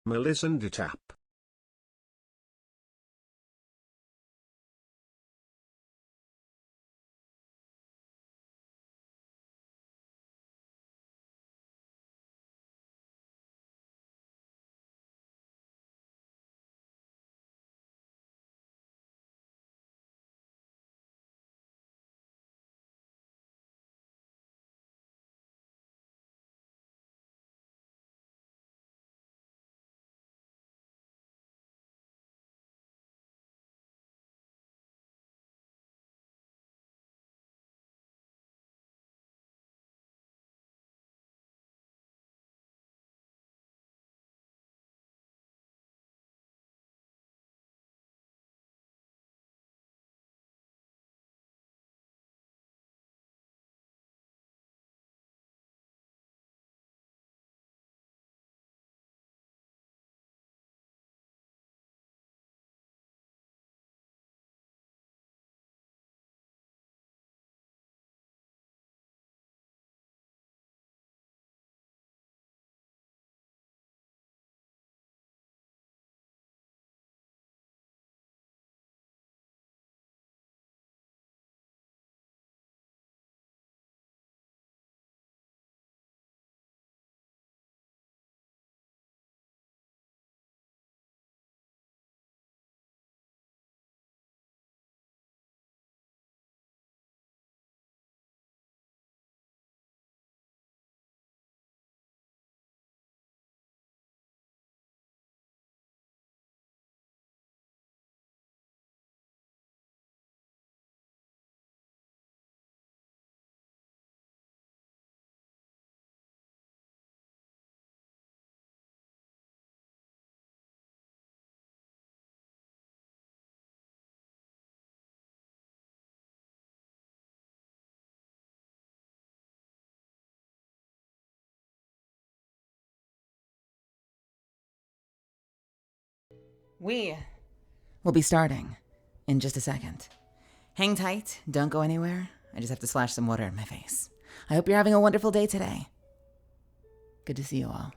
Melisande app. We will be starting in just a second. Hang tight, don't go anywhere. I just have to splash some water in my face. I hope you're having a wonderful day today. Good to see you all.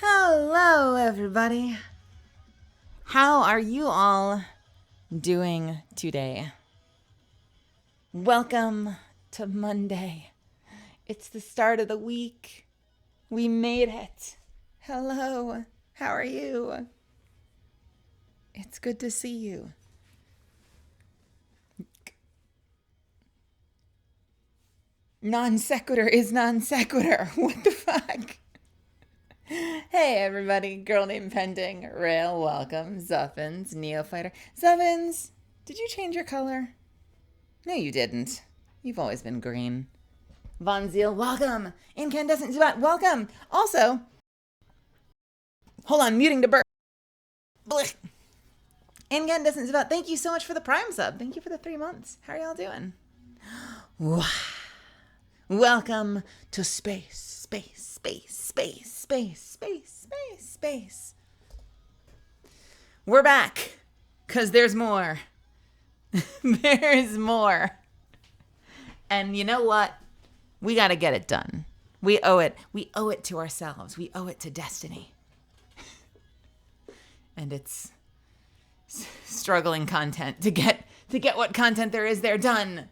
Hello, everybody. How are you all doing today? Welcome to Monday. It's the start of the week. We made it. Hello. How are you? It's good to see you. Non sequitur is non sequitur. What the fuck? Hey everybody, girl named Pending, Rail, welcome, Zuffins, Neophyter. Zuffins, did you change your color? No, you didn't. You've always been green. Von Zeal, welcome. Incandescent Zubat, welcome. Also, hold on, muting to burp. Blech. Incandescent Zubat, thank you so much for the Prime sub. Thank you for the 3 months. How are y'all doing? Wow. Welcome to space, space, space, space, space, space, space, space. We're back, because there's more. There's more. And you know what? We got to get it done. We owe it. We owe it to ourselves. We owe it to destiny. And it's struggling content to get what content there is there done.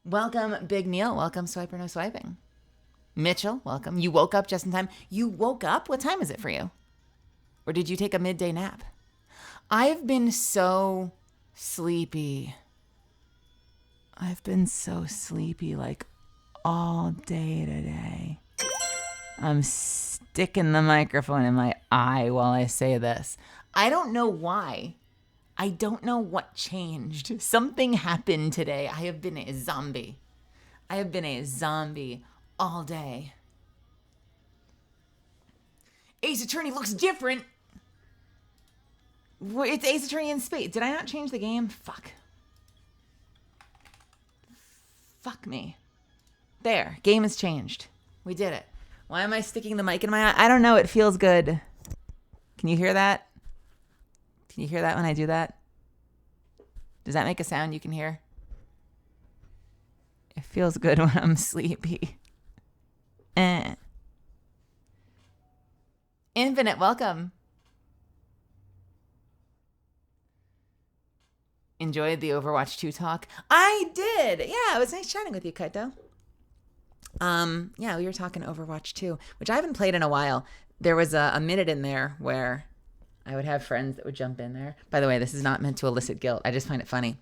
Welcome, Big Neil. Welcome, Swiper No Swiping. Mitchell, welcome. You woke up just in time. You woke up? What time is it for you? Or did you take a midday nap? I've been so sleepy. I've been so sleepy like all day today. I'm sticking the microphone in my eye while I say this. I don't know why. I don't know what changed. Something happened today. I have been a zombie. I have been a zombie all day. Ace Attorney looks different. It's Ace Attorney in Spades. Did I not change the game? Fuck. Fuck me. There. Game has changed. We did it. Why am I sticking the mic in my eye? I don't know. It feels good. Can you hear that? Can you hear that when I do that? Does that make a sound you can hear? It feels good when I'm sleepy. Infinite, welcome. Enjoyed the Overwatch 2 talk? I did. Yeah, it was nice chatting with you, Kaito. Yeah, we were talking Overwatch 2, which I haven't played in a while. There was a minute in there where I would have friends that would jump in there. By the way, this is not meant to elicit guilt. I just find it funny.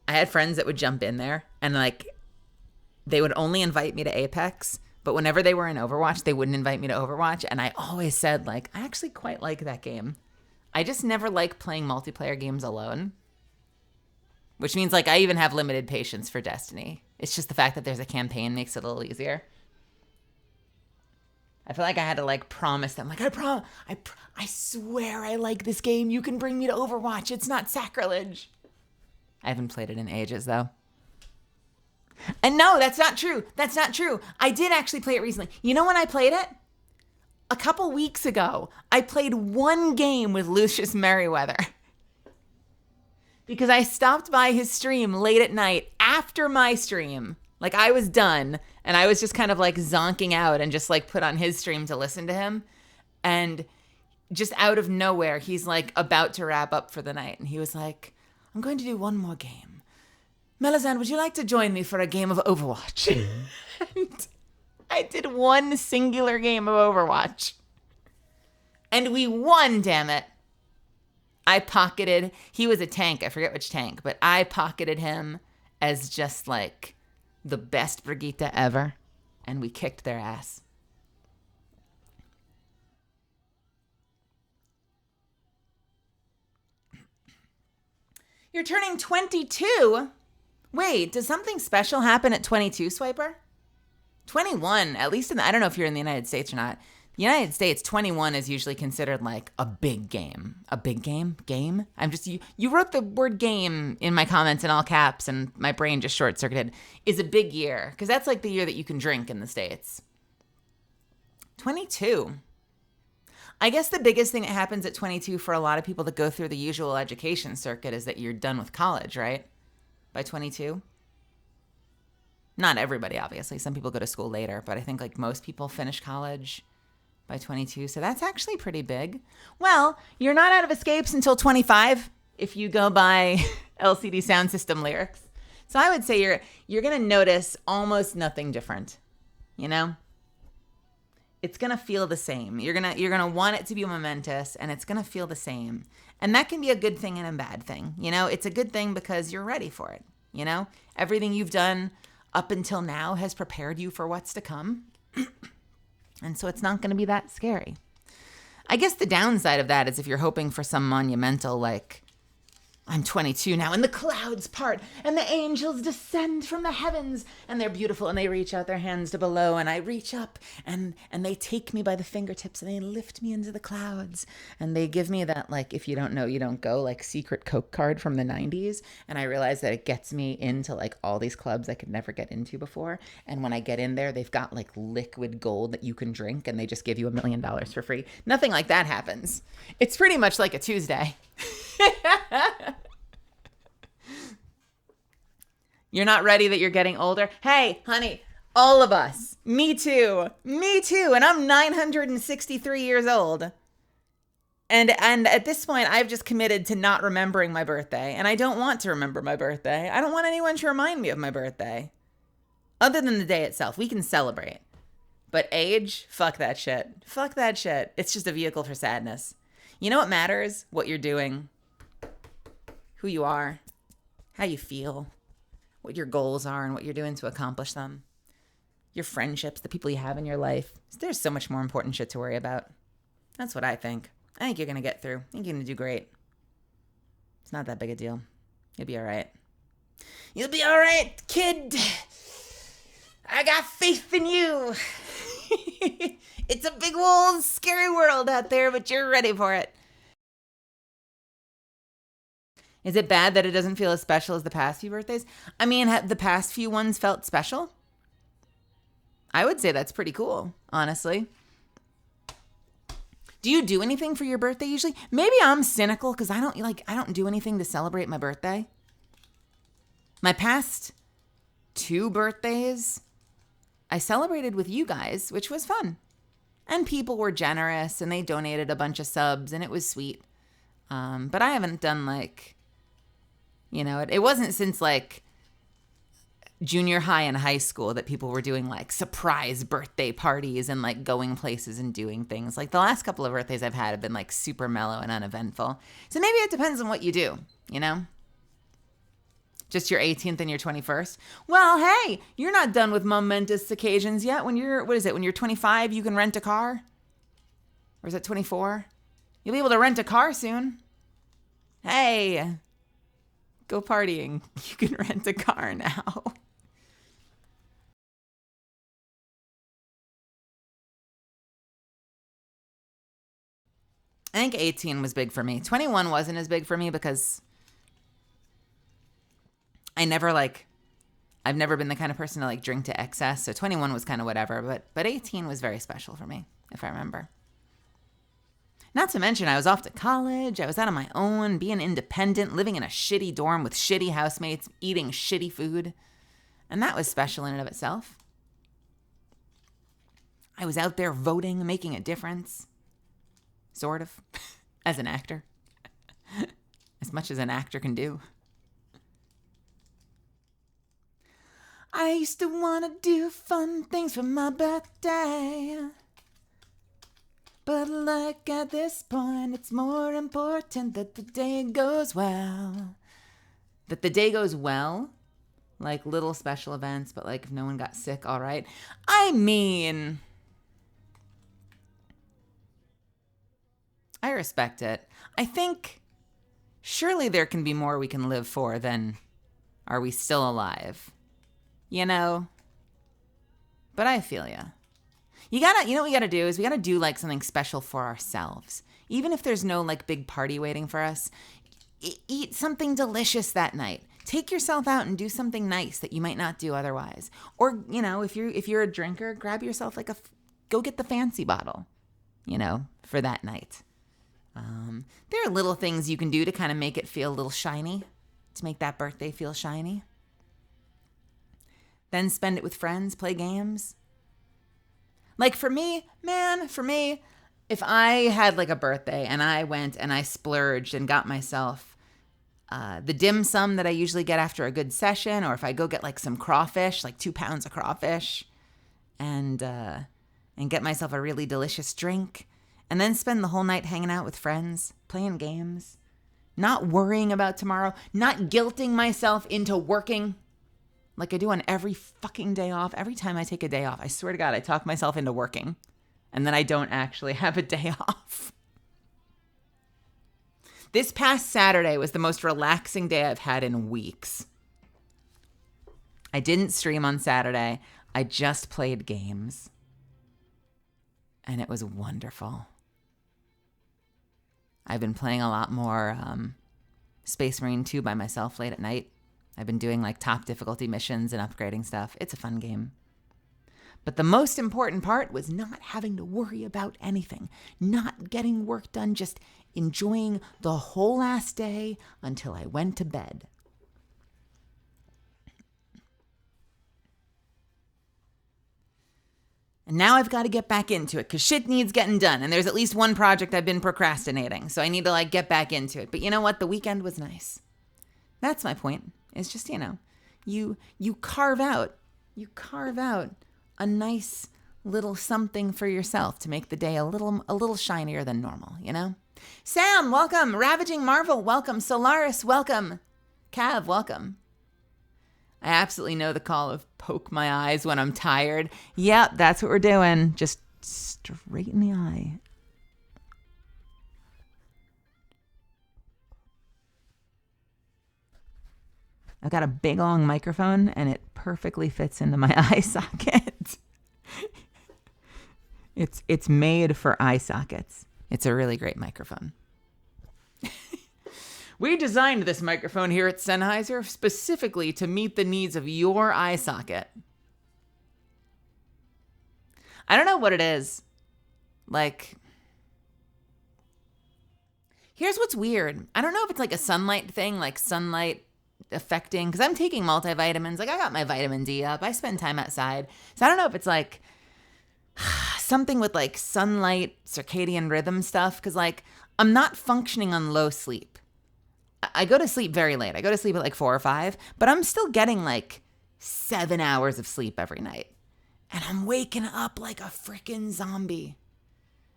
I had friends that would jump in there and like they would only invite me to Apex, but whenever they were in Overwatch, they wouldn't invite me to Overwatch. And I always said like, I actually quite like that game. I just never like playing multiplayer games alone, which means like I even have limited patience for Destiny. It's just the fact that there's a campaign makes it a little easier. I feel like I had to like promise them, like I swear I like this game. You can bring me to Overwatch. It's not sacrilege. I haven't played it in ages though. And no, that's not true. That's not true. I did actually play it recently. You know when I played it? A couple weeks ago. I played one game with Lucius Merriweather. Because I stopped by his stream late at night after my stream. Like I was done and I was just kind of like zonking out and just like put on his stream to listen to him. And just out of nowhere, he's like about to wrap up for the night. And he was like, I'm going to do one more game. Melazan, would you like to join me for a game of Overwatch? And I did one singular game of Overwatch. And we won, damn it. I pocketed, he was a tank, I forget which tank, but I pocketed him as just like the best Brigitte ever, and we kicked their ass. You're turning 22? Wait, does something special happen at 22, Swiper? 21, at least I don't know if you're in the United States or not. The United States, 21 is usually considered like a big game. A big game? Game? You wrote the word game in my comments in all caps and my brain just short-circuited. Is a big year, because that's like the year that you can drink in the States. 22. I guess the biggest thing that happens at 22 for a lot of people that go through the usual education circuit is that you're done with college, right? By 22? Not everybody, obviously. Some people go to school later, but I think like most people finish college by 22, so that's actually pretty big. Well, you're not out of escapes until 25 if you go by LCD Sound System lyrics. So I would say you're going to notice almost nothing different, you know? It's going to feel the same. You're going to want it to be momentous, and it's going to feel the same. And that can be a good thing and a bad thing. You know, it's a good thing because you're ready for it, you know? Everything you've done up until now has prepared you for what's to come. And so it's not going to be that scary. I guess the downside of that is if you're hoping for some monumental, like, I'm 22 now, and the clouds part, and the angels descend from the heavens, and they're beautiful, and they reach out their hands to below, and I reach up, and they take me by the fingertips, and they lift me into the clouds, and they give me that, like, if you don't know, you don't go, like, secret Coke card from the 90s, and I realize that it gets me into, like, all these clubs I could never get into before, and when I get in there, they've got, like, liquid gold that you can drink, and they just give you $1 million for free. Nothing like that happens. It's pretty much like a Tuesday. You're not ready that you're getting older? Hey, honey, all of us. Me too. And I'm 963 years old. And at this point, I've just committed to not remembering my birthday. And I don't want to remember my birthday. I don't want anyone to remind me of my birthday. Other than the day itself. We can celebrate. But age? Fuck that shit. It's just a vehicle for sadness. You know what matters? What you're doing. Who you are. How you feel. What your goals are and what you're doing to accomplish them. Your friendships, the people you have in your life. There's so much more important shit to worry about. That's what I think. I think you're going to get through. I think you're going to do great. It's not that big a deal. You'll be all right. You'll be all right, kid. I got faith in you. It's a big old scary world out there, but you're ready for it. Is it bad that it doesn't feel as special as the past few birthdays? I mean, have the past few ones felt special? I would say that's pretty cool, honestly. Do you do anything for your birthday usually? Maybe I'm cynical because I don't do anything to celebrate my birthday. My past 2 birthdays, I celebrated with you guys, which was fun. And people were generous and they donated a bunch of subs and it was sweet. But I haven't done it wasn't since like junior high and high school that people were doing like surprise birthday parties and like going places and doing things. Like the last couple of birthdays I've had have been like super mellow and uneventful. So maybe it depends on what you do, Just your 18th and your 21st. Well, hey, you're not done with momentous occasions yet. When you're 25, you can rent a car? Or is it 24? You'll be able to rent a car soon. Hey, go partying. You can rent a car now. I think 18 was big for me. 21 wasn't as big for me because I've never been the kind of person to like drink to excess. So 21 was kind of whatever, but 18 was very special for me, if I remember. Not to mention, I was off to college. I was out on my own, being independent, living in a shitty dorm with shitty housemates, eating shitty food. And that was special in and of itself. I was out there voting, making a difference. Sort of. As an actor. As much as an actor can do. I used to want to do fun things for my birthday. But like at this point, it's more important that the day goes well. That the day goes well? Like little special events, but like if no one got sick, all right. I mean, I respect it. I think surely there can be more we can live for than are we still alive? But I feel ya. You know what we gotta do is we gotta do like something special for ourselves. Even if there's no like big party waiting for us, eat something delicious that night. Take yourself out and do something nice that you might not do otherwise. Or, if you're a drinker, grab yourself go get the fancy bottle, for that night. There are little things you can do to kind of make it feel a little shiny, to make that birthday feel shiny. Then spend it with friends, play games. Like for me, if I had like a birthday and I went and I splurged and got myself the dim sum that I usually get after a good session, or if I go get like some crawfish, like 2 pounds of crawfish, and get myself a really delicious drink, and then spend the whole night hanging out with friends, playing games, not worrying about tomorrow, not guilting myself into working like I do on every fucking day off. Every time I take a day off, I swear to God, I talk myself into working. and then I don't actually have a day off. This past Saturday was the most relaxing day I've had in weeks. I didn't stream on Saturday. I just played games. And it was wonderful. I've been playing a lot more Space Marine 2 by myself late at night. I've been doing like top difficulty missions and upgrading stuff. It's a fun game. But the most important part was not having to worry about anything, not getting work done, just enjoying the whole last day until I went to bed. And now I've got to get back into it because shit needs getting done. And there's at least one project I've been procrastinating. So I need to like get back into it. But you know what? The weekend was nice. That's my point. It's just, you carve out a nice little something for yourself to make the day a little shinier than normal, Sam, welcome. Ravaging Marvel, welcome. Solaris, welcome. Cav, welcome. I absolutely know the call of poke my eyes when I'm tired. Yep, that's what we're doing. Just straight in the eye. I've got a big long microphone and it perfectly fits into my eye socket. It's made for eye sockets. It's a really great microphone. We designed this microphone here at Sennheiser specifically to meet the needs of your eye socket. I don't know what it is. Like, here's what's weird. I don't know if it's like a sunlight thing, like sunlight affecting, because I'm taking multivitamins. Like, I got my vitamin D up. I spend time outside. So I don't know if it's like something with like sunlight, circadian rhythm stuff, because like I'm not functioning on low sleep. I go to sleep very late. I go to sleep at like 4 or 5, but I'm still getting like 7 hours of sleep every night. And I'm waking up like a freaking zombie.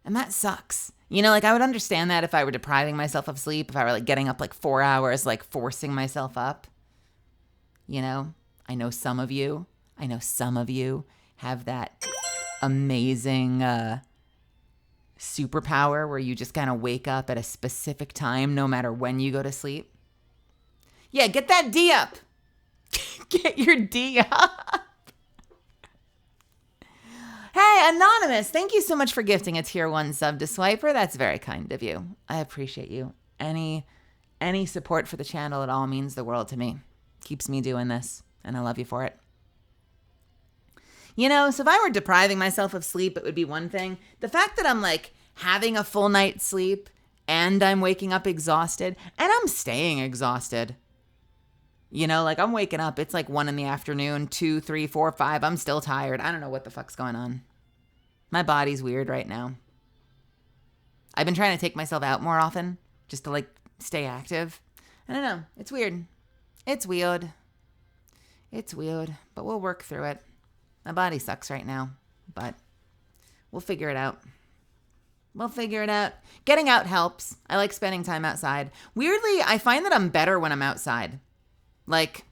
And that sucks. Like I would understand that if I were depriving myself of sleep, if I were like getting up like 4 hours, like forcing myself up. I know some of you have that amazing superpower where you just kind of wake up at a specific time no matter when you go to sleep. Yeah, get that D up. Get your D up. Hey, Anonymous, thank you so much for gifting a tier 1 sub to Swiper. That's very kind of you. I appreciate you. Any support for the channel at all means the world to me. Keeps me doing this, and I love you for it. So if I were depriving myself of sleep, it would be one thing. The fact that I'm like having a full night's sleep and I'm waking up exhausted and I'm staying exhausted. Like I'm waking up, it's like 1 PM, 2, 3, 4, 5. I'm still tired. I don't know what the fuck's going on. My body's weird right now. I've been trying to take myself out more often just to like stay active. I don't know. It's weird. It's weird. But we'll work through it. My body sucks right now, but we'll figure it out. Getting out helps. I like spending time outside. Weirdly, I find that I'm better when I'm outside. Like,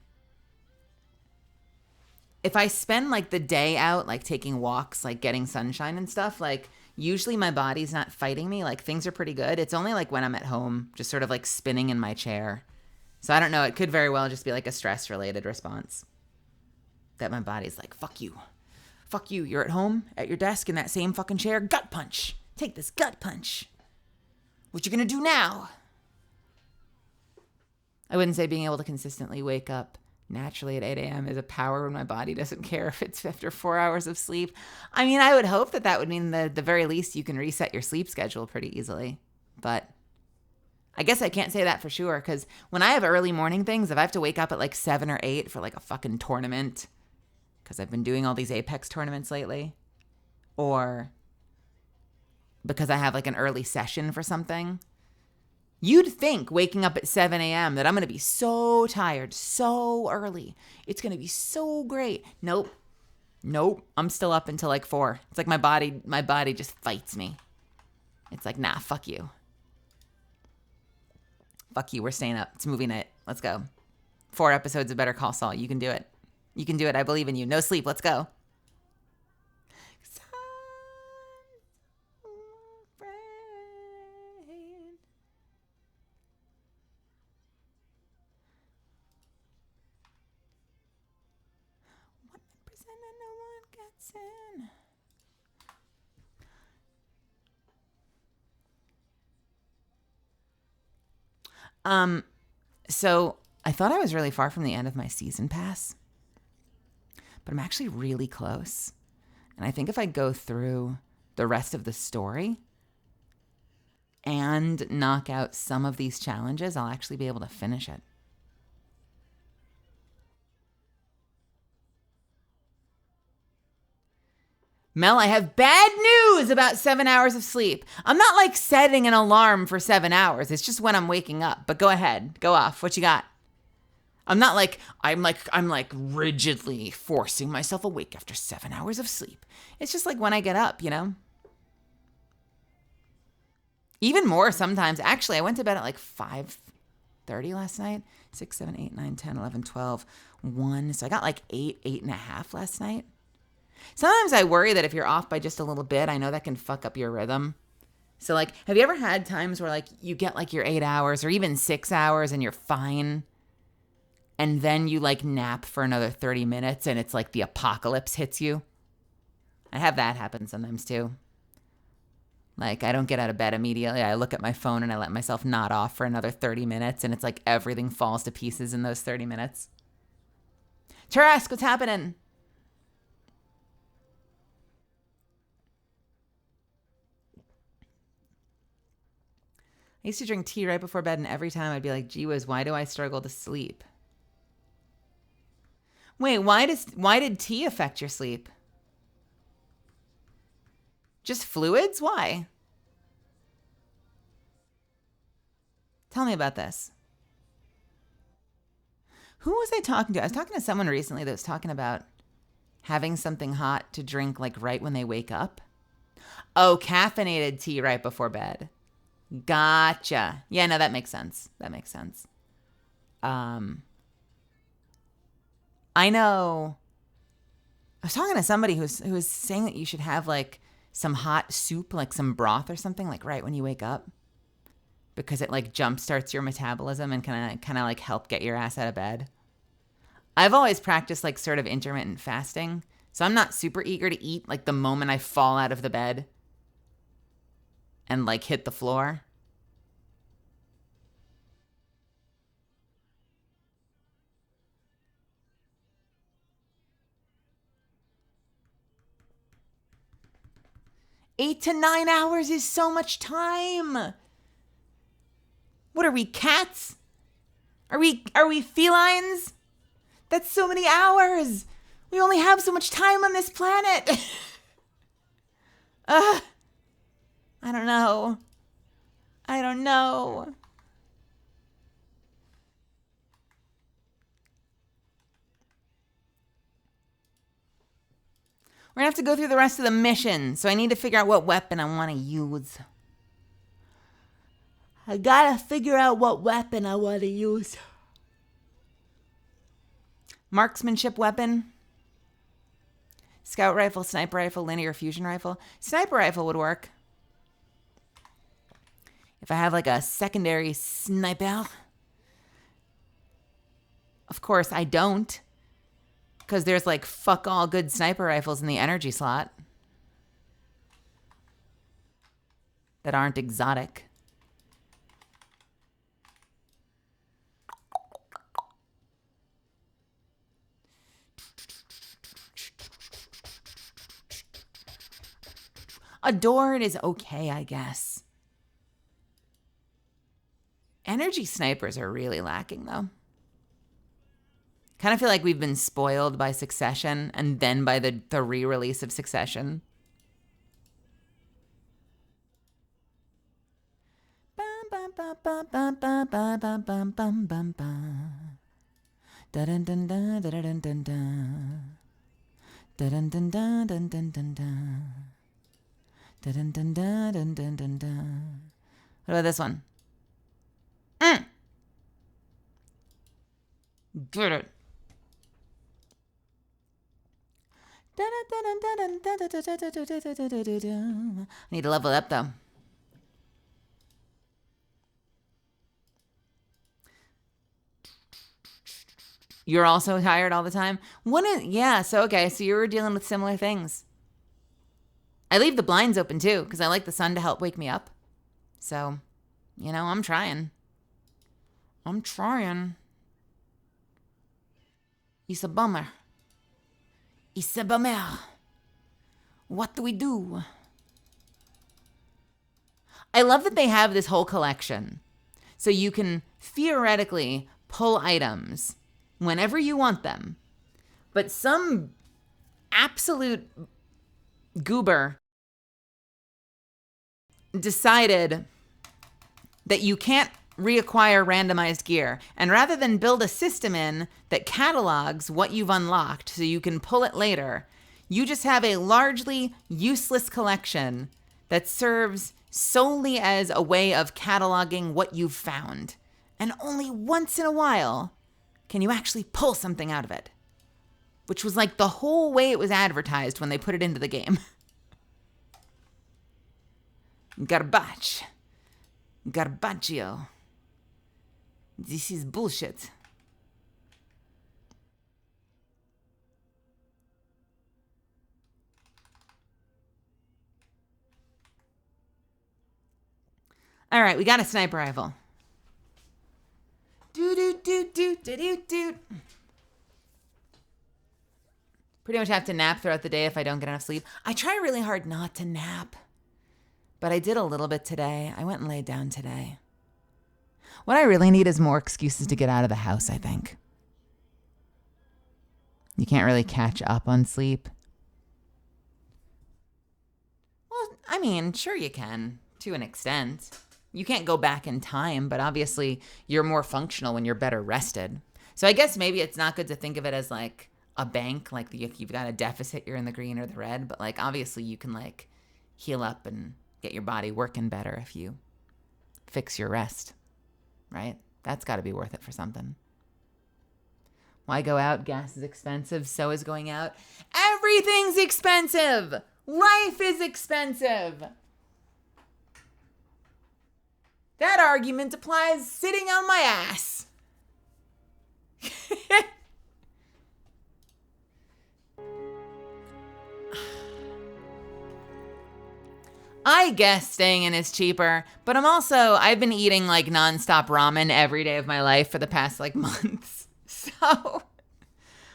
if I spend like the day out, like taking walks, like getting sunshine and stuff, like usually my body's not fighting me. Like things are pretty good. It's only like when I'm at home, just sort of like spinning in my chair. So I don't know. It could very well just be like a stress related response. That my body's like, fuck you. Fuck you. You're at home, at your desk, in that same fucking chair. Gut punch. Take this gut punch. What you gonna do now? I wouldn't say being able to consistently wake up naturally at 8 a.m. is a power when my body doesn't care if it's after 4 hours of sleep. I mean, I would hope that would mean that at the very least you can reset your sleep schedule pretty easily. But I guess I can't say that for sure, because when I have early morning things, if I have to wake up at like 7 or 8 for like a fucking tournament, because I've been doing all these Apex tournaments lately, or because I have like an early session for something, you'd think waking up at 7 a.m. that I'm going to be so tired so early. It's going to be so great. Nope. I'm still up until like 4. It's like my body just fights me. It's like, nah, fuck you. Fuck you. We're staying up. It's movie night. Let's go. 4 episodes of Better Call Saul. You can do it. You can do it. I believe in you. No sleep. Let's go. no one gets in. So I thought I was really far from the end of my season pass, but I'm actually really close. And I think if I go through the rest of the story and knock out some of these challenges, I'll actually be able to finish it. Mel, I have bad news about 7 hours of sleep. I'm not like setting an alarm for 7 hours. It's just when I'm waking up. But go ahead. Go off. What you got? I'm not like, I'm like rigidly forcing myself awake after 7 hours of sleep. It's just like when I get up, you know? Even more sometimes. Actually, I went to bed at like 5:30 last night. 6, 7, 8, 9, 10, 11, 12, 1. So I got like 8.5 last night. Sometimes I worry that if you're off by just a little bit, I know that can fuck up your rhythm. So like, have you ever had times where like you get like your 8 hours or even 6 hours and you're fine? And then you like nap for another 30 minutes and it's like the apocalypse hits you? I have that happen sometimes too. Like I don't get out of bed immediately. I look at my phone and I let myself nod off for another 30 minutes and it's like everything falls to pieces in those 30 minutes. Tarask, what's happening? I used to drink tea right before bed, and every time I'd be like, gee whiz, why do I struggle to sleep? Wait, why did tea affect your sleep? Just fluids? Why? Tell me about this. Who was I talking to? I was talking to someone recently that was talking about having something hot to drink like right when they wake up. Oh, caffeinated tea right before bed. Gotcha. Yeah, no, that makes sense. That makes sense. I know. I was talking to somebody who was saying that you should have like some hot soup, like some broth or something, like right when you wake up, because it like jumpstarts your metabolism and kind of like help get your ass out of bed. I've always practiced like sort of intermittent fasting, so I'm not super eager to eat like the moment I fall out of the bed and like hit the floor. Eight to 9 hours is so much time. What are we, cats? Are we felines? That's so many hours. We only have so much time on this planet. I don't know. I don't know. We're going to have to go through the rest of the mission, so I need to figure out what weapon I want to use. I gotta figure out what weapon I want to use. Marksmanship weapon. Scout rifle, sniper rifle, linear fusion rifle. Sniper rifle would work. If I have like a secondary sniper. Of course, I don't. Because there's like fuck all good sniper rifles in the energy slot that aren't exotic. Adored is okay, I guess. Energy snipers are really lacking, though. Kind of feel like we've been spoiled by Succession and then by the re-release of Succession. What about this one? Get it. I need to level it up, though. You're also tired all the time? So you were dealing with similar things. I leave the blinds open too because I like the sun to help wake me up. So, I'm trying. It's a bummer. What do we do? I love that they have this whole collection. So you can theoretically pull items whenever you want them. But some absolute goober decided that you can't reacquire randomized gear. And rather than build a system in that catalogs what you've unlocked so you can pull it later, you just have a largely useless collection that serves solely as a way of cataloging what you've found. And only once in a while can you actually pull something out of it. Which was like the whole way it was advertised when they put it into the game. Garbaggio. This is bullshit. All right, we got a sniper rifle. Do. Pretty much have to nap throughout the day if I don't get enough sleep. I try really hard not to nap, but I did a little bit today. I went and laid down today. What I really need is more excuses to get out of the house, I think. You can't really catch up on sleep. Well, I mean, sure you can, to an extent. You can't go back in time, but obviously you're more functional when you're better rested. So I guess maybe it's not good to think of it as like a bank, like you've got a deficit, you're in the green or the red, but like obviously you can like heal up and get your body working better if you fix your rest, right? That's got to be worth it for something. Why go out? Gas is expensive. So is going out. Everything's expensive. Life is expensive. That argument applies sitting on my ass. I guess staying in is cheaper, but I've been eating like nonstop ramen every day of my life for the past like months. So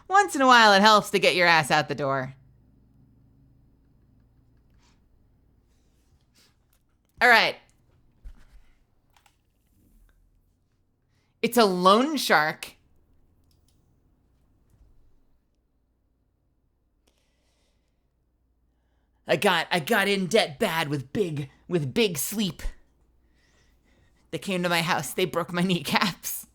once in a while it helps to get your ass out the door. All right. It's a loan shark. I got in debt bad with big sleep. They came to my house. They broke my kneecaps.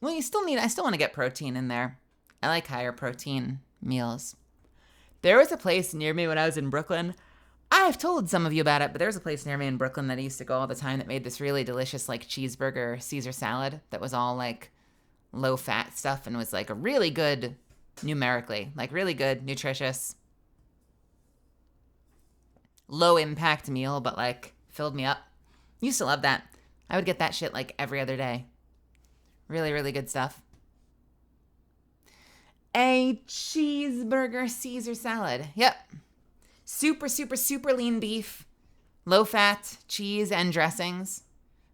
Well, I still want to get protein in there. I like higher protein meals. There was a place near me when I was in Brooklyn. I've told some of you about it, but there was a place near me in Brooklyn that I used to go all the time that made this really delicious like cheeseburger Caesar salad that was all like low fat stuff and was like a really good, numerically, like really good, nutritious, low impact meal, but like filled me up. Used to love that. I would get that shit like every other day. Really, really good stuff. A cheeseburger Caesar salad. Yep. Super, super, super lean beef, low fat, cheese, and dressings.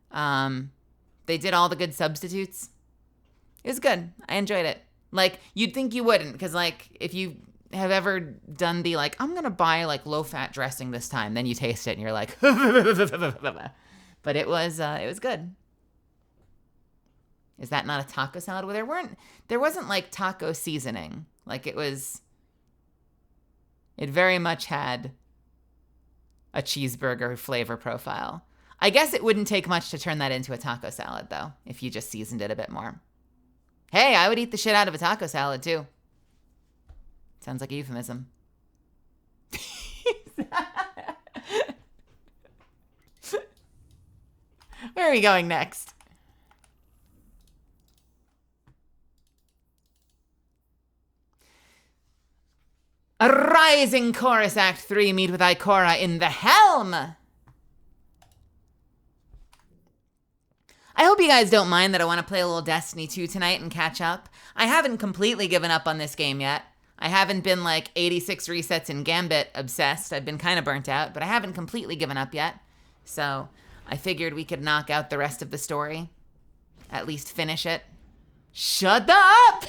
They did all the good substitutes. It was good. I enjoyed it. Like, you'd think you wouldn't, because like, if you have ever done the like, I'm gonna buy like low fat dressing this time, then you taste it and you're like, but it was good. Is that not a taco salad? Well, there wasn't like taco seasoning. Like it very much had a cheeseburger flavor profile. I guess it wouldn't take much to turn that into a taco salad though, if you just seasoned it a bit more. Hey, I would eat the shit out of a taco salad too. Sounds like a euphemism. Where are we going next? A rising chorus, Act 3, meet with Ikora in the helm. I hope you guys don't mind that I want to play a little Destiny 2 tonight and catch up. I haven't completely given up on this game yet. I haven't been like 86 resets in Gambit obsessed. I've been kind of burnt out, but I haven't completely given up yet. So I figured we could knock out the rest of the story. At least finish it. Shut up!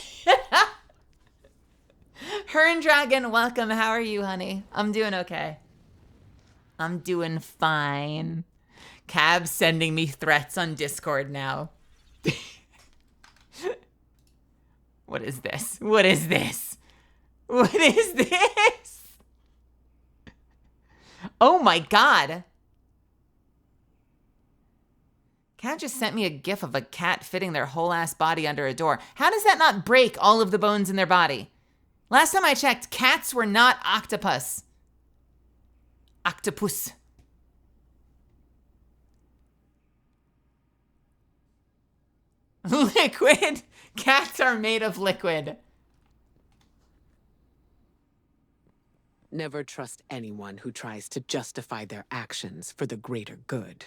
Hern Dragon, welcome. How are you, honey? I'm doing okay. I'm doing fine. Cab's sending me threats on Discord now. What is this? What is this? What is this? Oh my God. Cat just sent me a gif of a cat fitting their whole ass body under a door. How does that not break all of the bones in their body? Last time I checked, cats were not octopus. Octopus. Liquid? Cats are made of liquid. Never trust anyone who tries to justify their actions for the greater good.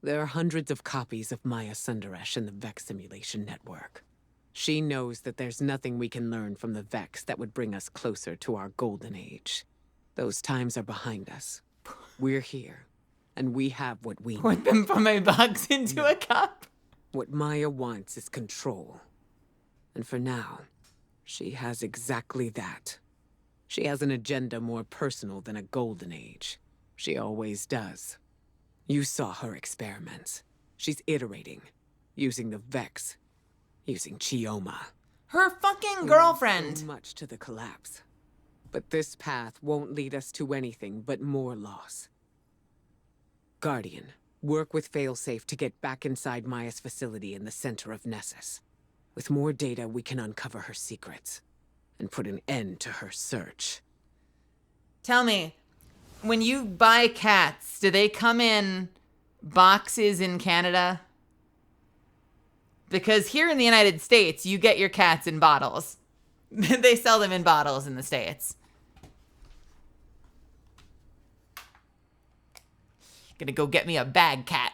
There are hundreds of copies of Maya Sundaresh in the Vex simulation network. She knows that there's nothing we can learn from the Vex that would bring us closer to our golden age. Those times are behind us. We're here, and we have what we need. Put them from my box into a cup. What Maya wants is control. And for now, she has exactly that. She has an agenda more personal than a golden age. She always does. You saw her experiments. She's iterating, using the Vex, using Chioma. Her fucking girlfriend. So much to the collapse. But this path won't lead us to anything but more loss. Guardian, work with Failsafe to get back inside Maya's facility in the center of Nessus. With more data, we can uncover her secrets and put an end to her search. Tell me, when you buy cats, do they come in boxes in Canada? Because here in the United States, you get your cats in bottles. They sell them in bottles in the States. Gonna go get me a bag cat.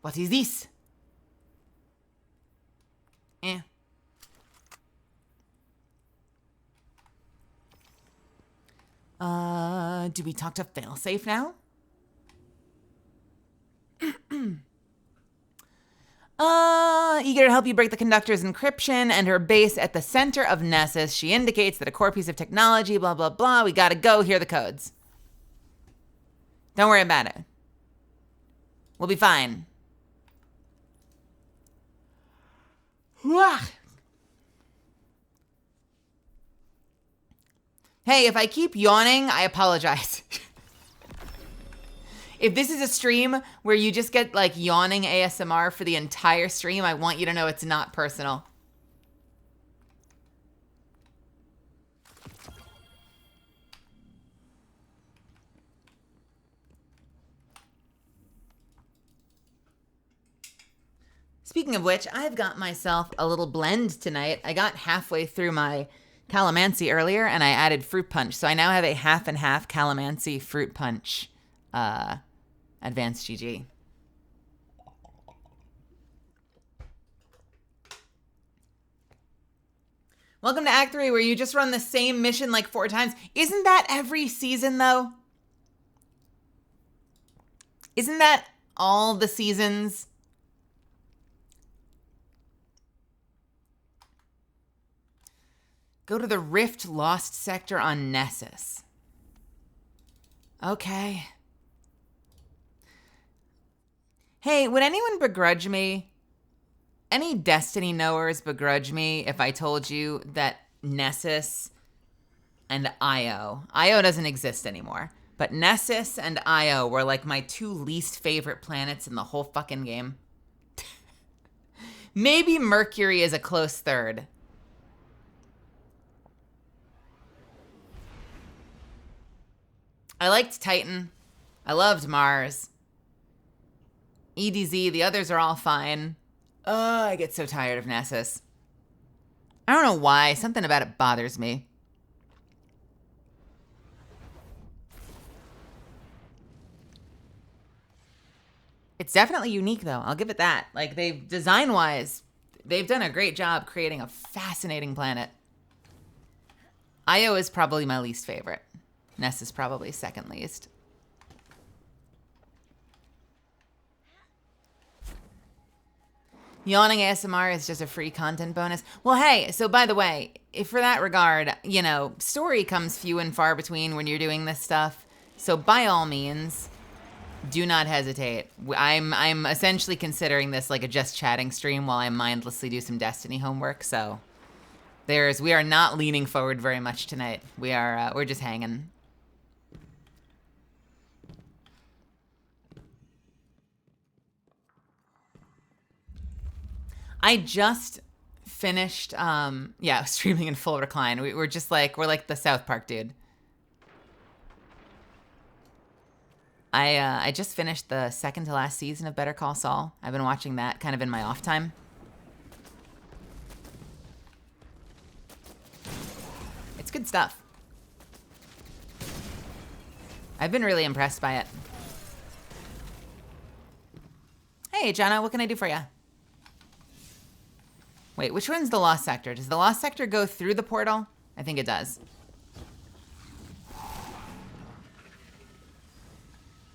What is this? Do we talk to Failsafe now? Eager to help you break the conductor's encryption and her base at the center of Nessus. She indicates that a core piece of technology, blah, blah, blah. We gotta go. Here are the codes. Don't worry about it. We'll be fine. Hey, if I keep yawning, I apologize. If this is a stream where you just get like yawning ASMR for the entire stream, I want you to know it's not personal. Speaking of which, I've got myself a little blend tonight. I got halfway through my calamansi earlier and I added fruit punch. So I now have a half and half calamansi fruit punch advanced GG. Welcome to Act 3 where you just run the same mission like 4 times. Isn't that every season though? Isn't that all the seasons? Go to the Rift Lost Sector on Nessus. Okay. Hey, would anyone begrudge me? Any Destiny knowers begrudge me if I told you that Nessus and Io doesn't exist anymore, but Nessus and Io were like my 2 least favorite planets in the whole fucking game. Maybe Mercury is a close third. I liked Titan. I loved Mars. ADVgg, the others are all fine. Oh, I get so tired of Nessus. I don't know why. Something about it bothers me. It's definitely unique, though. I'll give it that. Like, design-wise, they've done a great job creating a fascinating planet. Io is probably my least favorite. Ness is probably second least. Yawning ASMR is just a free content bonus. Well, hey, so by the way, if for that regard, you know, story comes few and far between when you're doing this stuff. So by all means, do not hesitate. I'm essentially considering this like a just chatting stream while I mindlessly do some Destiny homework. So we are not leaning forward very much tonight. We're just hanging. I just finished, streaming in full recline. We're like the South Park dude. I just finished the second to last season of Better Call Saul. I've been watching that kind of in my off time. It's good stuff. I've been really impressed by it. Hey, Jana, what can I do for you? Wait, which one's the Lost Sector? Does the Lost Sector go through the portal? I think it does.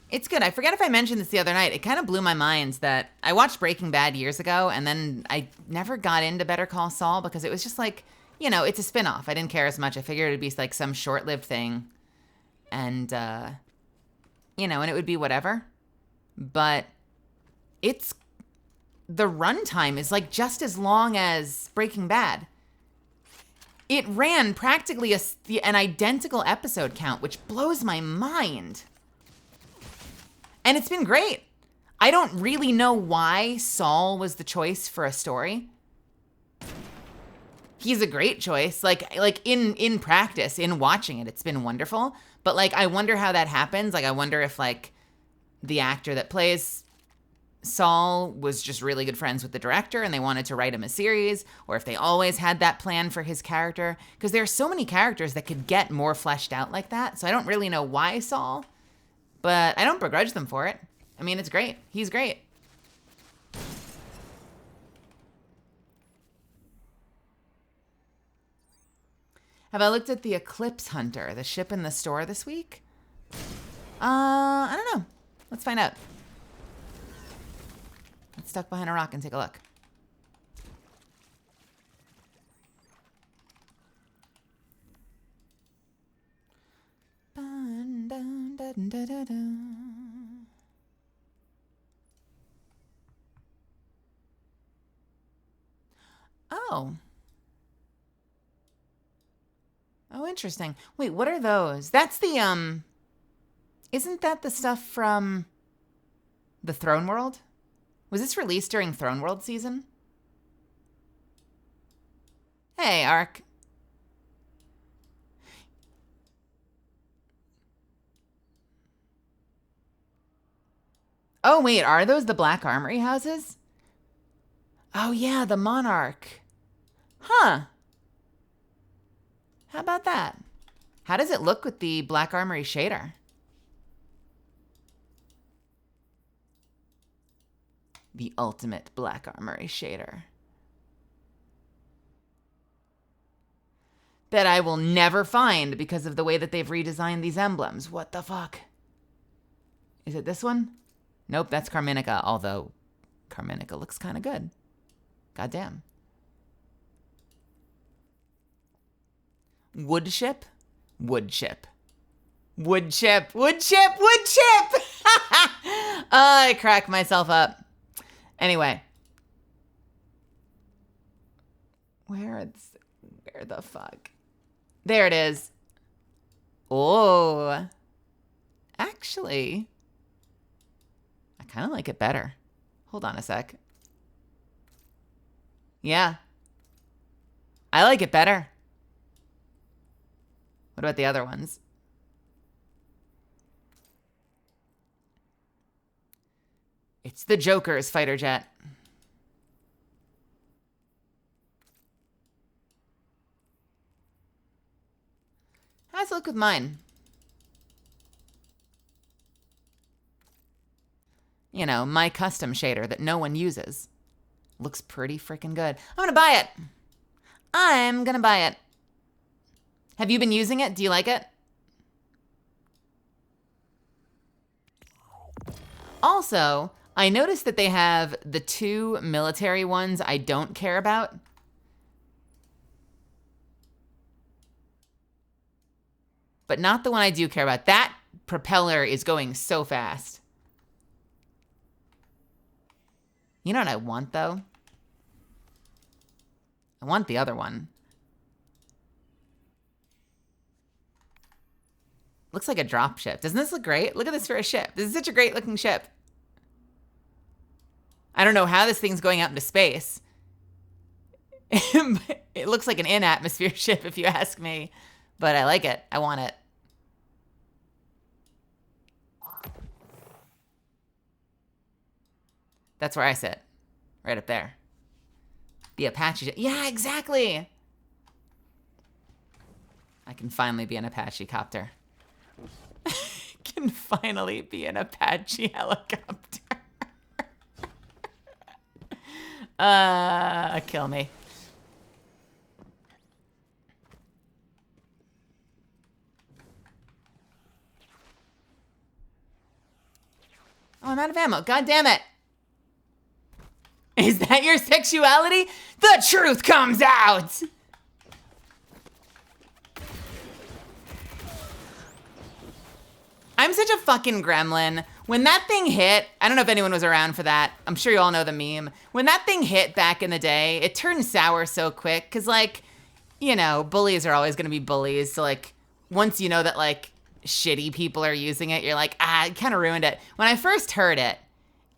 It's good. I forget if I mentioned this the other night. It kind of blew my mind that I watched Breaking Bad years ago, and then I never got into Better Call Saul because it was just like, you know, it's a spinoff. I didn't care as much. I figured it'd be like some short-lived thing, and, you know, and it would be whatever. But the runtime is like just as long as Breaking Bad. It ran practically an identical episode count, which blows my mind. And it's been great. I don't really know why Saul was the choice for a story. He's a great choice. Like in practice, in watching it, it's been wonderful. But like, I wonder how that happens. Like, I wonder if like the actor that plays Saul was just really good friends with the director and they wanted to write him a series, or if they always had that plan for his character. Because there are so many characters that could get more fleshed out like that. So I don't really know why Saul, but I don't begrudge them for it. I mean, it's great. He's great. Have I looked at the Eclipse Hunter, the ship in the store this week? I don't know. Let's find out. Let's duck behind a rock and take a look. Oh. Oh, interesting. Wait, what are those? That's the, isn't that the stuff from the Throne World? Was this released during Throne World season? Hey, Ark. Oh, wait, are those the Black Armory houses? Oh, yeah, the Monarch. Huh. How about that? How does it look with the Black Armory shader? The ultimate Black Armory shader. That I will never find because of the way that they've redesigned these emblems. What the fuck? Is it this one? Nope, that's Carminica, although Carminica looks kind of good. Goddamn. Wood ship? Wood chip. Wood chip. Wood chip. Wood chip! I crack myself up. Anyway. Where the fuck? There it is. Oh. Actually, I kind of like it better. Hold on a sec. Yeah. I like it better. What about the other ones? It's the Joker's fighter jet. with mine. You know, my custom shader that no one uses. Looks pretty freaking good. I'm gonna buy it. I'm gonna buy it. Have you been using it? Do you like it? Also, I noticed that they have the 2 military ones I don't care about. But not the one I do care about. That propeller is going so fast. You know what I want, though? I want the other one. Looks like a drop ship. Doesn't this look great? Look at this for a ship. This is such a great looking ship. I don't know how this thing's going out into space. It looks like an in-atmosphere ship, if you ask me. But I like it. I want it. That's where I sit. Right up there. The Apache ship. Yeah, exactly. I can finally be an Apache copter. Can finally be an Apache helicopter. Kill me. Oh, I'm out of ammo. God damn it. Is that your sexuality? The truth comes out! I'm such a fucking gremlin. When that thing hit, I don't know if anyone was around for that. I'm sure you all know the meme. When that thing hit back in the day, it turned sour so quick. Because, like, you know, bullies are always going to be bullies. So, like, once you know that, like, shitty people are using it, you're like, it kind of ruined it. When I first heard it,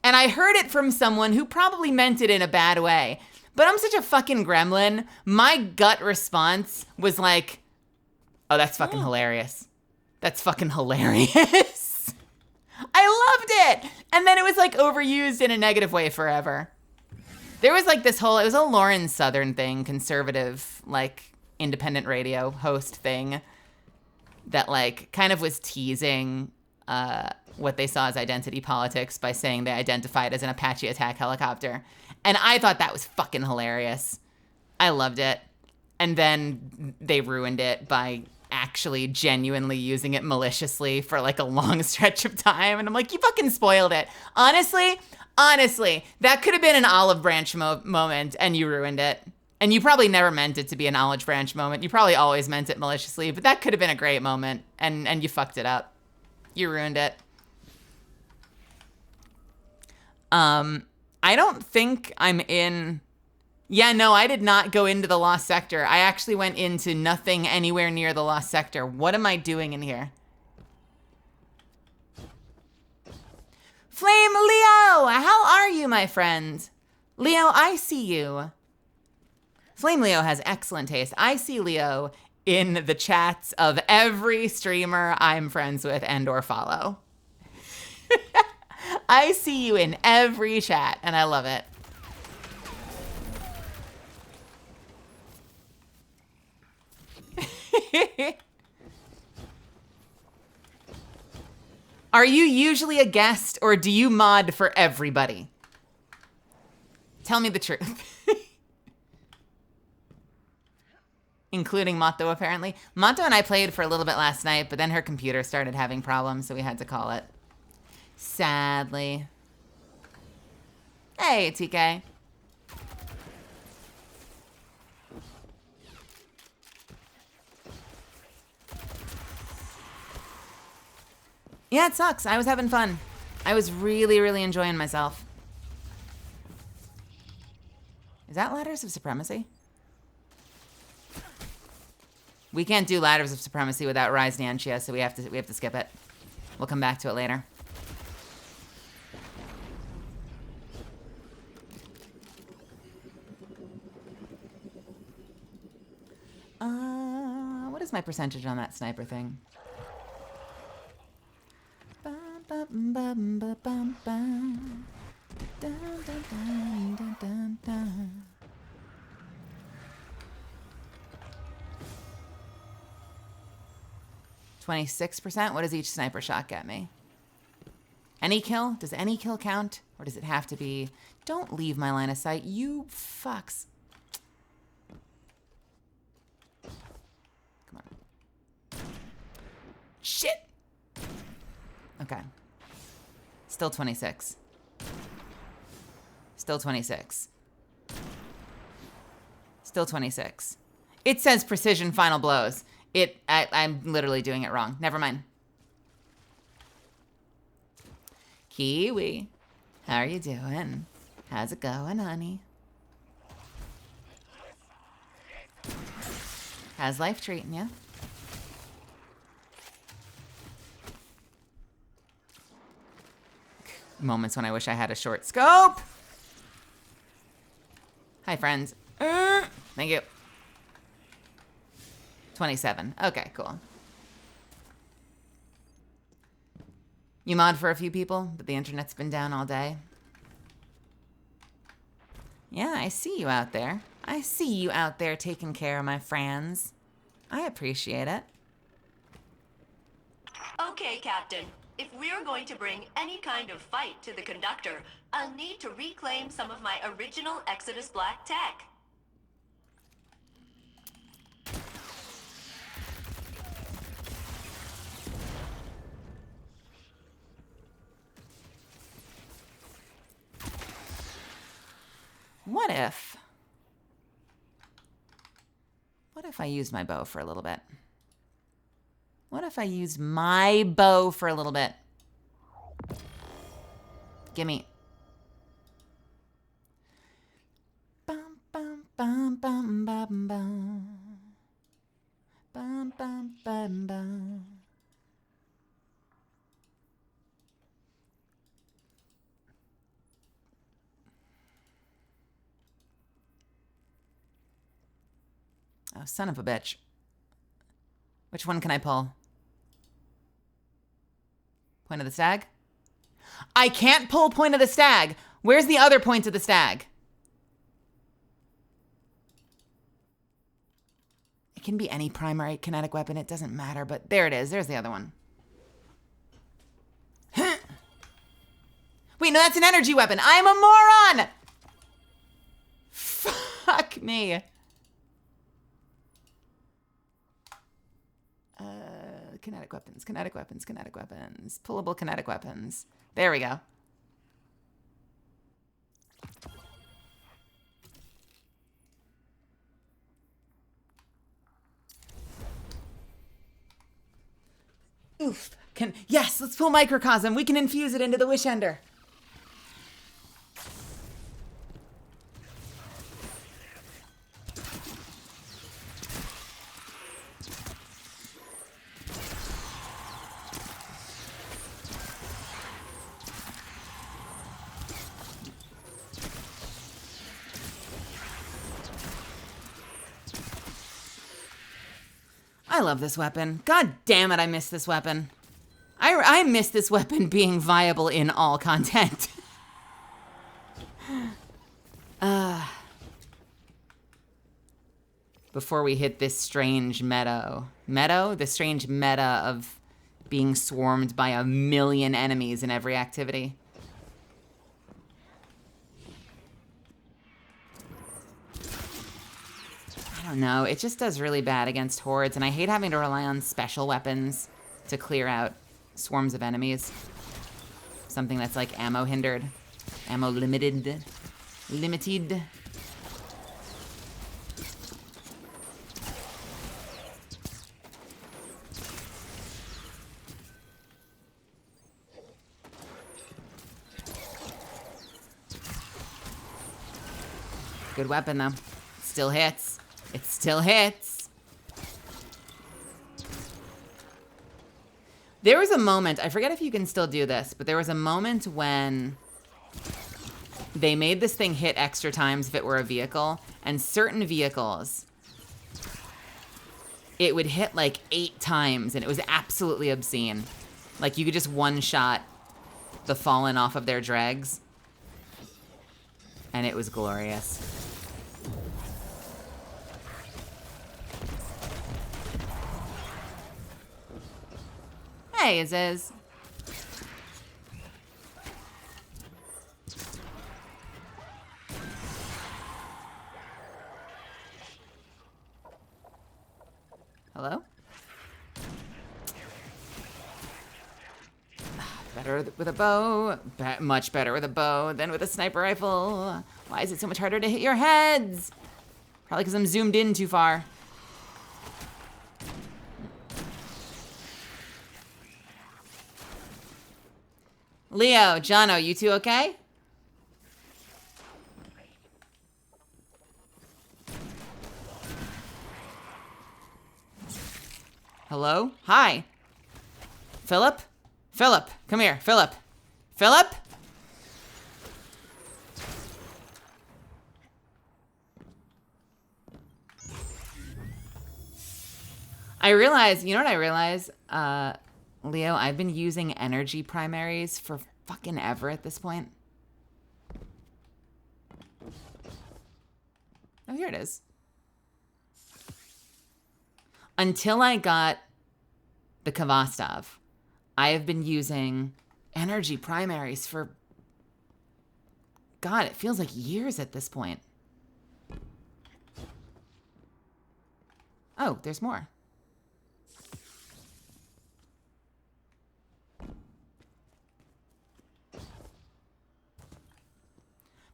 and I heard it from someone who probably meant it in a bad way, but I'm such a fucking gremlin, my gut response was like, oh, that's fucking hilarious. That's fucking hilarious. I loved it. And then it was like overused in a negative way forever. There was like this whole, it was a Lauren Southern thing, conservative, like independent radio host thing that like kind of was teasing what they saw as identity politics by saying they identified as an Apache attack helicopter. And I thought that was fucking hilarious. I loved it. And then they ruined it by actually genuinely using it maliciously for like a long stretch of time. And I'm like, you fucking spoiled it. Honestly, that could have been an olive branch moment and you ruined it. And you probably never meant it to be an olive branch moment. You probably always meant it maliciously, but that could have been a great moment and you fucked it up. You ruined it. I don't think I'm in... Yeah, no, I did not go into the Lost Sector. I actually went into nothing anywhere near the Lost Sector. What am I doing in here? Flame Leo! How are you, my friend? Leo, I see you. Flame Leo has excellent taste. I see Leo in the chats of every streamer I'm friends with and or follow. I see you in every chat, and I love it. Are you usually a guest, or do you mod for everybody? Tell me the truth. Including Mato, apparently. Mato and I played for a little bit last night, but then her computer started having problems, so we had to call it. Sadly. Hey, TK. Yeah, it sucks. I was having fun. I was really, really enjoying myself. Is that Ladders of Supremacy? We can't do Ladders of Supremacy without Rise Nanchia, so we have to skip it. We'll come back to it later. What is my percentage on that sniper thing? 26%? What does each sniper shot get me? Any kill? Does any kill count? Or does it have to be... Don't leave my line of sight, you fucks. Come on. Shit! Okay. Still 26. Still 26. Still 26. It says precision final blows. I'm literally doing it wrong. Never mind. Kiwi, how are you doing? How's it going, honey? How's life treating you? Moments when I wish I had a short scope. Hi, friends. Thank you. 27. Okay, cool. You mod for a few people, but the internet's been down all day. Yeah, I see you out there. I see you out there taking care of my friends. I appreciate it. Okay, Captain. If we're going to bring any kind of fight to the conductor, I'll need to reclaim some of my original Exodus Black tech. What if I use my bow for a little bit? What if I use my bow for a little bit? Gimme. Bum, bum, bum, bum, bum, bum. Bum, bum, bum, bum. Oh, son of a bitch. Which one can I pull? Point of the stag? I can't pull point of the stag. Where's the other point of the stag? It can be any primary kinetic weapon. It doesn't matter, but there it is. There's the other one. Wait, no, that's an energy weapon. I'm a moron! Fuck me. Kinetic weapons, kinetic weapons, kinetic weapons. Pullable kinetic weapons. There we go. Oof. Yes, let's pull microcosm. We can infuse it into the wish ender. I love this weapon. God damn it, I miss this weapon. I miss this weapon being viable in all content. Before we hit this strange the strange meta of being swarmed by 1,000,000 enemies in every activity. I don't know, it just does really bad against hordes, and I hate having to rely on special weapons to clear out swarms of enemies. Something that's like ammo hindered, ammo limited. Good weapon though, still hits. It still hits. There was a moment, I forget if you can still do this, but there was a moment when they made this thing hit extra times if it were a vehicle, and certain vehicles, it would hit like 8 times, and it was absolutely obscene. Like you could just one-shot the fallen off of their dregs, and it was glorious. Hey, Aziz. Hello? Better with a bow. Much better with a bow than with a sniper rifle. Why is it so much harder to hit your heads? Probably because I'm zoomed in too far. Leo, Jono, you two okay? Hello? Hi. Philip? Philip, come here. Philip. Philip? I realize, you know what I realize? Leo, I've been using energy primaries for fucking ever at this point. Oh, here it is. Until I got the Kvastov, I have been using energy primaries for, God, it feels like years at this point. Oh, there's more.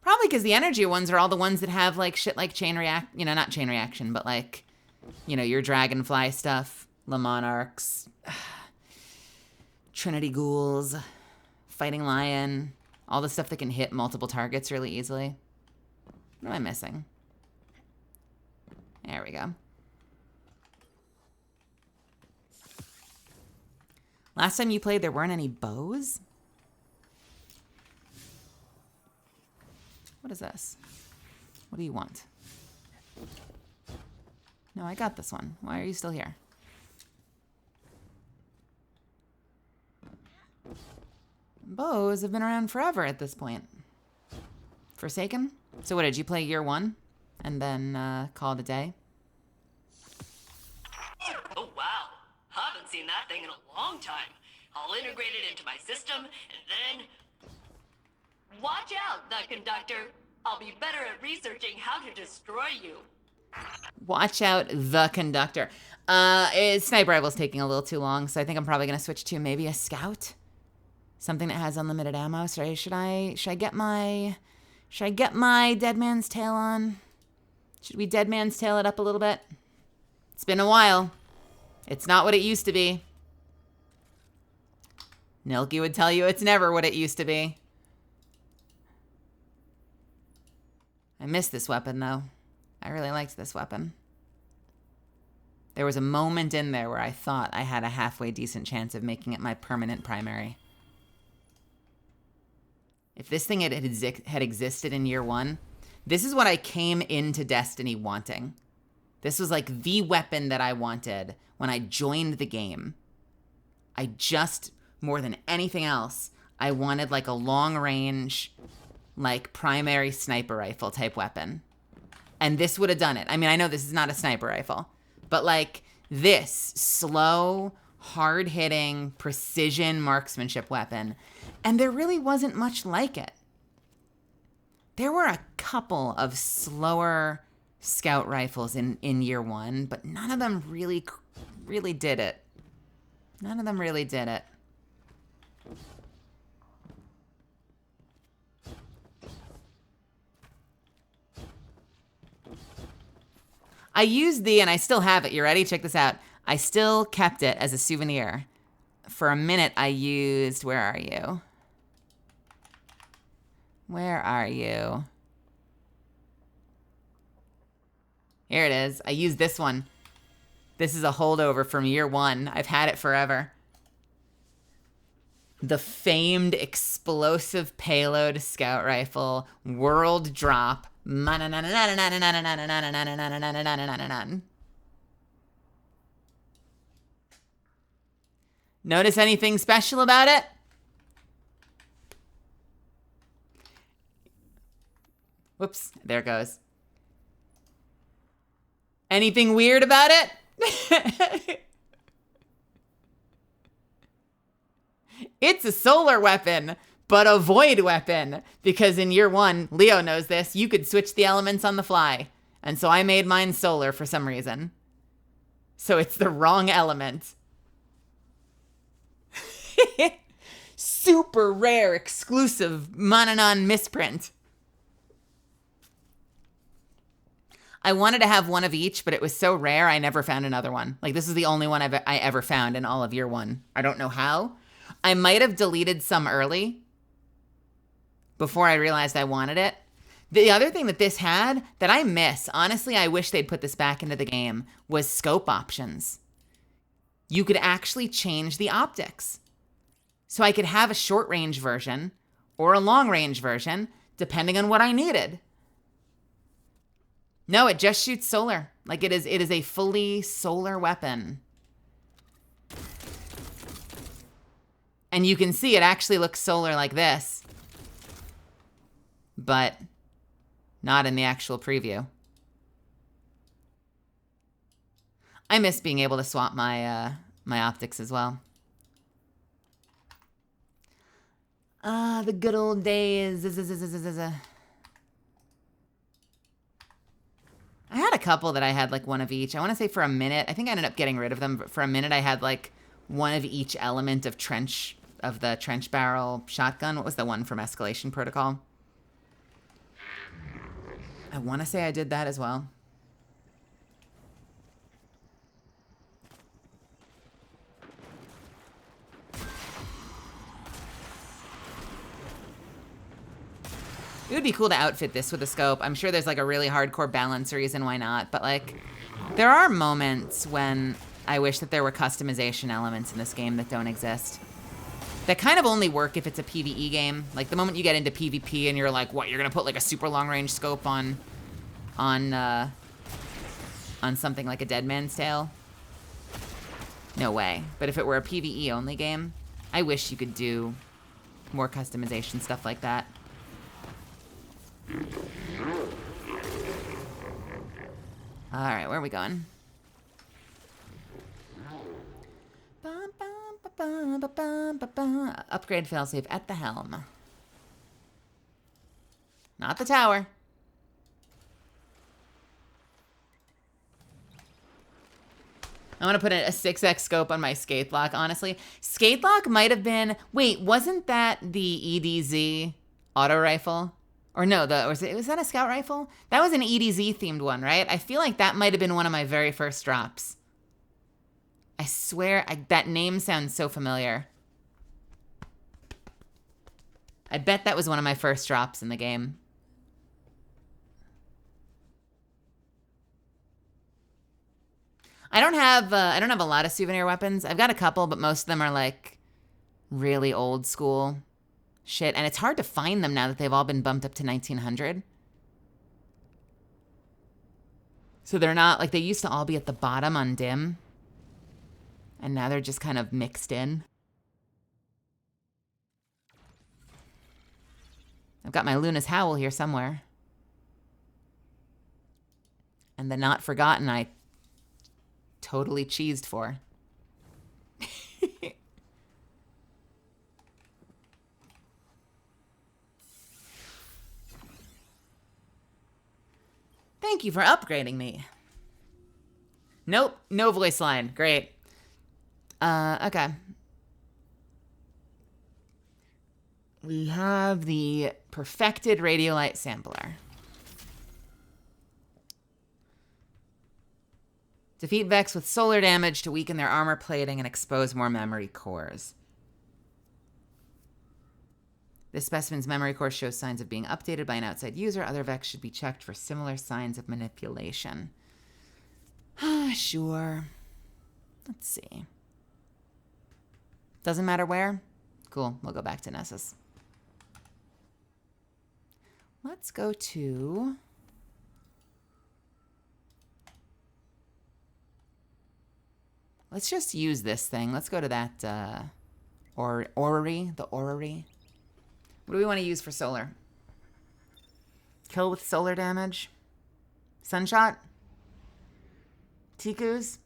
Probably because the energy ones are all the ones that have like shit like not chain reaction, but like, your dragonfly stuff, Le Monarchs, Trinity Ghouls, Fighting Lion, all the stuff that can hit multiple targets really easily. What am I missing? There we go. Last time you played, there weren't any bows? What is this? What do you want? No, I got this one. Why are you still here? Bows have been around forever at this point. Forsaken? So what, did you play year one? And then call it a day? Oh, wow. Haven't seen that thing in a long time. I'll integrate it into my system, and then... Watch out, the conductor. I'll be better at researching how to destroy you. Watch out, the conductor. Sniper rifle's taking a little too long, so I think I'm probably gonna switch to maybe a scout. Something that has unlimited ammo. So should I get my dead man's tail on? Should we dead man's tail it up a little bit? It's been a while. It's not what it used to be. Nilky would tell you it's never what it used to be. I miss this weapon, though. I really liked this weapon. There was a moment in there where I thought I had a halfway decent chance of making it my permanent primary. If this thing had existed in year one, this is what I came into Destiny wanting. This was like the weapon that I wanted when I joined the game. I just, more than anything else, I wanted like a long range, like primary sniper rifle type weapon. And this would have done it. I mean, I know this is not a sniper rifle, but like this slow, hard-hitting, precision marksmanship weapon. And there really wasn't much like it. There were a couple of slower scout rifles in year one, but none of them really did it. None of them really did it. I used and I still have it. You ready? Check this out. I still kept it as a souvenir. For a minute, I used, where are you? Where are you? Here it is. I used this one. This is a holdover from year one. I've had it forever. The famed explosive payload scout rifle, world drop. Notice anything special about it? Whoops, there it goes. Anything weird about it? It's a solar weapon, but a void weapon. Because in year 1, Leo knows this, you could switch the elements on the fly. And so I made mine solar for some reason. So it's the wrong element. Super rare, exclusive, Mononon misprint. I wanted to have one of each, but it was so rare, I never found another one. Like, this is the only one I ever found in all of year 1. I don't know how. I might have deleted some early before I realized I wanted it. The other thing that this had that I miss, honestly, I wish they'd put this back into the game, was scope options. You could actually change the optics. So I could have a short range version or a long range version, depending on what I needed. No, it just shoots solar. Like it is a fully solar weapon. And you can see it actually looks solar like this, but not in the actual preview. I miss being able to swap my my optics as well. The good old days. I had a couple that I had like one of each. I want to say for a minute, I think I ended up getting rid of them, but for a minute I had like one of each element of the trench barrel shotgun. What was the one from Escalation Protocol? I want to say I did that as well. It would be cool to outfit this with a scope. I'm sure there's like a really hardcore balance reason why not, but like there are moments when I wish that there were customization elements in this game that don't exist. That kind of only work if it's a PvE game. Like the moment you get into PvP and you're like, what, you're gonna put like a super long range scope on something like a Dead Man's Tale? No way. But if it were a PvE only game, I wish you could do more customization stuff like that. All right, where are we going? Upgrade failsafe at the helm. Not the tower. I want to put a 6x scope on my skate lock, honestly. Skate lock might have been... Wait, wasn't that the ADVgg auto rifle? Or no, was that a scout rifle? That was an ADVgg themed one, right? I feel like that might have been one of my very first drops. I swear, that name sounds so familiar. I bet that was one of my first drops in the game. I don't have a lot of souvenir weapons. I've got a couple, but most of them are like really old school shit, and it's hard to find them now that they've all been bumped up to 1900. So they're not like they used to all be at the bottom on dim, and now they're just kind of mixed in. I've got my Luna's Howl here somewhere. And the Not Forgotten I totally cheesed for. Thank you for upgrading me. Nope, no voice line. Great. Okay. We have the perfected radiolite sampler. Defeat Vex with solar damage to weaken their armor plating and expose more memory cores. This specimen's memory core shows signs of being updated by an outside user. Other Vex should be checked for similar signs of manipulation. Sure. Let's see. Doesn't matter where? Cool, we'll go back to Nessus. Let's go to... Let's just use this thing. Let's go to that orrery, the orrery. What do we want to use for solar? Kill with solar damage? Sunshot? Tikus?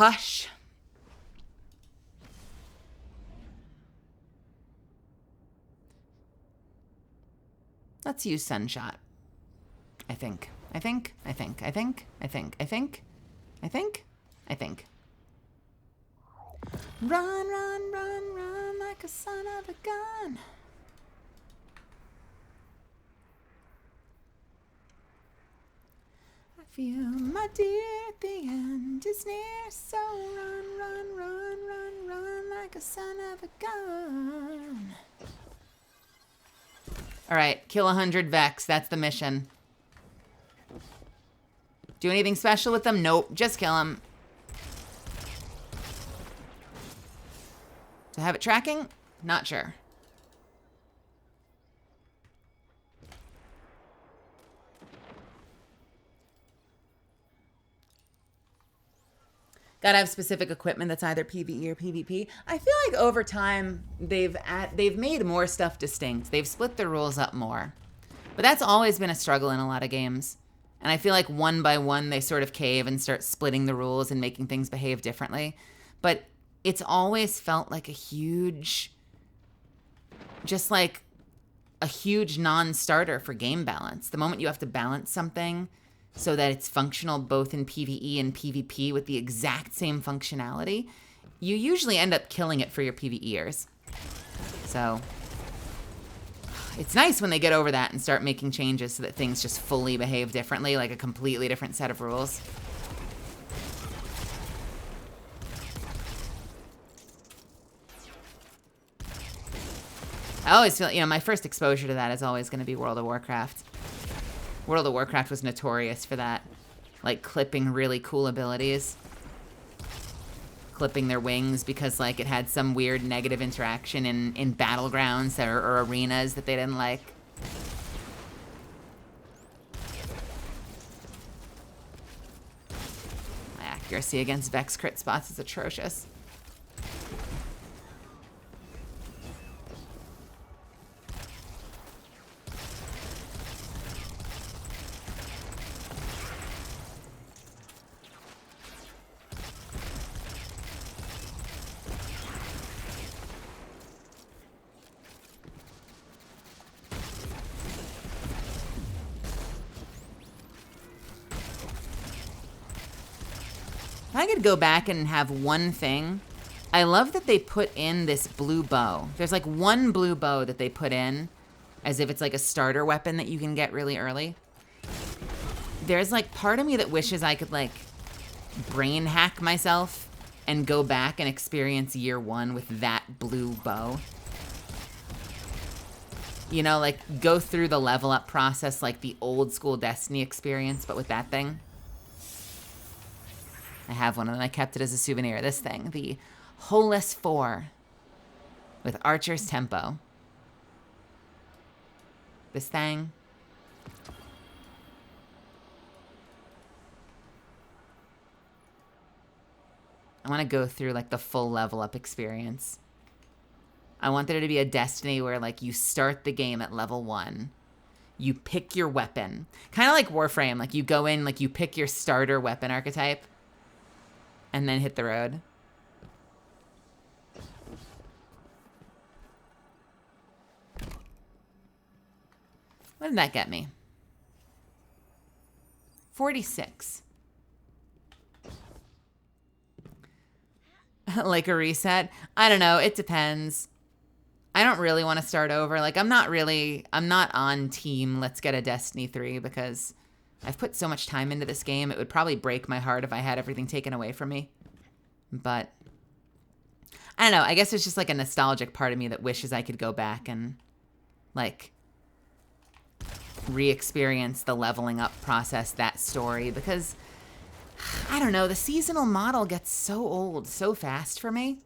Hush. Let's use Sunshot. I think. Run, run, run, run like a son of a gun. I feel my dear, the end is near, so run, run, run, run, run like a son of a gun. All right, kill 100 Vex. That's the mission. Do anything special with them? Nope, just kill them. To have it tracking? Not sure. Gotta have specific equipment that's either PvE or PvP. I feel like over time they've made more stuff distinct. They've split the rules up more. But that's always been a struggle in a lot of games. And I feel like one by one they sort of cave and start splitting the rules and making things behave differently. But it's always felt like a huge, just like a huge non-starter for game balance. The moment you have to balance something so that it's functional both in PvE and PvP with the exact same functionality, you usually end up killing it for your PvEers. So it's nice when they get over that and start making changes so that things just fully behave differently, like a completely different set of rules. I always feel, my first exposure to that is always going to be World of Warcraft. World of Warcraft was notorious for that. Like, clipping really cool abilities. Clipping their wings because, like, it had some weird negative interaction in battlegrounds or arenas that they didn't like. My accuracy against Vex crit spots is atrocious. If I could go back and have one thing, I love that they put in this blue bow. There's like one blue bow that they put in as if it's like a starter weapon that you can get really early. There's like part of me that wishes I could like brain hack myself and go back and experience year one with that blue bow. You know, like go through the level up process like the old school Destiny experience, but with that thing. I have one, and I kept it as a souvenir. This thing, the Holus 4 with Archer's Tempo. This thing. I want to go through, like, the full level up experience. I want there to be a Destiny where, like, you start the game at level 1. You pick your weapon. Kind of like Warframe. Like, you go in, like, you pick your starter weapon archetype. And then hit the road. What did that get me? 46. Like a reset? I don't know. It depends. I don't really want to start over. Like, I'm not on team let's get a Destiny 3 because I've put so much time into this game, it would probably break my heart if I had everything taken away from me. But I don't know. I guess it's just like a nostalgic part of me that wishes I could go back and like re-experience the leveling up process, that story, because I don't know, the seasonal model gets so old so fast for me.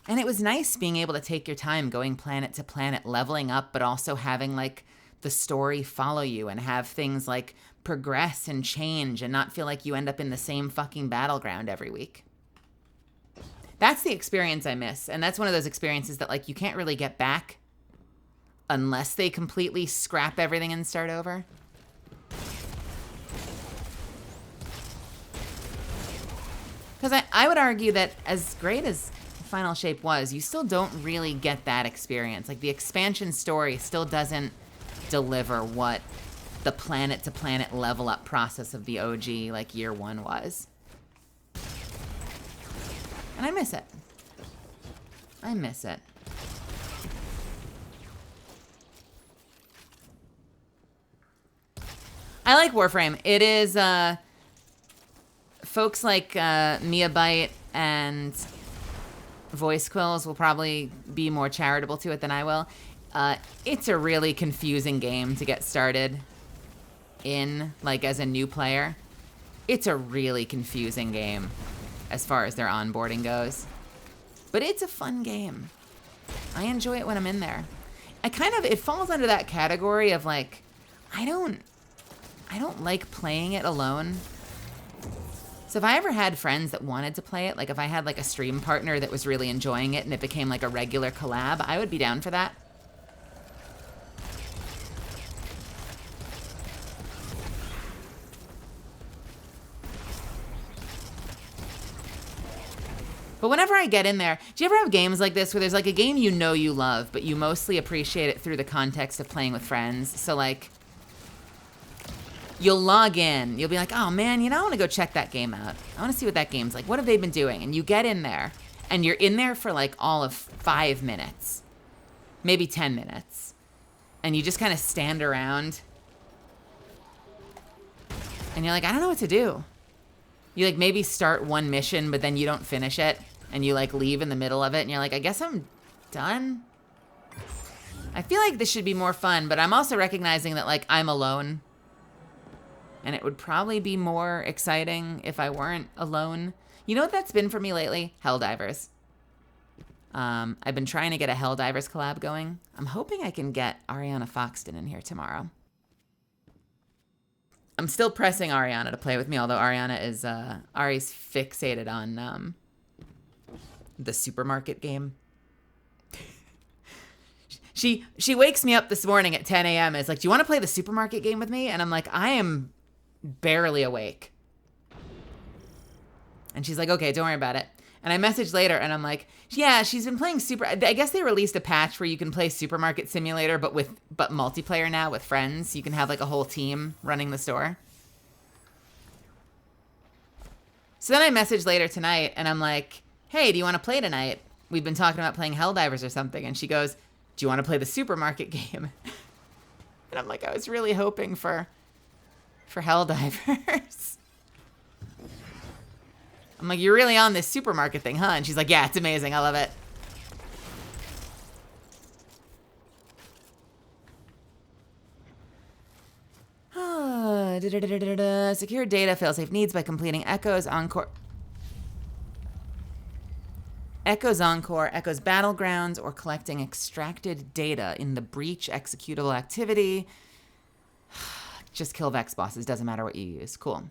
And it was nice being able to take your time going planet to planet, leveling up, but also having like the story follow you and have things like progress and change and not feel like you end up in the same fucking battleground every week. That's the experience I miss. And that's one of those experiences that like you can't really get back unless they completely scrap everything and start over. Because I would argue that as great as Final Shape was, you still don't really get that experience. Like, the expansion story still doesn't deliver what the planet-to-planet level-up process of the OG, like, year one was. And I miss it. I miss it. I like Warframe. It is, folks like Miabyte and Voice Quills will probably be more charitable to it than I will. It's a really confusing game to get started in, like, as a new player. It's a really confusing game as far as their onboarding goes. But it's a fun game. I enjoy it when I'm in there. It falls under that category of, like, I don't like playing it alone. So if I ever had friends that wanted to play it, like if I had like a stream partner that was really enjoying it and it became like a regular collab, I would be down for that. But whenever I get in there, do you ever have games like this where there's like a game you know you love, but you mostly appreciate it through the context of playing with friends? So like, you'll log in, you'll be like, oh man, I want to go check that game out. I want to see what that game's like. What have they been doing? And you get in there, and you're in there for like all of 5 minutes, maybe 10 minutes. And you just kind of stand around, and you're like, I don't know what to do. You like maybe start one mission, but then you don't finish it, and you like leave in the middle of it, and you're like, I guess I'm done. I feel like this should be more fun, but I'm also recognizing that like I'm alone. And it would probably be more exciting if I weren't alone. You know what that's been for me lately? Helldivers. I've been trying to get a Helldivers collab going. I'm hoping I can get Ariana Foxton in here tomorrow. I'm still pressing Ariana to play with me, although Ariana is, Ari's fixated on the supermarket game. She wakes me up this morning at 10 a.m. and is like, do you want to play the supermarket game with me? And I'm like, I am barely awake. And she's like, okay, don't worry about it. And I messaged later and I'm like, yeah, she's been playing I guess they released a patch where you can play Supermarket Simulator, but multiplayer now with friends. You can have like a whole team running the store. So then I messaged later tonight and I'm like, hey, do you want to play tonight? We've been talking about playing Helldivers or something. And she goes, do you want to play the supermarket game? And I'm like, I was really hoping for Helldivers. I'm like, you're really on this supermarket thing, huh? And she's like, yeah, it's amazing. I love it. Secure data failsafe needs by completing Echo's Encore. Echo's Encore, Echo's Battlegrounds, or collecting extracted data in the breach executable activity. Just kill Vex bosses, doesn't matter what you use. Cool.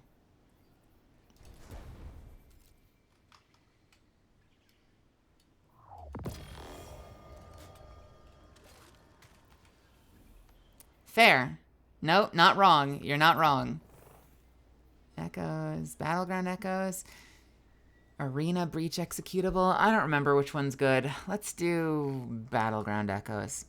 Fair. No, not wrong. You're not wrong. Echoes, Battleground Echoes, Arena Breach Executable. I don't remember which one's good. Let's do Battleground Echoes.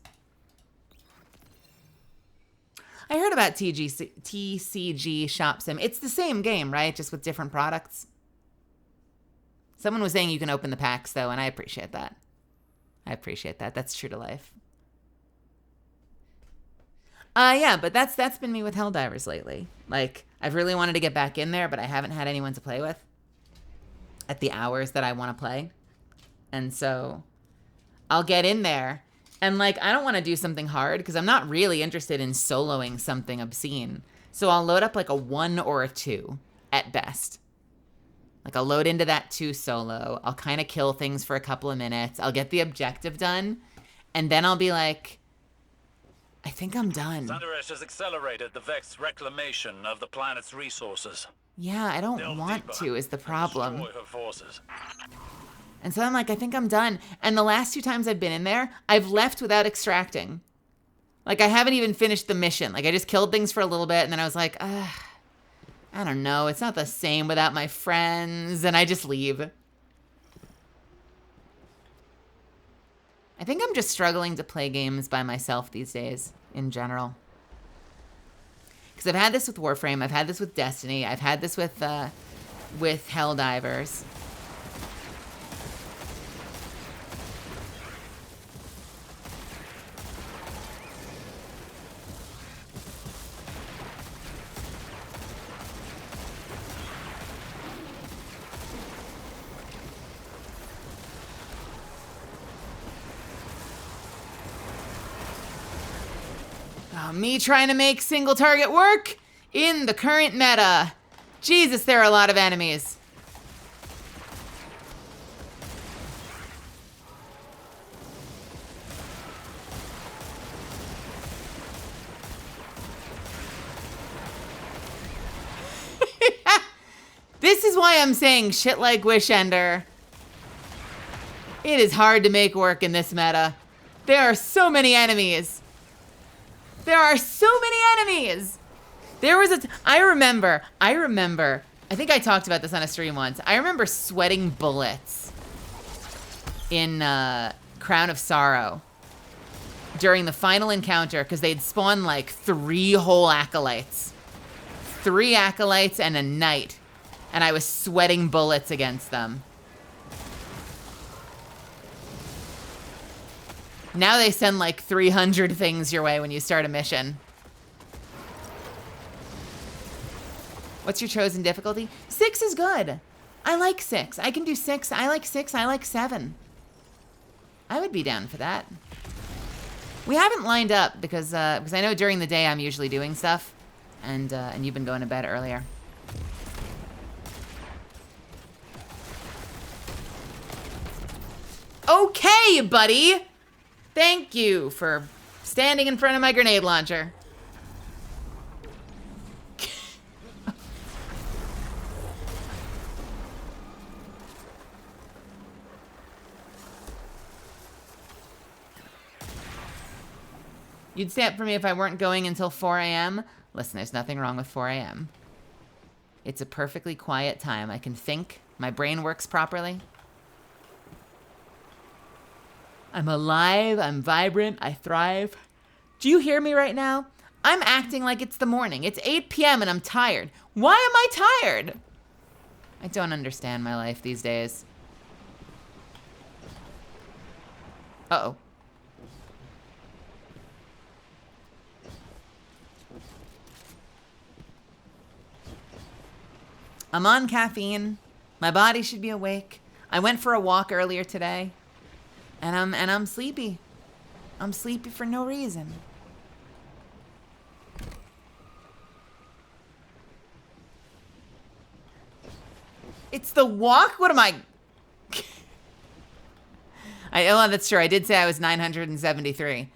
I heard about TCG Shop Sim. It's the same game, right? Just with different products. Someone was saying you can open the packs, though, and I appreciate that. I appreciate that. That's true to life. Yeah, but that's been me with Helldivers lately. Like, I've really wanted to get back in there, but I haven't had anyone to play with at the hours that I want to play. And so I'll get in there. And, like, I don't want to do something hard because I'm not really interested in soloing something obscene. So I'll load up, like, a 1 or a 2 at best. Like, I'll load into that 2 solo. I'll kind of kill things for a couple of minutes. I'll get the objective done. And then I'll be like, I think I'm done. Thunderous has accelerated the Vex reclamation of the planet's resources. Yeah, I don't want to is the problem. Destroy her forces. And so I'm like, I think I'm done. And the last 2 times I've been in there, I've left without extracting. Like, I haven't even finished the mission. Like, I just killed things for a little bit, and then I was like, I I don't know, it's not the same without my friends, and I just leave. I think I'm just struggling to play games by myself these days, in general. Because I've had this with Warframe, I've had this with Destiny, I've had this with Helldivers. Me trying to make single target work in the current meta. Jesus, there are a lot of enemies. This is why I'm saying shit like Wishender. It is hard to make work in this meta. There are so many enemies. There are so many enemies. There was I remember, I think I talked about this on a stream once. I remember sweating bullets in Crown of Sorrow during the final encounter because they'd spawned like 3 whole acolytes. 3 acolytes and a knight. And I was sweating bullets against them. Now they send like 300 things your way when you start a mission. What's your chosen difficulty? 6 is good. I like 6. I can do 6. I like 6. I like 7. I would be down for that. We haven't lined up because I know during the day I'm usually doing stuff, and you've been going to bed earlier. Okay, buddy. Thank you for standing in front of my grenade launcher. You'd stay up for me if I weren't going until 4 a.m.? Listen, there's nothing wrong with 4 a.m. It's a perfectly quiet time. I can think. My brain works properly. I'm alive, I'm vibrant, I thrive. Do you hear me right now? I'm acting like it's the morning. It's 8 p.m. and I'm tired. Why am I tired? I don't understand my life these days. Uh-oh. I'm on caffeine. My body should be awake. I went for a walk earlier today. And I'm sleepy. I'm sleepy for no reason. It's the walk? What am I? Oh, that's true. I did say I was 973.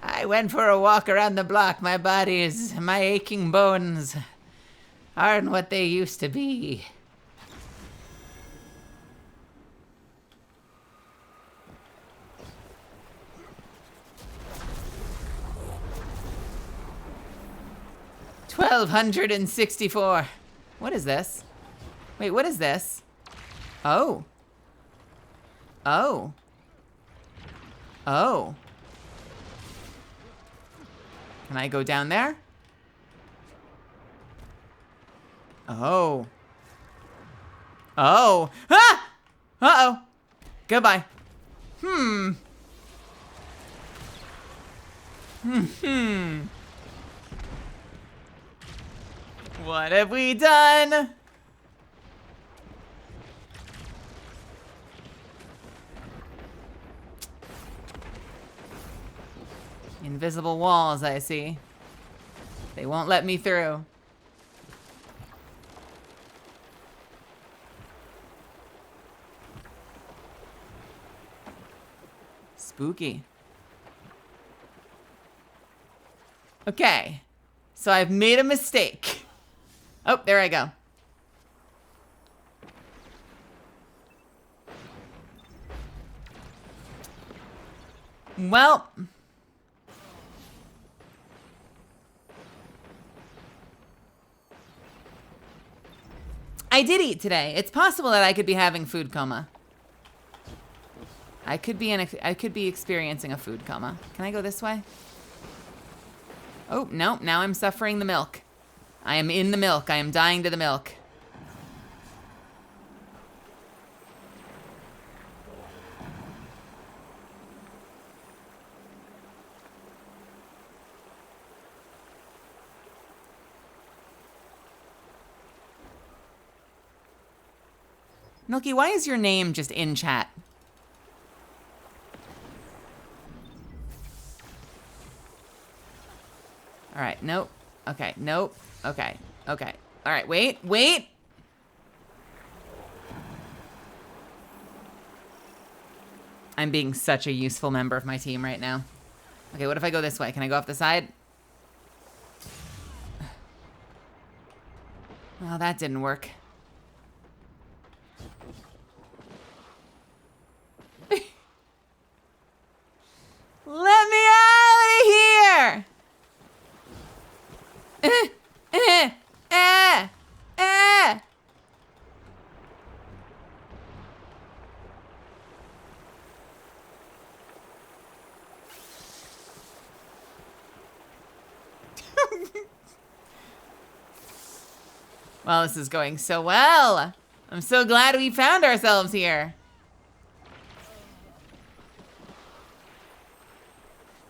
I went for a walk around the block. My aching bones aren't what they used to be. $1,264. What is this? Wait, what is this? Oh. Oh. Oh. Can I go down there? Oh. Oh. Ah! Uh-oh. Goodbye. Hmm. What have we done? Invisible walls, I see. They won't let me through. Spooky. Okay. So I've made a mistake. Oh, there I go. Well. I did eat today. It's possible that I could be having food coma. I could be experiencing a food coma. Can I go this way? Oh, no. Now I'm suffering the milk. I am in the milk. I am dying to the milk. Milky, why is your name just in chat? All right, nope. Okay, nope. Okay, okay. All right, wait. I'm being such a useful member of my team right now. Okay, what if I go this way? Can I go off the side? Well, that didn't work. Let me out of here! Well, this is going so well. I'm so glad we found ourselves here.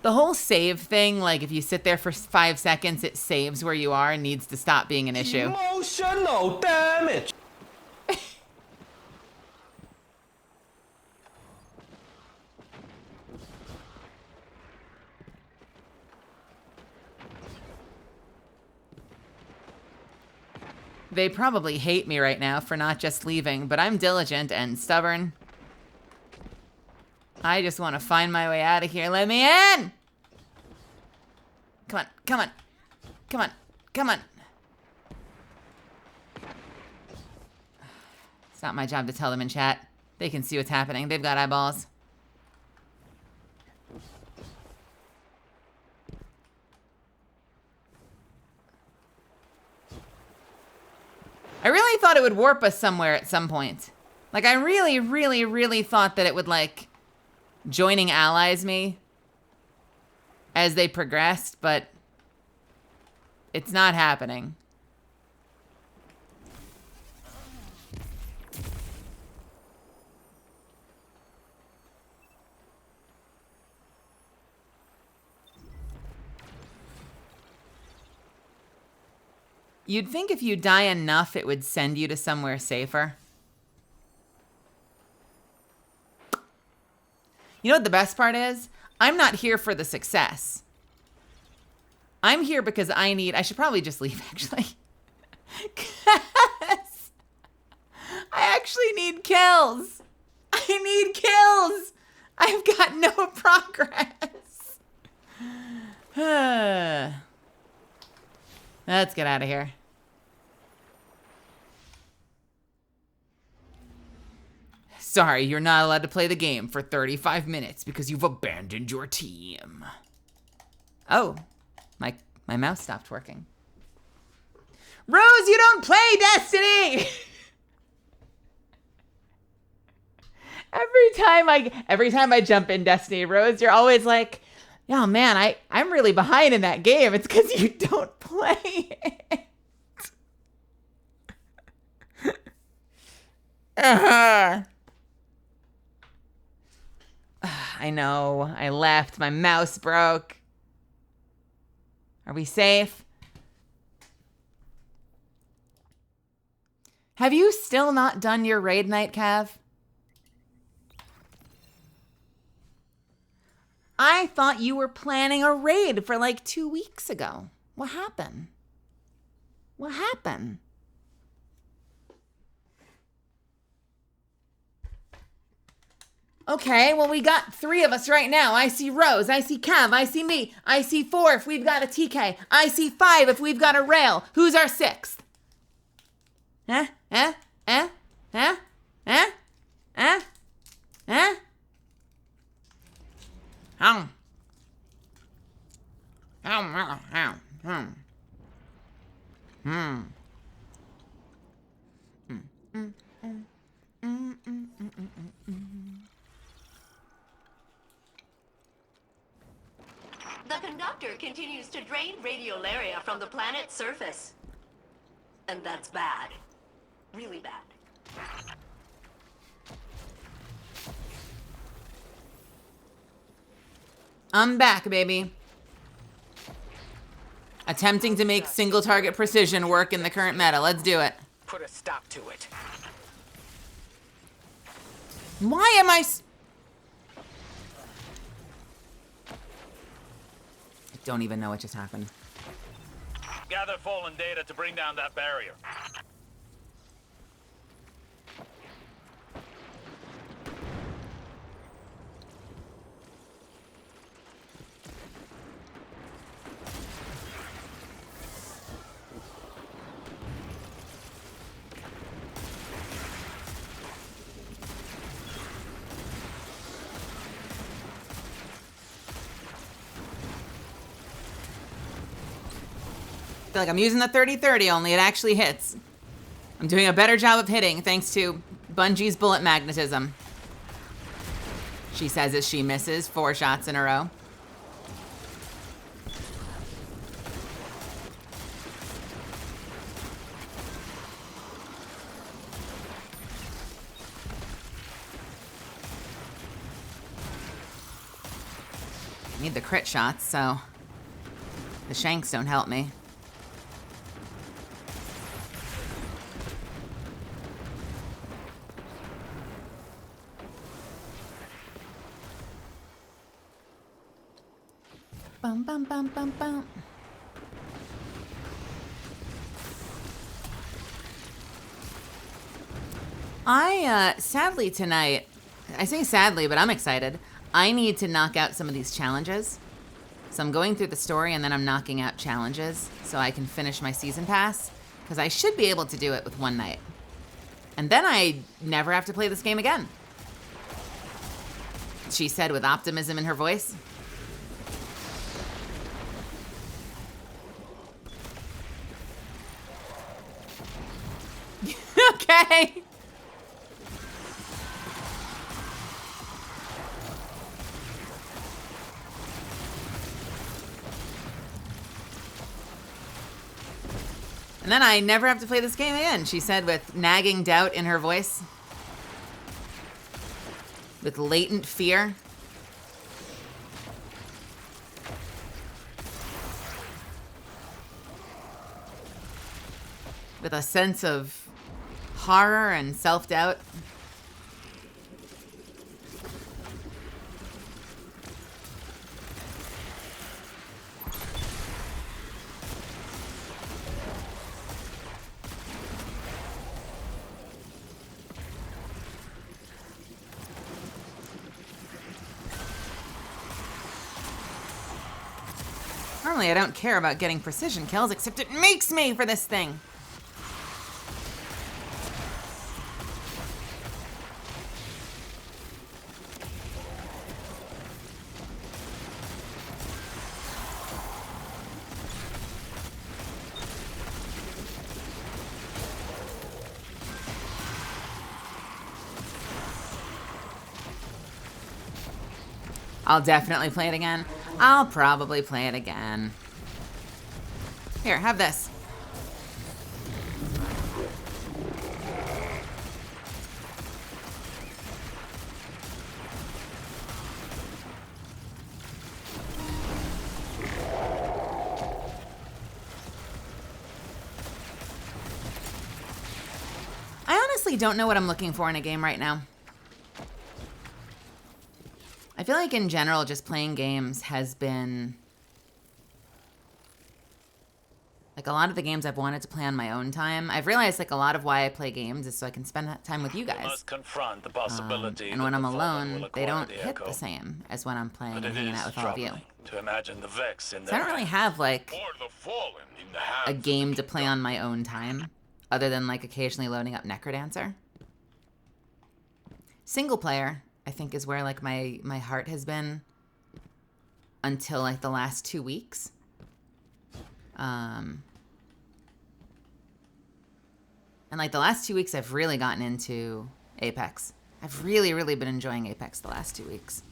The whole save thing, like if you sit there for 5 seconds, it saves where you are and needs to stop being an issue. Emotional damage. They probably hate me right now for not just leaving, but I'm diligent and stubborn. I just want to find my way out of here. Let me in! Come on, come on. Come on, come on. It's not my job to tell them in chat. They can see what's happening. They've got eyeballs. I really thought it would warp us somewhere at some point. Like, I really thought that it would, like, joining allies me as they progressed, but it's not happening. You'd think if you die enough, it would send you to somewhere safer. You know what the best part is? I'm not here for the success. I'm here because I should probably just leave, actually. 'Cause I actually need kills. I need kills. I've got no progress. Let's get out of here. Sorry, you're not allowed to play the game for 35 minutes because you've abandoned your team. Oh, my mouse stopped working. Rose, you don't play Destiny! Every time I jump in Destiny, Rose, you're always like, oh man, I'm really behind in that game. It's because you don't play it. I know. I left. My mouse broke. Are we safe? Have you still not done your raid night, Cav? I thought you were planning a raid for like 2 weeks ago. What happened? What happened? Okay, well, we got 3 of us right now. I see Rose, I see Cav, I see me, I see 4 if we've got a TK, I see 5 if we've got a rail. Who's our 6th? Huh? Huh? Huh? Huh? Huh? Huh? Huh? doctor continues to drain radiolaria from the planet's surface. And that's bad. Really bad. I'm back, baby. Attempting to make single target precision work in the current meta. Let's do it. Put a stop to it. Why am I... I don't even know what just happened. Gather fallen data to bring down that barrier. I feel like I'm using the 30-30 only. It actually hits. I'm doing a better job of hitting thanks to Bungie's bullet magnetism. She says as she misses 4 shots in a row. I need the crit shots, so the shanks don't help me. Bum, bum, bum, bum, bum. Sadly tonight, I say sadly, but I'm excited. I need to knock out some of these challenges. So I'm going through the story and then I'm knocking out challenges so I can finish my season pass, because I should be able to do it with one night. And then I never have to play this game again. She said with optimism in her voice. Okay. And then I never have to play this game again, she said with nagging doubt in her voice. With latent fear. With a sense of horror and self-doubt. Normally I don't care about getting precision kills, except it makes me for this thing. I'll definitely play it again. I'll probably play it again. Here, have this. I honestly don't know what I'm looking for in a game right now. I feel like in general, just playing games has been... like a lot of the games I've wanted to play on my own time. I've realized like a lot of why I play games is so I can spend that time with you guys. Must confront the possibility And when that I'm the Fallen alone, will they acquire don't the hit Echo. the same as when I'm playing But and it hanging is out with all of you. troubling to imagine the Vex in So I don't really have like or the Fallen in the a hands of game the to play on my own time, other than like occasionally loading up Necrodancer. Single player, I think, is where like my heart has been until like the last 2 weeks. And like the last 2 weeks, I've really gotten into Apex. I've really, really been enjoying Apex the last 2 weeks.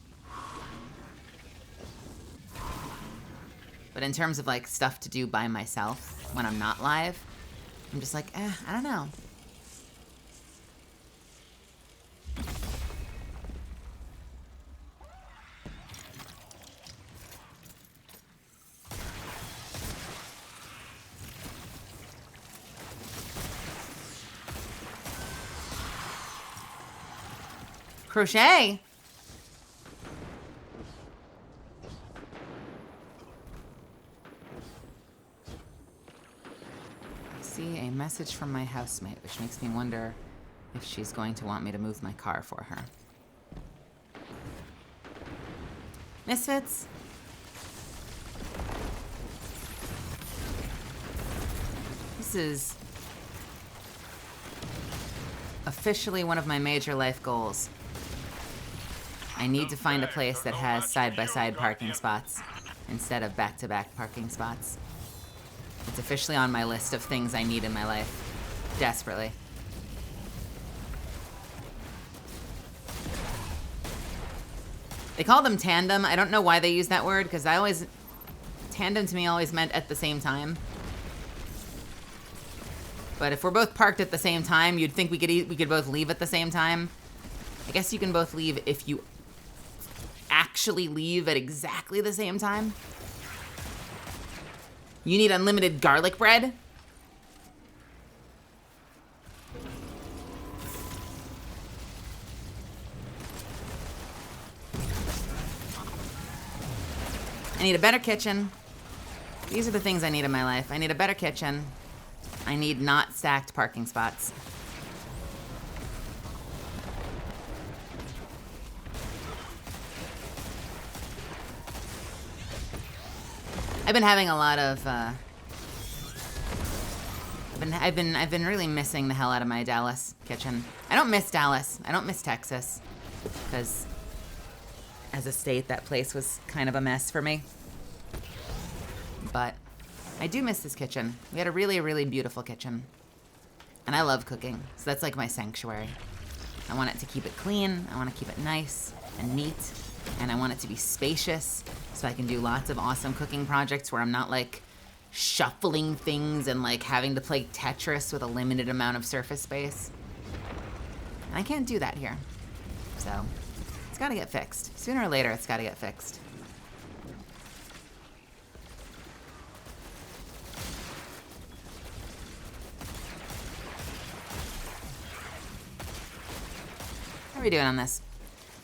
But in terms of like stuff to do by myself when I'm not live, I'm just like, I don't know. Crochet? I see a message from my housemate, which makes me wonder if she's going to want me to move my car for her. Misfits? This is officially one of my major life goals. I need to find a place that has side-by-side parking spots instead of back-to-back parking spots. It's officially on my list of things I need in my life. Desperately. They call them tandem. I don't know why they use that word, because tandem to me always meant at the same time. But if we're both parked at the same time, you'd think we could both leave at the same time. I guess you can both leave if you actually leave at exactly the same time. You need unlimited garlic bread? I need a better kitchen. These are the things I need in my life. I need a better kitchen. I need not stacked parking spots. I've been having a lot of I've been really missing the hell out of my Dallas kitchen. I don't miss Dallas. I don't miss Texas, because as a state that place was kind of a mess for me. But I do miss this kitchen. We had a really, really beautiful kitchen. And I love cooking, so that's like my sanctuary. I want it to keep it clean, I want to keep it nice and neat, and I want it to be spacious so I can do lots of awesome cooking projects where I'm not like shuffling things and like having to play Tetris with a limited amount of surface space. And I can't do that here. So it's gotta get fixed. Sooner or later, it's gotta get fixed. How are we doing on this?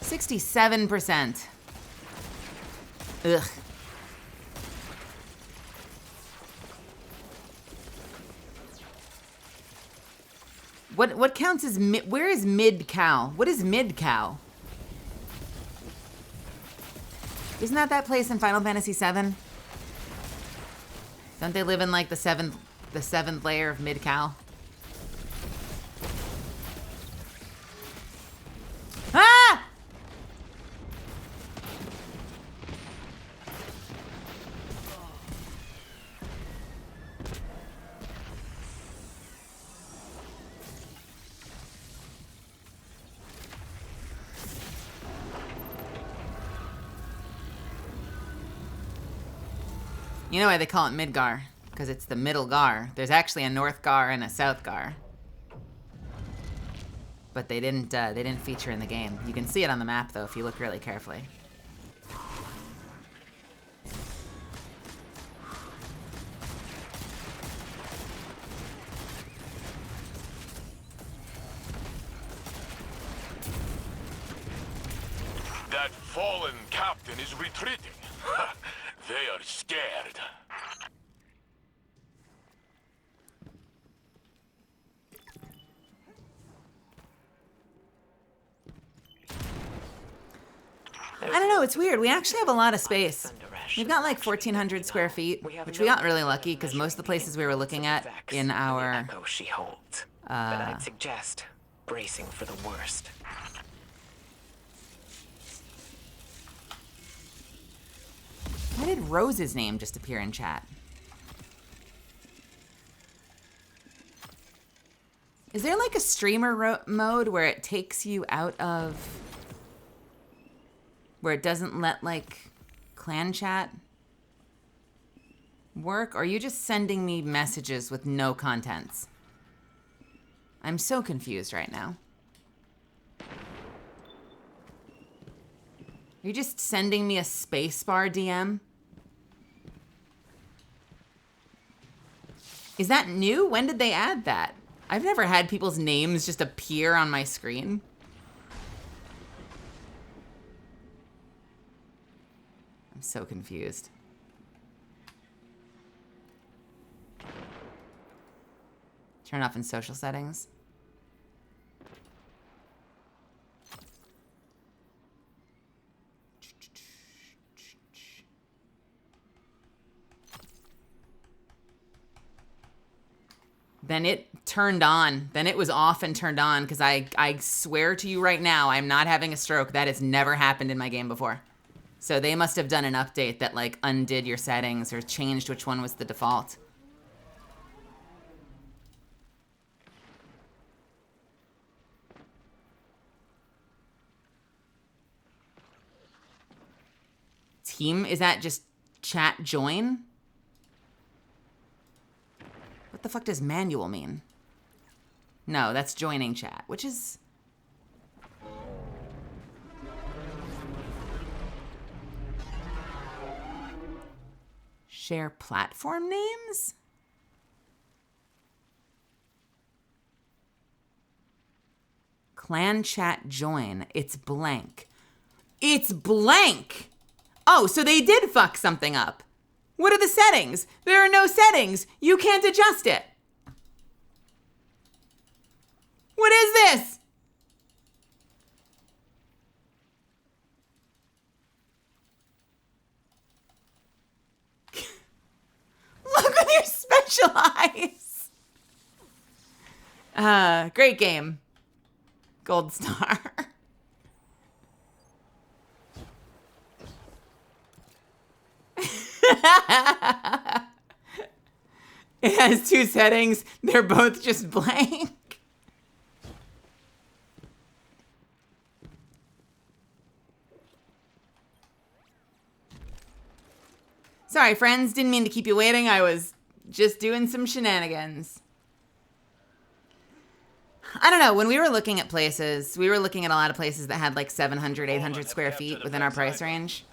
67%. Ugh. What counts as where is mid-cow? What is mid-cow? Isn't that place in Final Fantasy VII? Don't they live in like the seventh layer of mid-cow? Ah! You know why they call it Midgar? Because it's the middle Gar. There's actually a North Gar and a South Gar. But they didn't feature in the game. You can see it on the map though if you look really carefully. That fallen captain is retreating. They are scared. I don't know, it's weird. We actually have a lot of space. We've got like 1,400 square feet, which we got really lucky because most of the places we were looking at in our she holds. But I'd suggest bracing for the worst. Why did Rose's name just appear in chat? Is there like a streamer mode where it takes you out of... where it doesn't let like clan chat Work, or are you just sending me messages with no contents? I'm so confused right now. Are you just sending me a spacebar DM? Is that new? When did they add that? I've never had people's names just appear on my screen. I'm so confused. Turn off in social settings. Then it turned on. Then it was off and turned on because I swear to you right now, I'm not having a stroke. That has never happened in my game before. So they must have done an update that like undid your settings or changed which one was the default. Team, is that just chat join? What the fuck does manual mean? No, that's joining chat, which is... Share platform names? Clan chat join. It's blank. It's blank! Oh, so they did fuck something up. What are the settings? There are no settings. You can't adjust it. What is this? Look with your special eyes. Great game. Gold star. It has two settings. They're both just blank. Sorry, friends. Didn't mean to keep you waiting. I was just doing some shenanigans. I don't know. When we were looking at places, we were looking at a lot of places that had like 700, 800 square feet within our price range.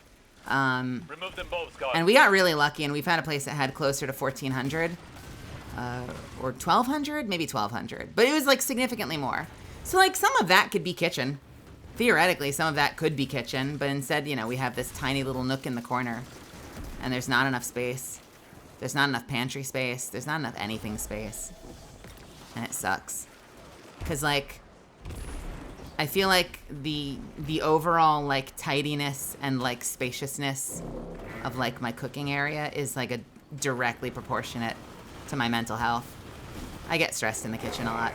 Remove them both, guys. And we got really lucky, and we found a place that had closer to 1,400 or 1,200, maybe 1,200. But it was like significantly more. So like some of that could be kitchen. Theoretically, some of that could be kitchen, but instead, you know, we have this tiny little nook in the corner, and there's not enough space. There's not enough pantry space. There's not enough anything space. And it sucks. Because like, I feel like the overall like tidiness and like spaciousness of like my cooking area is like a directly proportionate to my mental health. I get stressed in the kitchen a lot.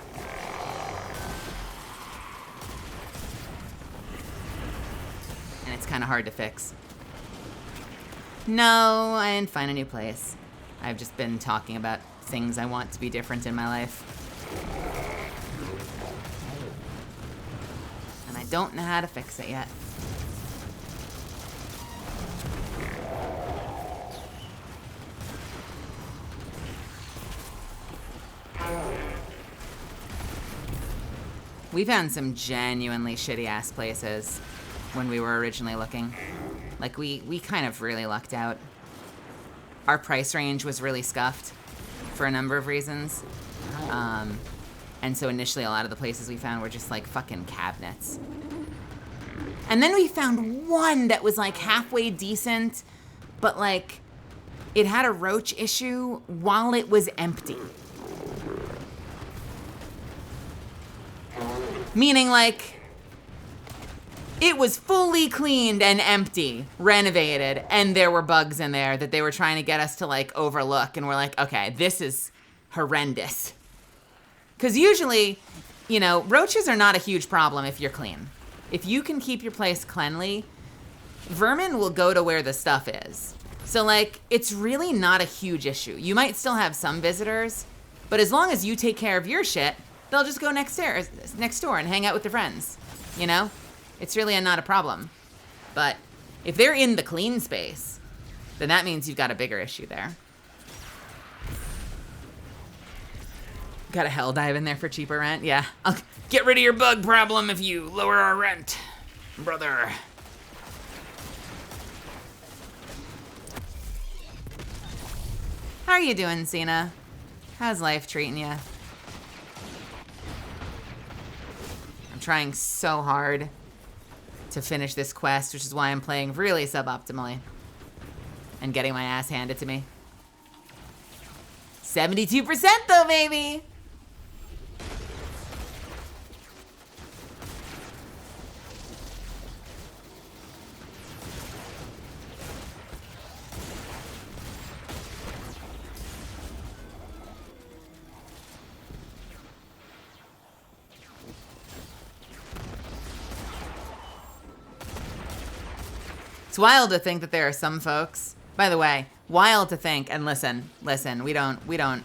And it's kind of hard to fix. No, I didn't find a new place. I've just been talking about things I want to be different in my life. And I don't know how to fix it yet. We found some genuinely shitty-ass places when we were originally looking. Like, we kind of really lucked out. Our price range was really scuffed for a number of reasons. And so initially a lot of the places we found were just like fucking cabinets. And then we found one that was like halfway decent, but like it had a roach issue while it was empty. Meaning like it was fully cleaned and empty, renovated, and there were bugs in there that they were trying to get us to like overlook. And we're like, okay, this is horrendous. Because usually, you know, roaches are not a huge problem if you're clean. If you can keep your place cleanly, vermin will go to where the stuff is. So like, it's really not a huge issue. You might still have some visitors, but as long as you take care of your shit, they'll just go next door and hang out with their friends, you know? It's really not a problem. But if they're in the clean space, then that means you've got a bigger issue there. Got a hell dive in there for cheaper rent? Yeah. I'll get rid of your bug problem if you lower our rent, brother. How are you doing, Cena? How's life treating you? I'm trying so hard to finish this quest, which is why I'm playing really suboptimally and getting my ass handed to me. 72% though, baby! It's wild to think that there are some folks, by the way, wild to think, and listen, we don't,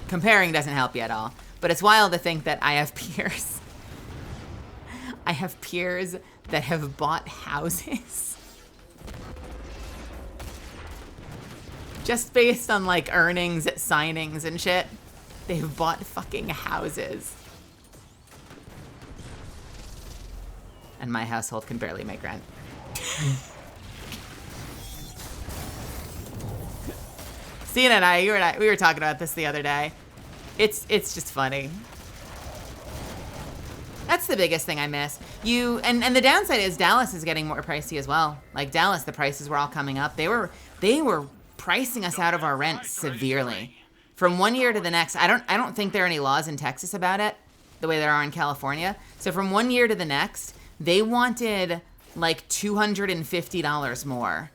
comparing doesn't help you at all, but it's wild to think that I have peers. I have peers that have bought houses. Just based on like earnings at signings and shit. They've bought fucking houses. And my household can barely make rent. Cena and I, we were talking about this the other day. It's just funny. That's the biggest thing I miss. And the downside is Dallas is getting more pricey as well. Like Dallas, the prices were all coming up. They were pricing us out of our rent severely. From one year to the next, I don't think there are any laws in Texas about it, the way there are in California. So from one year to the next, they wanted like $250 more.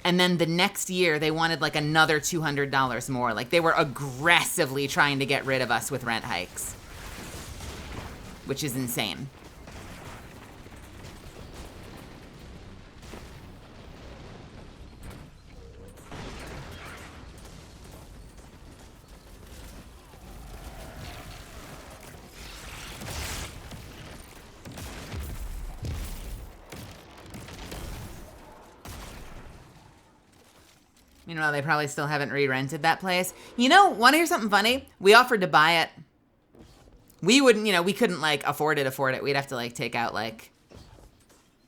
And then the next year, they wanted like another $200 more. Like they were aggressively trying to get rid of us with rent hikes, which is insane. Meanwhile, they probably still haven't re-rented that place. You know, want to hear something funny? We offered to buy it. We wouldn't, we couldn't like afford it. We'd have to like take out like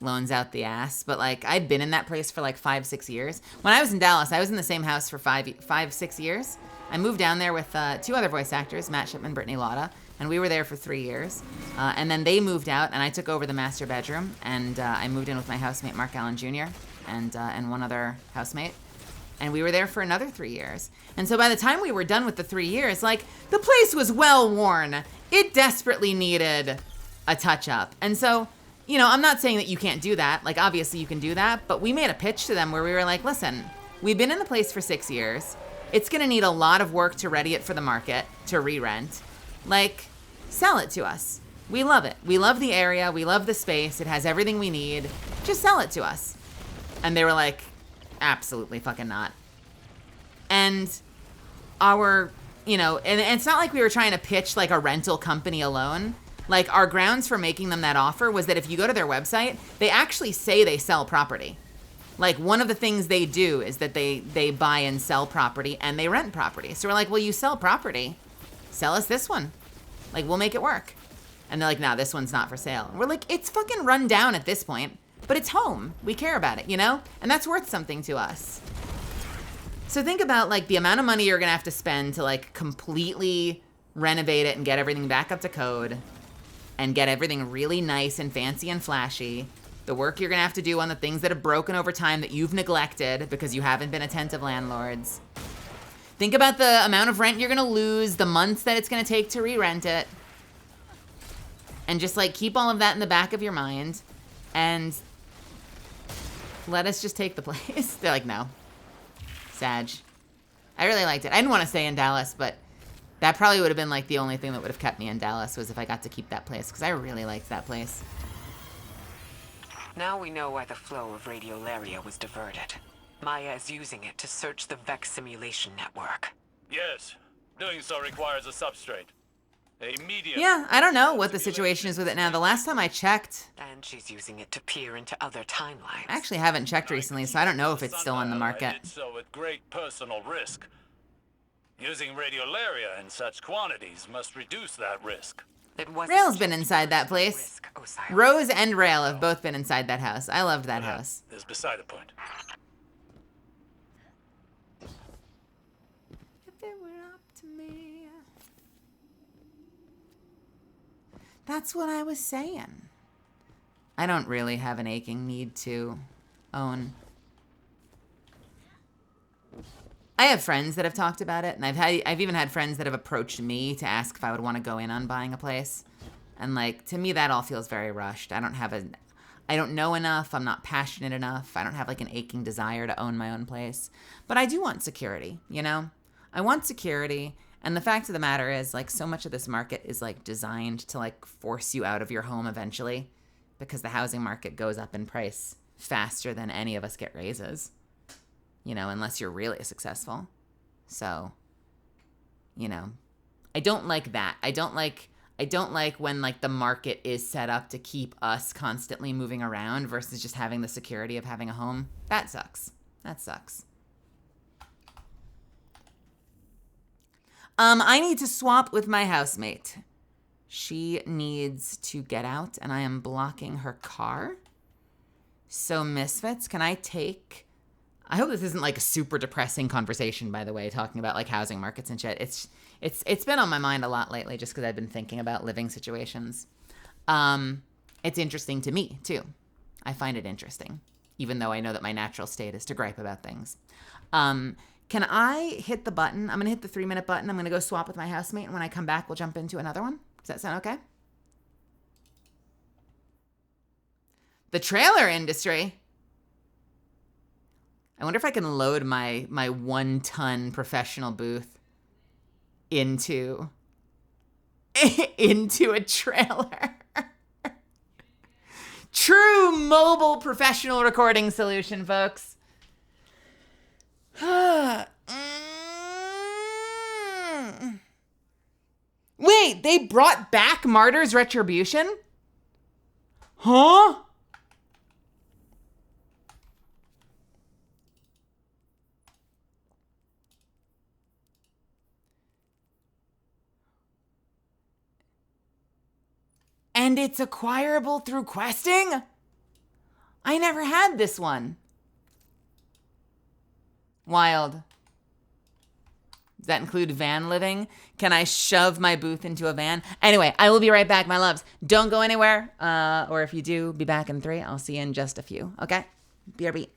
loans out the ass. But like I'd been in that place for like 5-6 years. When I was in Dallas, I was in the same house for 5-6 years. I moved down there with 2 other voice actors, Matt Shipman, Brittany Lotta, and we were there for 3 years. And then they moved out, and I took over the master bedroom, and I moved in with my housemate Mark Allen Jr. and one other housemate. And we were there for another 3 years. And so by the time we were done with the 3 years, like, the place was well worn. It desperately needed a touch up. And so, I'm not saying that you can't do that. Like, obviously you can do that. But we made a pitch to them where we were like, listen, we've been in the place for 6 years. It's going to need a lot of work to ready it for the market, to re-rent. Like, sell it to us. We love it. We love the area. We love the space. It has everything we need. Just sell it to us. And they were like, absolutely fucking not. And and it's not like we were trying to pitch like a rental company alone. Like our grounds for making them that offer was that if you go to their website, they actually say they sell property. Like one of the things they do is that they buy and sell property and they rent property. So we're like, well, you sell property, sell us this one. Like we'll make it work. And they're like, no, this one's not for sale. And we're like, it's fucking run down at this point. But it's home. We care about it, And that's worth something to us. So think about, like, the amount of money you're going to have to spend to, like, completely renovate it and get everything back up to code and get everything really nice and fancy and flashy. The work you're going to have to do on the things that have broken over time that you've neglected because you haven't been attentive landlords. Think about the amount of rent you're going to lose, the months that it's going to take to re-rent it. And just, like, keep all of that in the back of your mind. And let us just take the place. They're like, no. Sag. I really liked it. I didn't want to stay in Dallas, but that probably would have been like the only thing that would have kept me in Dallas was if I got to keep that place, because I really liked that place. Now we know why the flow of radiolaria was diverted. Maya is using it to search the Vex simulation network. Yes. Doing so requires a substrate. A medium. Yeah, I don't know what the situation is with it now. The last time I checked... And she's using it to peer into other timelines. I actually haven't checked recently, so I don't know if it's still on the market. I did so at great personal risk. Using radiolaria in such quantities must reduce that risk. It wasn't Rail's been just inside that personal place. risk, Osiris. Rose and Rail have both been inside that house. I loved that But house. is beside the point. If it were up to me. That's what I was saying. I don't really have an aching need to own. I have friends that have talked about it, and I've even had friends that have approached me to ask if I would want to go in on buying a place. And like, to me, that all feels very rushed. I don't know enough. I'm not passionate enough. I don't have like an aching desire to own my own place. But I do want security, you know? I want security. And the fact of the matter is, like, so much of this market is like designed to like force you out of your home eventually, because the housing market goes up in price faster than any of us get raises, you know, unless you're really successful. So, you know, I don't like that. I don't like when like the market is set up to keep us constantly moving around versus just having the security of having a home. That sucks. That sucks. I need to swap with my housemate. She needs to get out, and I am blocking her car. So, Misfits, can I take... I hope this isn't like a super depressing conversation, by the way, talking about like housing markets and shit. It's been on my mind a lot lately just because I've been thinking about living situations. It's interesting to me, too. I find it interesting, even though I know that my natural state is to gripe about things. Can I hit the button? I'm going to hit the 3-minute button. I'm going to go swap with my housemate, and when I come back, we'll jump into another one. Does that sound okay? The trailer industry. I wonder if I can load my 1-ton professional booth into a trailer. True mobile professional recording solution, folks. Wait, they brought back Martyr's Retribution? Huh? And it's acquirable through questing? I never had this one. Wild. Does that include van living? Can I shove my booth into a van? Anyway, I will be right back, my loves. Don't go anywhere. Or if you do, be back in 3. I'll see you in just a few. Okay? BRB.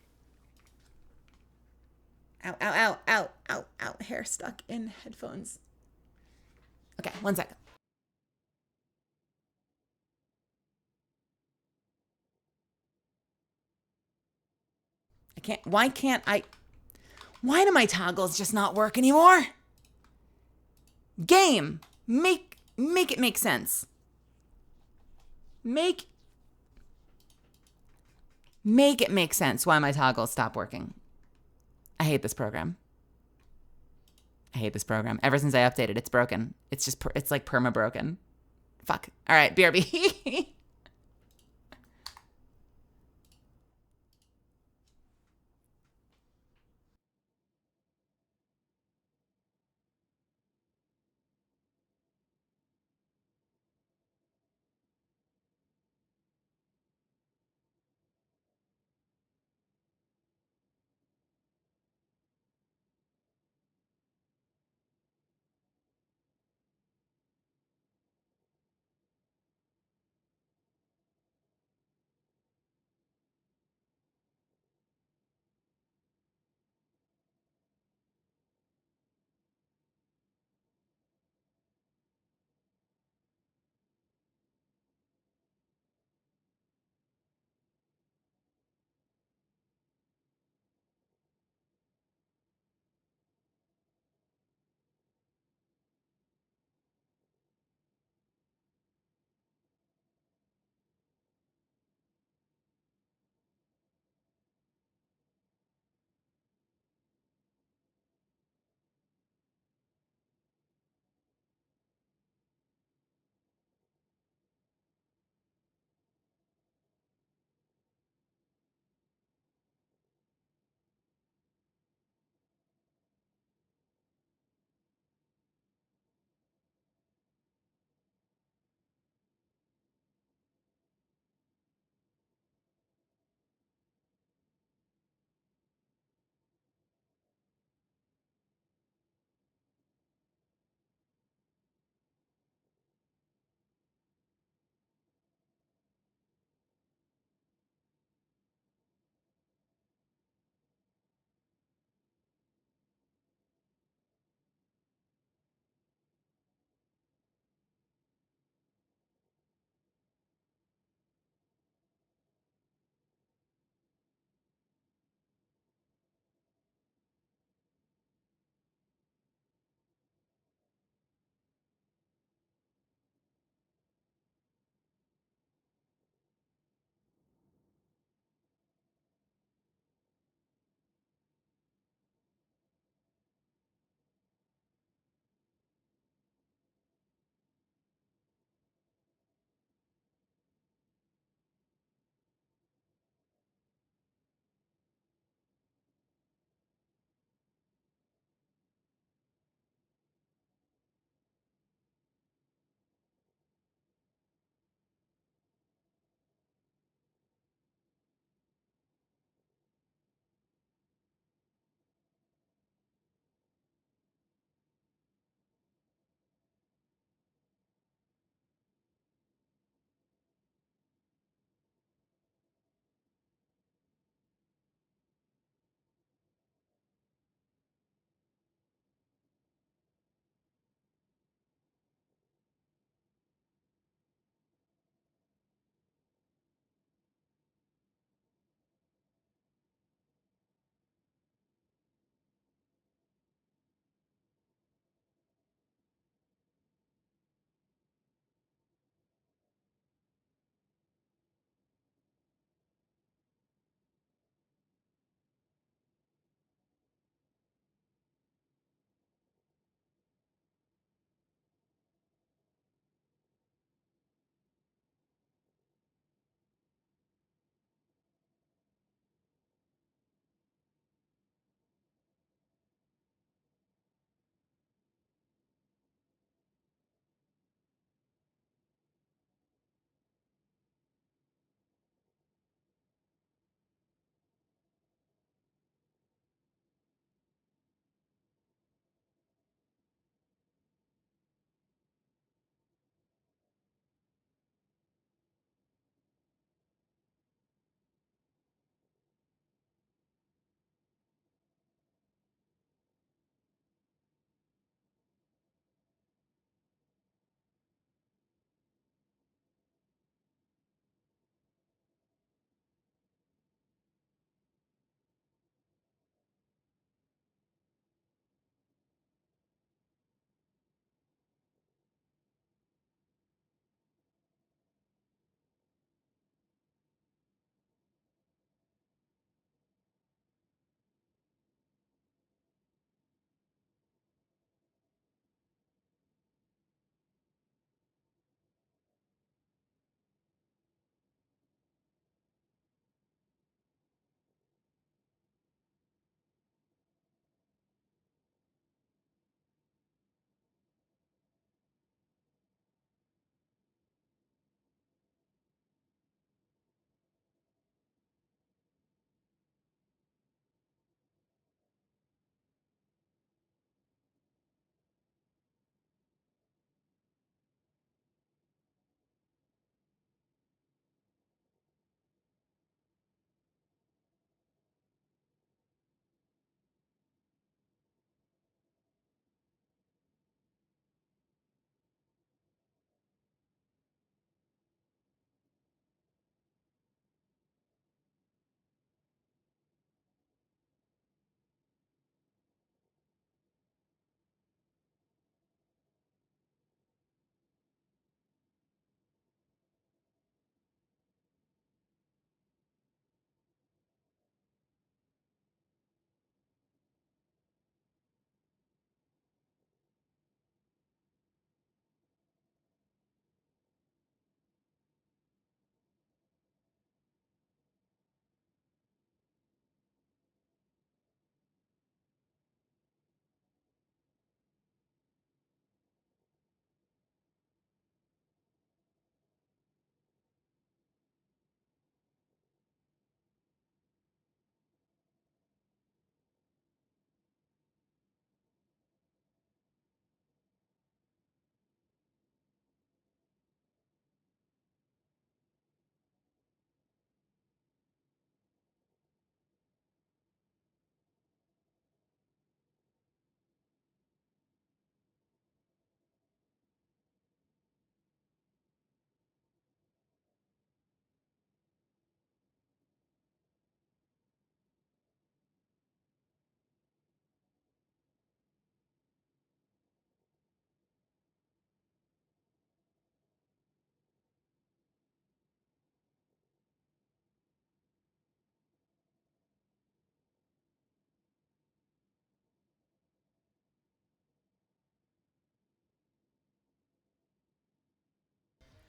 Ow, ow, ow, ow, ow, ow. Hair stuck in headphones. Okay, 1 second. Why do my toggles just not work anymore? Game, make it make sense. Make it make sense why my toggles stop working. I hate this program. Ever since I updated, it's broken. It's like perma broken. Fuck. All right, BRB.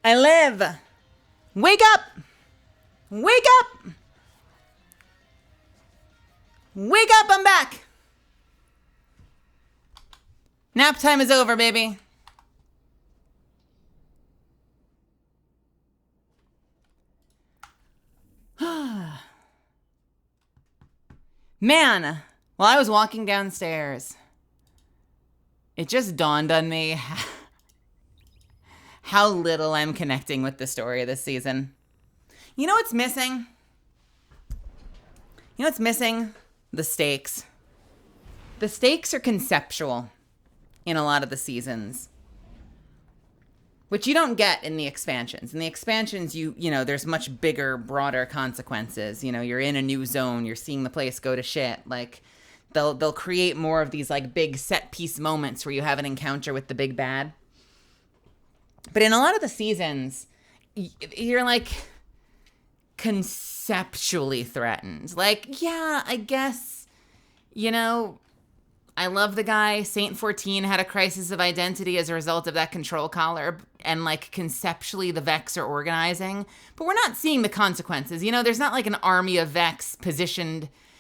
I live. Wake up. Wake up. Wake up, I'm back. Nap time is over, baby. Man, while I was walking downstairs, it just dawned on me how little I'm connecting with the story this season. You know what's missing? You know what's missing? The stakes. The stakes are conceptual in a lot of the seasons, which you don't get in the expansions. In the expansions, you know, there's much bigger, broader consequences. You know, you're in a new zone, you're seeing the place go to shit. Like, they'll create more of these like big set piece moments where you have an encounter with the big bad. But in a lot of the seasons, you're like conceptually threatened. Like, yeah, I guess, you know, I love the guy. Saint 14 had a crisis of identity as a result of that control collar. And like conceptually the Vex are organizing. But we're not seeing the consequences. You know, there's not like an army of Vex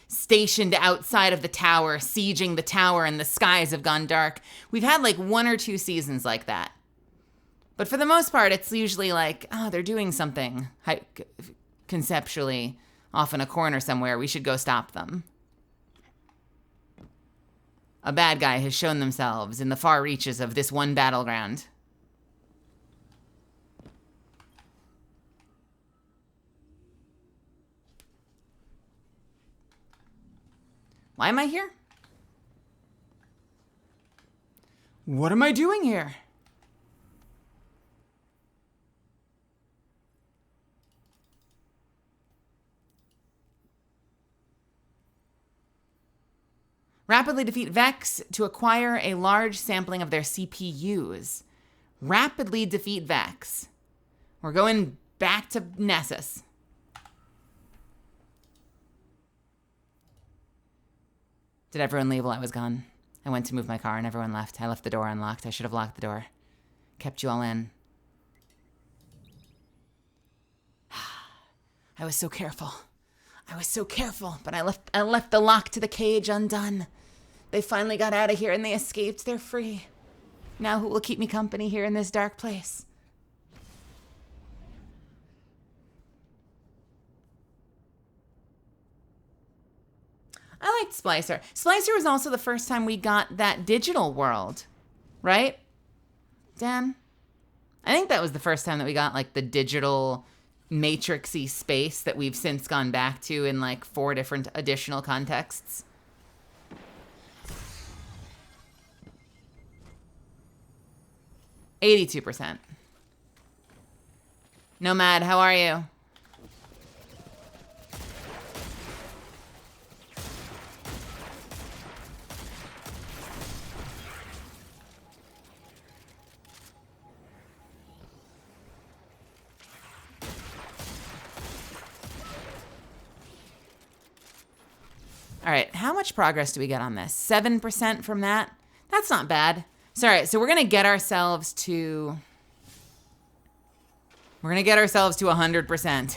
stationed outside of the tower, sieging the tower, and the skies have gone dark. We've had like 1 or 2 seasons like that. But for the most part, it's usually like, oh, they're doing something conceptually off in a corner somewhere. We should go stop them. A bad guy has shown themselves in the far reaches of this one battleground. Why am I here? What am I doing here? Rapidly defeat Vex to acquire a large sampling of their CPUs. Rapidly defeat Vex. We're going back to Nessus. Did everyone leave while I was gone? I went to move my car and everyone left. I left the door unlocked. I should have locked the door. Kept you all in. I was so careful. I was so careful, but I left the lock to the cage undone. They finally got out of here and they escaped. They're free. Now who will keep me company here in this dark place? I liked Splicer. Splicer was also the first time we got that digital world, right? Dan? I think that was the first time that we got like the digital matrixy space that we've since gone back to in like 4 different additional contexts. %82. Nomad, how are you? All right, how much progress do we get on this? 7% from that? That's not bad. So, all right, so we're going to get ourselves to 100%.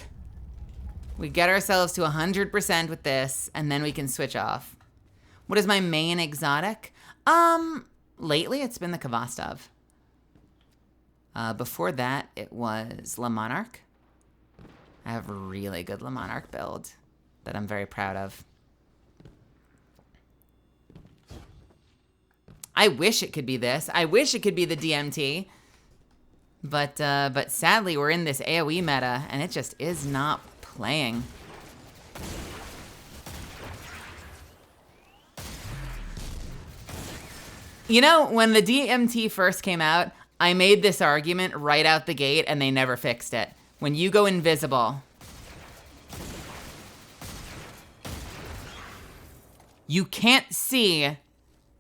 We get ourselves to 100% with this, and then we can switch off. What is my main exotic? Lately it's been the Kvastov. Before that, it was La Monarch. I have a really good La Monarch build that I'm very proud of. I wish it could be this. I wish it could be the DMT. But sadly, we're in this AoE meta, and it just is not playing. You know, when the DMT first came out, I made this argument right out the gate, and they never fixed it. When you go invisible, you can't see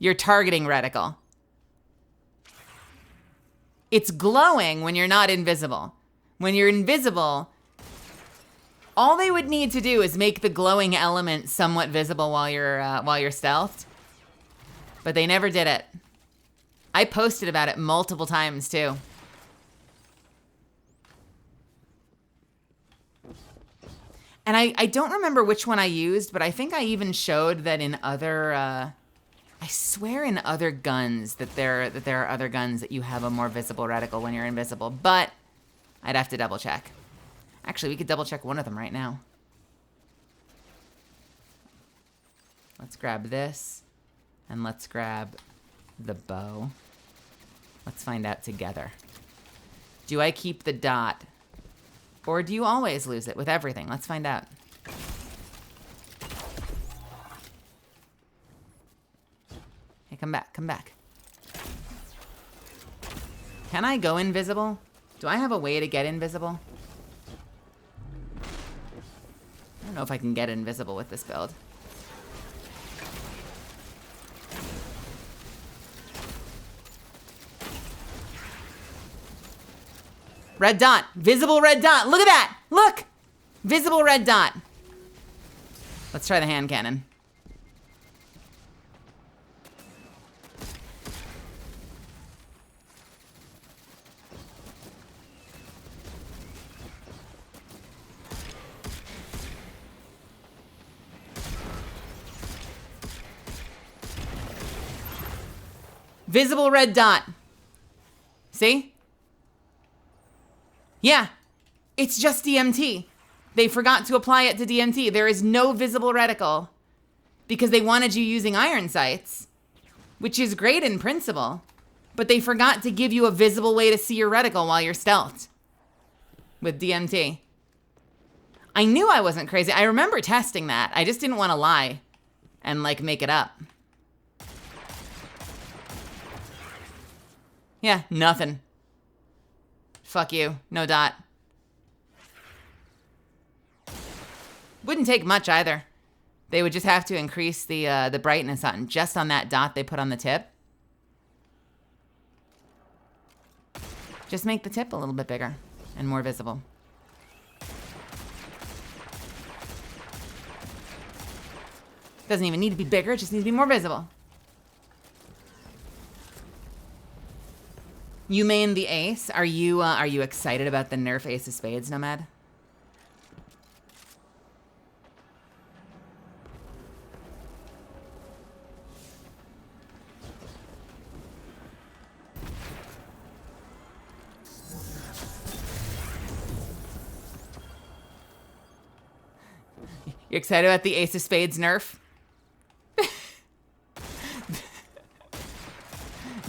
your targeting reticle. It's glowing when you're not invisible. When you're invisible, all they would need to do is make the glowing element somewhat visible while you're stealthed. But they never did it. I posted about it multiple times too. And I don't remember which one I used, but I think I even showed that in other, I swear in other guns that there are other guns that you have a more visible reticle when you're invisible, but I'd have to double check. Actually, we could double check one of them right now. Let's grab this, and let's grab the bow. Let's find out together. Do I keep the dot, or do you always lose it with everything? Let's find out. Hey, come back, come back. Can I go invisible? Do I have a way to get invisible? I don't know if I can get invisible with this build. Red dot, visible red dot. Look at that, look! Visible red dot. Let's try the hand cannon. Visible red dot. See? Yeah, it's just DMT. They forgot to apply it to DMT. There is no visible reticle because they wanted you using iron sights, which is great in principle, but they forgot to give you a visible way to see your reticle while you're stealthed with DMT. I knew I wasn't crazy. I remember testing that. I just didn't want to lie and like make it up. Yeah, nothing. Fuck you. No dot. Wouldn't take much either. They would just have to increase the brightness on just on that dot they put on the tip. Just make the tip a little bit bigger and more visible. Doesn't even need to be bigger, it just needs to be more visible. You main the ace. Are you excited about the nerf Ace of Spades, Nomad? You excited about the Ace of Spades nerf?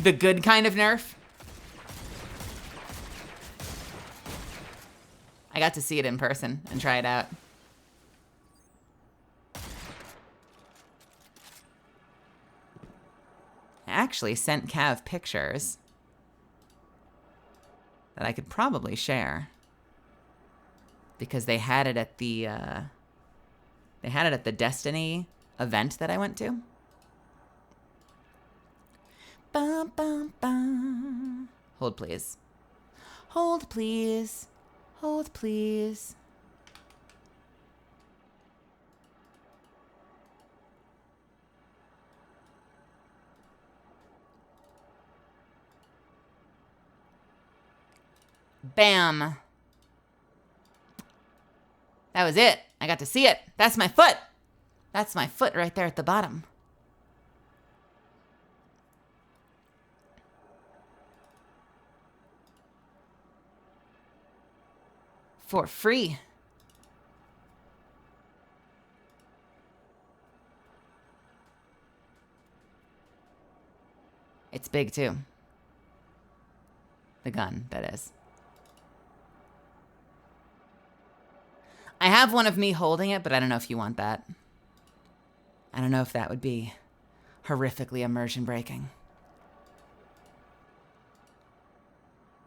The good kind of nerf? I got to see it in person and try it out. I actually sent Cav pictures that I could probably share because they had it at the Destiny event that I went to. Bum, bum, bum. Hold, please. Hold, please. Hold, please. Bam. That was it. I got to see it. That's my foot. That's my foot right there at the bottom. For free. It's big too. The gun, that is. I have one of me holding it, but I don't know if you want that. I don't know if that would be horrifically immersion breaking.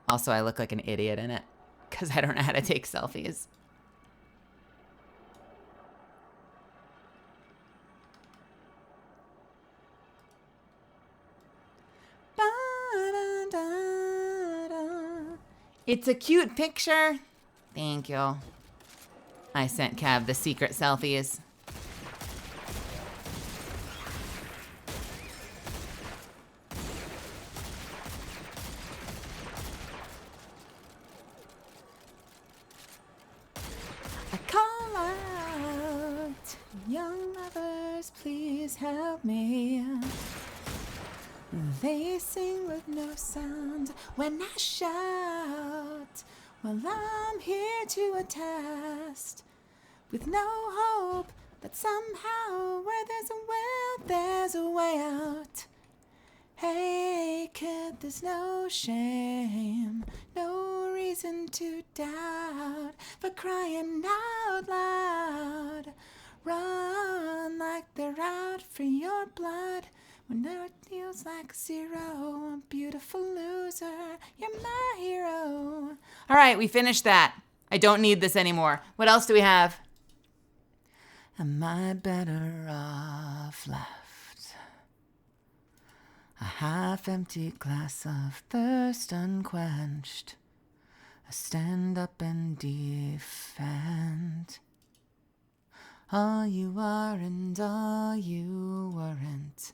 Also, I look like an idiot in it because I don't know how to take selfies. It's a cute picture. Thank you. I sent Cav the secret selfies. I call out. Young lovers, please help me. They sing with no sound when I shout. Well, I'm here to attest with no hope, but somehow where there's a will, there's a way out. Hey kid, there's no shame, no reason to doubt, for crying out loud. Run like they're out for your blood when it feels like zero. Beautiful loser, you're my hero. All right, we finished that. I don't need this anymore. What else do we have? Am I better off left? A half-empty glass of thirst unquenched. I stand up and defend all you are and all you weren't.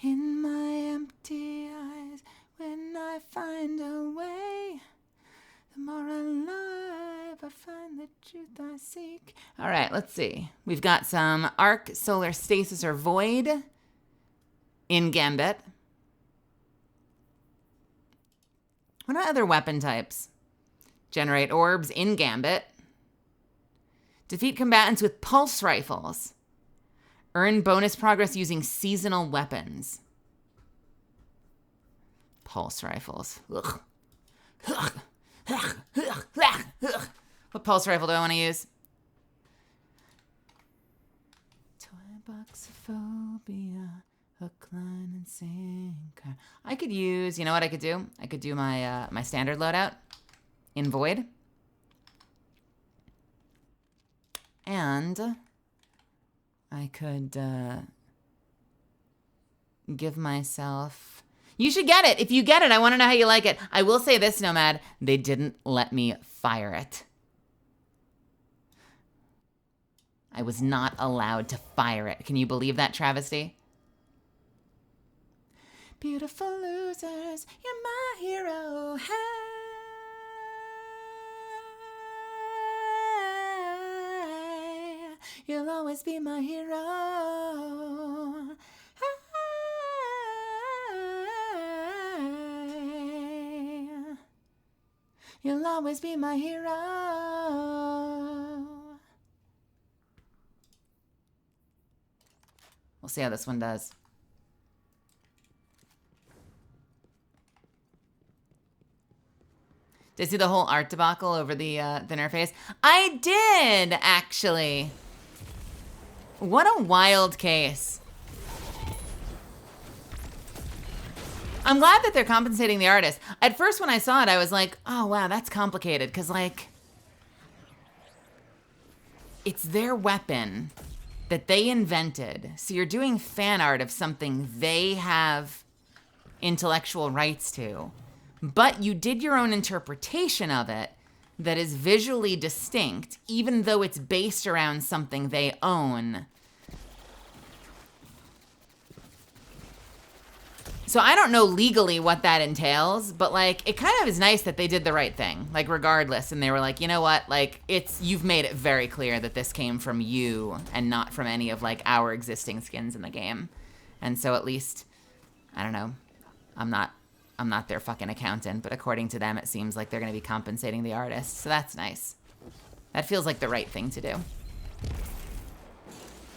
In my empty eyes, when I find a way, the more alive I find the truth I seek. All right, let's see. We've got some Arc, Solar Stasis, or Void in Gambit. What are other weapon types? Generate orbs in Gambit. Defeat combatants with pulse rifles. Earn bonus progress using seasonal weapons. Pulse rifles. Ugh. What pulse rifle do I want to use? Toy box phobia. Hook, line, and sinker. I could use, you know what I could do? I could do my my standard loadout in Void. And I could give myself... You should get it. If you get it, I want to know how you like it. I will say this, Nomad. They didn't let me fire it. I was not allowed to fire it. Can you believe that travesty? Beautiful losers, you're my hero. Hey, you'll always be my hero. Hey, you'll always be my hero. We'll see how this one does. Did you see the whole art debacle over the interface? I did, actually. What a wild case. I'm glad that they're compensating the artist. At first when I saw it, I was like, oh wow, that's complicated. Because like, it's their weapon that they invented. So you're doing fan art of something they have intellectual rights to. But you did your own interpretation of it that is visually distinct, even though it's based around something they own. So I don't know legally what that entails, but like, it kind of is nice that they did the right thing, like regardless. And they were like, you know what? Like you've made it very clear that this came from you and not from any of like our existing skins in the game. And so at least, I don't know, I'm not their fucking accountant, but according to them, it seems like they're going to be compensating the artist. So that's nice. That feels like the right thing to do.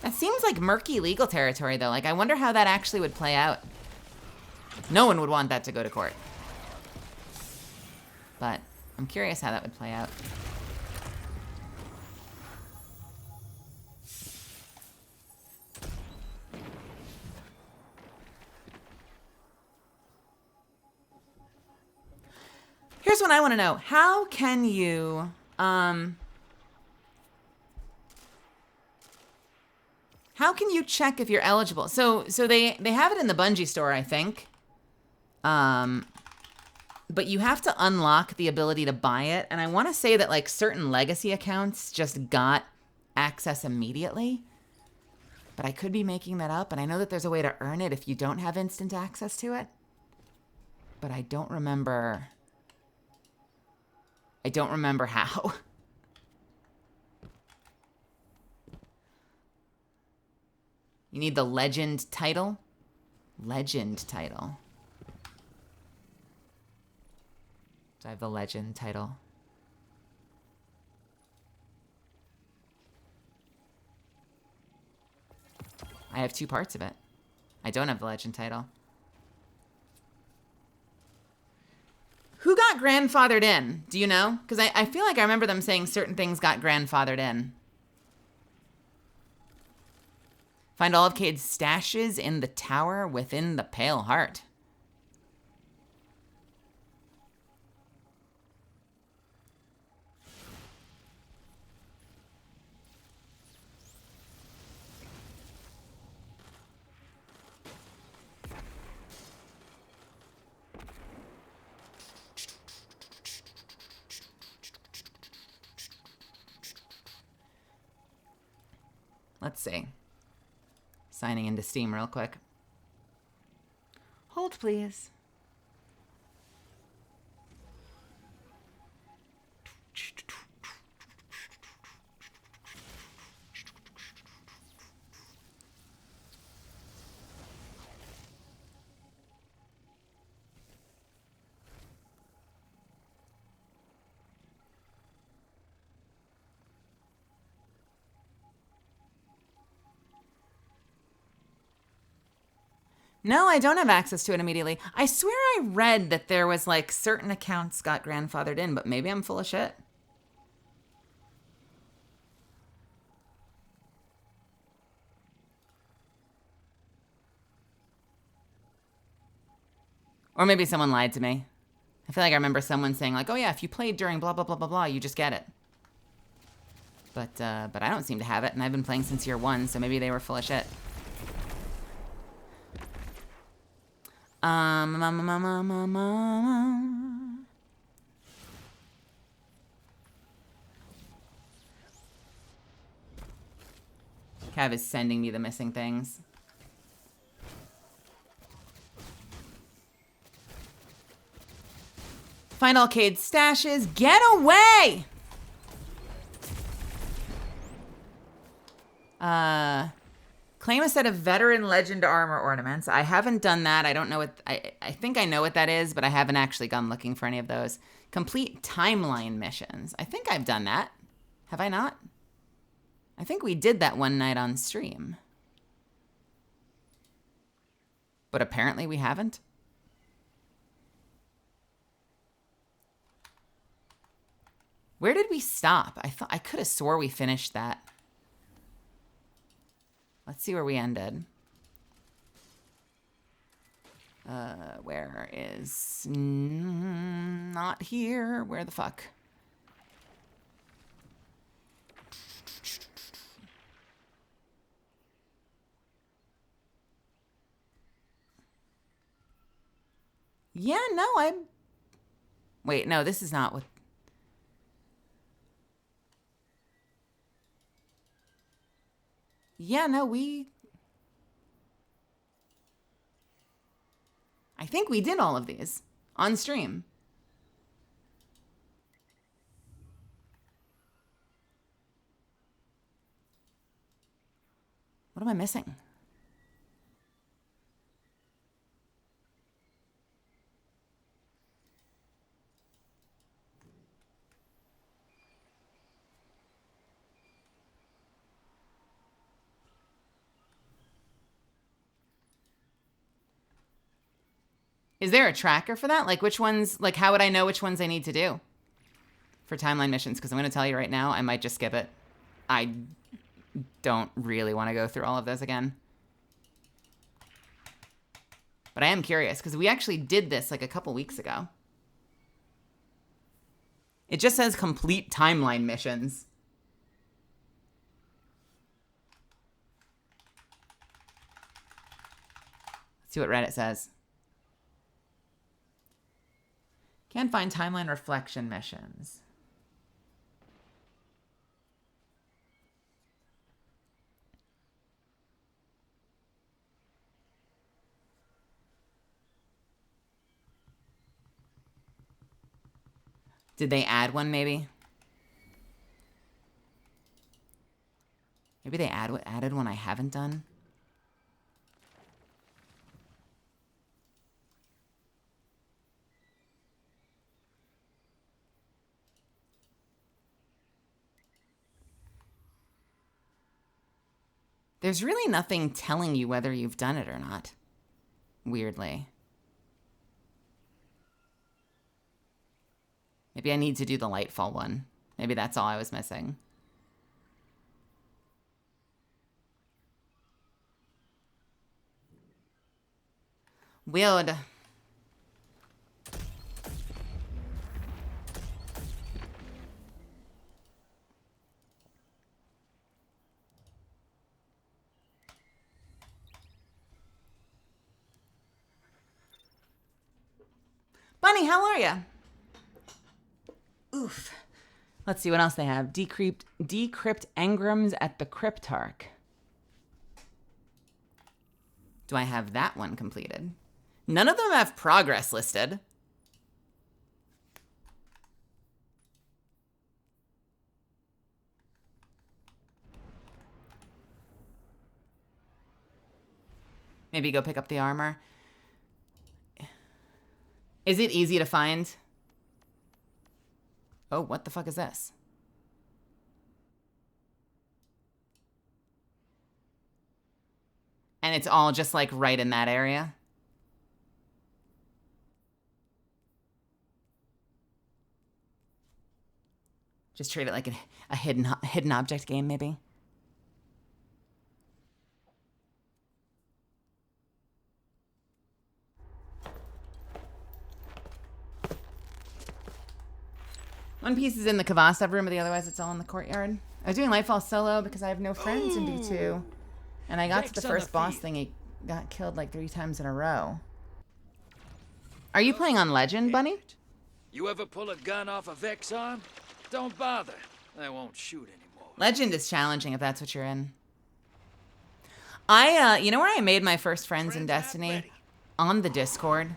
That seems like murky legal territory, though. Like, I wonder how that actually would play out. No one would want that to go to court. But I'm curious how that would play out. Here's what I want to know. How can you, how can you check if you're eligible? So they have it in the Bungie store, I think. But you have to unlock the ability to buy it. And I want to say that like certain legacy accounts just got access immediately. But I could be making that up. And I know that there's a way to earn it if you don't have instant access to it. But I don't remember how. You need the legend title? Legend title. Do I have the legend title? I have 2 parts of it. I don't have the legend title. Who got grandfathered in? Do you know? Because I feel like I remember them saying certain things got grandfathered in. Find all of Cade's stashes in the tower within the Pale Heart. Let's see. Signing into Steam real quick. Hold, please. No, I don't have access to it immediately. I swear I read that there was like certain accounts got grandfathered in, but maybe I'm full of shit. Or maybe someone lied to me. I feel like I remember someone saying like, oh yeah, if you played during blah, blah, blah, blah, blah, you just get it. But I don't seem to have it, and I've been playing since year 1, so maybe they were full of shit. Cav is sending me the missing things. Find all Cade's stashes. Get away! Claim a set of veteran legend armor ornaments. I haven't done that. I don't know what... I think I know what that is, but I haven't actually gone looking for any of those. Complete timeline missions. I think I've done that. Have I not? I think we did that one night on stream. But apparently we haven't. Where did we stop? I could have swore we finished that. Let's see where we ended. Where is... not here. Where the fuck? Yeah, no, I'm... Wait, no, this is not what... Yeah, no, we... I think we did all of these on stream. What am I missing? Is there a tracker for that? Like which ones, like how would I know which ones I need to do for timeline missions? Because I'm going to tell you right now, I might just skip it. I don't really want to go through all of those again. But I am curious because we actually did this like a couple weeks ago. It just says complete timeline missions. Let's see what Reddit says. Can't find timeline reflection missions. Did they add one, maybe? Maybe they added one I haven't done? There's really nothing telling you whether you've done it or not. Weirdly. Maybe I need to do the Lightfall one. Maybe that's all I was missing. Weird. Bunny, how are ya? Oof. Let's see what else they have. Decrypt engrams at the Cryptarch. Do I have that one completed? None of them have progress listed. Maybe go pick up the armor. Is it easy to find? Oh, what the fuck is this? And it's all just like right in that area. Just treat it like a hidden object game, maybe. One piece is in the Kavastov room, but otherwise it's all in the courtyard. I was doing Lightfall solo because I have no friends in D2. And I got to the first boss thing, he got killed like 3 times in a row. Are you playing on Legend, Bunny? You ever pull a gun off a Vex arm? Don't bother. I won't shoot anymore. Legend is challenging if that's what you're in. You know where I made my first friends in Destiny? On the Discord.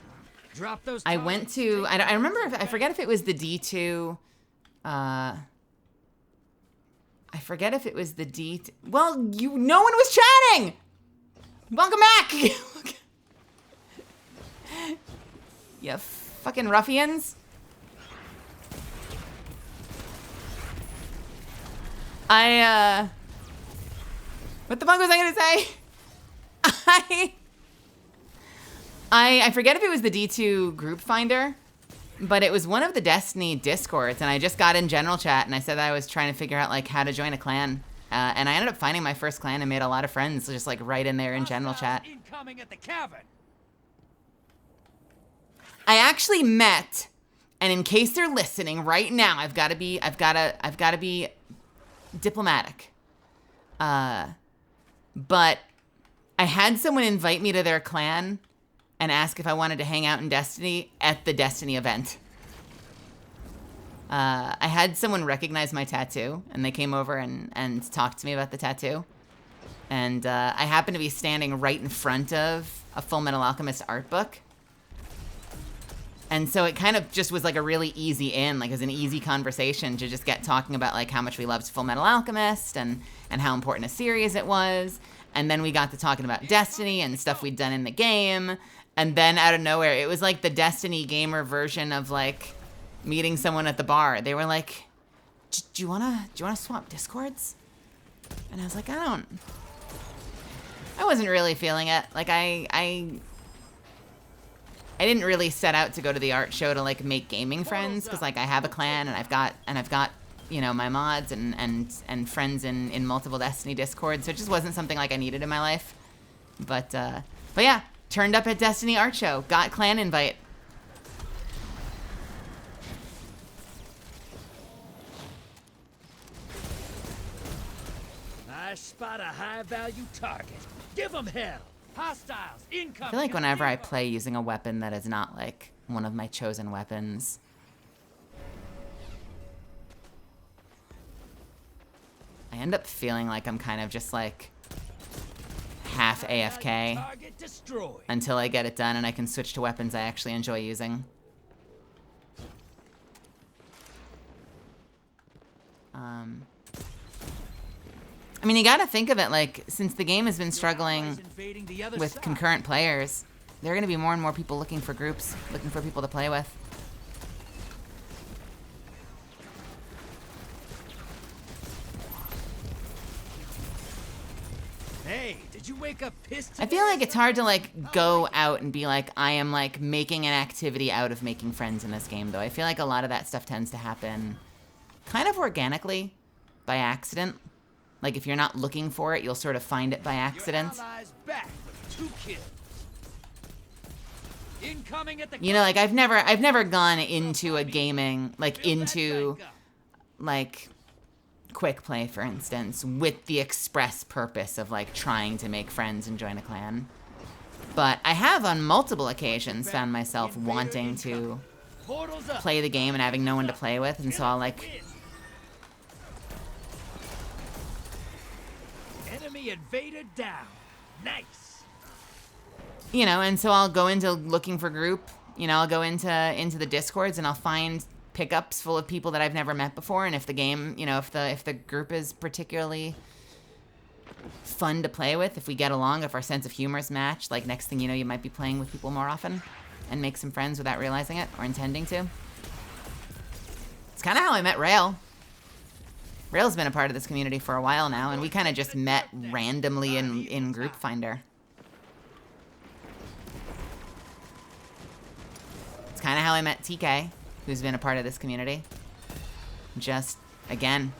Drop those. I went to, I remember, I forget if it was the D2, I forget if it was the well, no one was chatting! Welcome back! You fucking ruffians. What the fuck was I gonna say? I forget if it was the D2 group finder, but it was one of the Destiny Discords, and I just got in general chat, and I said that I was trying to figure out like how to join a clan, and I ended up finding my first clan and made a lot of friends just like right in there in general chat. Incoming at the cavern. I actually met, and in case they're listening right now, I've got to be diplomatic. But I had someone invite me to their clan and ask if I wanted to hang out in Destiny at the Destiny event. I had someone recognize my tattoo, and they came over and talked to me about the tattoo. And I happened to be standing right in front of a Full Metal Alchemist art book. And so it kind of just was like a really easy in, like it was an easy conversation to just get talking about like how much we loved Full Metal Alchemist and how important a series it was. And then we got to talking about Destiny and stuff we'd done in the game. And then out of nowhere, it was like the Destiny gamer version of like meeting someone at the bar. They were like, do you wanna swap Discords? And I was like, I wasn't really feeling it. Like I didn't really set out to go to the art show to like make gaming friends, because like I have a clan and I've got you know my mods and friends in multiple Destiny Discords, so it just wasn't something like I needed in my life. But yeah, turned up at Destiny art show, got clan invite. I spot a high-value target. Give them hell. Hostiles incoming. I feel like whenever I play using a weapon that is not like one of my chosen weapons, I end up feeling like I'm kind of just like half AFK until I get it done and I can switch to weapons I actually enjoy using. I mean, you gotta think of it like, since the game has been struggling with concurrent players, there are gonna be more and more people looking for groups, looking for people to play with. Hey, did you wake up pissed? I feel like it's hard to like go out and be like, I am like making an activity out of making friends in this game, though. I feel like a lot of that stuff tends to happen kind of organically, by accident. Like if you're not looking for it, you'll sort of find it by accident. Your allies back with 2 kills. Incoming at the You know, like I've never gone into a gaming, like into like quick play, for instance, with the express purpose of like trying to make friends and join a clan. But I have on multiple occasions found myself wanting to play the game and having no one to play with, and so I'll like... Enemy invaded down. Nice. You know, and so I'll go into looking for group, you know, I'll go into the Discords and I'll find pickups full of people that I've never met before, and if the game, you know, if the group is particularly fun to play with, if we get along, if our sense of humor is matched, like next thing you know, you might be playing with people more often and make some friends without realizing it or intending to. It's kind of how I met Rail. Rail's been a part of this community for a while now, and we kind of just met randomly in Group Finder. It's kind of how I met TK, who's been a part of this community. Just, again,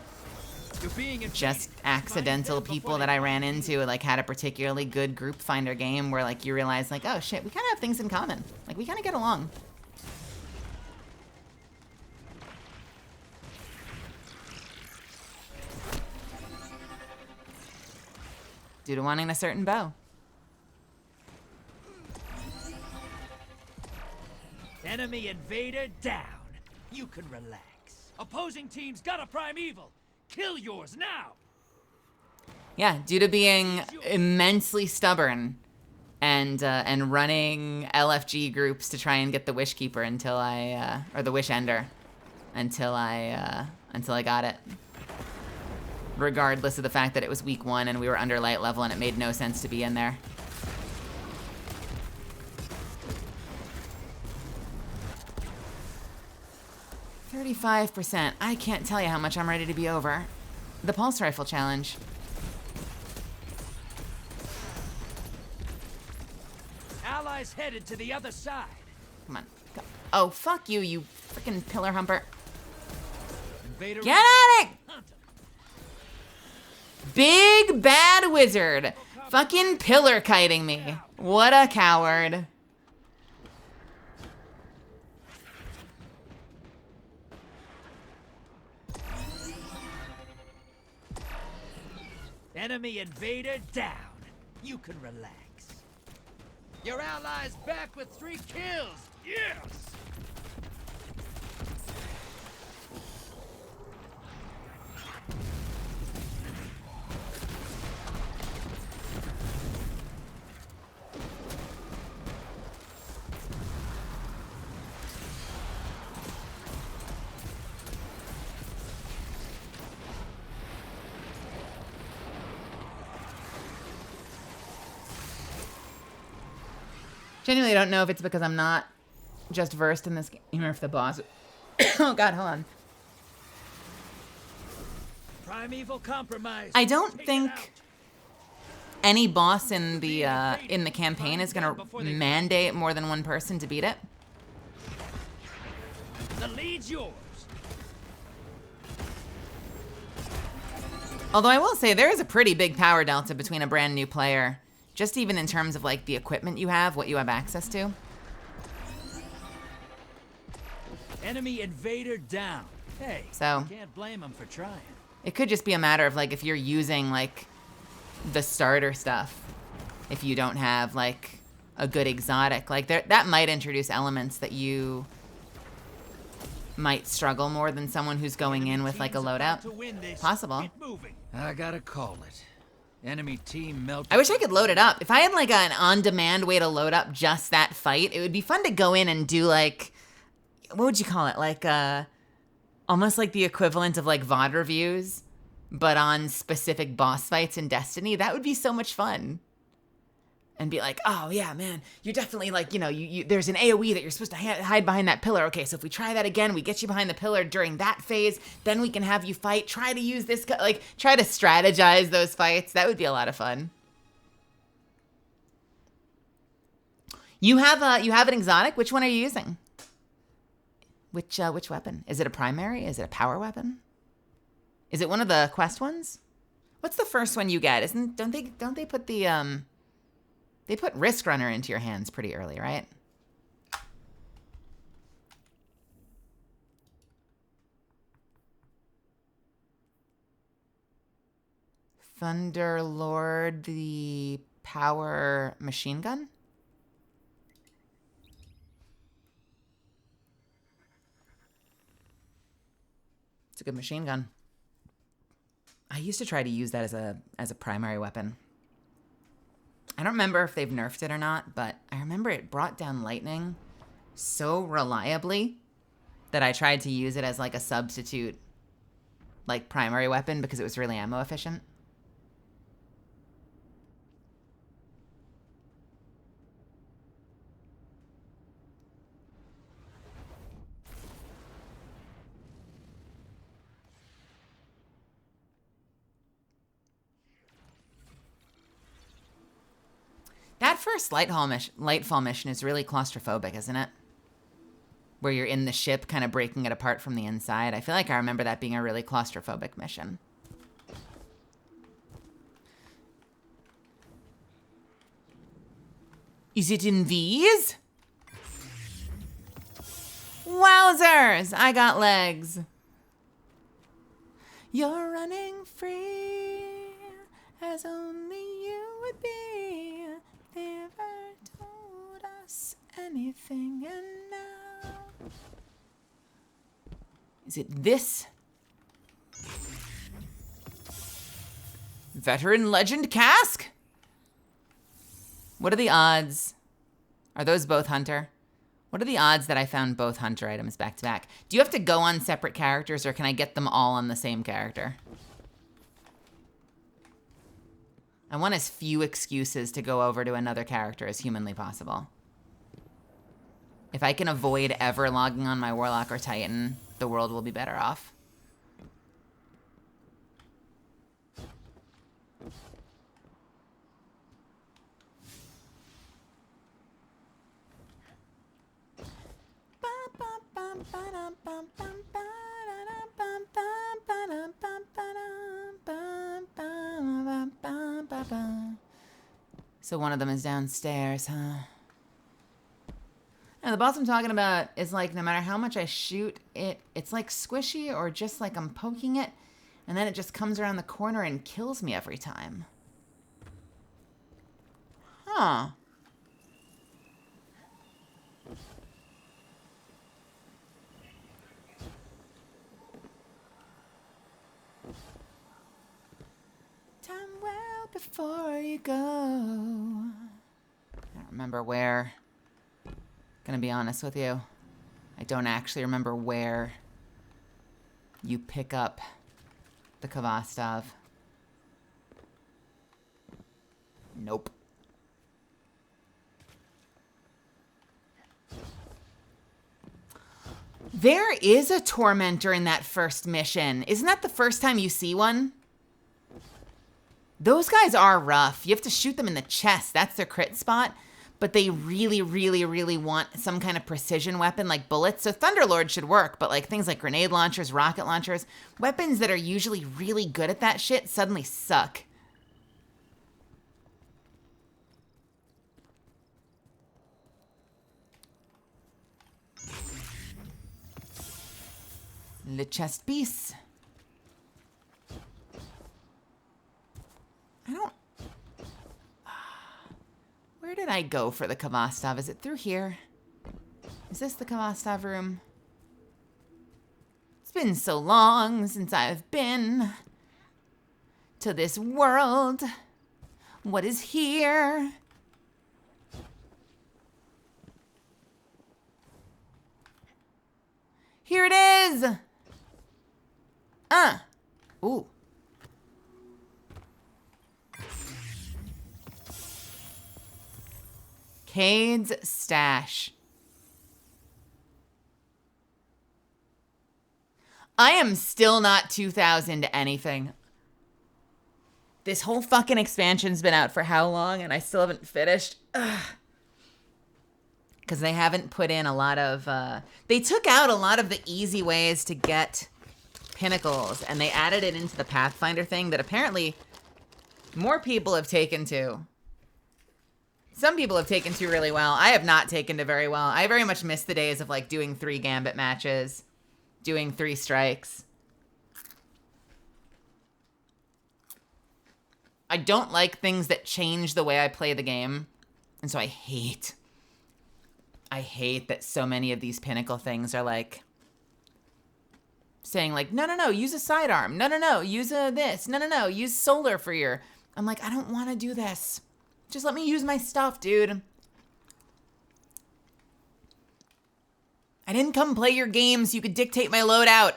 just accidental people that I ran into, like had a particularly good Group Finder game where like you realize like, oh shit, we kind of have things in common. Like we kind of get along. Due to wanting a certain bow. Enemy invader down. You can relax. Opposing team's got a primeval. Kill yours now. Yeah, due to being immensely stubborn and running LFG groups to try and get the Wishkeeper until I or the Wish Ender until I got it. Regardless of the fact that it was week 1 and we were under light level and it made no sense to be in there. $35%. I can't tell you how much I'm ready to be over. The Pulse Rifle Challenge. Allies headed to the other side. Come on. Go. Oh, fuck you, you freaking pillar humper. Invader Get at it! Big bad wizard. Fucking pillar kiting me. What a coward. Enemy invader down. You can relax. Your allies back with 3 kills. Yes. Genuinely don't know if it's because I'm not just versed in this game or if the boss... Oh god, hold on. Primeval compromise. I don't think any boss in the campaign is gonna mandate more than one person to beat it. The lead's yours. Although I will say there is a pretty big power delta between a brand new player, just even in terms of like the equipment you have, what you have access to. Enemy invader down. Hey, So can't blame him for trying. it could just be a matter of like if you're using like the starter stuff, if you don't have like a good exotic, like that might introduce elements that you might struggle more than someone who's going in with like a loadout. Possible. I gotta call it. Enemy team melted. I wish I could load it up. If I had like an on-demand way to load up just that fight, it would be fun to go in and do like, what would you call it? Like almost like the equivalent of like VOD reviews, but on specific boss fights in Destiny. That would be so much fun. And be like, oh yeah, man, you're definitely like, you know, there's an AoE that you're supposed to hide behind that pillar. Okay, so if we try that again, we get you behind the pillar during that phase, then we can have you fight. Try to use this, like, try to strategize those fights. That would be a lot of fun. You have an exotic. Which one are you using? Which weapon? Is it a primary? Is it a power weapon? Is it one of the quest ones? What's the first one you get? Don't they put the they put Risk Runner into your hands pretty early, right? Thunder Lord, the power machine gun? It's a good machine gun. I used to try to use that as a primary weapon. I don't remember if they've nerfed it or not, but I remember it brought down lightning so reliably that I tried to use it as like a substitute, like primary weapon because it was really ammo efficient. That first Lightfall mission is really claustrophobic, isn't it? Where you're in the ship kind of breaking it apart from the inside. I feel like I remember that being a really claustrophobic mission. Is it in these? Wowzers! I got legs. You're running free as only you would be. Never told us anything, and now is it this? Veteran Legend Cask? What are the odds? Are those both Hunter? What are the odds that I found both Hunter items back to back? Do you have to go on separate characters, or can I get them all on the same character? I want as few excuses to go over to another character as humanly possible. If I can avoid ever logging on my Warlock or Titan, the world will be better off. So one of them is downstairs, huh? And the boss I'm talking about is like, no matter how much I shoot it, it's like squishy or just like I'm poking it, and then it just comes around the corner and kills me every time. Huh. Time well before you go. I don't remember where. Gonna be honest with you. I don't actually remember where you pick up the Kvastov. Nope. There is a Tormentor in that first mission. Isn't that the first time you see one? Those guys are rough. You have to shoot them in the chest. That's their crit spot. But they really, really, really want some kind of precision weapon like bullets. So Thunderlord should work, but like things like grenade launchers, rocket launchers, weapons that are usually really good at that shit suddenly suck. Le chest piece. I don't... Where did I go for the Kvastov? Is it through here? Is this the Kvastov room? It's been so long since I've been to this world. What is here? Here it is! Ooh. Cade's stash. I am still not 2,000 anything. This whole fucking expansion's been out for how long and I still haven't finished? Ugh. because they haven't put in a lot of, they took out a lot of the easy ways to get pinnacles, and they added it into the Pathfinder thing that apparently more people have taken to. Some people have taken to really well. I have not taken to very well. I very much miss the days of like doing 3 gambit matches, doing 3 strikes. I don't like things that change the way I play the game. And so I hate that so many of these pinnacle things are like saying like, no, use a sidearm. No, use a this. No, use solar for your... I'm like, I don't want to do this. Just let me use my stuff, dude. I didn't come play your game so you could dictate my loadout.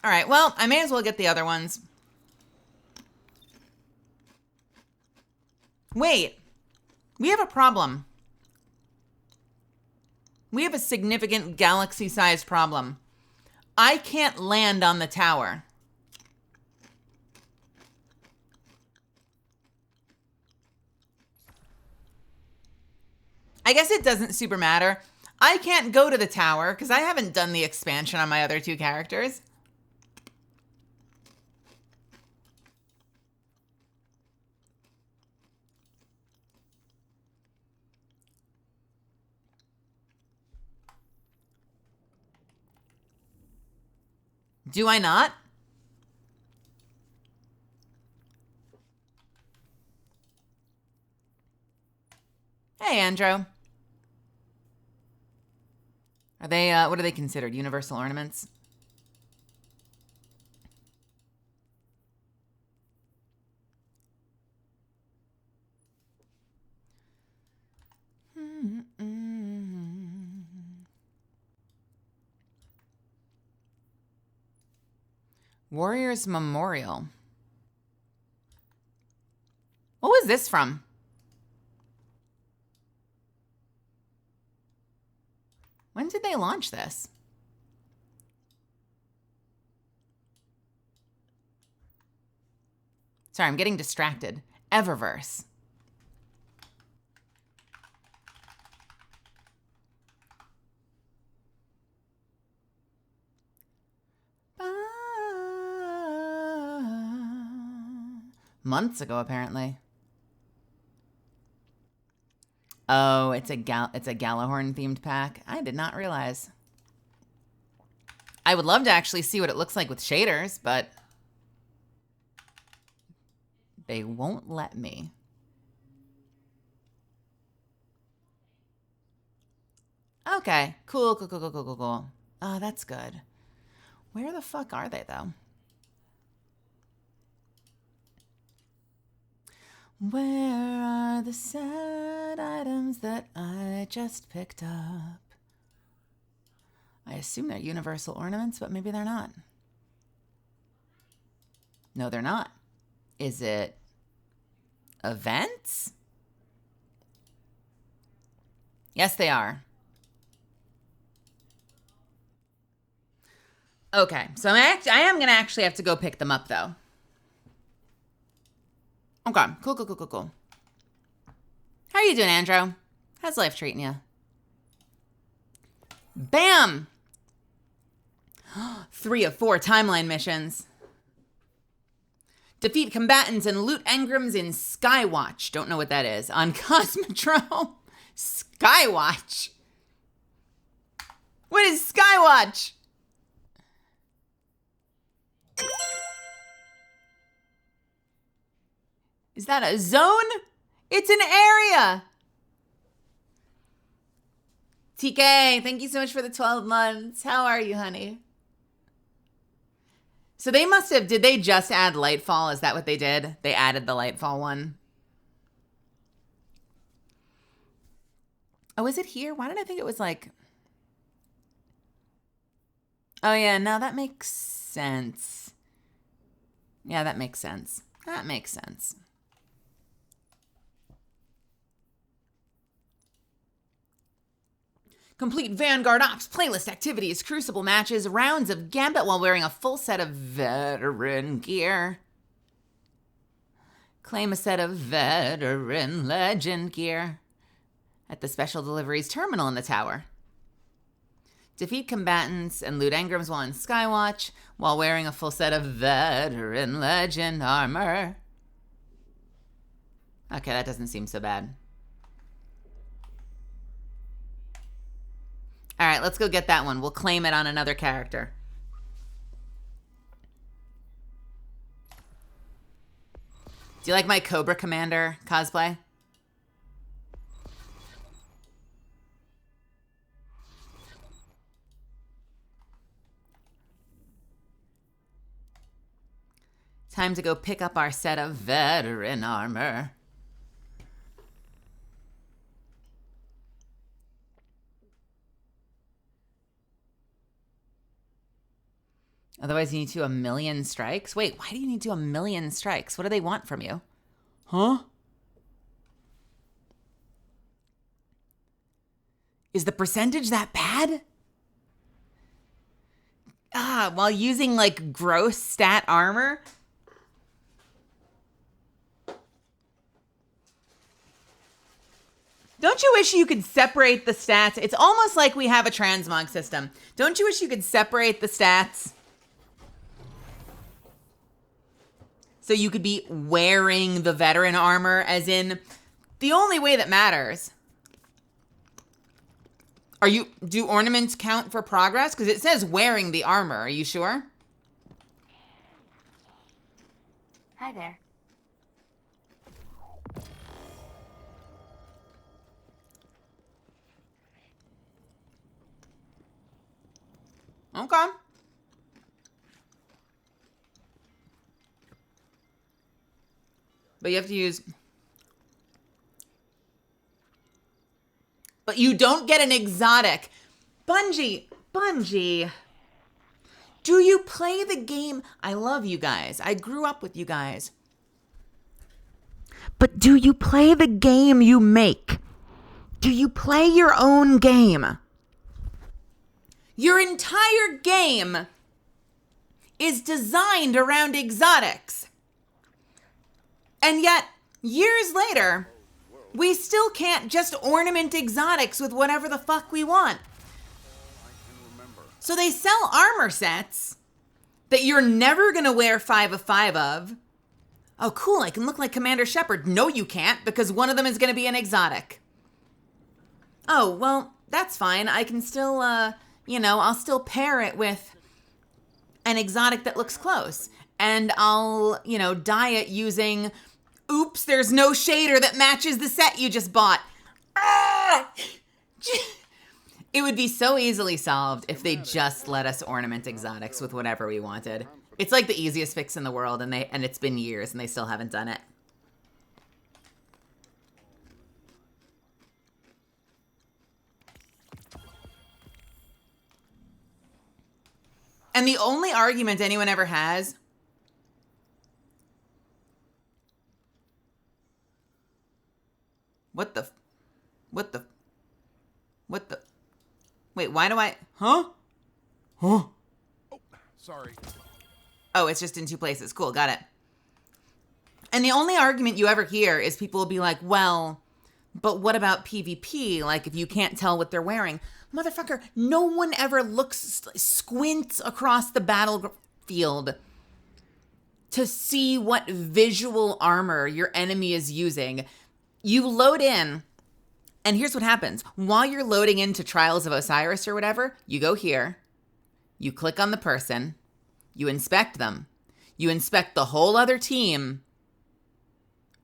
All right, well, I may as well get the other ones. Wait, we have a problem. We have a significant galaxy-sized problem. I can't land on the tower. I guess it doesn't super matter. I can't go to the tower because I haven't done the expansion on my other 2 characters. Do I not? Hey, Andro. Are they, what are they considered? Universal ornaments? Warriors Memorial. What was this from? When did they launch this? Sorry, I'm getting distracted. Eververse. Months ago, apparently. Oh, it's a Galahorn themed pack. I did not realize. I would love to actually see what it looks like with shaders, but they won't let me. Okay, cool. Oh, that's good. Where the fuck are they, though? Where are the sad items that I just picked up? I assume they're universal ornaments, but maybe they're not. No, they're not. Is it events? Yes, they are. Okay, so I am going to actually have to go pick them up, though. Okay, cool. How are you doing, Andro? How's life treating you? Bam! 3 of 4 timeline missions. Defeat combatants and loot engrams in Skywatch. Don't know what that is. On Cosmodrome. Skywatch. What is Skywatch? Is that a zone? It's an area. TK, thank you so much for the 12 months. How are you, honey? So they must have, did they just add Lightfall? Is that what they did? They added the Lightfall one. Oh, is it here? Why did I think it was like... Oh yeah, no, that makes sense. Yeah, that makes sense. That makes sense. Complete Vanguard Ops playlist activities, Crucible matches, rounds of Gambit while wearing a full set of veteran gear. Claim a set of veteran legend gear at the Special Deliveries terminal in the tower. Defeat combatants and loot engrams while in Skywatch while wearing a full set of veteran legend armor. Okay, that doesn't seem so bad. All right, let's go get that one. We'll claim it on another character. Do you like my Cobra Commander cosplay? Time to go pick up our set of veteran armor. Otherwise, you need to do 1,000,000 strikes? Wait, why do you need to do 1,000,000 strikes? What do they want from you? Huh? Is the percentage that bad? While using, like, gross stat armor? Don't you wish you could separate the stats? It's almost like we have a transmog system. Don't you wish you could separate the stats? So you could be wearing the veteran armor, as in, the only way that matters. Do ornaments count for progress? Because it says wearing the armor. Are you sure? Hi there. Okay. But you have to use... But you don't get an exotic. Bungie. Do you play the game? I love you guys. I grew up with you guys. But do you play the game you make? Do you play your own game? Your entire game is designed around exotics. And yet, years later, we still can't just ornament exotics with whatever the fuck we want. So they sell armor sets that you're never gonna wear 5 of 5 of. Oh, cool, I can look like Commander Shepard. No, you can't, because one of them is gonna be an exotic. Oh, well, that's fine. I can still, I'll still pair it with an exotic that looks close. And I'll, dye it using, oops, there's no shader that matches the set you just bought. Ah! It would be so easily solved if they just let us ornament exotics with whatever we wanted. It's like the easiest fix in the world, and it's been years and they still haven't done it. And the only argument anyone ever has What the Wait, why do I Huh? Oh, sorry. Oh, it's just in 2 places. Cool, got it. And the only argument you ever hear is people will be like, well, but what about PvP? Like, if you can't tell what they're wearing. Motherfucker, no one ever squints across the battlefield to see what visual armor your enemy is using. You load in, and here's what happens. While you're loading into Trials of Osiris or whatever, you go here, you click on the person, you inspect them, you inspect the whole other team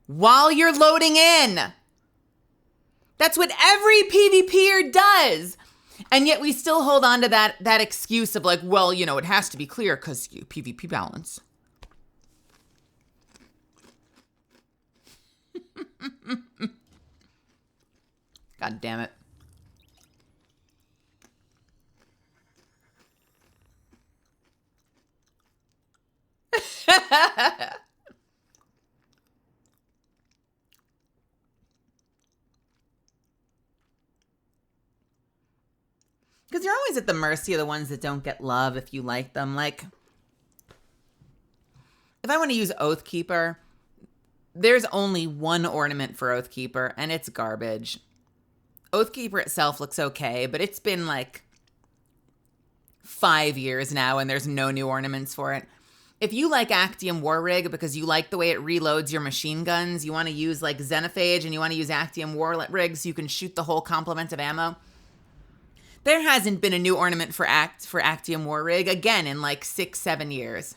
while you're loading in. That's what every PvPer does. And yet we still hold on to that excuse of like, well, it has to be clear because PvP balance. God damn it. because you're always at the mercy of the ones that don't get love if you like them. Like, if I want to use Oathkeeper, there's only one ornament for Oathkeeper, and it's garbage. Oathkeeper itself looks okay, but it's been like 5 years now, and there's no new ornaments for it. If you like Actium War Rig because you like the way it reloads your machine guns, you want to use like Xenophage and you want to use Actium War Rig so you can shoot the whole complement of ammo, there hasn't been a new ornament for Actium War Rig again in like 6-7 years.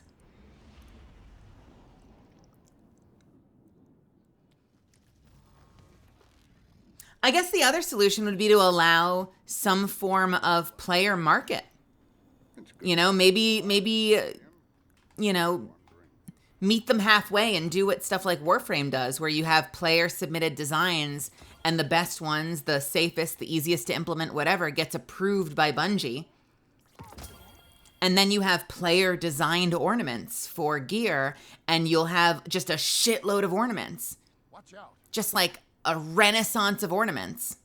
I guess the other solution would be to allow some form of player market. You know, maybe, you know, meet them halfway and do what stuff like Warframe does, where you have player-submitted designs and the best ones, the safest, the easiest to implement, whatever, gets approved by Bungie. And then you have player-designed ornaments for gear, and you'll have just a shitload of ornaments. Watch out. Just like a renaissance of ornaments.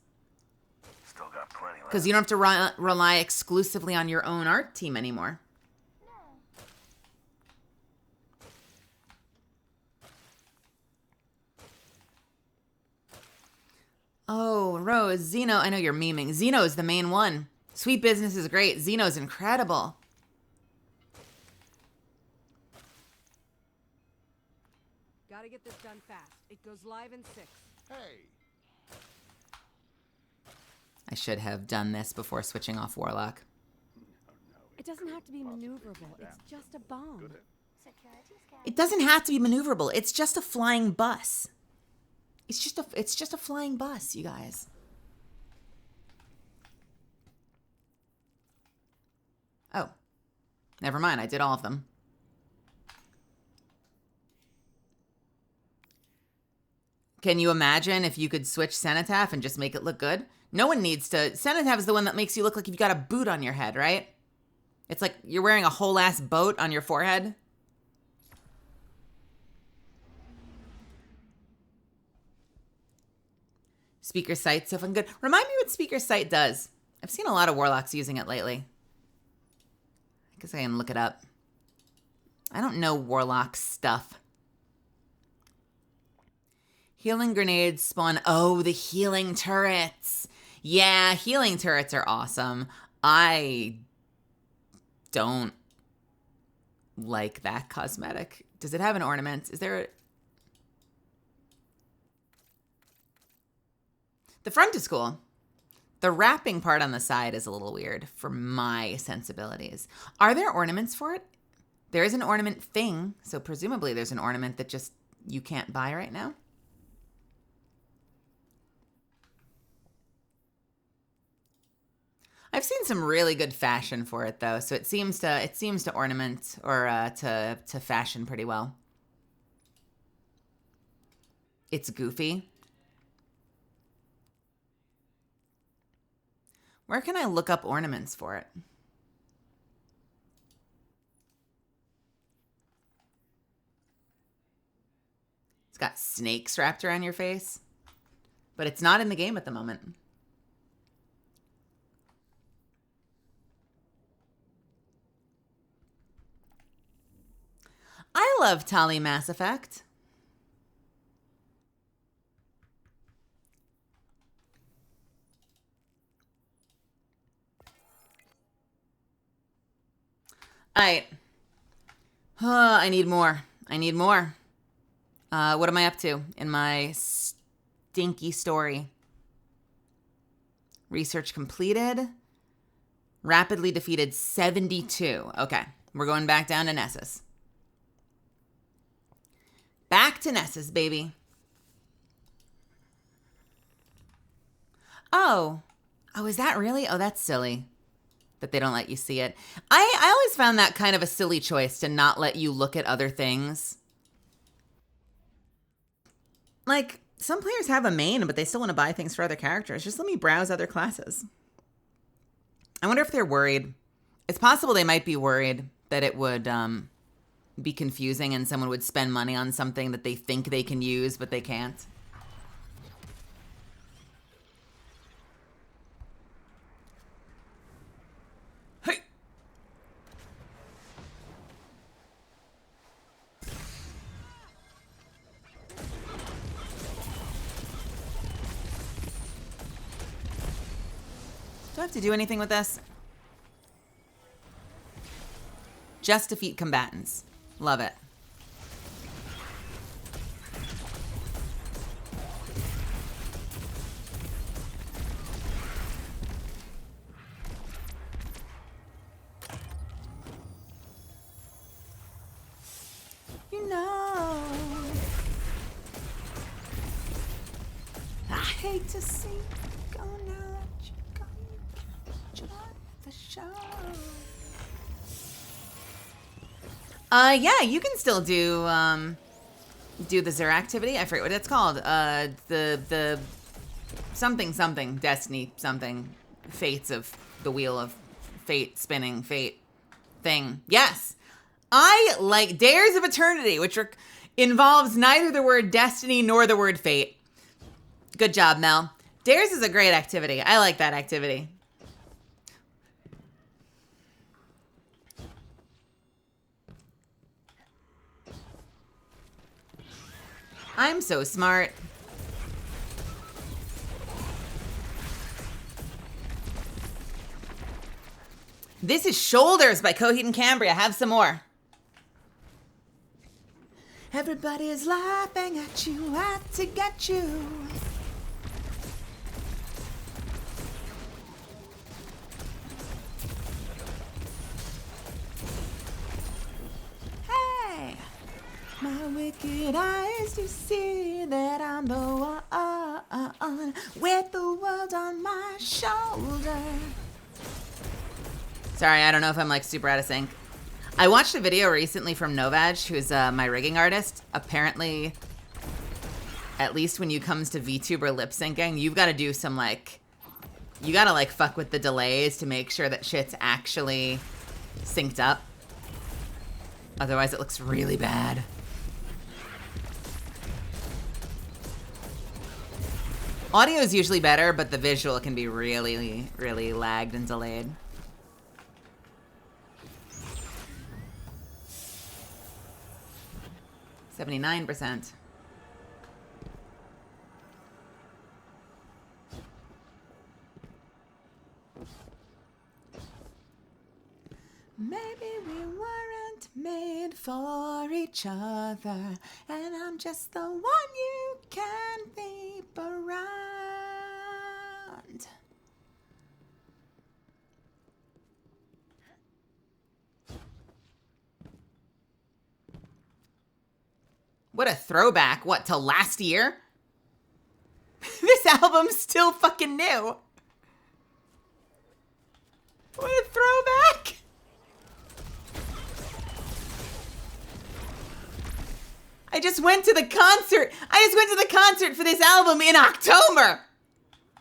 Still got plenty left. Because you don't have to rely exclusively on your own art team anymore. Oh, Rose, Xeno, I know you're memeing. Xeno is the main one. Sweet Business is great. Xeno's incredible. Gotta get this done fast. It goes live in 6. I should have done this before switching off Warlock. It doesn't have to be maneuverable. It's just a bomb. It doesn't have to be maneuverable. It's just a flying bus. It's just a flying bus, you guys. Oh. Never mind, I did all of them. Can you imagine if you could switch Cenotaph and just make it look good? No one needs to. Cenotaph is the one that makes you look like you've got a boot on your head, right? It's like you're wearing a whole ass boat on your forehead. Speaker Sight, so fucking good. Remind me what Speaker Sight does. I've seen a lot of Warlocks using it lately. I guess I can look it up. I don't know Warlock stuff. Healing grenades spawn. Oh, the healing turrets. Yeah, healing turrets are awesome. I don't like that cosmetic. Does it have an ornament? Is there a... The front is cool. The wrapping part on the side is a little weird for my sensibilities. Are there ornaments for it? There is an ornament thing, so presumably there's an ornament that just you can't buy right now. I've seen some really good fashion for it though, so it seems to ornament or to fashion pretty well. It's goofy. Where can I look up ornaments for it? It's got snakes wrapped around your face, but it's not in the game at the moment. I love Tali Mass Effect. All right. I need more. I need more. What am I up to in my stinky story? Research completed. Rapidly defeated 72. Okay, we're going back down to Nessus. Back to Nessus, baby. Oh, is that really? Oh, that's silly that they don't let you see it. I always found that kind of a silly choice to not let you look at other things. Like, some players have a main, but they still want to buy things for other characters. Just let me browse other classes. I wonder if they're worried. It's possible they might be worried that it would be confusing and someone would spend money on something that they think they can use, but they can't. I have to do anything with this? Just defeat combatants. Love it. You know, I hate to see you go now that you go. You can't enjoy the show. Yeah, you can still do the Zer activity. I forget what it's called. The something destiny something fates of the wheel of fate spinning fate thing. Yes. I like Dares of Eternity, which involves neither the word destiny nor the word fate. Good job, Mel. Dares is a great activity. I like that activity. I'm so smart. This is Shoulders by Coheed and Cambria. Have some more. Everybody's laughing at you, out to get you. Hey, my wicked eyes do see that I'm the one with the world on my shoulder. Sorry, I don't know if I'm like super out of sync. I watched a video recently from Novaj, who's my rigging artist. Apparently, at least when it comes to VTuber lip syncing, you've got to do some like, you got to like fuck with the delays to make sure that shit's actually synced up. Otherwise, it looks really bad. Audio is usually better, but the visual can be really, really lagged and delayed. 79%. Maybe we weren't made for each other, and I'm just the one you can keep around. What a throwback. What, to last year? This album's still fucking new. What a throwback. I just went to the concert for this album in October.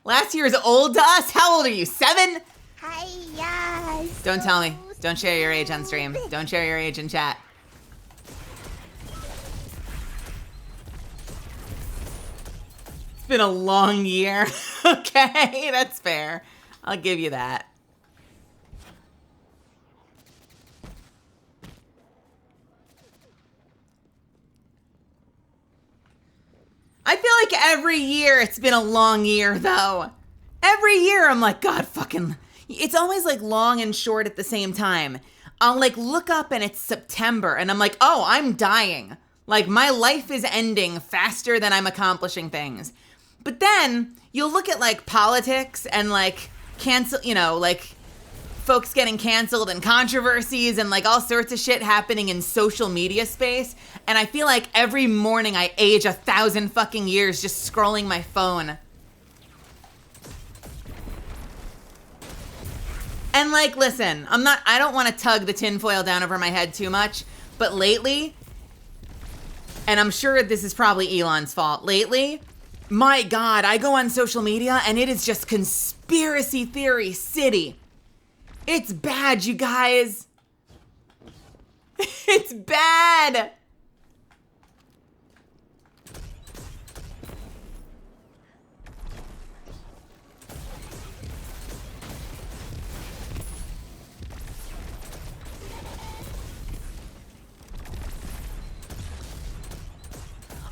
Last year's old to us. How old are you? 7? Hi, yes. Don't tell me. Don't share your age on stream. Don't share your age in chat. It's been a long year. Okay, that's fair. I'll give you that. I feel like every year it's been a long year, though. Every year I'm like, God fucking... It's always like long and short at the same time. I'll like look up and it's September and I'm like, oh, I'm dying. Like my life is ending faster than I'm accomplishing things. But then you'll look at like politics and like cancel, you know, like folks getting canceled and controversies and like all sorts of shit happening in social media space. And I feel like every morning I age 1,000 fucking years just scrolling my phone. And like, listen, I don't want to tug the tinfoil down over my head too much, but lately, and I'm sure this is probably Elon's fault, lately, my God, I go on social media and it is just conspiracy theory city. It's bad, you guys. It's bad.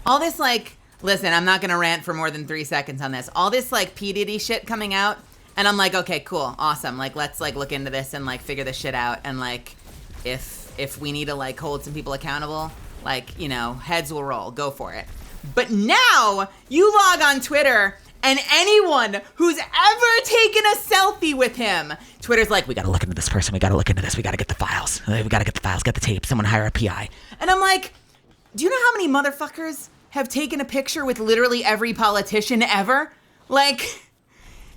All this like, listen, I'm not gonna rant for more than 3 seconds on this. All this like P. Diddy shit coming out And I'm like, okay, cool, awesome. Like, let's like look into this and like figure this shit out. And like, if we need to like hold some people accountable, like, you know, heads will roll, go for it. But now you log on Twitter and anyone who's ever taken a selfie with him, Twitter's like, we gotta look into this person, we gotta look into this, we gotta get the files, get the tape, someone hire a PI. And I'm like, do you know how many motherfuckers have taken a picture with literally every politician ever? Like,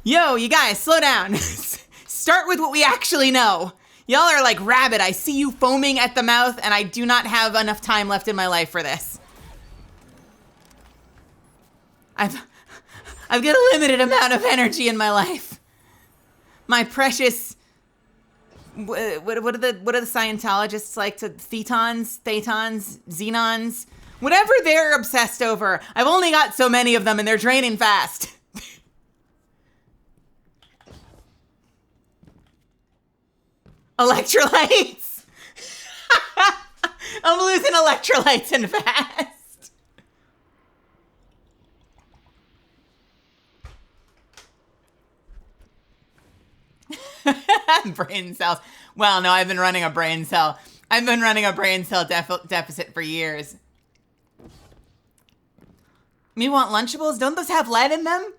yo, you guys, slow down. Start with what we actually know. Y'all are like rabid. I see you foaming at the mouth, and I do not have enough time left in my life for this. I've got a limited amount of energy in my life. My precious, what are the Scientologists like to, thetons, xenons, whatever they're obsessed over. I've only got so many of them and they're draining fast. Electrolytes. I'm losing electrolytes and fast. Brain cells. Well, no, I've been running a brain cell. Deficit for years. You want Lunchables? Don't those have lead in them?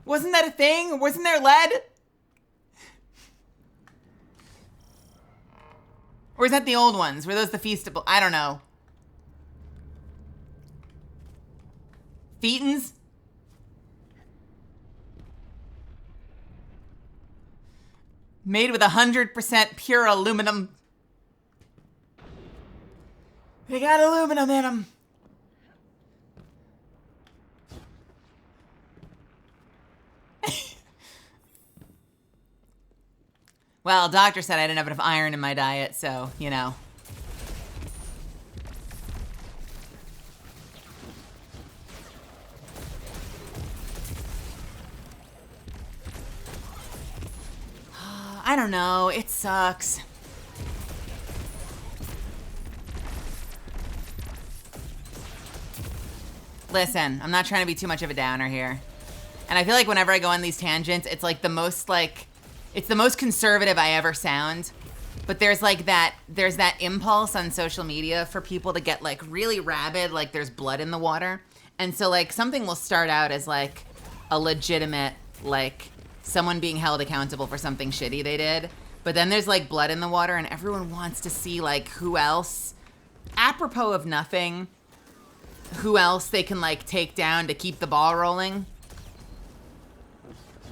Wasn't that a thing? Wasn't there lead? Or is that the old ones? Were those the Feastable? I don't know. Thetans? Made with 100% pure aluminum. They got aluminum in them. Well, doctor said I didn't have enough iron in my diet, so, you know. I don't know. It sucks. Listen, I'm not trying to be too much of a downer here. And I feel like whenever I go on these tangents, it's like the most it's the most conservative I ever sound. But there's that impulse on social media for people to get like really rabid, like there's blood in the water. And so like something will start out as like a legitimate, like someone being held accountable for something shitty they did. But then there's like blood in the water and everyone wants to see like who else, apropos of nothing, who else they can like take down to keep the ball rolling.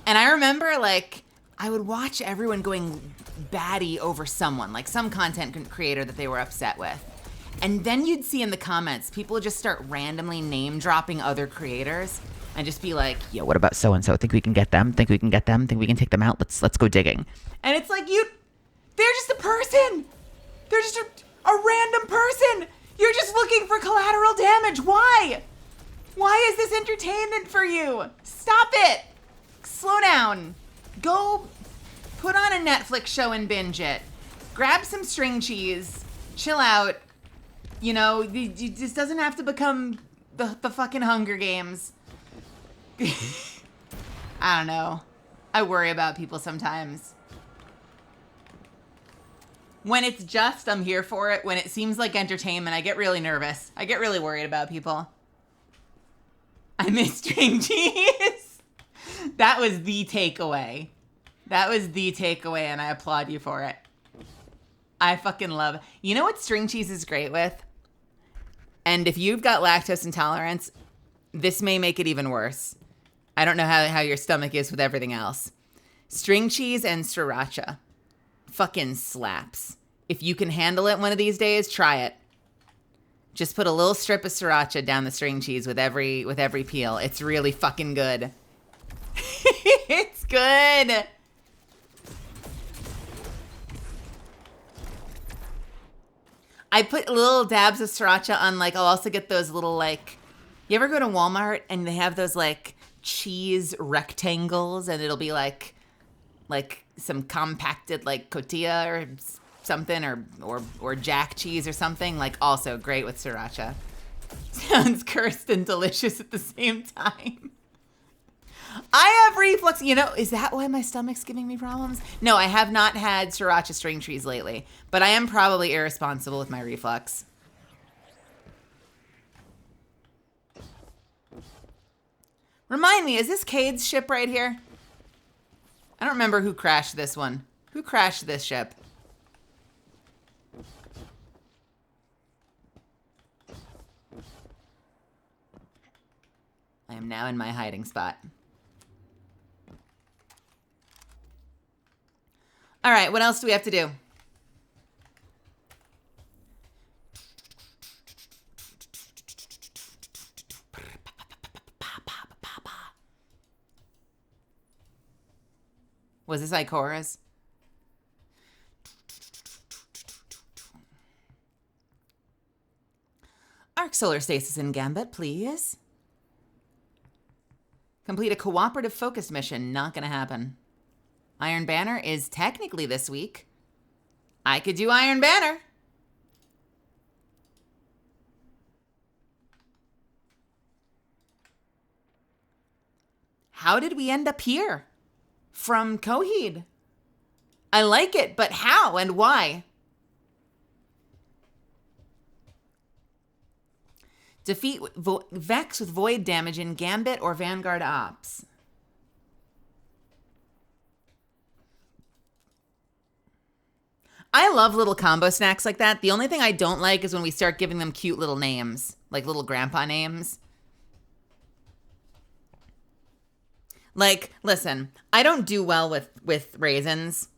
And I remember like, I would watch everyone going batty over someone, like some content creator that they were upset with. And then you'd see in the comments, people would just start randomly name dropping other creators and just be like, yo, what about so-and-so? Think we can get them? Think we can get them? Think we can take them out? Let's go digging. And it's like, they're just a person. They're just a random person. You're just looking for collateral damage. Why? Why is this entertainment for you? Stop it. Slow down. Go put on a Netflix show and binge it. Grab some string cheese. Chill out. You know, this doesn't have to become the fucking Hunger Games. I don't know. I worry about people sometimes. When it's just, I'm here for it. When it seems like entertainment, I get really nervous. I get really worried about people. I miss string cheese. That was the takeaway. And I applaud you for it. I fucking love it. You know what string cheese is great with? And if you've got lactose intolerance, this may make it even worse. I don't know how your stomach is with everything else. String cheese and sriracha. Fucking slaps. If you can handle it one of these days, try it. Just put a little strip of sriracha down the string cheese with every peel. It's really fucking good. It's good. I put little dabs of sriracha on, like, I'll also get those little, like, you ever go to Walmart and they have those, like, cheese rectangles and it'll be, like some compacted, like, cotija or something or jack cheese or something? Like, also great with sriracha. Sounds cursed and delicious at the same time. I have reflux. You know, is that why my stomach's giving me problems? No, I have not had sriracha string trees lately, but I am probably irresponsible with my reflux. Remind me, is this Cade's ship right here? I don't remember who crashed this one. Who crashed this ship? I am now in my hiding spot. All right, what else do we have to do? Was this Ikora's? Arc solar stasis in Gambit, please. Complete a cooperative focus mission. Not gonna happen. Iron Banner is technically this week. I could do Iron Banner. How did we end up here? From Coheed. I like it, but how and why? Defeat Vex with void damage in Gambit or Vanguard Ops. I love little combo snacks like that. The only thing I don't like is when we start giving them cute little names, like little grandpa names. Like, listen, I don't do well with raisins.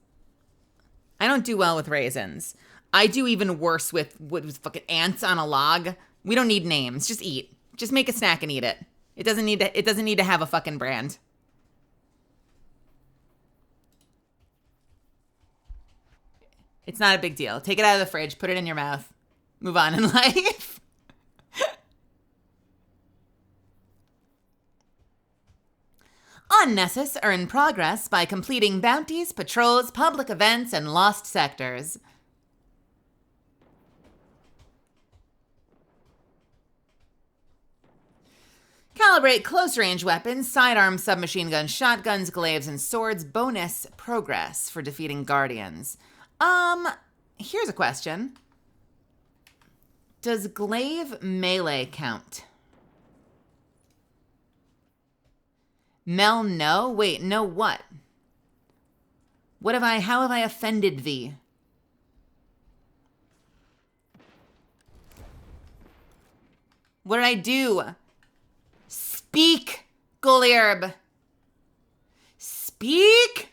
I don't do well with raisins. I do even worse with fucking ants on a log. We don't need names. Just eat. Just make a snack and eat it. It doesn't need to have a fucking brand. It's not a big deal. Take it out of the fridge, put it in your mouth. Move on in life. On Nessus, earn progress by completing bounties, patrols, public events, and lost sectors. Calibrate close-range weapons, sidearm submachine guns, shotguns, glaives, and swords. Bonus progress for defeating guardians. Here's a question. Does glaive melee count? Mel, no? Wait, no what? How have I offended thee? What did I do? Speak, Goliarb. Speak?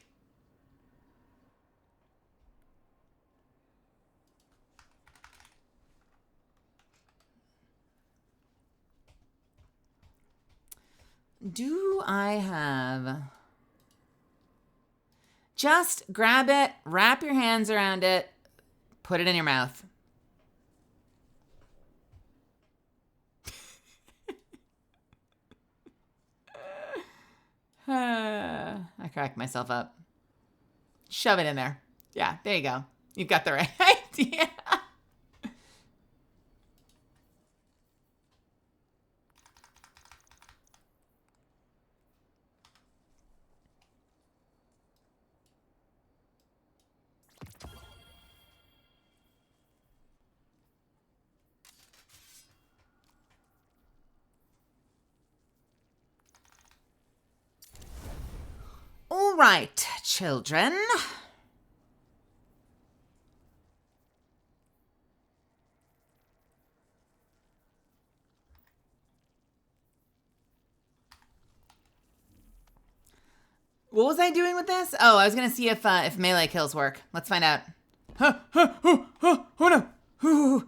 Do I have... Just grab it, wrap your hands around it, put it in your mouth. I cracked myself up. Shove it in there. Yeah, there you go. You've got the right idea. All right, children. What was I doing with this? Oh, I was gonna see if melee kills work. Let's find out. Oh no!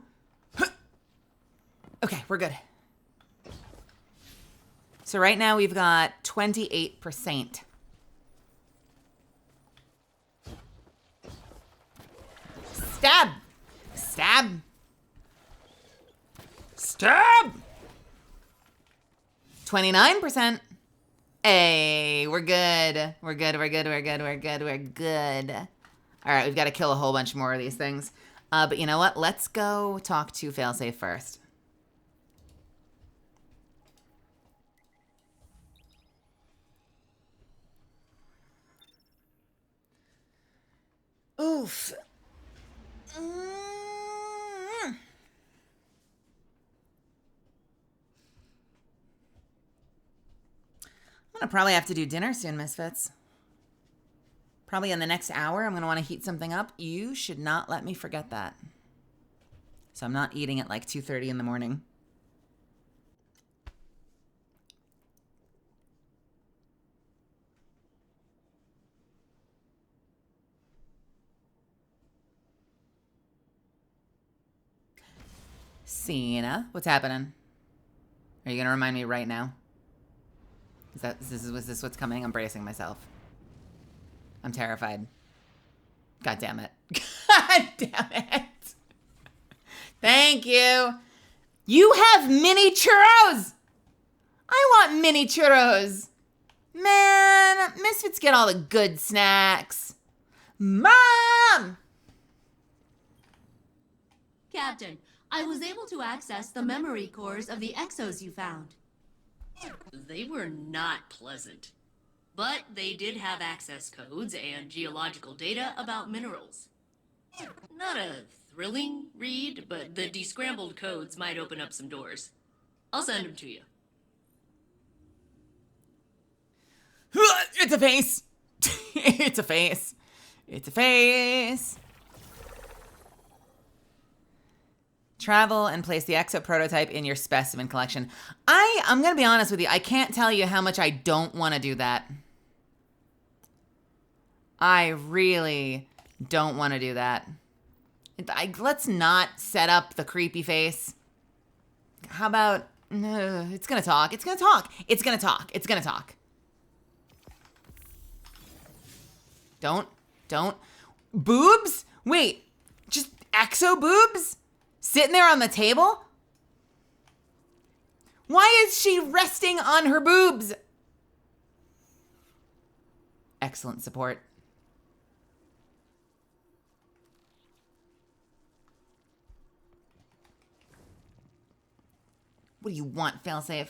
Okay, we're good. So right now we've got 28%. Stab! Stab! Stab! 29%. Hey, we're good. We're good. All right, we've got to kill a whole bunch more of these things. But you know what? Let's go talk to Failsafe first. Oof. I'm gonna probably have to do dinner soon, Misfits. Probably in the next hour, I'm gonna want to heat something up. You should not let me forget that. So I'm not eating at like 2:30 in the morning. Cena, what's happening? Are you gonna remind me right now? Was this what's coming? I'm bracing myself. I'm terrified. God damn it. God damn it. Thank you. You have mini churros. I want mini churros. Man, Misfits get all the good snacks. Mom! Captain, I was able to access the memory cores of the exos you found. They were not pleasant. But they did have access codes and geological data about minerals. Not a thrilling read, but the descrambled codes might open up some doors. I'll send them to you. It's a face. It's a face. It's a face. Travel and place the exo prototype in your specimen collection. I'm going to be honest with you. I can't tell you how much I don't want to do that. I really don't want to do that. Let's not set up the creepy face. How about, it's going to talk. It's going to talk. It's going to talk. It's going to talk. Don't. Boobs? Wait, just exo boobs? Sitting there on the table? Why is she resting on her boobs? Excellent support. What do you want, failsafe?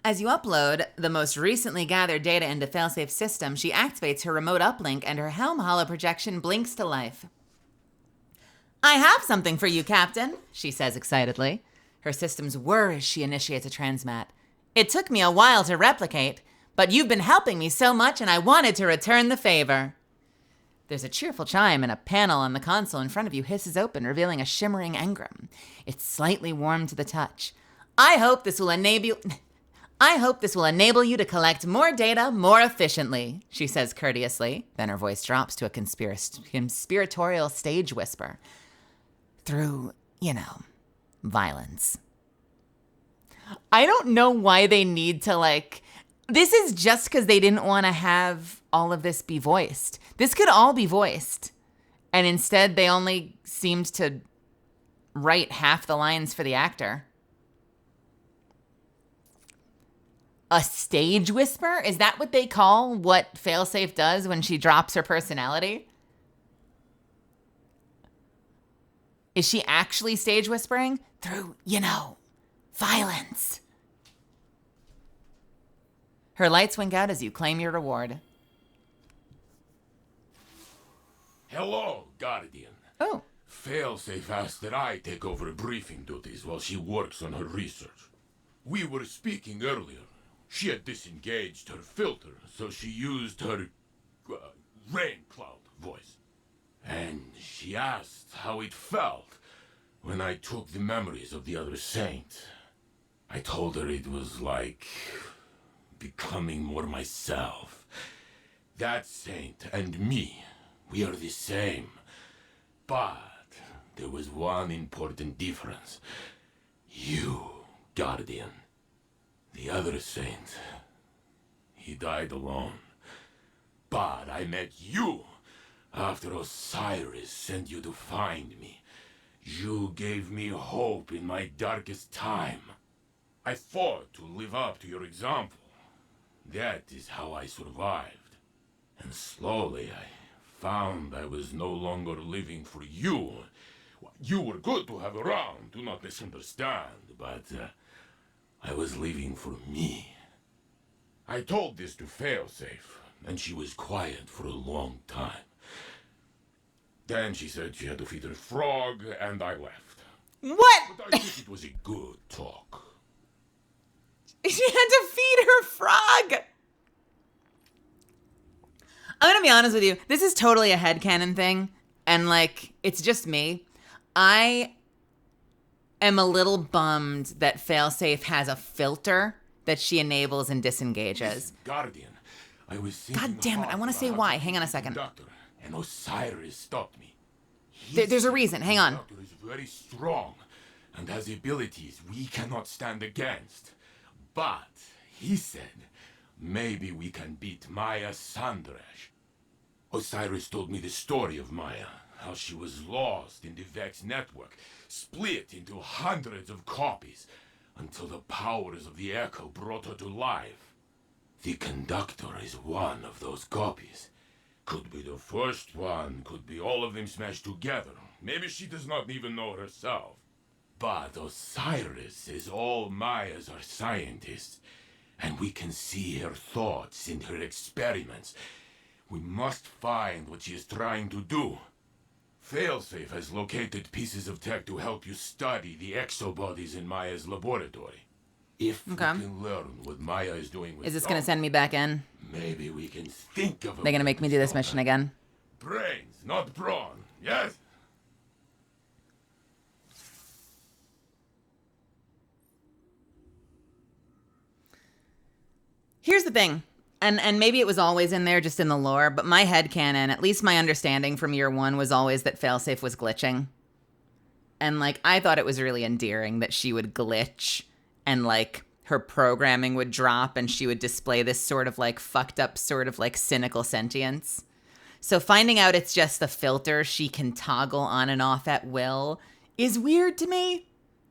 As you upload the most recently gathered data into Failsafe's system, she activates her remote uplink and her helm holo projection blinks to life. I have something for you, Captain, she says excitedly. Her systems whir as she initiates a transmat. It took me a while to replicate, but you've been helping me so much and I wanted to return the favor. There's a cheerful chime and a panel on the console in front of you hisses open, revealing a shimmering engram. It's slightly warm to the touch. I hope this will enable you to collect more data more efficiently, she says courteously. Then her voice drops to a conspiratorial stage whisper. Through, violence. I don't know why they need to, this is just because they didn't want to have all of this be voiced. This could all be voiced. And instead, they only seemed to write half the lines for the actor. A stage whisper? Is that what they call what Failsafe does when she drops her personality? Is she actually stage whispering? Through, violence. Her lights wink out as you claim your reward. Hello, Guardian. Oh. Failsafe asked that I take over briefing duties while she works on her research. We were speaking earlier. She had disengaged her filter, so she used her rain cloud voice. And she asked how it felt when I took the memories of the other saint. I told her it was like becoming more myself. That saint and me, we are the same. But there was one important difference. You, Guardian. The other saint, he died alone. But I met you after Osiris sent you to find me. You gave me hope in my darkest time. I fought to live up to your example. That is how I survived. And slowly I found I was no longer living for you. You were good to have around, do not misunderstand, but I was living for me. I told this to Failsafe, and she was quiet for a long time. Then she said she had to feed her frog, and I left. What? But I think it was a good talk. She had to feed her frog. I'm going to be honest with you. This is totally a headcanon thing. And, like, it's just me. I am a little bummed that Failsafe has a filter that she enables and disengages. Guardian, I was thinking God damn it. I want to say why. Hang on a second. Doctor, and Osiris stopped me. There's a reason. Hang on. The doctor is very strong and has abilities we cannot stand against. But he said, maybe we can beat Maya Sandrash. Osiris told me the story of Maya, how she was lost in the Vex network, split into hundreds of copies, until the powers of the Echo brought her to life. The conductor is one of those copies. Could be the first one, could be all of them smashed together. Maybe she does not even know herself. But Osiris says all Mayas are scientists, and we can see her thoughts in her experiments. We must find what she is trying to do. Failsafe has located pieces of tech to help you study the exobodies in Maya's laboratory. If we can learn what Maya is doing with Is this going to send me back in? maybe we can think of They're going to make me do this mission again. Brains, not brawn, yes? Here's the thing, and maybe it was always in there just in the lore, but my headcanon, at least my understanding from year one, was always that Failsafe was glitching. And, like, I thought it was really endearing that she would glitch and, like, her programming would drop and she would display this sort of, like, fucked up sort of, like, cynical sentience. So finding out it's just the filter she can toggle on and off at will is weird to me.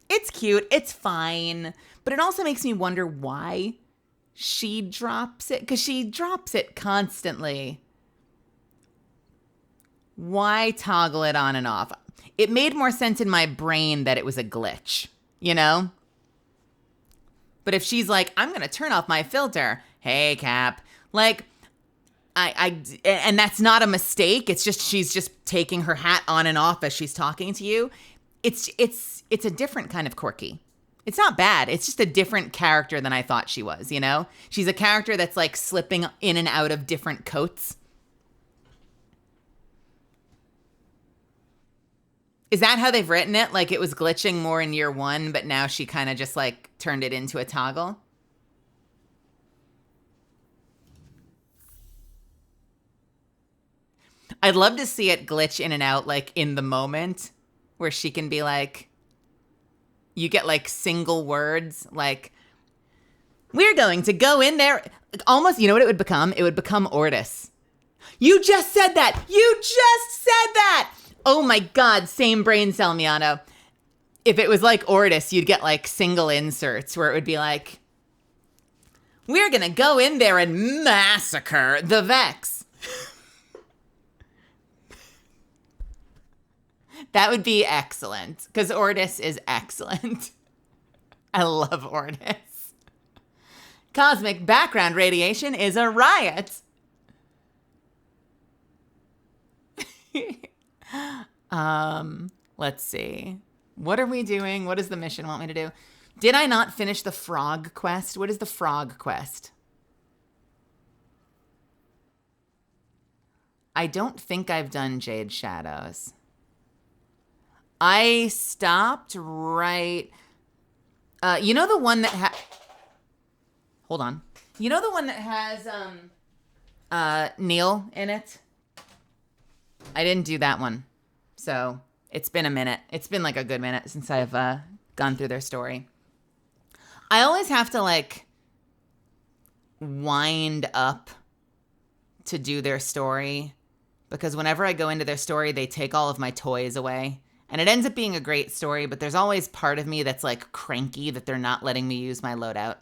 It's cute. It's fine. But it also makes me wonder why she drops it, because she drops it constantly. Why toggle it on and off? It made more sense in my brain that it was a glitch, you know? But if she's like, I'm going to turn off my filter. Hey, Cap. Like, and that's not a mistake. It's just, she's just taking her hat on and off as she's talking to you. It's a different kind of quirky. It's not bad. It's just a different character than I thought she was, you know? She's a character that's like slipping in and out of different coats. Is that how they've written it? Like it was glitching more in year one, but now she kind of just like turned it into a toggle? I'd love to see it glitch in and out like in the moment where she can be like, you get like single words, like, we're going to go in there. Almost, you know what it would become? It would become Ortis. You just said that. You just said that. Oh my God, same brain cell, Miano. If it was like Ortis, you'd get like single inserts where it would be like, we're going to go in there and massacre the Vex. That would be excellent, because Ortis is excellent. I love Ortis. Cosmic background radiation is a riot. Let's see. What are we doing? What does the mission want me to do? Did I not finish the frog quest? What is the frog quest? I don't think I've done Jade Shadows. I stopped right... you know the one that hold on. You know the one that has Neil in it? I didn't do that one. So it's been a minute. It's been like a good minute since I've gone through their story. I always have to like wind up to do their story, because whenever I go into their story, they take all of my toys away. And it ends up being a great story, but there's always part of me that's like cranky that they're not letting me use my loadout.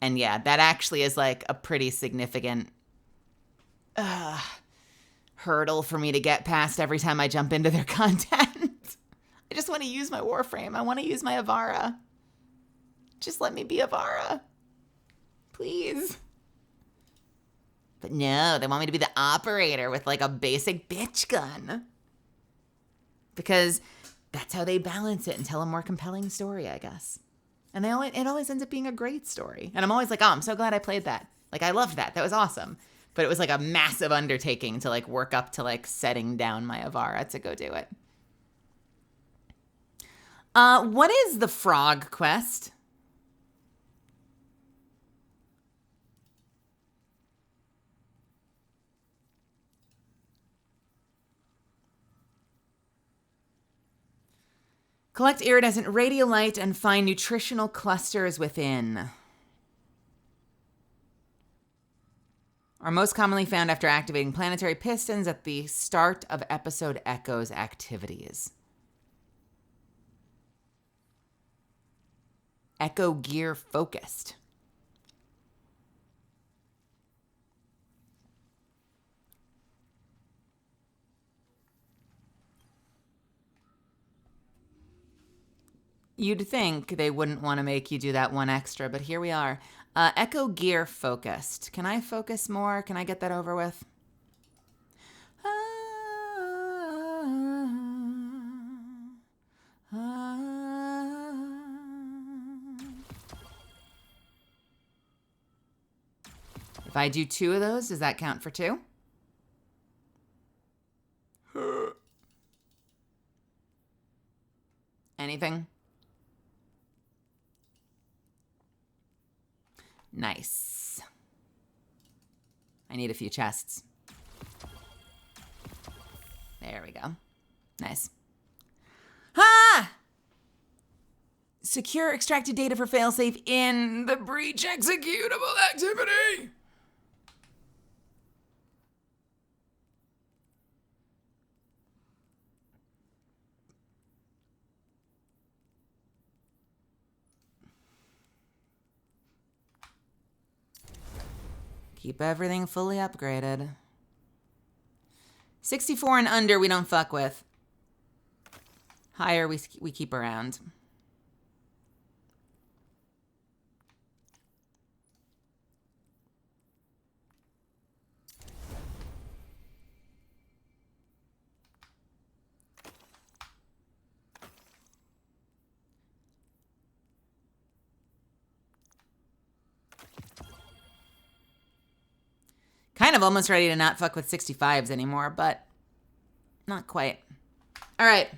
And yeah, that actually is like a pretty significant hurdle for me to get past every time I jump into their content. I just want to use my Warframe. I want to use my Avara. Just let me be Avara. Please. But no, they want me to be the operator with like a basic bitch gun. Because that's how they balance it and tell a more compelling story, I guess. And it always ends up being a great story. And I'm always like, oh, I'm so glad I played that. Like, I loved that. That was awesome. But it was like a massive undertaking to like work up to like setting down my Avara to go do it. What is the frog quest? Collect iridescent radiolite and find nutritional clusters within. Are most commonly found after activating planetary pistons at the start of episode Echo's activities. Echo gear focused. You'd think they wouldn't want to make you do that one extra, but here we are. Echo gear focused. Can I focus more? Can I get that over with? If I do 2 of those, does that count for 2? Anything? Nice. I need a few chests. There we go. Nice. Ah! Secure extracted data for failsafe in the breach executable activity. Keep everything fully upgraded. 64 and under we don't fuck with. Higher we keep around. Kind of almost ready to not fuck with 65s anymore, but not quite. All right.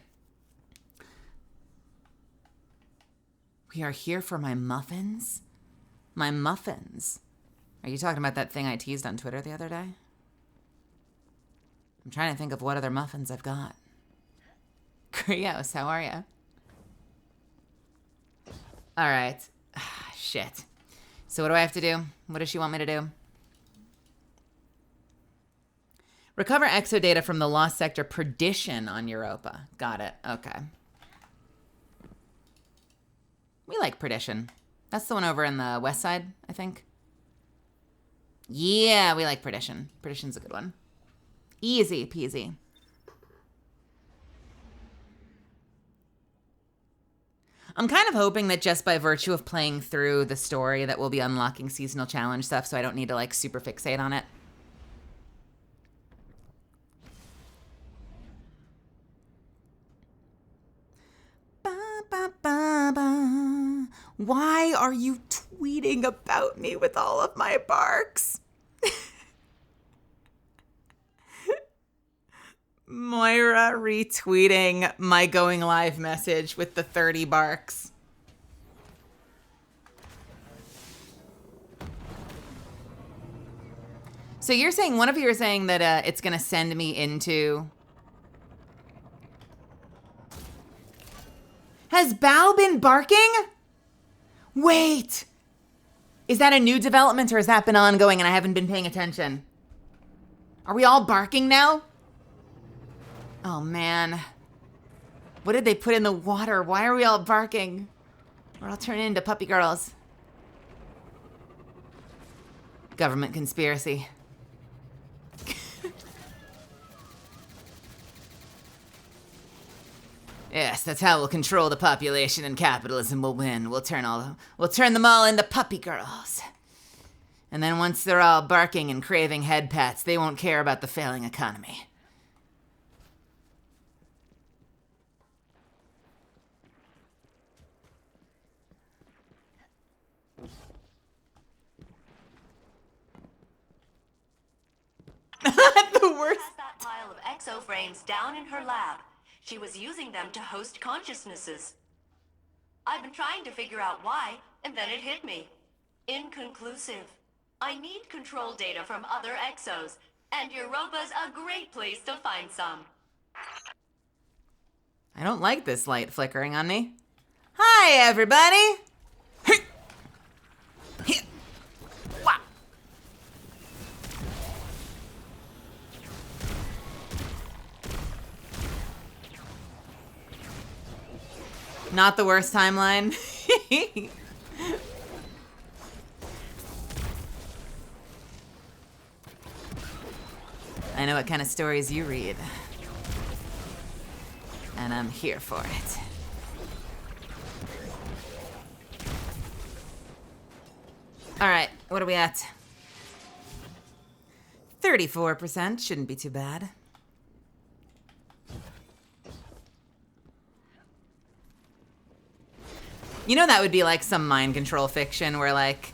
We are here for my muffins? My muffins. Are you talking about that thing I teased on Twitter the other day? I'm trying to think of what other muffins I've got. Krios, how are you? All right. Shit. So what do I have to do? What does she want me to do? Recover exodata from the lost sector Perdition on Europa. Got it. Okay. We like Perdition. That's the one over in the west side, I think. Yeah, we like Perdition. Perdition's a good one. Easy peasy. I'm kind of hoping that just by virtue of playing through the story that we'll be unlocking seasonal challenge stuff, so I don't need to like super fixate on it. Why are you tweeting about me with all of my barks? Moira retweeting my going live message with the 30 barks. So you're saying, one of you are saying that it's going to send me into... Has Bao been barking? Wait. Is that a new development or has that been ongoing and I haven't been paying attention? Are we all barking now? Oh, man. What did they put in the water? Why are we all barking? We're all turning into puppy girls. Government conspiracy. Yes, that's how we'll control the population and capitalism will win. We'll turn them all into puppy girls. And then once they're all barking and craving head pats, they won't care about the failing economy. The worst. Has that pile of exoframes down in her lab. She was using them to host consciousnesses. I've been trying to figure out why, and then it hit me. Inconclusive. I need control data from other exos, and Europa's a great place to find some. I don't like this light flickering on me. Hi, everybody! Wow. Not the worst timeline. I know what kind of stories you read. And I'm here for it. All right, what are we at? 34%, shouldn't be too bad. You know that would be like some mind control fiction where like,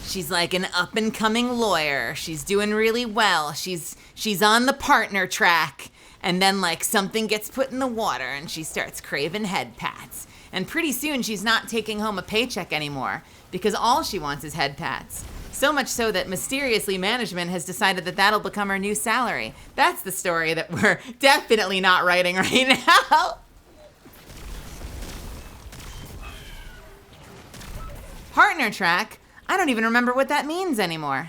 she's like an up and coming lawyer. She's doing really well. She's on the partner track. And then like something gets put in the water and she starts craving head pats. And pretty soon she's not taking home a paycheck anymore because all she wants is head pats. So much so that mysteriously management has decided that that'll become her new salary. That's the story that we're definitely not writing right now. Partner track? I don't even remember what that means anymore.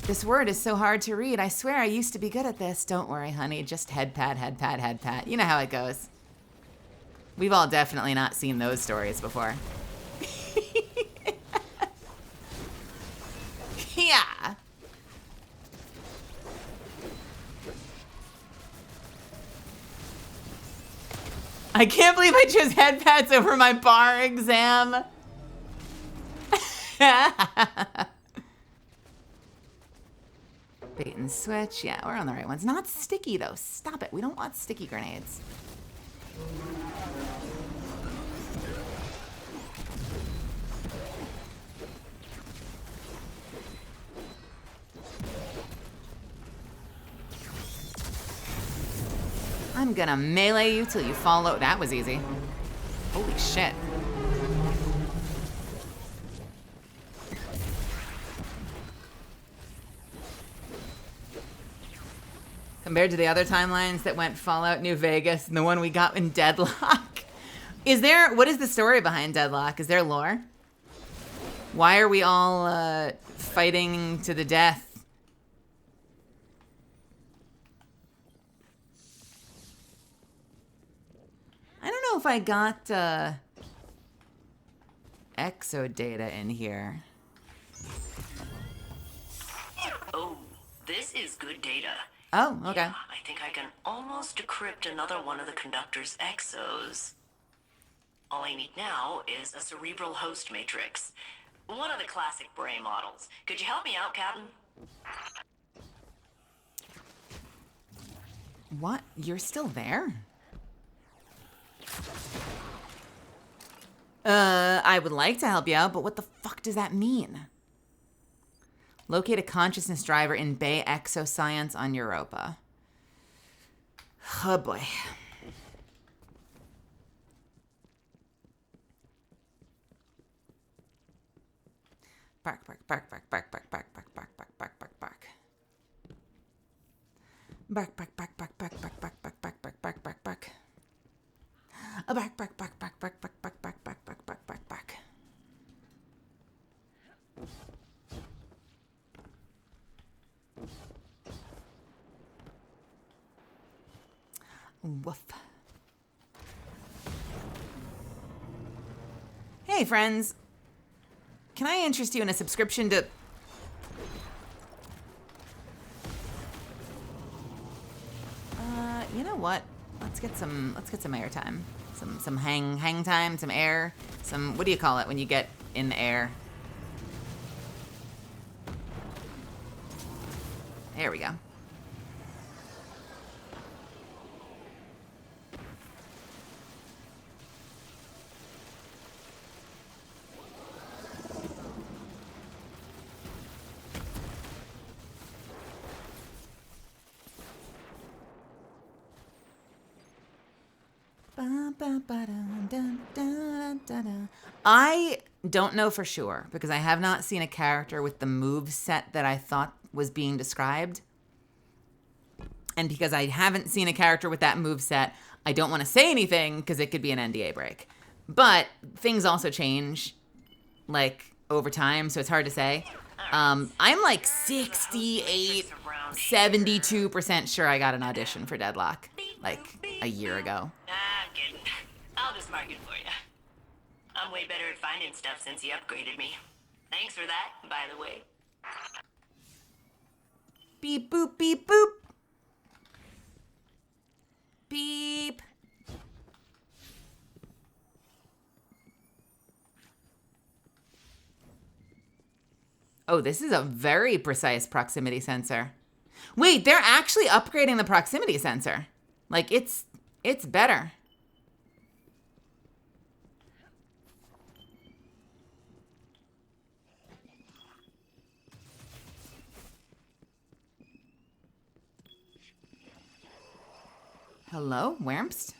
This word is so hard to read. I swear I used to be good at this. Don't worry, honey. Just head pat, head pat, head pat. You know how it goes. We've all definitely not seen those stories before. Yeah. I can't believe I chose head pats over my bar exam. Bait and switch. Yeah, we're on the right ones. Not sticky, though. Stop it. We don't want sticky grenades. I'm gonna melee you till you fall low. That was easy. Holy shit. Compared to the other timelines that went Fallout New Vegas and the one we got in Deadlock. What is the story behind Deadlock? Is there lore? Why are we all fighting to the death? I don't know if I got exo data in here. Oh, this is good data. Oh, okay. Yeah, I think I can almost decrypt another one of the conductor's exos. All I need now is a cerebral host matrix. One of the classic brain models. Could you help me out, Captain? What? You're still there? I would like to help you out, but what the fuck does that mean? Locate a consciousness driver in Bay Exoscience on Europa. Oh boy. Bark, bark, bark, bark, bark, bark, bark, bark, bark, bark, bark, bark, bark. Bark, bark, bark, bark, bark, bark, bark, bark, bark, bark, bark, bark, bark. A bark, bark, bark, bark, bark, bark, bark, bark, bark, bark, bark, bark, bark. Woof. Hey, friends. Can I interest you in a subscription to... You know what? Let's Let's get some air time. Some hang time, some air, what do you call it when you get in the air? There we go. I don't know for sure because I have not seen a character with the move set that I thought was being described. And because I haven't seen a character with that move set, I don't want to say anything because it could be an NDA break. But things also change like over time, so it's hard to say. I'm like 68, 72% sure I got an audition for Deadlock like a year ago. I'm kidding. I'll just mark it for you. I'm way better at finding stuff since you upgraded me. Thanks for that, by the way. Beep, boop, beep, boop. Beep. Oh, this is a very precise proximity sensor. Wait, they're actually upgrading the proximity sensor. Like, it's better. Hello, Wurmst?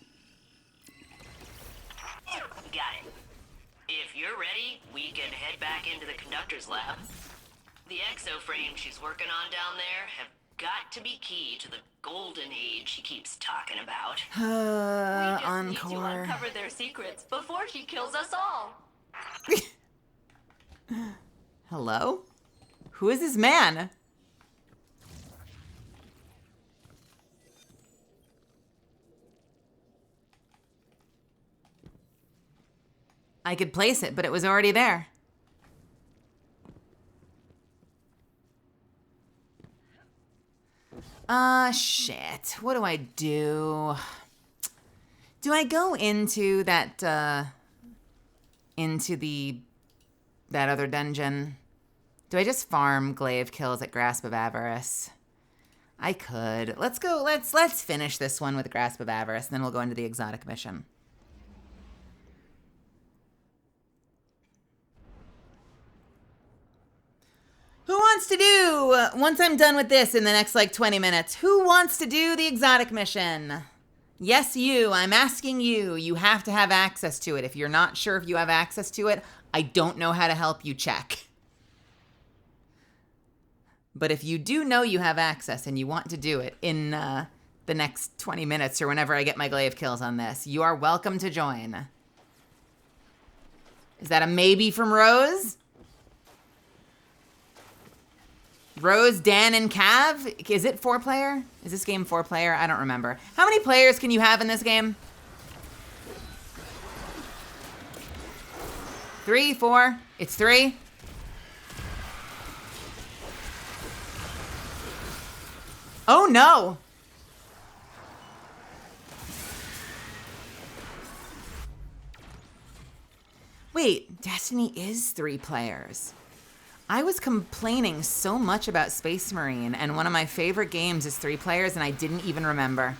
Got it. If you're ready, we can head back into the conductor's lab. The exo-frames she's working on down there have got to be key to the golden age she keeps talking about. We just need to Encore. uncover their secrets before she kills us all. Hello? Who is this man? I could place it, but it was already there. Shit. What do I do? Do I go into that, that other dungeon? Do I just farm glaive kills at Grasp of Avarice? I could. Let's go, let's finish this one with Grasp of Avarice, and then we'll go into the exotic mission. Who wants to do, once I'm done with this in the next like 20 minutes, who wants to do the exotic mission? Yes, you. I'm asking you. You have to have access to it. If you're not sure if you have access to it, I don't know how to help you check. But if you do know you have access and you want to do it in the next 20 minutes or whenever I get my glaive kills on this, you are welcome to join. Is that a maybe from Rose? Rose, Dan, and Cav? Is it 4-player? Is this game 4-player? I don't remember. How many players can you have in this game? 3, 4? It's 3? Oh no! Wait, Destiny is 3 players. I was complaining so much about Space Marine, and one of my favorite games is 3 players, and I didn't even remember.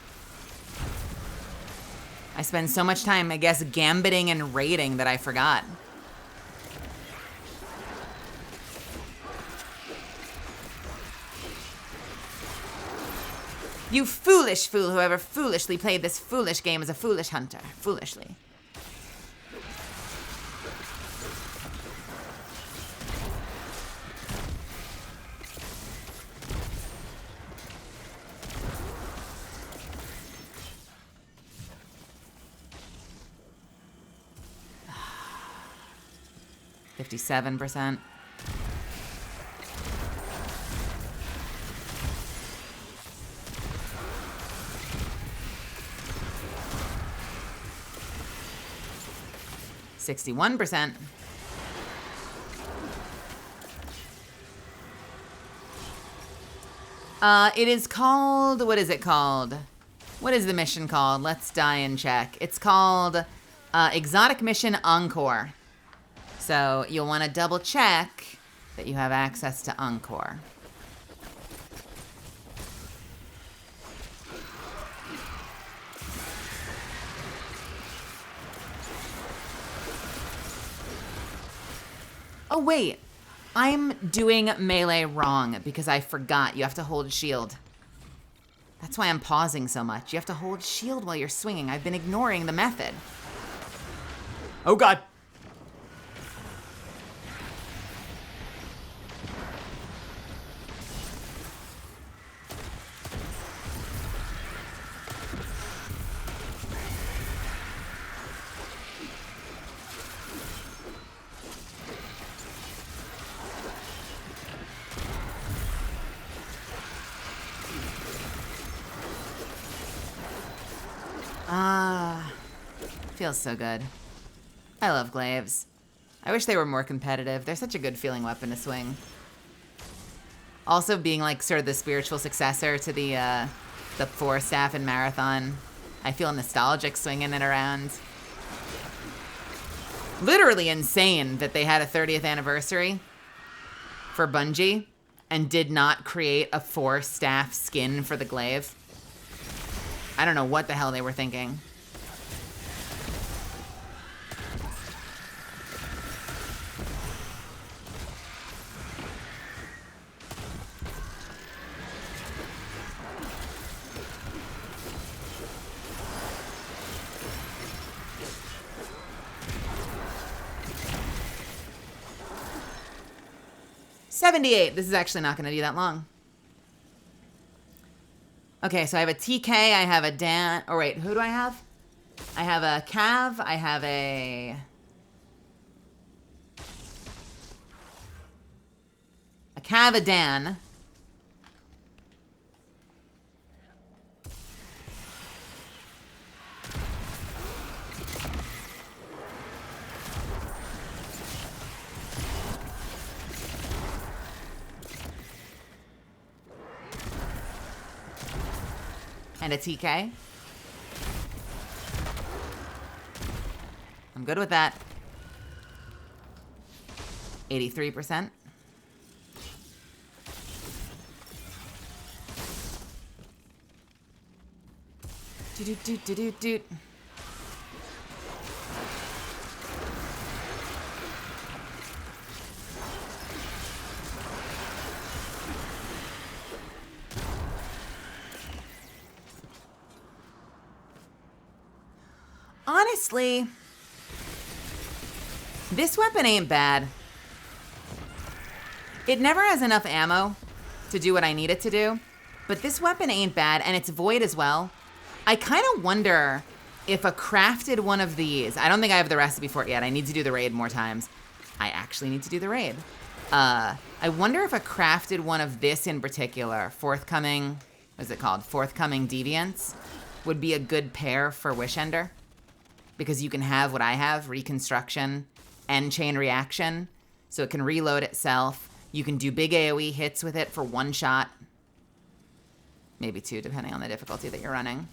I spend so much time, I guess, gambiting and raiding that I forgot. You foolish fool, whoever foolishly played this foolish game is a foolish hunter. Foolishly. $57%. $61%. It is called, what is it called? What is the mission called? Let's die and check. It's called Exotic Mission Encore. So you'll want to double check that you have access to Encore. Oh, wait. I'm doing melee wrong because I forgot you have to hold shield. That's why I'm pausing so much. You have to hold shield while you're swinging. I've been ignoring the method. Oh, God. Feels so good. I love glaives. I wish they were more competitive. They're such a good feeling weapon to swing. Also being like sort of the spiritual successor to the Force Staff in Marathon. I feel nostalgic swinging it around. Literally insane that they had a 30th anniversary for Bungie and did not create a Force Staff skin for the glaive. I don't know what the hell they were thinking. $78. This is actually not going to be that long. Okay, so I have a TK, I have a Dan. Oh, wait, who do I have? I have a Cav, I have a Cav, a Dan. And a TK. I'm good with that. 83%. Doot. Honestly, this weapon ain't bad. It never has enough ammo to do what I need it to do, but this weapon ain't bad, and it's void as well. I kind of wonder if a crafted one of these, I don't think I have the recipe for it yet. I need to do the raid more times. I actually need to do the raid. I wonder if a crafted one of this in particular, forthcoming, what is it called? Forthcoming Deviants, would be a good pair for Wishender. Because you can have what I have, reconstruction and chain reaction. So it can reload itself. You can do big AoE hits with it for one shot. Maybe two, depending on the difficulty that you're running.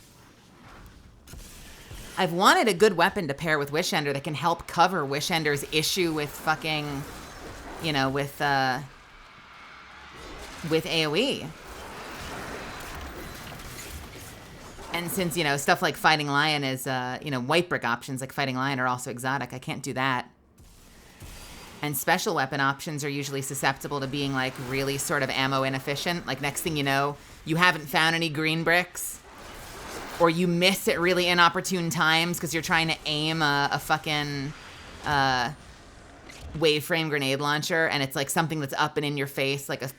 I've wanted a good weapon to pair with Wishender that can help cover Wishender's issue with fucking, you know, with AoE. And since, you know, stuff like Fighting Lion is, you know, white brick options like Fighting Lion are also exotic, I can't do that. And special weapon options are usually susceptible to being, like, really sort of ammo inefficient. Like, next thing you know, you haven't found any green bricks. Or you miss at really inopportune times because you're trying to aim a fucking waveframe grenade launcher. And it's, like, something that's up and in your face, like a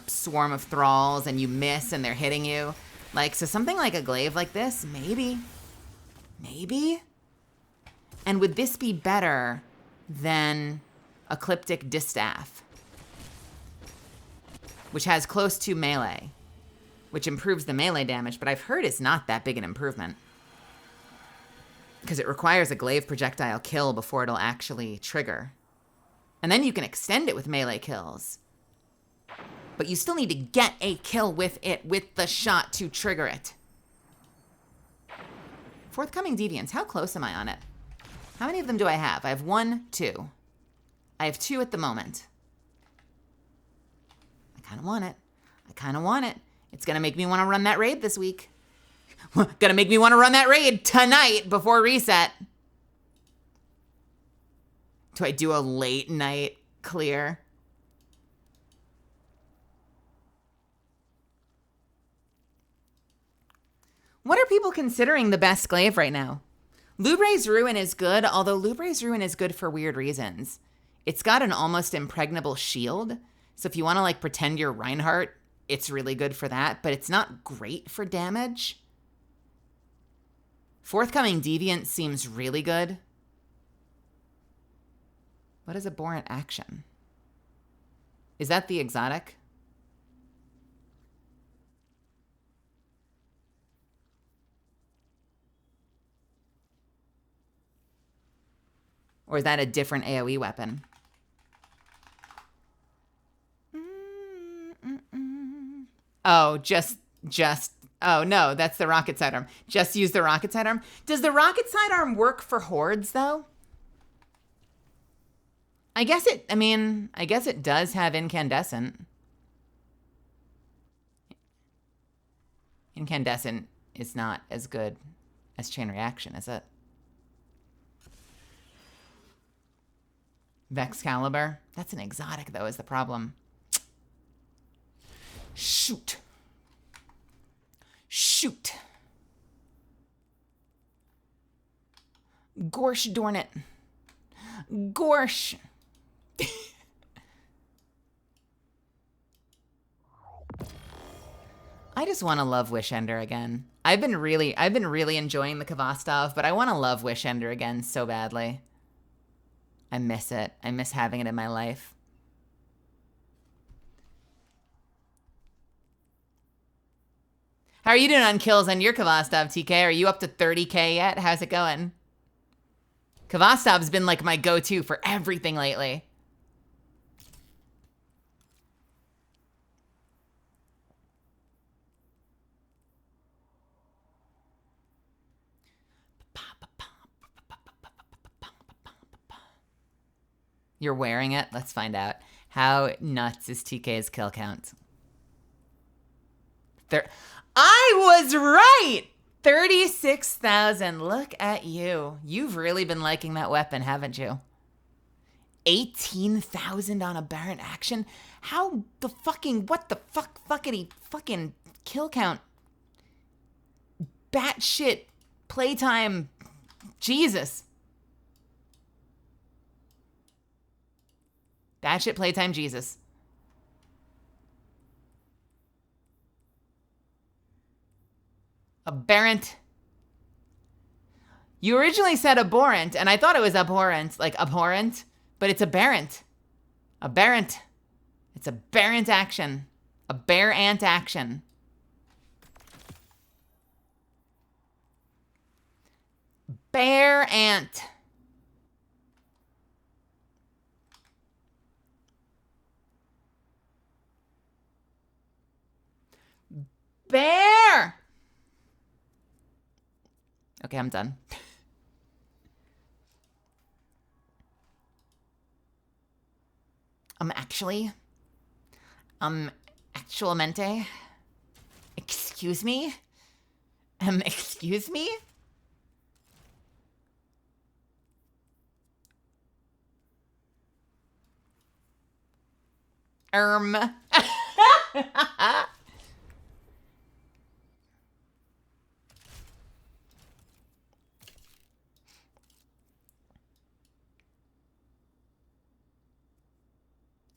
swarm of thralls, and you miss and they're hitting you. Like, so something like a glaive like this, maybe. And would this be better than Ecliptic Distaff, which has close to melee, which improves the melee damage, but I've heard it's not that big an improvement because it requires a glaive projectile kill before it'll actually trigger. And then you can extend it with melee kills. But you still need to get a kill with it, with the shot to trigger it. Forthcoming Deviants. How close am I on it? How many of them do I have? I have 1, 2. I have 2 at the moment. I kind of want it. I kind of want it. It's going to make me want to run that raid this week. Gonna make me want to run that raid tonight before reset. Do I do a late night clear? What are people considering the best glaive right now? Lubre's Ruin is good, although Lubre's Ruin is good for weird reasons. It's got an almost impregnable shield, so if you want to like pretend you're Reinhardt, it's really good for that, but it's not great for damage. Forthcoming Deviant seems really good. What is Abhorrent Action? Is that the exotic? Or is that a different AoE weapon? Oh, oh no, that's the rocket sidearm. Just use the rocket sidearm. Does the rocket sidearm work for hordes though? I guess it does have incandescent. Incandescent is not as good as chain reaction, is it? Vexcalibur. That's an exotic though, is the problem. Shoot. Shoot. Gorsh darn it. Gorsh. I just want to love Wishender again. I've been really enjoying the Kvastov, but I want to love Wishender again so badly. I miss it. I miss having it in my life. How are you doing on kills on your Kvastov, TK? Are you up to 30k yet? How's it going? Kvastov's been like my go-to for everything lately. You're wearing it? Let's find out. How nuts is TK's kill count? I was right! 36,000. Look at you. You've really been liking that weapon, haven't you? 18,000 on Aberrant Action? How the fucking, what the fuckity fucking kill count? Batshit playtime. Jesus. Batshit playtime Jesus. Aberrant. You originally said abhorrent, and I thought it was abhorrent, like abhorrent, but it's aberrant. Aberrant. It's aberrant action. Aberrant action. Bear ant. Bear. Okay, I'm done. Actualmente. Excuse me? Excuse me?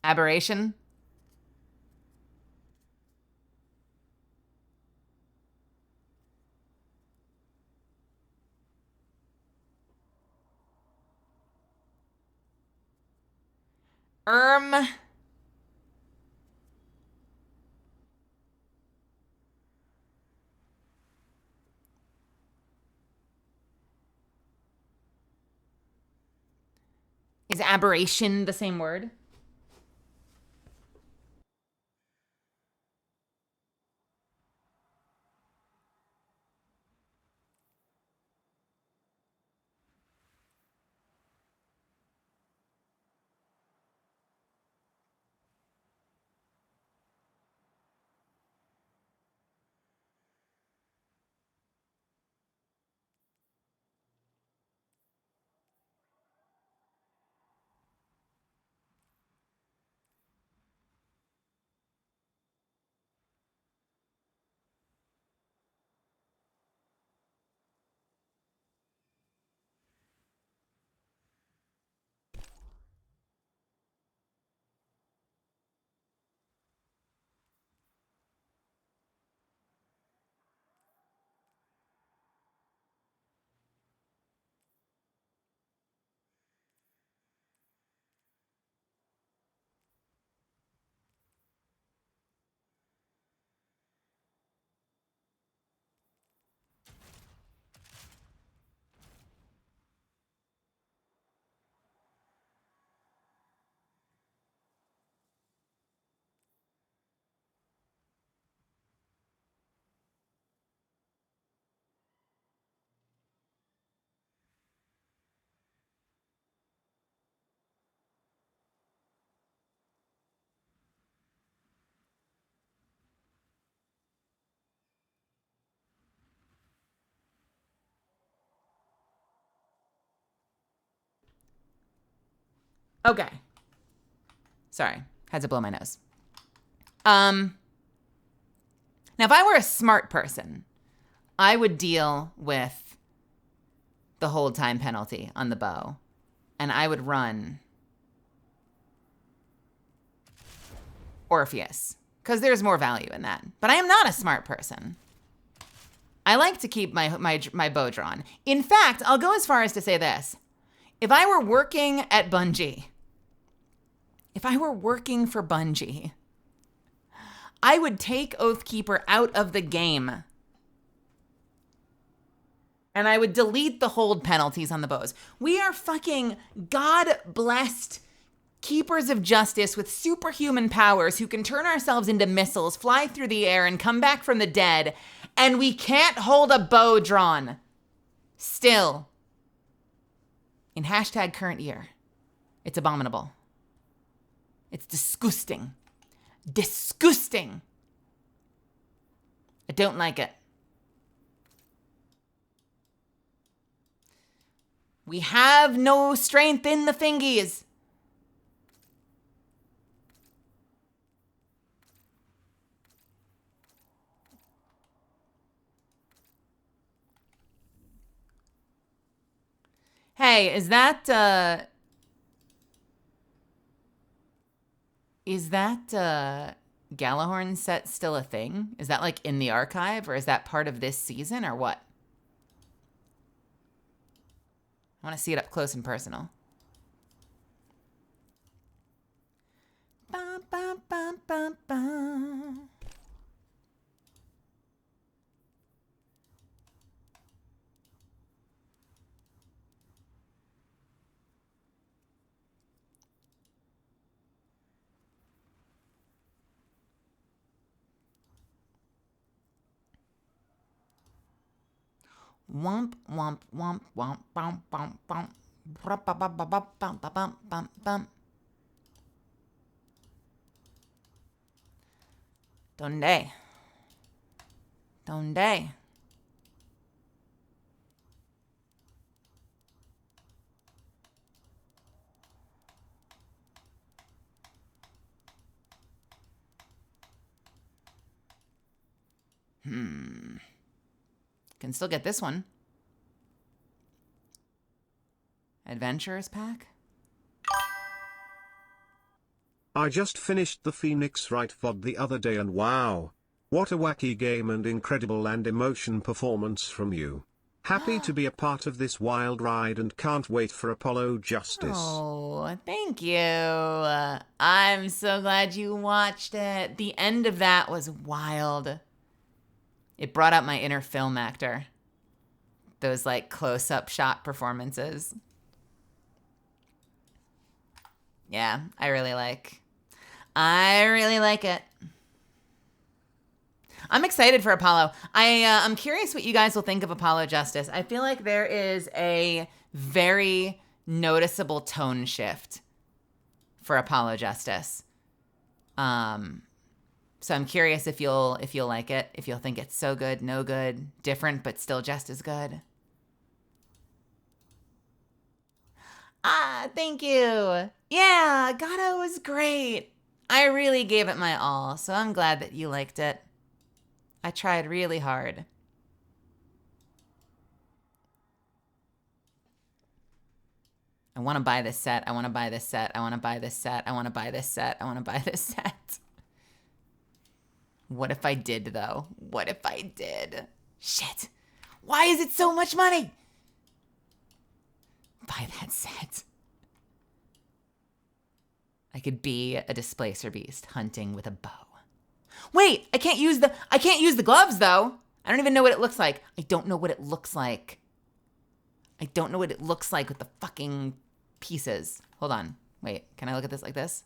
Aberration. Is aberration the same word? Okay. Sorry. Had to blow my nose. Now, if I were a smart person, I would deal with the hold time penalty on the bow, and I would run Orpheus, because there's more value in that. But I am not a smart person. I like to keep my bow drawn. In fact, I'll go as far as to say this. If I were working at Bungie, if I were working for Bungie, I would take Oathkeeper out of the game. And I would delete the hold penalties on the bows. We are fucking God-blessed keepers of justice with superhuman powers who can turn ourselves into missiles, fly through the air, and come back from the dead. And we can't hold a bow drawn. Still. In hashtag current year. It's abominable. It's disgusting. Disgusting. I don't like it. We have no strength in the fingies. Hey, is that Galahorn set still a thing? Is that like in the archive, or is that part of this season, or what? I want to see it up close and personal. Bum, bum, bum, bum, bum. Womp, womp, womp, womp, bump, bump, bump. Bump, bump, bump, bump, bump, bump, bump, bump, bump. Donde? Donde? Can still get this one. Adventurers pack? I just finished the Phoenix Wright VOD the other day and wow. What a wacky game and incredible and emotion performance from you. Happy to be a part of this wild ride and can't wait for Apollo Justice. Oh, thank you. I'm so glad you watched it. The end of that was wild. It brought out my inner film actor. Those like close-up shot performances. Yeah, I really like it. I'm excited for Apollo. I'm curious what you guys will think of Apollo Justice. I feel like there is a very noticeable tone shift for Apollo Justice. So I'm curious if you'll like it, if you'll think it's so good, no good, different, but still just as good. Ah, thank you. Yeah, Gato was great. I really gave it my all, so I'm glad that you liked it. I tried really hard. I want to buy this set. I want to buy this set. I want to buy this set. I want to buy this set. I want to buy this set. What if I did, though? What if I did? Shit. Why is it so much money? Buy that set. I could be a displacer beast hunting with a bow. Wait, I can't use the gloves though. I don't even know what it looks like. I don't know what it looks like. I don't know what it looks like with the fucking pieces. Hold on. Wait, can I look at this like this?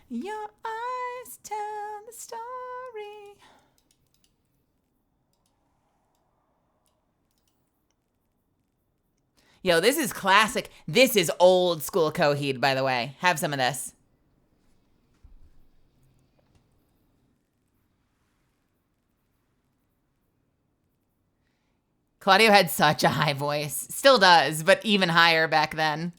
Your eyes tell the story. Yo, this is classic. This is old school Coheed, by the way. Have some of this. Claudio had such a high voice. Still does, but even higher back then.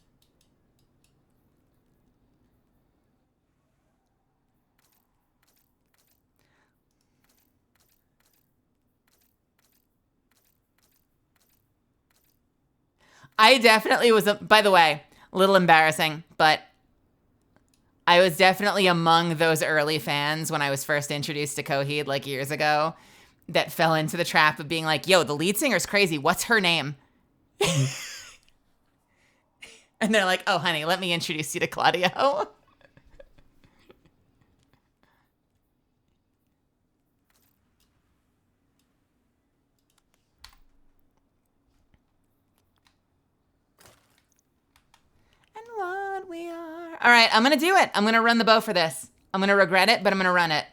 I definitely was, by the way, a little embarrassing, but I was definitely among those early fans when I was first introduced to Coheed like years ago that fell into the trap of being like, yo, the lead singer's crazy. What's her name? And they're like, oh, honey, let me introduce you to Claudio. And what we are. All right, I'm going to do it. I'm going to run the bow for this. I'm going to regret it, but I'm going to run it.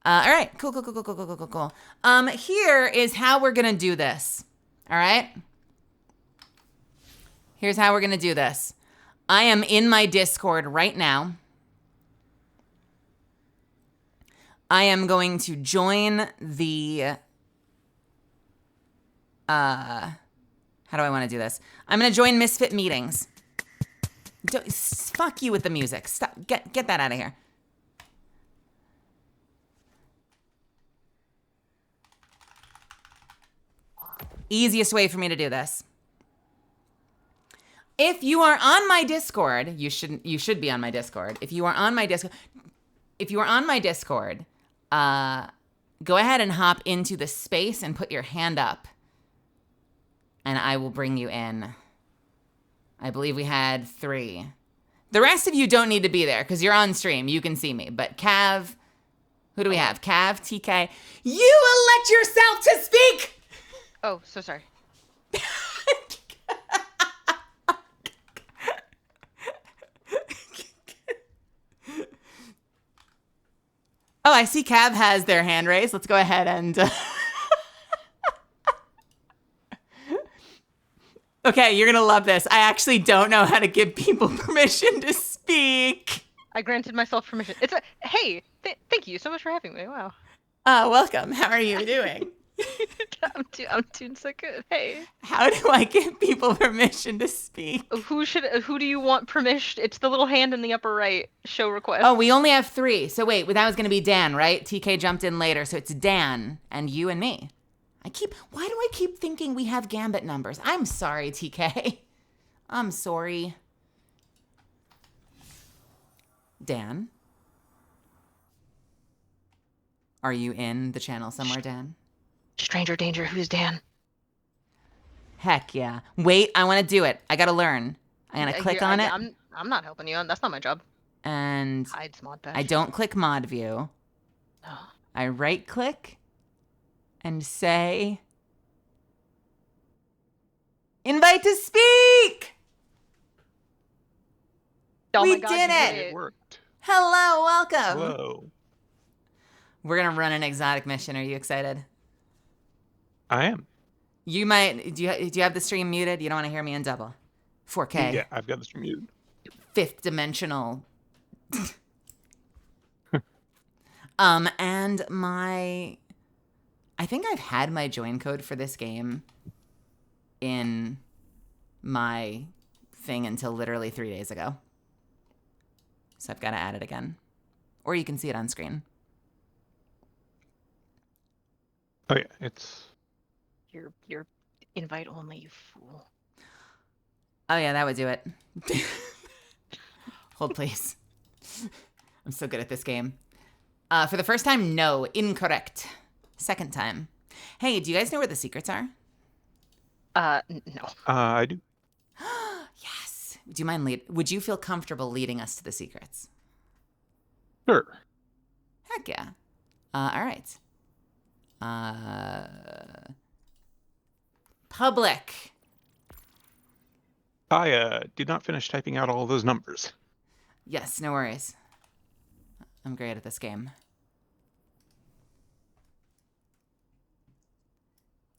All right, cool. Here is how we're going to do this. All right? Here's how we're going to do this. I am in my Discord right now. I am going to join the... how do I want to do this? I'm going to join Misfit Meetings. Fuck you with the music. Stop. Get that out of here. Easiest way for me to do this. If you are on my Discord, you should be on my Discord. If you are on my Discord, go ahead and hop into the space and put your hand up. And I will bring you in. I believe we had 3. The rest of you don't need to be there because you're on stream. You can see me. But Cav, who do we have? Cav, TK. You elect yourself to speak! Oh, so sorry. Oh, I see Cav has their hand raised. Let's go ahead and... Okay, you're going to love this. I actually don't know how to give people permission to speak. I granted myself permission. Hey, thank you so much for having me. Wow. Welcome. How are you doing? I'm doing so good. Hey. How do I give people permission to speak? Who do you want permission? It's the little hand in the upper right. Show request. Oh, we only have 3. So wait, that was going to be Dan, right? TK jumped in later. So it's Dan and you and me. Why do I keep thinking we have Gambit numbers? I'm sorry, TK. I'm sorry. Dan? Are you in the channel somewhere, Dan? Stranger danger, who's Dan? Heck yeah. Wait, I want to do it. I got to learn. I'm going to click on it. I'm not helping you. That's not my job. And Hides mod badge. I don't click mod view. No. I right click and say, invite to speak. Oh we my God, did it. It worked. Hello, welcome. Hello. We're going to run an exotic mission. Are you excited? I am. You might, do you have the stream muted? You don't want to hear me in double. 4K. Yeah, I've got the stream muted. 5th dimensional. And I think I've had my join code for this game in my thing until literally 3 days ago. So I've got to add it again. Or you can see it on screen. Oh yeah, it's... You're invite only, you fool. Oh yeah, that would do it. Hold please. I'm so good at this game. For the first time, no. Incorrect. Second time. Hey, do you guys know where the secrets are? No. I do. Yes. Do you mind would you feel comfortable leading us to the secrets? Sure. Heck yeah. All right. Public. I did not finish typing out all those numbers. Yes, no worries. I'm great at this game.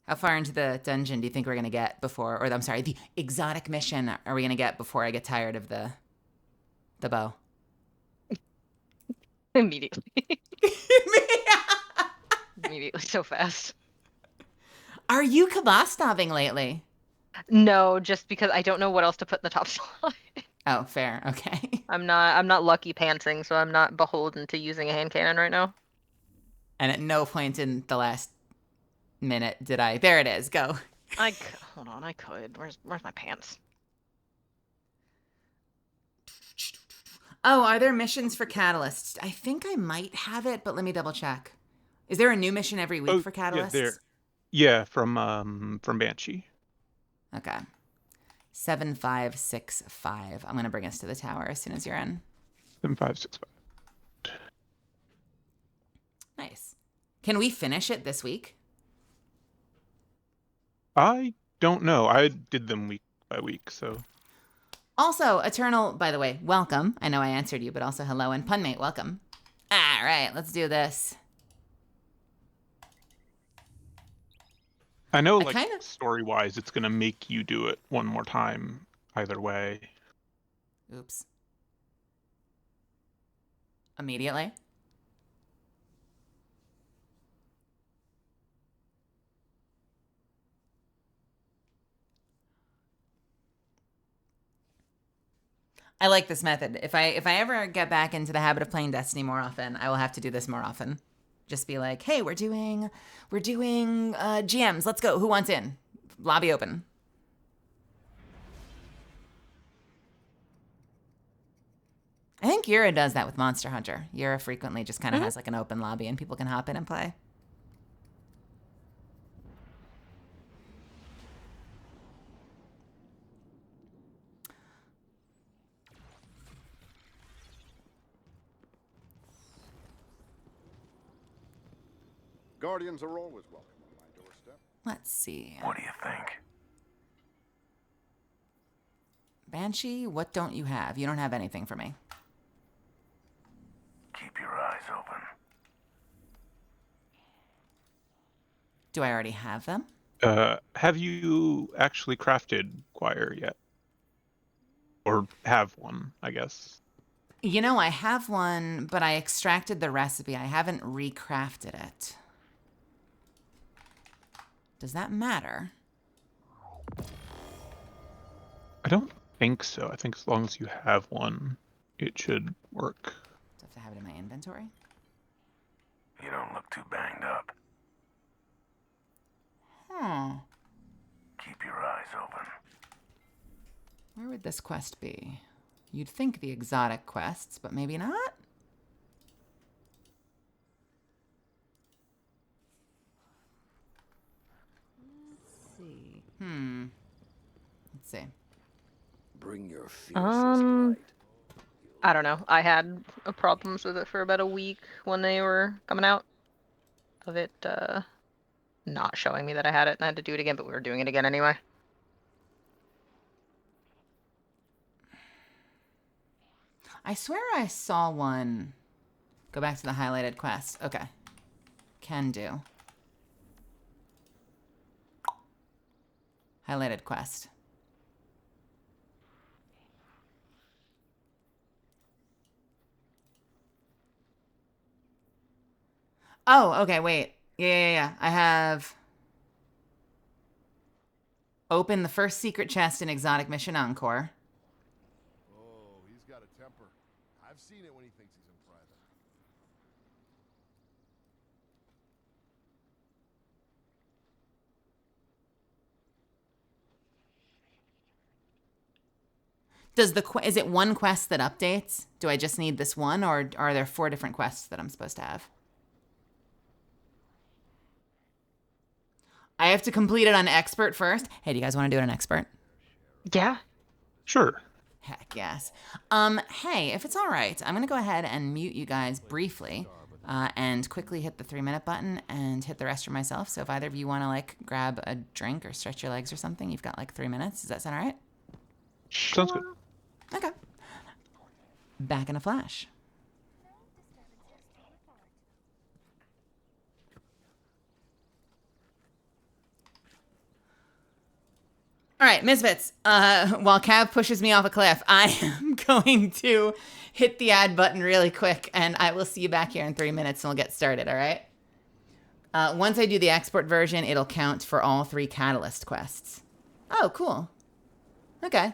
How far into the dungeon do you think we're going to get before, or I'm sorry, the exotic mission are we going to get before I get tired of the bow? Immediately. so fast. Are you kabostoving lately? No, just because I don't know what else to put in the top slot. Oh, fair. Okay. I'm not lucky pantsing, so I'm not beholden to using a hand cannon right now. And at no point in the last minute did I. There it is. Go. Hold on, I could. Where's my pants? Oh, are there missions for catalysts? I think I might have it, but let me double check. Is there a new mission every week for catalysts? Yeah, from Banshee. Okay. 7565. I'm gonna bring us to the tower as soon as you're in. 7565. Nice. Can we finish it this week? I don't know. I did them week by week, so. Also, Eternal, by the way, welcome. I know I answered you, but also hello, and Punmate, welcome. All right, let's do this. I know, story-wise, it's gonna make you do it one more time either way. Oops. Immediately? I like this method. If I ever get back into the habit of playing Destiny more often, I will have to do this more often. Just be like, hey, we're doing GMs. Let's go. Who wants in? Lobby open. I think Yura does that with Monster Hunter. Yura frequently just kind of has like an open lobby and people can hop in and play. Guardians are always welcome on my doorstep. Let's see. What do you think? Banshee, what don't you have? You don't have anything for me. Keep your eyes open. Do I already have them? Have you actually crafted Choir yet? Or have one, I guess. You know, I have one, but I extracted the recipe. I haven't recrafted it. Does that matter? I don't think so. I think as long as you have one, it should work. Do I have to have it in my inventory? You don't look too banged up. Keep your eyes open. Where would this quest be? You'd think the exotic quests, but maybe not? Let's see. Let's see. Bring your fiercest light. I don't know. I had problems with it for about a week when they were coming out. Of it not showing me that I had it, and I had to do it again, but we were doing it again anyway. I swear I saw one. Go back to the highlighted quest. Okay. Can do. Highlighted quest. Oh, okay, wait. Yeah. I have open the first secret chest in Exotic Mission Encore. Oh, he's got a temper. I've seen it when he thinks he's in private. Is it one quest that updates? Do I just need this one, or are there 4 different quests that I'm supposed to have? I have to complete it on expert first. Hey, do you guys want to do it on expert? Yeah. Sure. Heck yes. Hey, if it's all right, I'm gonna go ahead and mute you guys briefly, and quickly hit the 3-minute button and hit the rest for myself. So if either of you want to like grab a drink or stretch your legs or something, you've got like 3 minutes. Does that sound all right? Sounds good. Okay. Back in a flash. All right, Misfits, while Cav pushes me off a cliff, I am going to hit the add button really quick, and I will see you back here in 3 minutes, and we'll get started, all right? Once I do the export version, it'll count for all 3 catalyst quests. Oh, cool. Okay.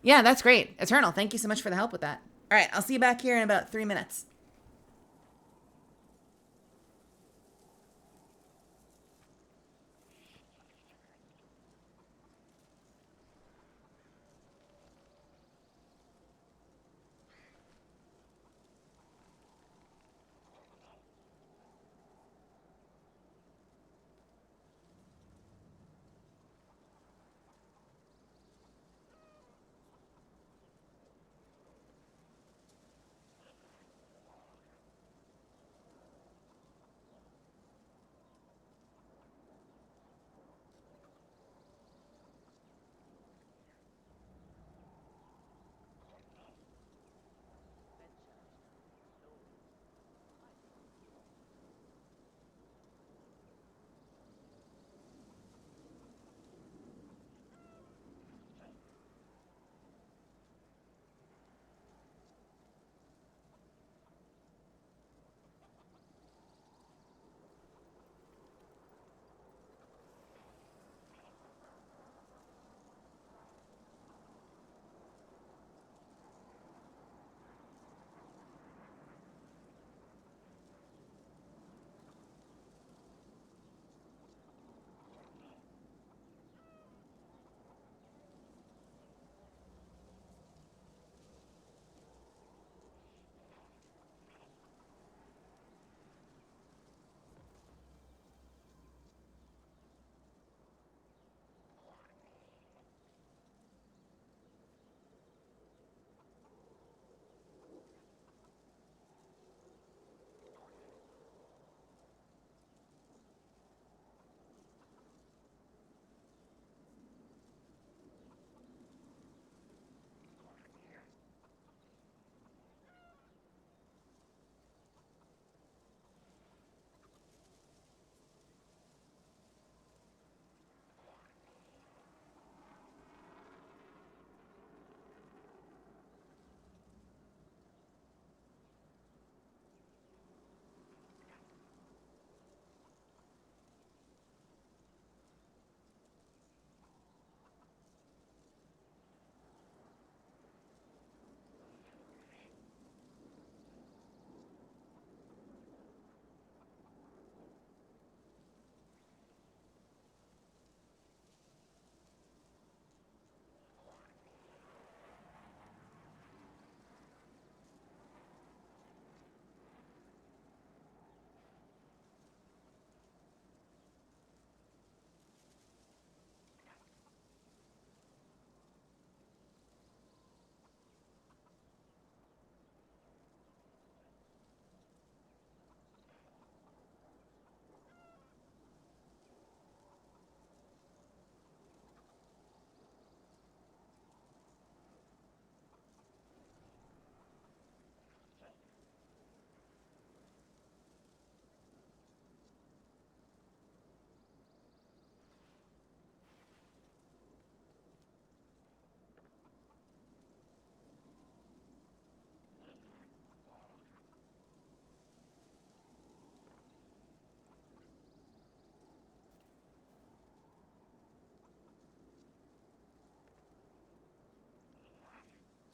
Yeah, that's great. Eternal, thank you so much for the help with that. All right, I'll see you back here in about 3 minutes.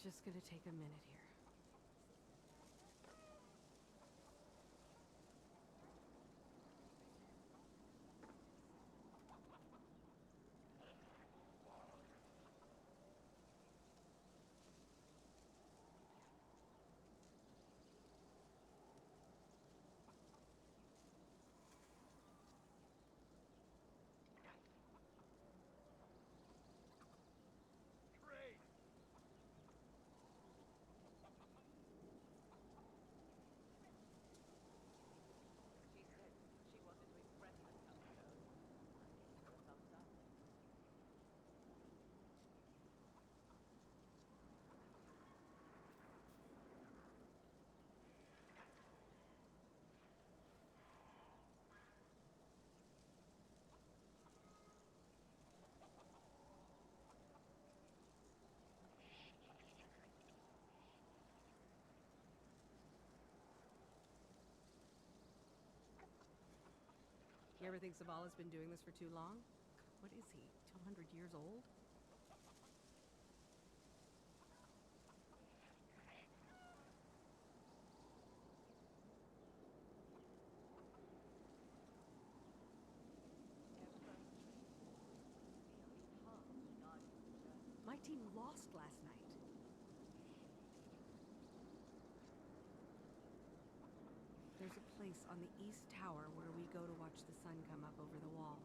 Just gonna take a minute here. You ever think Zavala's been doing this for too long? What is he, 200 years old? My team lost last night. There's a place on the East Tower where we go to watch the sun come up over the wall.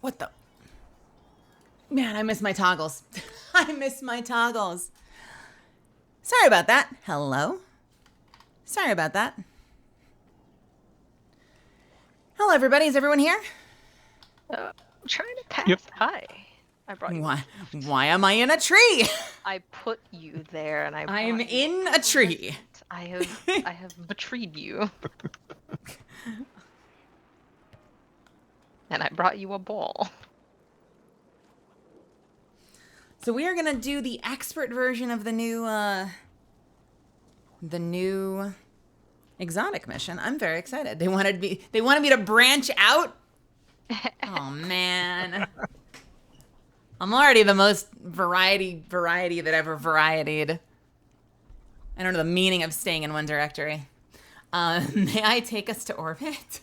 What the? Man, I miss my toggles. I miss my toggles. Sorry about that. Hello? Sorry about that. Hello, everybody. Is everyone here? I'm trying to pass. Yep. Hi. I brought you. Why am I in a tree? I put you there, and I'm in a tree. I have betrayed you. And I brought you a ball. So we are gonna do the expert version of the new exotic mission. I'm very excited. They wanted me to branch out. Oh man. I'm already the most variety that ever varietied. I don't know the meaning of staying in one directory. May I take us to orbit?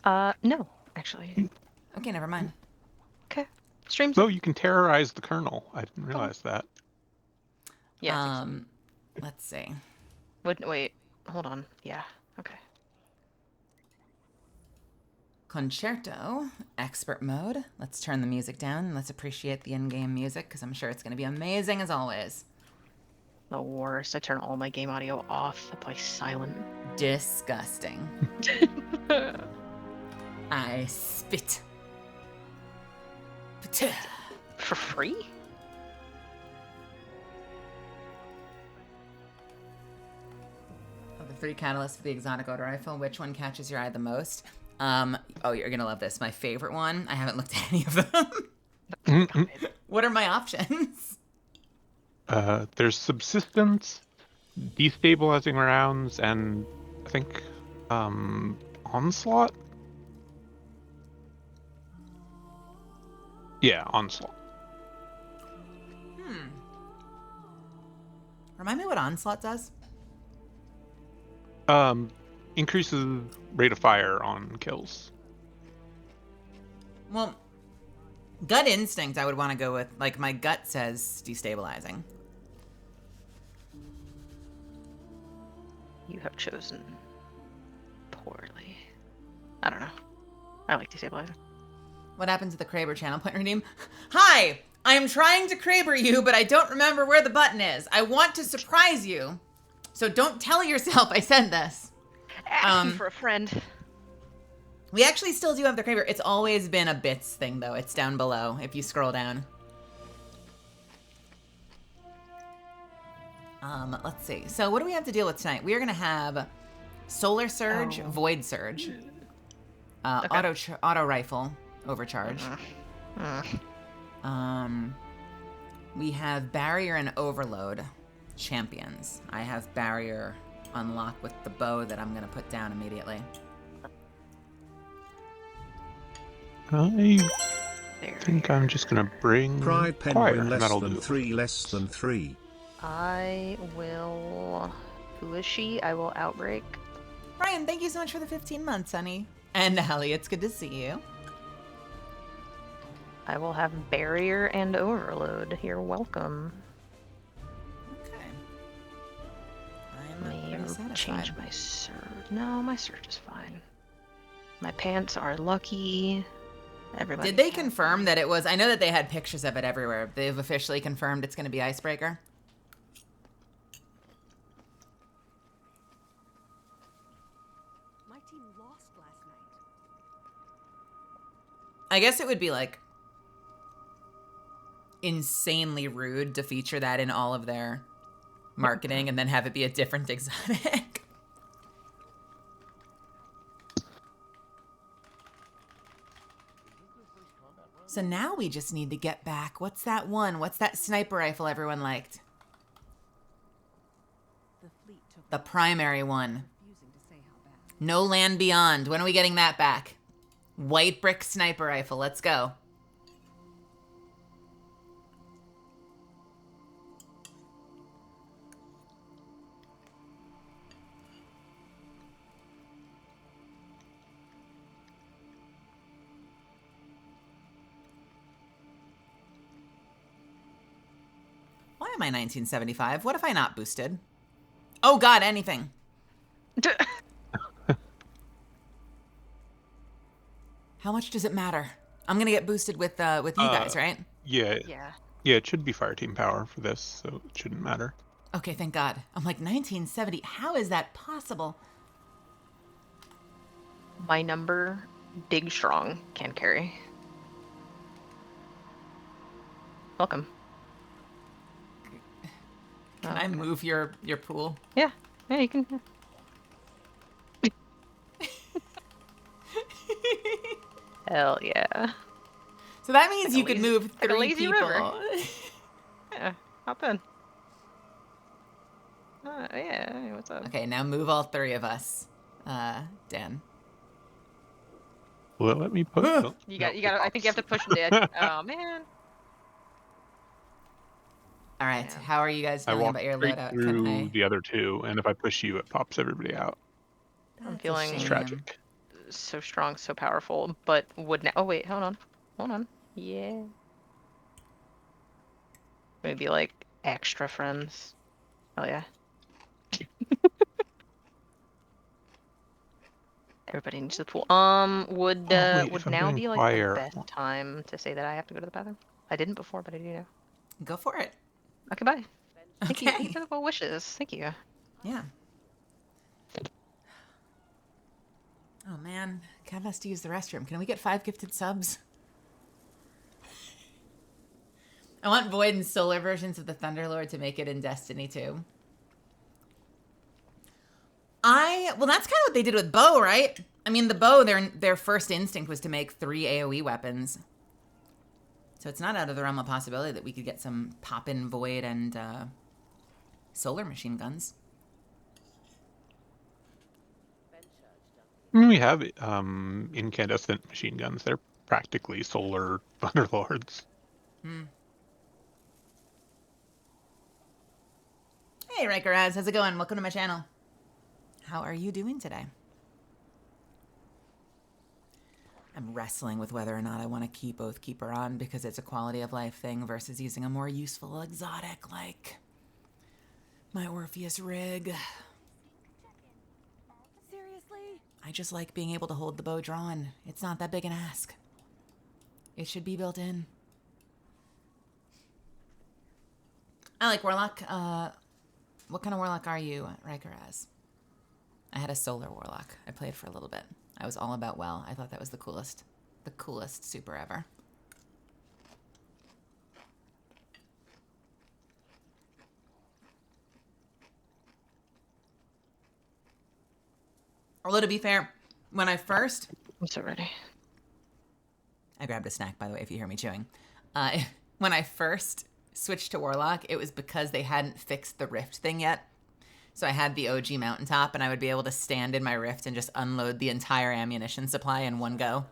No, actually. Okay, never mind. Okay. Streams. Oh, you can terrorize the kernel. I didn't realize that. Yeah. Let's see. Wait. Hold on. Yeah. Okay. Concerto, expert mode. Let's turn the music down and let's appreciate the in-game music because I'm sure it's going to be amazing as always. The worst. I turn all my game audio off. I play silent. Disgusting. I spit. For free? Of the 3 catalysts for the exotic auto rifle, which one catches your eye the most? Oh, you're gonna love this. My favorite one. I haven't looked at any of them. What are my options? There's subsistence, destabilizing rounds, and I think onslaught. Yeah, onslaught. Remind me what onslaught does. Increases rate of fire on kills. Well, gut instinct I would want to go with. Like, my gut says destabilizing. You have chosen poorly. I don't know. I like destabilizing. What happened to the Kraber channel point redeem? Hi! I am trying to Kraber you, but I don't remember where the button is. I want to surprise you. So don't tell yourself I said this. Asking for a friend. We actually still do have the Kraber. It's always been a bits thing, though. It's down below if you scroll down. Let's see. So what do we have to deal with tonight? We are going to have Solar Surge, Void Surge, okay. Auto Rifle, Overcharge. We have Barrier and Overload champions. I have Barrier unlocked with the bow that I'm going to put down immediately. I think I'm just gonna bring Pride Choir, Penguin and less that'll than do. 3 less than 3. I will... Who is she? I will Outbreak. Brian, thank you so much for the 15 months, honey. And Ellie, it's good to see you. I will have Barrier and Overload. You're welcome. Okay. Let I'm me pretty satisfied. change my surge. No, my surge is fine. My pants are lucky. Everybody. Did they confirm that it was... I know that they had pictures of it everywhere. They've officially confirmed it's going to be Icebreaker. My team lost last night. I guess it would be like insanely rude to feature that in all of their marketing and then have it be a different exotic. So now we just need to get back. What's that one? What's that sniper rifle everyone liked? The fleet took The primary one. refusing to say how bad. No Land Beyond. When are we getting that back? White brick sniper rifle. Let's go. Why am I 1975? What if I not boosted? Oh god, anything. How much does it matter? I'm gonna get boosted with you guys, right? Yeah. Yeah. Yeah, it should be Fireteam power for this, so it shouldn't matter. Okay, thank God. I'm like 1970. How is that possible? My number, big strong, can carry. Welcome. Can I move your pool? Yeah. Yeah, you can. Hell yeah. So that means Like a you could lazy- move like a 3 lazy people. river. Yeah, hop in. Yeah, hey, what's up? Okay, now move all 3 of us. Dan. Will it let me put? Oh, You no, got. I think you have to push dead. Oh man. All right, Yeah. how are you guys I feeling walked about your straight loadout? through Can I... the other 2, and if I push you, it pops everybody out. I'm That's a feeling It's shame. tragic. so strong, so powerful, but would now. Oh wait, hold on. Yeah. Maybe like extra friends. Oh yeah. Everybody needs the pool. Would Wait, would if I'm now doing be like choir, the best time to say that I have to go to the bathroom? I didn't before, but I do now. Go for it. Okay, bye. Thank you. Thank you Okay. for the well wishes. Thank you. Yeah. Oh man, Kev has to use the restroom. Can we get 5 gifted subs? I want Void and Solar versions of the Thunderlord to make it in Destiny 2. Well, that's kind of what they did with Bow, right? I mean, the Bow, their first instinct was to make 3 AoE weapons. So it's not out of the realm of possibility that we could get some pop-in Void and Solar machine guns. I mean, we have incandescent machine guns. They're practically solar Thunderlords. Hmm. Hey, Riker Az, how's it going? Welcome to my channel. How are you doing today? I'm wrestling with whether or not I want to keep both Keeper on because it's a quality of life thing versus using a more useful exotic like my Orpheus rig. Seriously? I just like being able to hold the bow drawn. It's not that big an ask. It should be built in. I like Warlock. What kind of Warlock are you, Riker Az? I had a Solar Warlock. I played for a little bit. I was all about well. I thought that was the coolest super ever. Although to be fair, when I first... I'm so ready. I grabbed a snack, by the way, if you hear me chewing. When I first switched to Warlock, it was because they hadn't fixed the Rift thing yet. So I had the OG Mountaintop, and I would be able to stand in my Rift and just unload the entire ammunition supply in one go.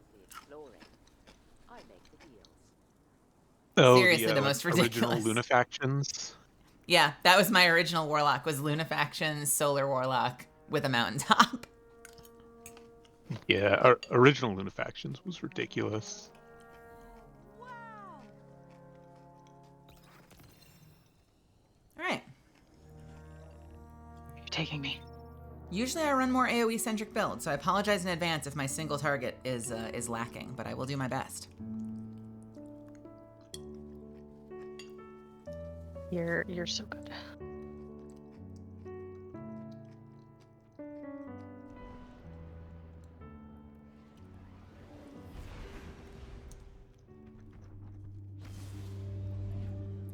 Oh, Seriously, the most original ridiculous. Lunafactions. Yeah, that was my original Warlock, was Lunafaction Solar Warlock with a Mountaintop. Yeah, original Lunafactions was ridiculous. All right. You're taking me. Usually I run more AoE-centric builds, so I apologize in advance if my single target is lacking, but I will do my best. You're so good.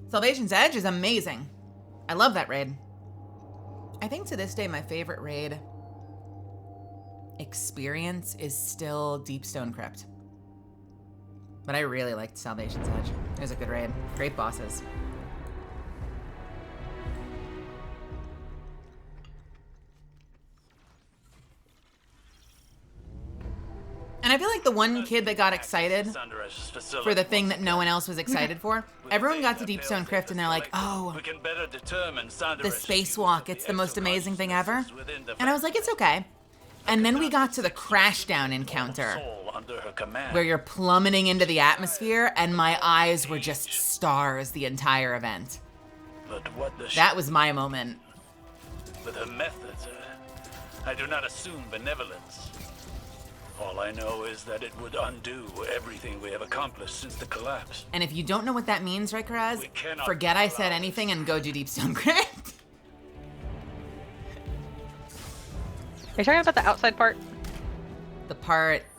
Salvation's Edge is amazing. I love that raid. I think to this day my favorite raid experience is still Deepstone Crypt. But I really liked Salvation's Edge. It was a good raid. Great bosses. And I feel like the one kid that got excited for the thing that no one else was excited for, everyone got to Deepstone Crypt and they're like, oh, the spacewalk, it's the most amazing thing ever. And I was like, it's okay. And then we got to the crashdown encounter where you're plummeting into the atmosphere and my eyes were just stars the entire event. That was my moment. With her methods, I do not assume benevolence. All I know is that it would undo everything we have accomplished since the collapse. And if you don't know what that means, right, Karaz, forget I said anything and go do Deepstone Crypt. Are you talking about the outside part?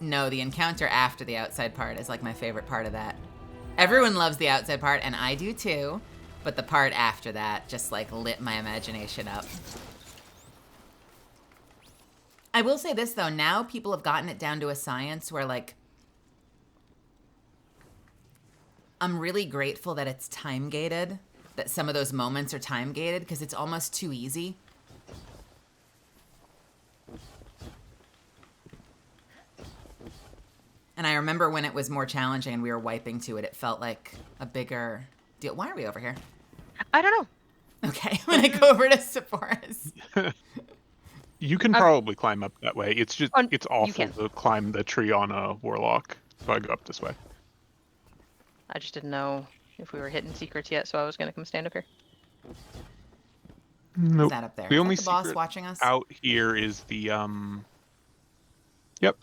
No, the encounter after the outside part is like my favorite part of that. Everyone loves the outside part, and I do too, but the part after that just like lit my imagination up. I will say this though, now people have gotten it down to a science where like, I'm really grateful that it's time gated, that some of those moments are time gated because it's almost too easy. And I remember when it was more challenging and we were wiping to it, it felt like a bigger deal. Why are we over here? I don't know. Okay, I'm gonna go over to Sephora's. You can probably climb up that way. It's just, it's awful can. to climb the tree on a Warlock. So I go up this way. I just didn't know if we were hitting secrets yet, so I was gonna come stand up here. Nope. Is that up there? The Is only that the boss secret watching us? out here is the Yep.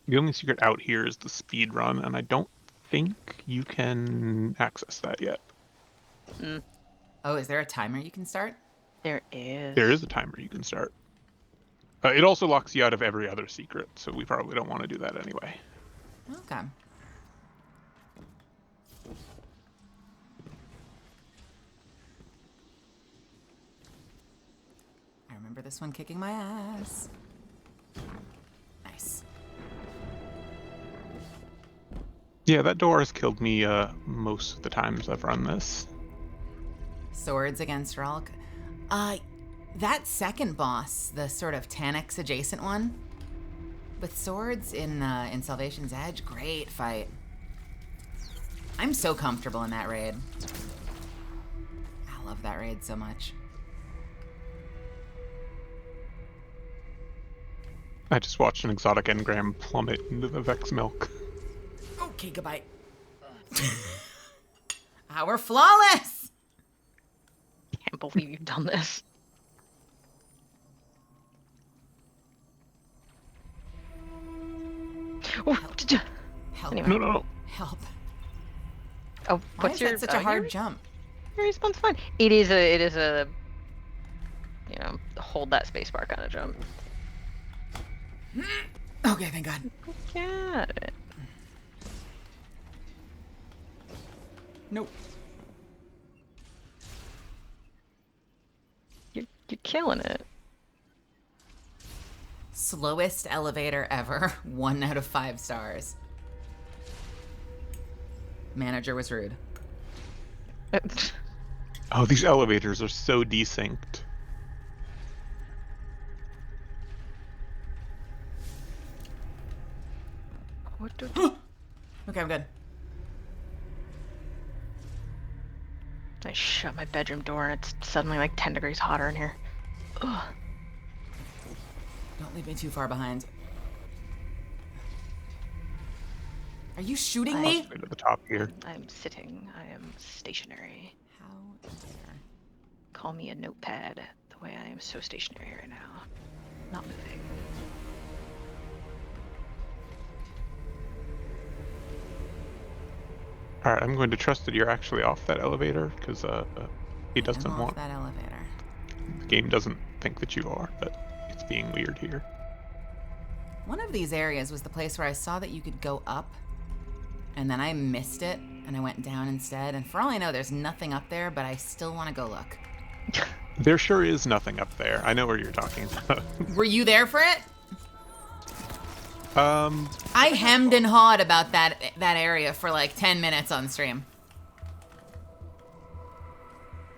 The only secret out here is the speed run, and I don't think you can access that yet. Mm. Oh, is there a timer you can start? There is. There is a timer you can start. It also locks you out of every other secret, so we probably don't want to do that anyway. Okay. I remember this one kicking my ass. Nice. Yeah, that door has killed me most of the times I've run this. Swords against Ralk. That second boss, the sort of Taniks adjacent one, with swords in Salvation's Edge, great fight. I'm so comfortable in that raid. I love that raid so much. I just watched an exotic engram plummet into the Vex milk. Okay, goodbye. We're flawless! Can't believe you've done this. Help. Anyway. No. Help. Oh, Why is that such a hard jump? Your respawn's fine. It is a you know, hold that spacebar kind of jump. Okay, thank God. Got it. Nope. You're killing it. Slowest elevator ever. 1 out of 5 stars. Manager was rude. Oh, these elevators are so desynced. What do? Okay, I'm good. I shut my bedroom door and it's suddenly like 10 degrees hotter in here. Ugh. Don't leave me too far behind. Are you shooting me? Way to the top here. I'm sitting. I am stationary. How dare. Call me a notepad. The way I am so stationary right now. Not moving. Alright, I'm going to trust that you're actually off that elevator, because he doesn't I'm want... off that elevator. The game doesn't think that you are, but it's being weird here. One of these areas was the place where I saw that you could go up, and then I missed it, and I went down instead. And for all I know, there's nothing up there, but I still want to go look. There sure is nothing up there. I know where you're talking about. Were you there for it? I hemmed and hawed about that area for like 10 minutes on stream.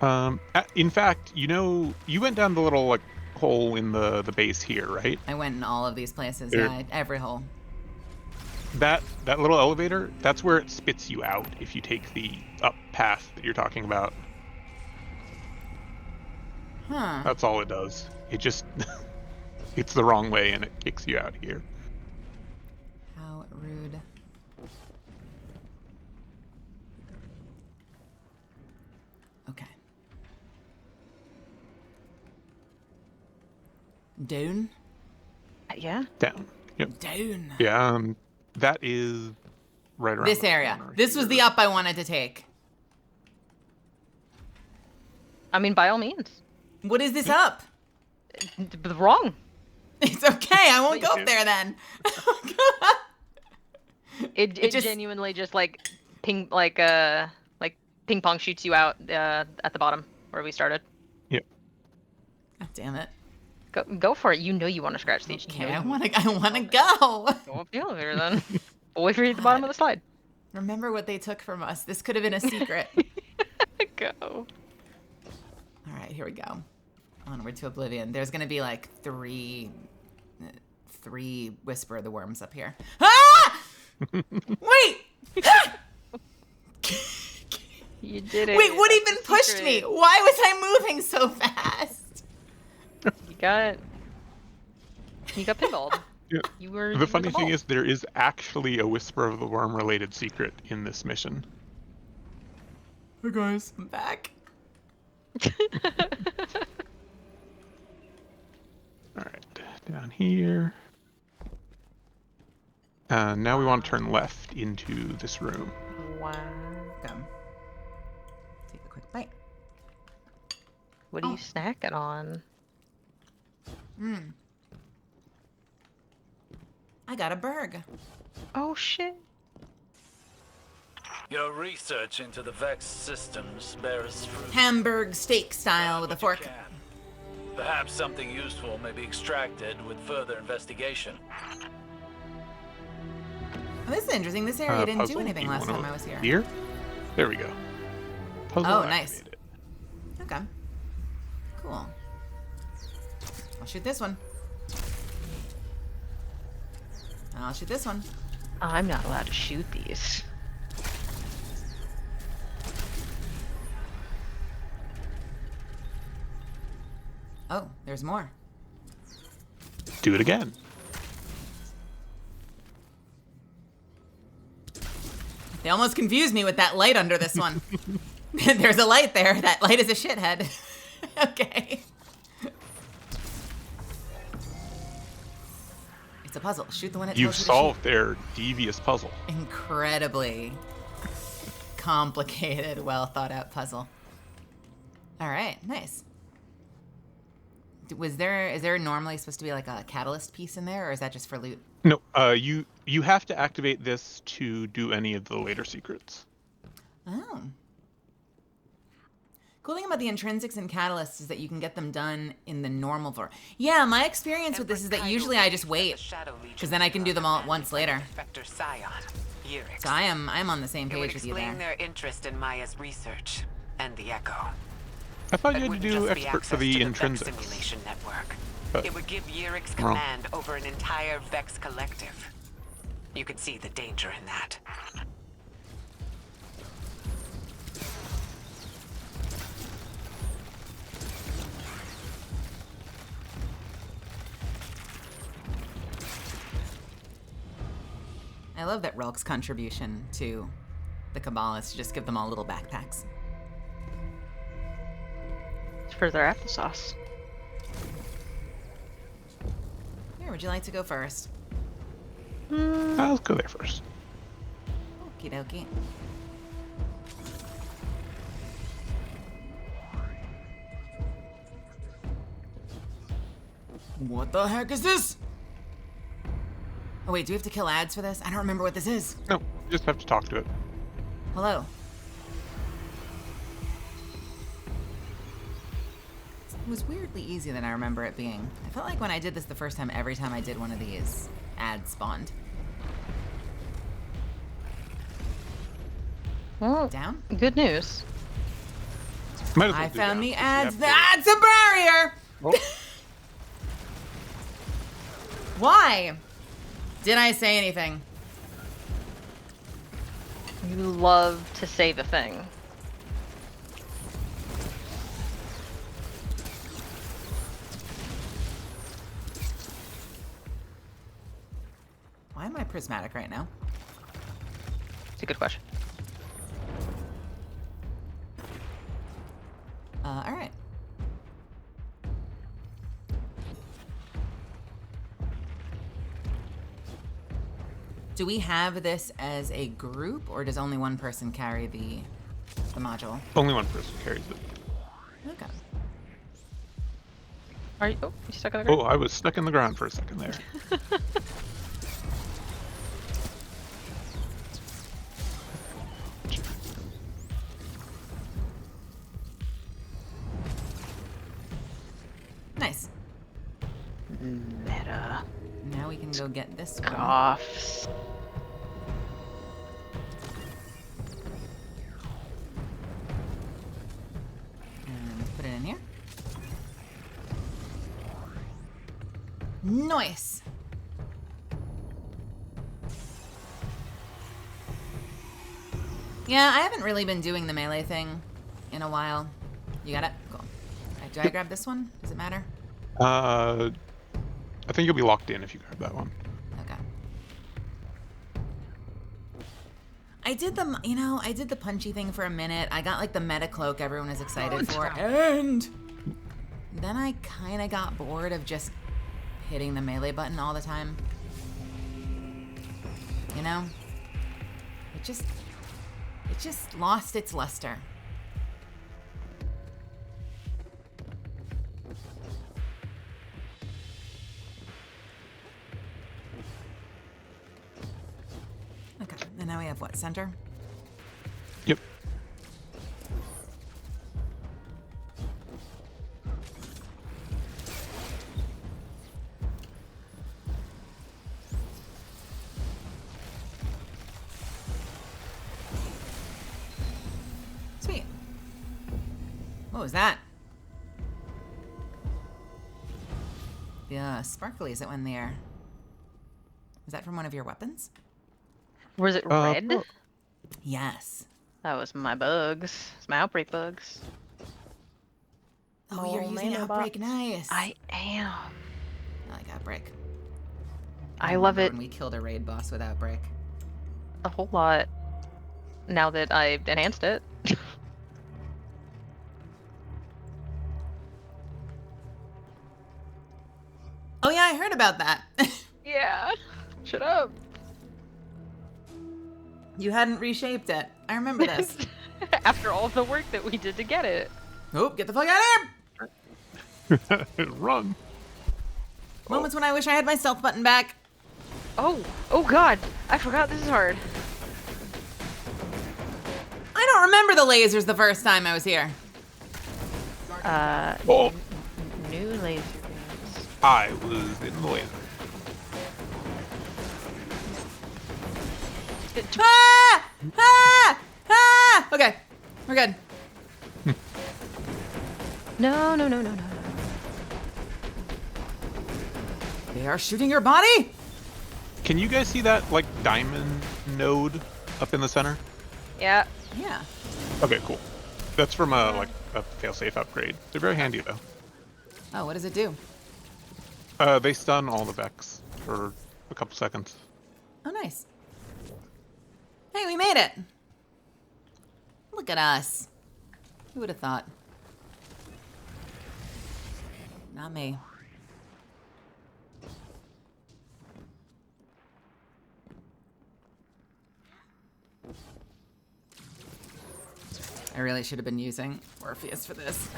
In fact, you know, you went down the little like hole in the base here, right? I went in all of these places, There- yeah, every hole. That little elevator, that's where it spits you out if you take the up path that you're talking about. Huh. That's all it does. It just it's the wrong way and it kicks you out here. How rude. Okay. Down? Yeah? Down. Yep. Down. Yeah, that is right around This the area. corner This was here. the up I wanted to take. I mean, by all means. What is this up? Wrong. It's okay. I won't go there then. It just- genuinely just like ping pong shoots you out at the bottom where we started. Yep. God damn it. Go for it. You know you want to scratch these. Okay, I want to go. Go up the elevator then. We'll wait for you at the bottom of the slide. Remember what they took from us. This could have been a secret. Go. All right, here we go. Onward to oblivion. There's gonna be like three Whisper of the Worms up here. Ah! Wait! You did it. Wait, what That's even the pushed secret. me? Why was I moving so fast? You got pinballed. Yeah. You were. The funny thing is, there is actually a Whisper of the Worm related secret in this mission. Hey guys, I'm back. Alright, down here. Now we want to turn left into this room. Wow. Come. Take a quick bite. What are you snacking on? I got a burg. Oh shit. Your research into the Vex systems bears fruit. Hamburg steak style with a fork. Perhaps something useful may be extracted with further investigation. Oh, this is interesting. This area didn't do Puzzle? anything You last wanna time I was here. Here? There we go. Puzzle Oh, nice. activated. Okay. Cool. I'll shoot this one. I'll shoot this one. I'm not allowed to shoot these. Oh, there's more. Do it again. They almost confused me with that light under this one. There's a light there. That light is a shithead. Okay. It's a puzzle. Shoot the one it You've tells you to shoot. solved their devious puzzle. Incredibly complicated, well thought out puzzle. All right, nice. Is there normally supposed to be like a catalyst piece in there, or is that just for loot? No, you have to activate this to do any of the later secrets. Oh. Cool thing about the intrinsics and catalysts is that you can get them done in the normal form. Yeah, my experience with this is that usually I just wait, because then I can do them all at once later. So I'm on the same page with you there. Their interest in Maya's research and the Echo. I thought you had to do expert for the intrinsics. Simulation network. But It would give Yurik's wrong. command over an entire Vex collective. You could see the danger in that. I love that Relk's contribution to the Cabal is to just give them all little backpacks. It's for their applesauce. Here, would you like to go first? I'll go there first. Okie dokie. What the heck is this? Oh wait, do we have to kill ads for this? I don't remember what this is. No, you just have to talk to it. Hello. It was weirdly easy than I remember it being. I felt like when I did this the first time, every time I did one of these, ads spawned. Well, Down? good news. Might as well I do found that, the since you ads. have That's a barrier! Oh. Why? Did I say anything? You love to say the thing. Why am I prismatic right now? It's a good question. Alright. Do we have this as a group, or does only one person carry the module? Only one person carries it. Okay. Are you? Oh, you stuck on the ground? Oh, I was stuck in the ground for a second there. Nice. Meta. Now we can go get this one. Coughs. And put it in here. Nice. Yeah, I haven't really been doing the melee thing in a while. You got it? Cool. Alright, do I grab this one? Does it matter? I think you'll be locked in if you grab that one. Okay. I did the, you know, I did the punchy thing for a minute. I got like the meta cloak everyone is excited for. And then I kind of got bored of just hitting the melee button all the time. You know? It just lost its luster. Okay, and now we have what, center? Yep. Sweet. What was that? The sparklies that went in the air. Was that from one of your weapons? Was it red? Yes. That was my bugs. It's my outbreak bugs. Oh, you're using Outbreak. Nice. I am. I like Outbreak. I love it When we killed a raid boss with Outbreak. a whole lot now that I enhanced it. Oh yeah, I heard about that. Yeah. Shut up. You hadn't reshaped it. I remember this. After all the work that we did to get it. Oh, get the fuck out of here! Run. Moments when I wish I had my stealth button back. Oh god. I forgot this is hard. I don't remember the lasers the first time I was here. Oh, New laser guns. I was in the laser. Ah! Ah! Ah! Okay, we're good. No. They are shooting your body? Can you guys see that, like, diamond node up in the center? Yeah. Yeah. Okay, cool. That's from a failsafe upgrade. They're very handy, though. Oh, what does it do? They stun all the Vex for a couple seconds. Oh, nice. Hey, we made it. Look at us. Who would have thought? Not me. I really should have been using Orpheus for this.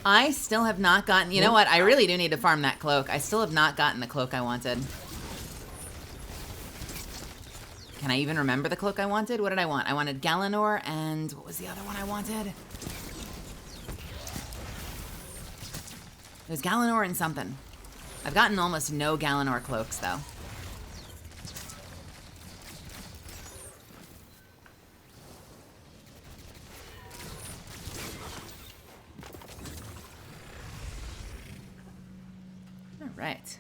I still have not gotten... You know what? I really do need to farm that cloak. I still have not gotten the cloak I wanted. Can I even remember the cloak I wanted? What did I want? I wanted Galanor, and what was the other one I wanted? It was Galanor and something. I've gotten almost no Galanor cloaks, though. All right.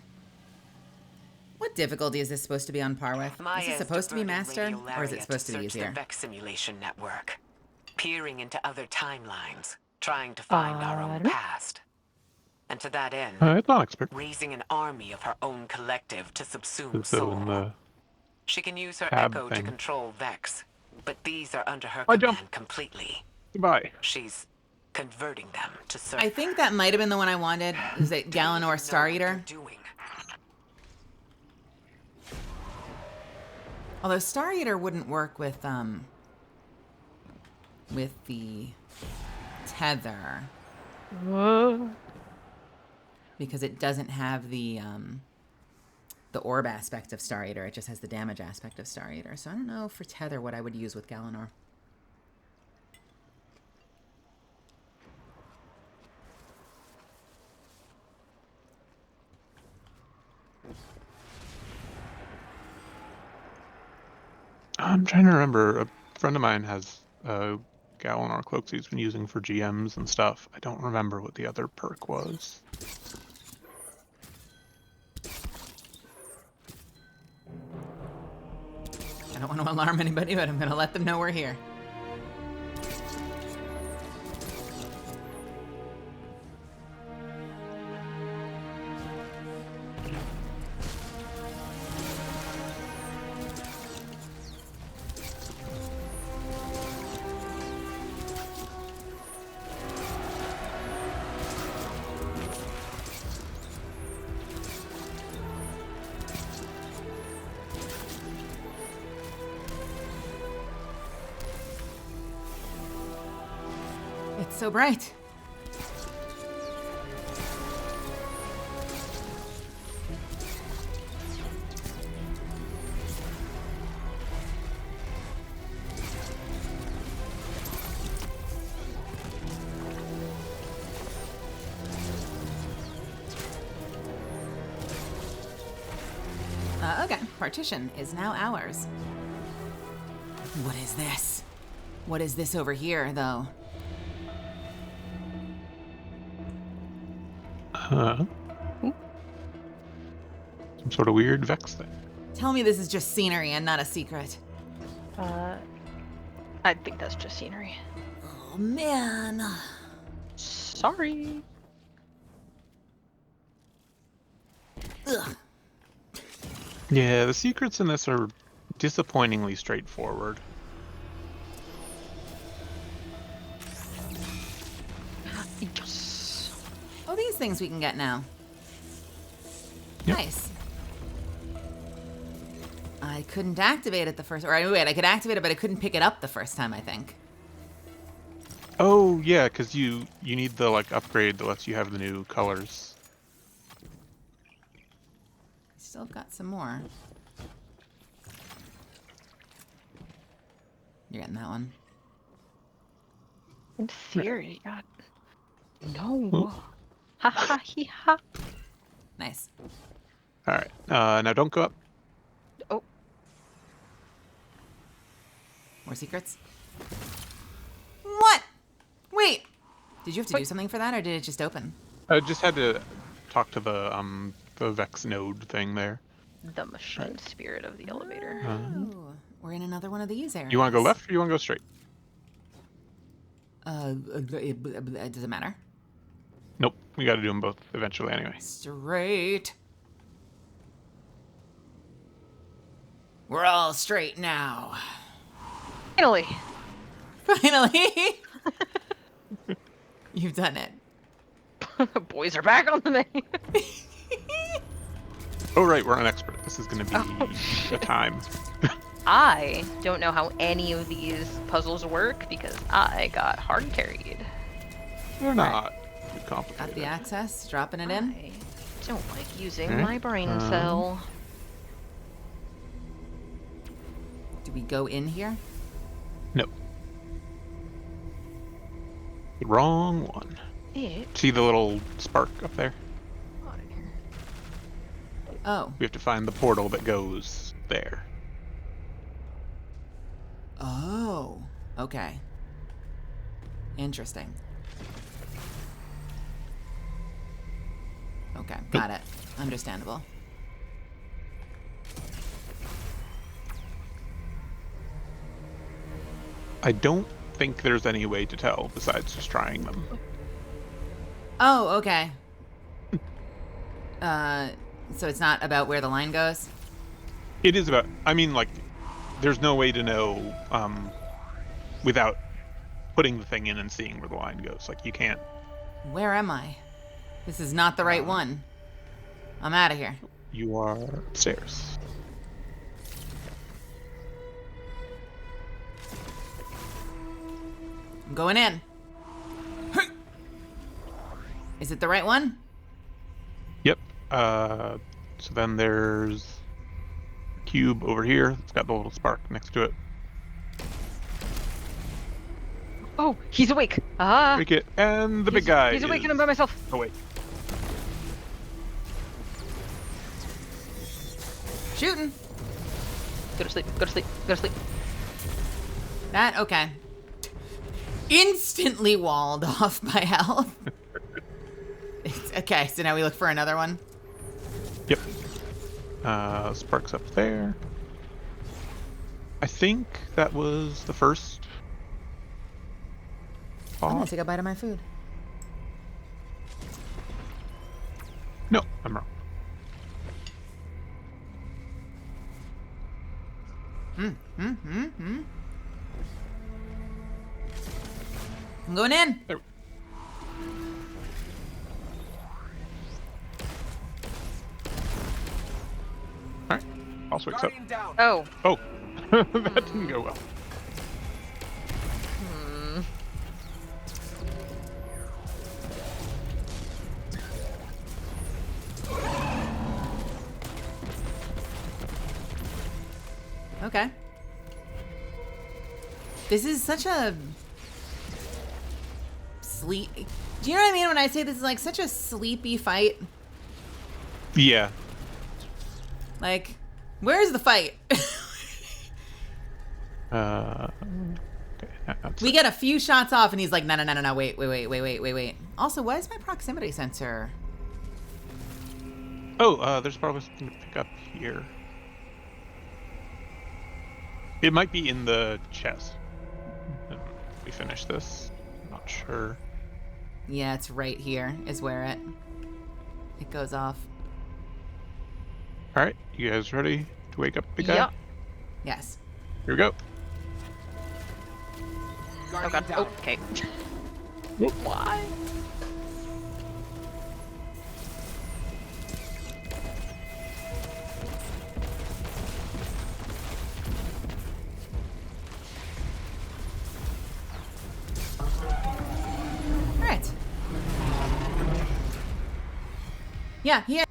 What difficulty is this supposed to be on par with? Is it supposed to be master, or is it supposed to be easier? The Vex simulation network, peering into other timelines, trying to find our own past. And to that end, It's not expert. raising an army of her own collective to subsume So in Soul. the She can use her tab echo to thing. control Vex, but these are under her I command jump. completely. Goodbye. She's converting them to serve I think that might have been the one I wanted. Is it Galanor Star Eater? Although Star Eater wouldn't work with the tether. Because it doesn't have the orb aspect of Star Eater. It just has the damage aspect of Star Eater. So I don't know for tether what I would use with Galanor. I'm trying to remember. A friend of mine has Galanor cloaks he's been using for GMs and stuff. I don't remember what the other perk was. I don't want to alarm anybody, but I'm going to let them know we're here. It's so bright. Okay, partition is now ours. What is this? What is this over here, though? Some sort of weird Vex thing. Tell me this is just scenery and not a secret. I think that's just scenery. Oh, man. Sorry. Ugh. Yeah, the secrets in this are disappointingly straightforward. Yes. Oh, these things we can get now. Yep. Nice. I couldn't activate it the first... Or wait, I could activate it, but I couldn't pick it up the first time, I think. Oh, yeah, because you need the, like, upgrade that lets you have the new colors. Still got some more. You're getting that one. Inferior. God. No. Ha ha he ha. Nice. All right. Now don't go up. Oh. More secrets? What? Wait. Did you have to do something for that, or did it just open? I just had to talk to the Vex node thing there. The machine spirit of the elevator. Oh, we're in another one of these areas. You want to go left or you want to go straight? It doesn't matter. Nope. We got to do them both eventually anyway. Straight. We're all straight now. Finally. Finally. You've done it. Boys are back on the menu. Oh, right. We're on expert. This is going to be a time. I don't know how any of these puzzles work because I got hard carried. They're not too complicated. Got the access, dropping it in. I don't like using my brain cell. Do we go in here? No. The wrong one. See the little spark up there? Oh. We have to find the portal that goes there. Oh. Okay. Interesting. Okay, got it. Understandable. I don't think there's any way to tell besides just trying them. Oh, okay. So it's not about where the line goes? It is about, I mean, like, there's no way to know without putting the thing in and seeing where the line goes. Like, you can't. Where am I? This is not the right one. I'm out of here. You are upstairs. I'm going in. Is it the right one? Yep. So then there's a cube over here. It's got the little spark next to it. Oh, he's awake. Ah. Break it. And the big guy. He's awake and I'm by myself. Awake. Shooting. Go to sleep. Go to sleep. Go to sleep. That, okay. Instantly walled off my health. Okay, so now we look for another one. Yep. Sparks up there. I think that was the first. I'm gonna take a bite of my food. No, I'm wrong. I'm going in. There. Alright. Also accept. Oh. Oh. That didn't go well. Okay. This is such a sleep. Do you know what I mean when I say this is like such a sleepy fight? Yeah. Like, where's the fight? Okay, we get a few shots off, and he's like, no, wait. Also, why is my proximity sensor? Oh, there's probably something to pick up here. It might be in the chest. We finish this. Not sure. Yeah, it's right here is where it goes off. All right, you guys ready to wake up the guy? Yep. Yes. Here we go. Oh god. Okay. Why? Alright. Yeah, here.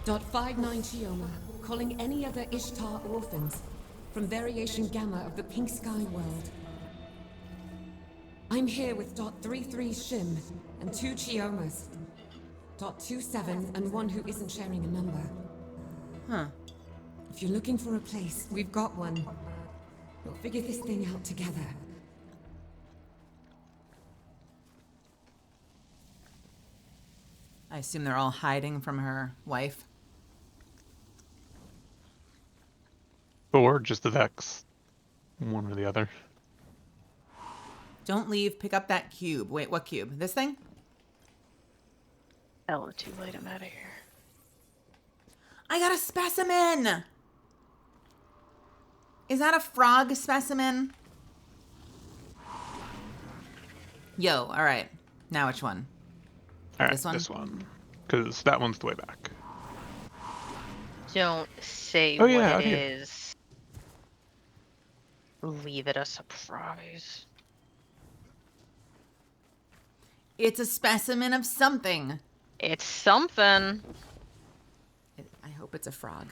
.59 Shioma, calling any other Ishtar orphans from variation gamma of the Pink Sky world. I'm here with .33 Shim and 2 Chiomas. .27 and one who isn't sharing a number. Huh. If you're looking for a place, we've got one. We'll figure this thing out together. I assume they're all hiding from her wife. Or just the Vex. One or the other. Don't leave. Pick up that cube. Wait, what cube? This thing? Hell, too late. I'm out of here. I got a specimen! Is that a frog specimen? Yo, alright. Now which one? Alright, This one? this one. Because that one's the way back. Don't say Oh, yeah, what it here. is. Leave it a surprise. It's a specimen of something. It's something. I hope it's a frog.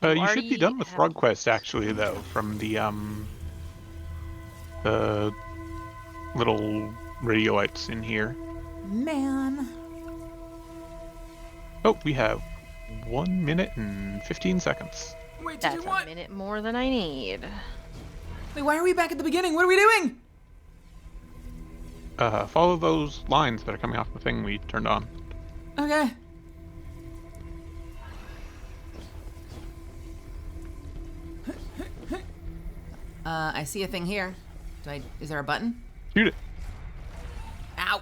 You should be done with Frog Quest, actually, though, from the little radioites in here. Man. Oh, we have 1 minute and 15 seconds. Wait, That's a minute more than I need. Wait, why are we back at the beginning? What are we doing? Follow those lines that are coming off the thing we turned on. Okay. I see a thing here. Is there a button? Shoot it. Ow.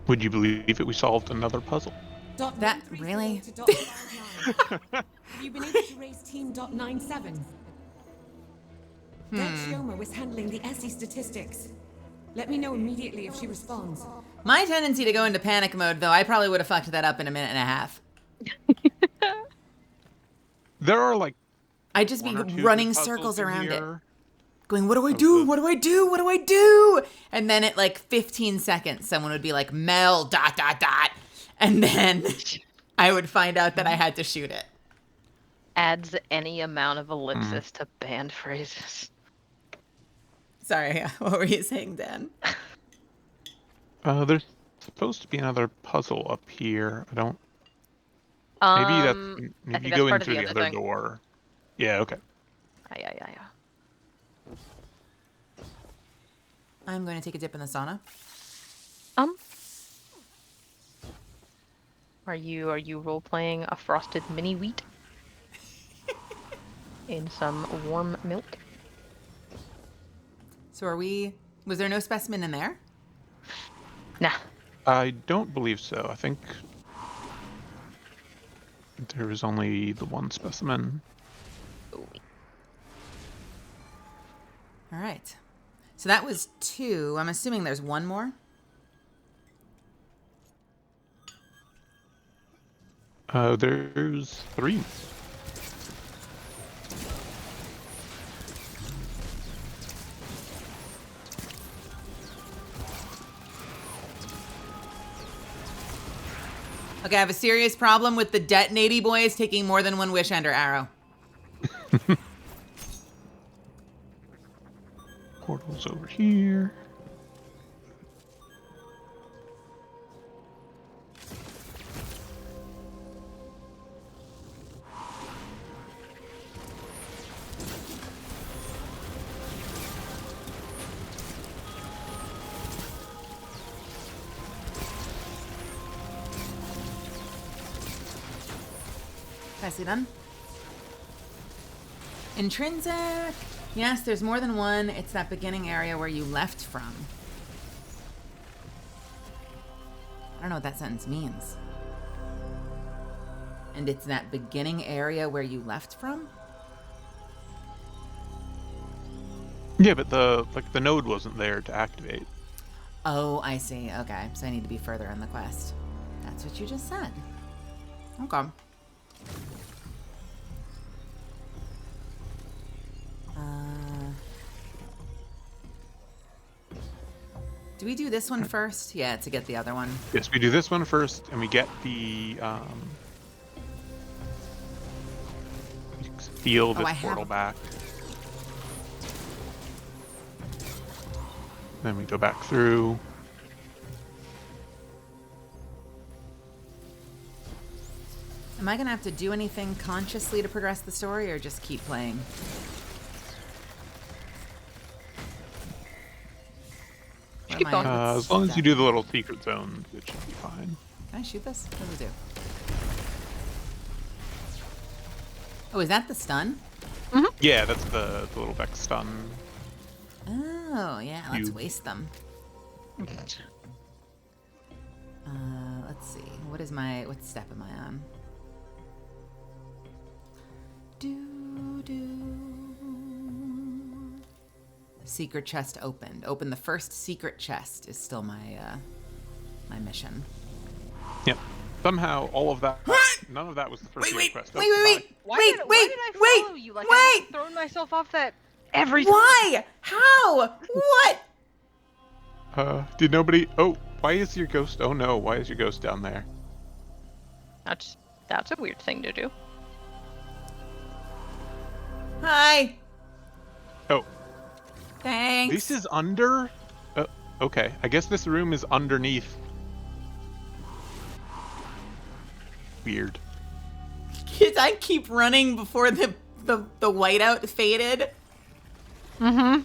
Would you believe it? We solved another puzzle. That really? Have you been able to raise Team .97? That Chioma was handling the SE statistics. Let me know immediately if she responds. My tendency to go into panic mode, though, I probably would have fucked that up in a minute and a half. There are like I'd just be running circles around it. Going, what do I Of do? the- What do I do? What do I do? And then at like 15 seconds, someone would be like, Mel, ... And then I would find out that I had to shoot it. Adds any amount of ellipsis to banned phrases. Sorry, what were you saying, Dan? There's supposed to be another puzzle up here. I don't. Maybe that's maybe that's going part of through the the other other thing. door. Yeah. Okay. Yeah. I'm going to take a dip in the sauna. Are you role playing a frosted mini wheat in some warm milk? So was there no specimen in there? Nah. I don't believe so. I think there was only the one specimen. All right. So that was 2. I'm assuming there's one more. There's 3. Okay, I have a serious problem with the detonatey boys taking more than one wish ender arrow. Portal's over here. Nicely done. Intrinsic. Yes, there's more than one. It's that beginning area where you left from. I don't know what that sentence means. And it's that beginning area where you left from? Yeah, but the node wasn't there to activate. Oh, I see. Okay, so I need to be further in the quest. That's what you just said. Okay. Do we do this one first? Yeah, to get the other one. Yes, we do this one first, and we get the feel Oh, this I have portal a- back. Then we go back through. Am I gonna have to do anything consciously to progress the story, or just keep playing? What Keep am I- going. what's As long as you step? do the little secret zones, it should be fine. Can I shoot this? What does it do? Oh, is that the stun? Yeah, that's the little Vex stun. Oh, yeah, let's You- waste them. Let's see. What step am I on? Secret chest opened. Open the first secret chest is still my my mission. Yep. Somehow, all of that, none of that was the first secret quest. Wait, wait, wait! Why Wait, did wait, I follow you? Like, I wait! have thrown myself off that every time. Why? How? What? Did nobody? Oh, why is your ghost? Oh no, why is your ghost down there? That's a weird thing to do. Hi. Oh, Thanks. this is under. Okay, I guess this room is underneath. Weird. Kids, I keep running before the whiteout faded. Mm-hmm.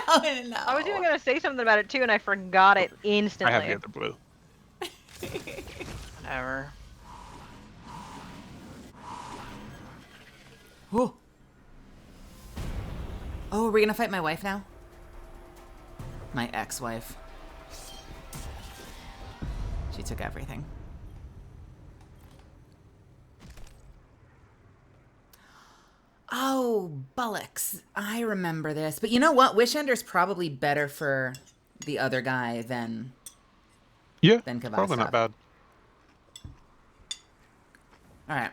Oh, no. I was even gonna say something about it too, and I forgot it instantly. I have the other blue. Whatever. Oh. Oh, are we gonna fight my wife now? My ex-wife. She took everything. Oh, bullocks. I remember this. But you know what? Wishender's probably better for the other guy than Kavasov. Probably not bad. All right.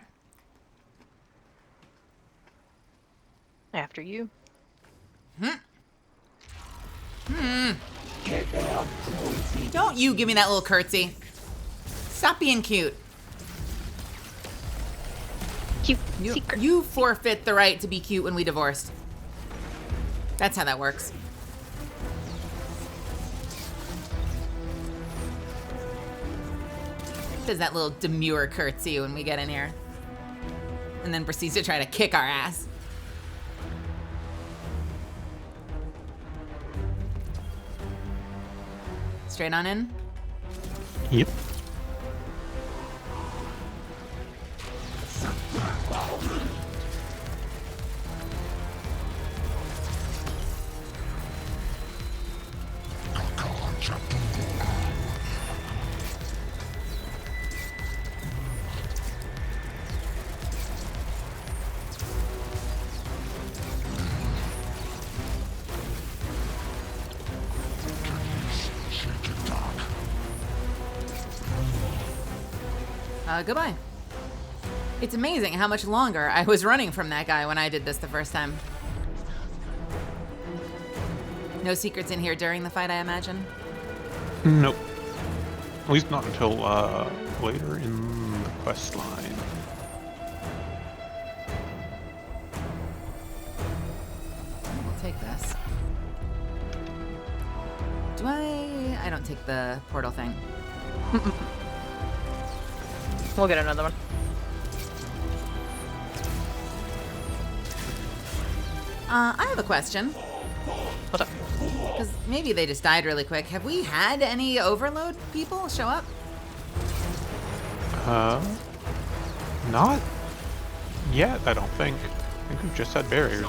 After you. Don't you give me that little curtsy. Stop being cute. Cute. You forfeit the right to be cute when we divorced. That's how that works. Does that little demure curtsy when we get in here. And then proceeds to try to kick our ass. Straight on in? Yep. Goodbye. It's amazing how much longer I was running from that guy when I did this the first time. No secrets in here during the fight, I imagine? Nope. At least not until later in the quest line. We'll take this. Do I don't take the portal thing. We'll get another one. I have a question. What's up? Because maybe they just died really quick. Have we had any overload people show up? Not yet, I don't think. I think we've just had barriers.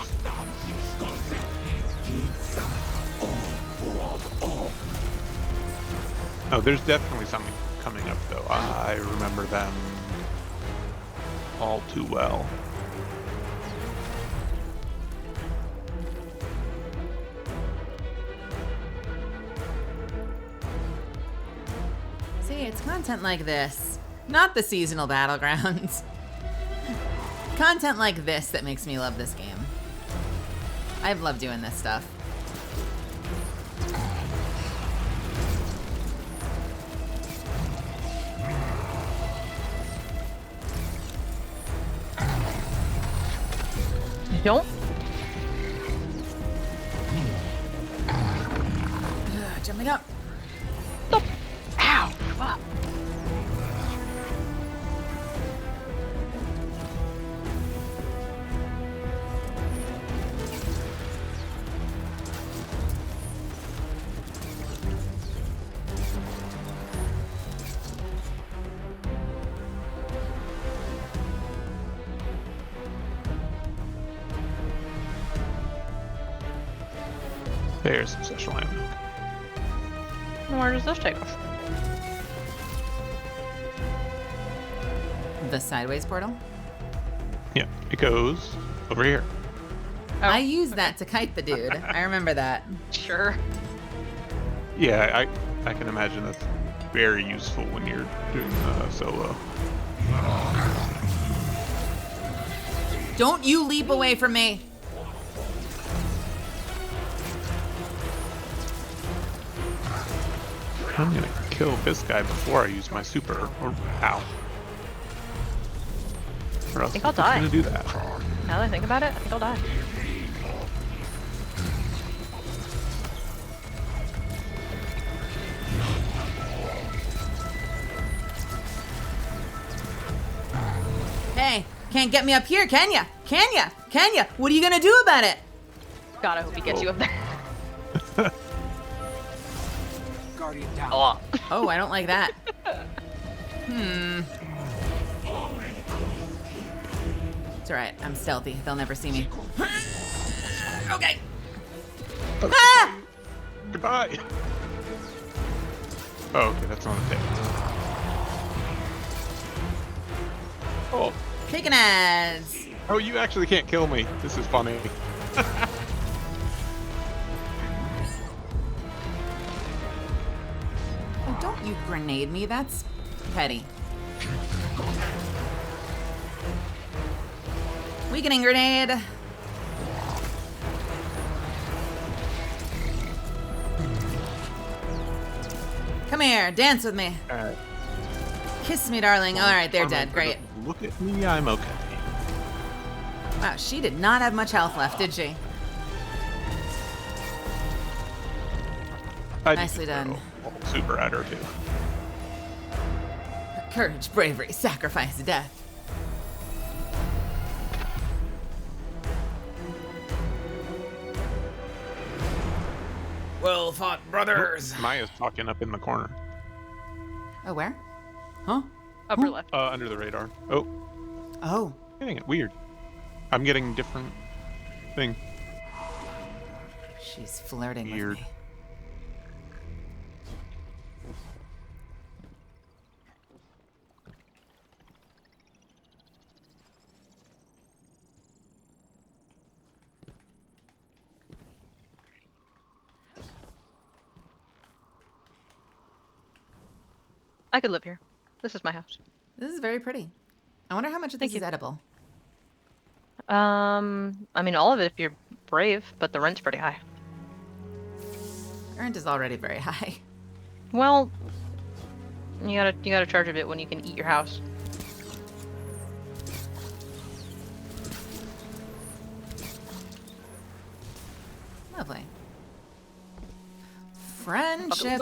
Oh, there's definitely something coming up, though. I remember them all too well. See, it's content like this, not the seasonal battlegrounds. Content like this that makes me love this game. I've loved doing this stuff. Don't. Jumping up. Stop. Ow. Fuck. There's some special ammo. Where does this take us? The sideways portal? Yeah, it goes over here. Oh, I used that to kite the dude. I remember that. Sure. Yeah, I can imagine that's very useful when you're doing solo. Don't you leap away from me. I'm gonna kill this guy before I use my super. Or ow. Or else I think I'll I'm die. gonna do that. Now that I think about it, I think I'll die. Hey, can't get me up here, can ya? Can ya? Can ya? What are you gonna do about it? God, I hope he gets you up there. Guardian down. Oh. Oh, I don't like that. It's alright, I'm stealthy. They'll never see me. Okay. Ah! Goodbye. Oh, okay, that's on the pit. Oh. Kicking ads. Oh, you actually can't kill me. This is funny. Oh, don't you grenade me. That's petty. Weakening grenade. Come here, dance with me. Alright. Kiss me, darling. All right, they're dead. Great. Look at me, I'm okay. Wow, she did not have much health left, did she? Nicely done. Super at her too. Courage, bravery, sacrifice, death. Well fought, brothers. Maya's talking up in the corner. Oh, where? Huh? Upper left. Under the radar. Oh. Oh. Getting it weird. I'm getting different thing. She's flirting Weird. with me. I could live here. This is my house. This is very pretty. I wonder how much of this is edible. I mean, all of it if you're brave, but the rent's pretty high. Rent is already very high. Well, you gotta charge a bit when you can eat your house. Lovely. Friendship.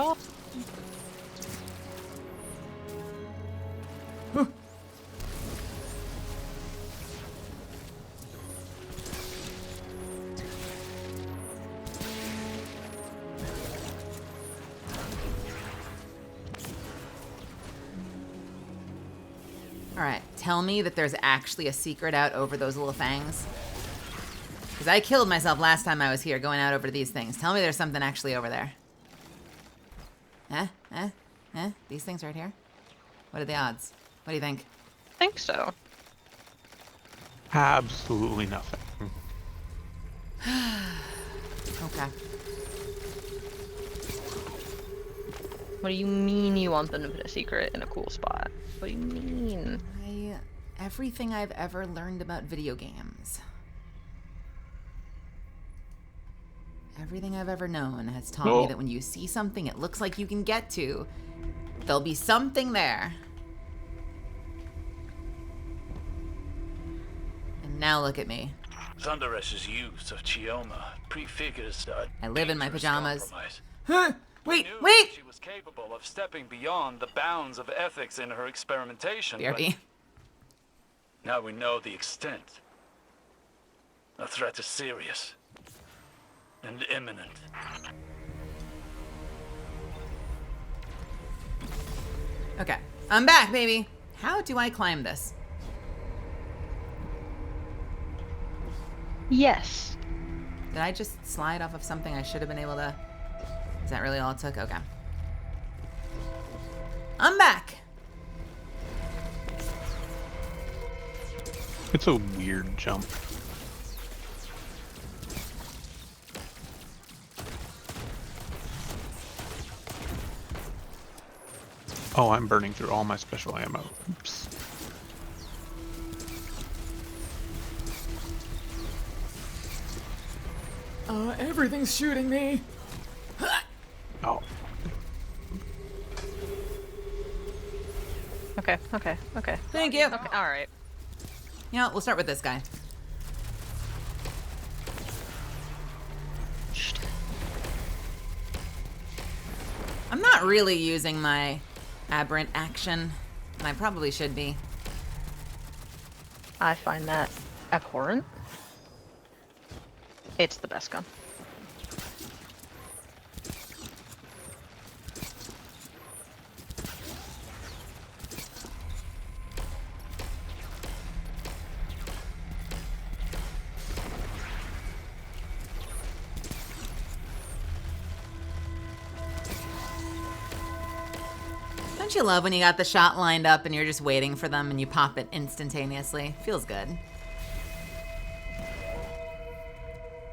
Alright, tell me that there's actually a secret out over those little fangs. Because I killed myself last time I was here going out over these things. Tell me there's something actually over there. These things right here? What are the odds? What do you think? I think so. Absolutely nothing. Okay. What do you mean you want them to put a secret in a cool spot? What do you mean? Everything I've ever learned about video games. Everything I've ever known has taught me that when you see something it looks like you can get to, there'll be something there. And now look at me. Thunderesh's use of Chioma prefigures a I live in my dangerous pajamas. compromise. Huh? We Wait, knew wait! that she was capable of stepping beyond the bounds of ethics in her experimentation, but BRB. now we know the extent. The threat is serious and imminent. Okay, I'm back, baby. How do I climb this? Yes. Did I just slide off of something I should have been able to? Is that really all it took? Okay. I'm back. It's a weird jump. Oh, I'm burning through all my special ammo. Oops. Everything's shooting me. Oh. Okay. Thank you. Okay, alright. You know, we'll start with this guy. I'm not really using my aberrant action, and I probably should be. I find that abhorrent. It's the best gun. Don't you love when you got the shot lined up and you're just waiting for them and you pop it instantaneously? Feels good.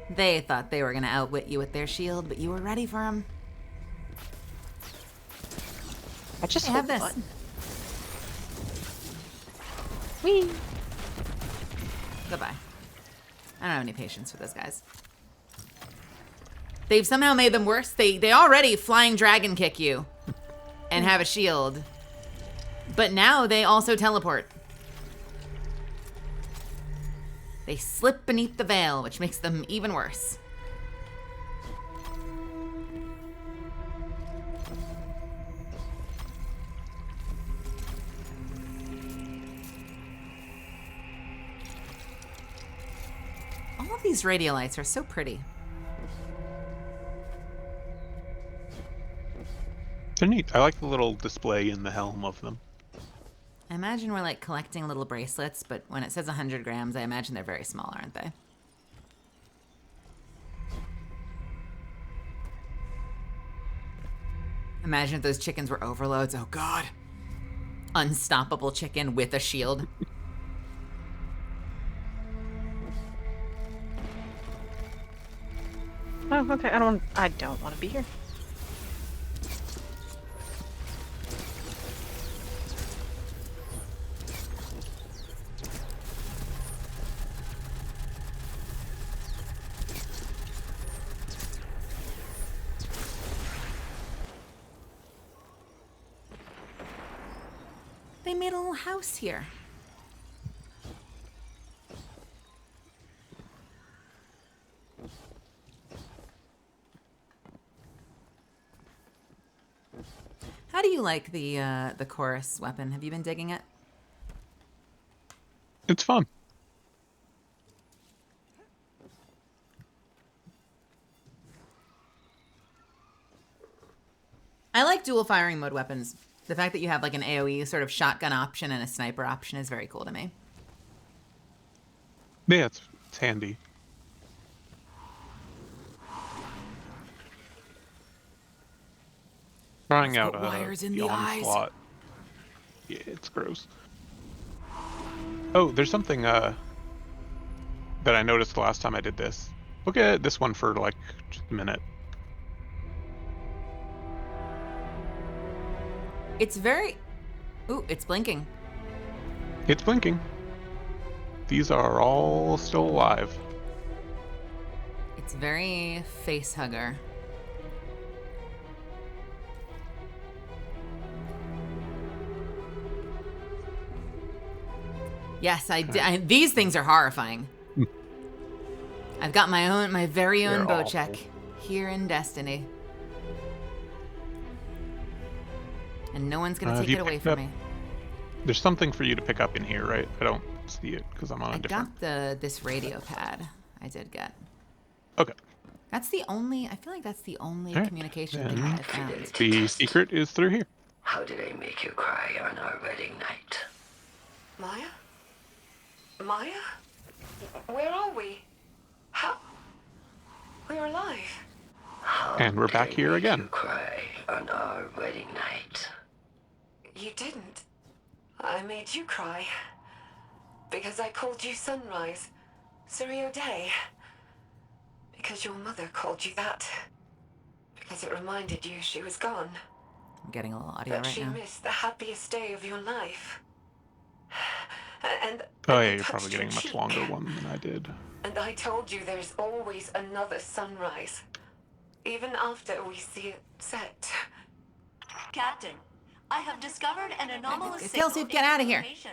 They thought they were gonna outwit you with their shield, but you were ready for them. I just have this. Whee! Goodbye. I don't have any patience for those guys. They've somehow made them worse. They already flying dragon kick you and have a shield. But now they also teleport. They slip beneath the veil, which makes them even worse. All of these radio lights are so pretty. They're neat. I like the little display in the helm of them. I imagine we're like collecting little bracelets, but when it says 100 grams, I imagine they're very small, aren't they? Imagine if those chickens were overloads. Oh God. Unstoppable chicken with a shield. Oh, okay. I don't want to be here. They made a little house here. How do you like the chorus weapon? Have you been digging it? It's fun. I like dual firing mode weapons. The fact that you have like an AoE sort of shotgun option and a sniper option is very cool to me. Yeah, it's handy. Trying out wires in the the eyes. onslaught. Yeah, it's gross. Oh, there's something that I noticed the last time I did this. Look at this one for like just a minute. It's very... Ooh, it's blinking. It's blinking. These are all still alive. It's very face hugger. Yes, these things are horrifying. I've got my very own They're Bocek here in Destiny. And no one's gonna Have take you it away picked from up- me. There's something for you to pick up in here, right? I don't see it because I'm on a I different. got this radio pad. I did get. Okay. That's the only. I feel like that's the only Alright, communication thing then that I found. the secret is through here. How did I make you cry on our wedding night? Maya? Maya? Where are we? How? We're alive. How And we're did back I here make again. You cry on our wedding night. You didn't. I made you cry. Because I called you Sunrise. Surrey Day. Because your mother called you that. Because it reminded you she was gone. I'm getting a little audio That right she now. missed the happiest day of your life. And Oh I yeah, you're touched probably getting a your much cheek. longer one than I did. And I told you there's always another sunrise. Even after we see it set. Captain, I have discovered an anomalous Tail signal Soup, in get your out of here. location.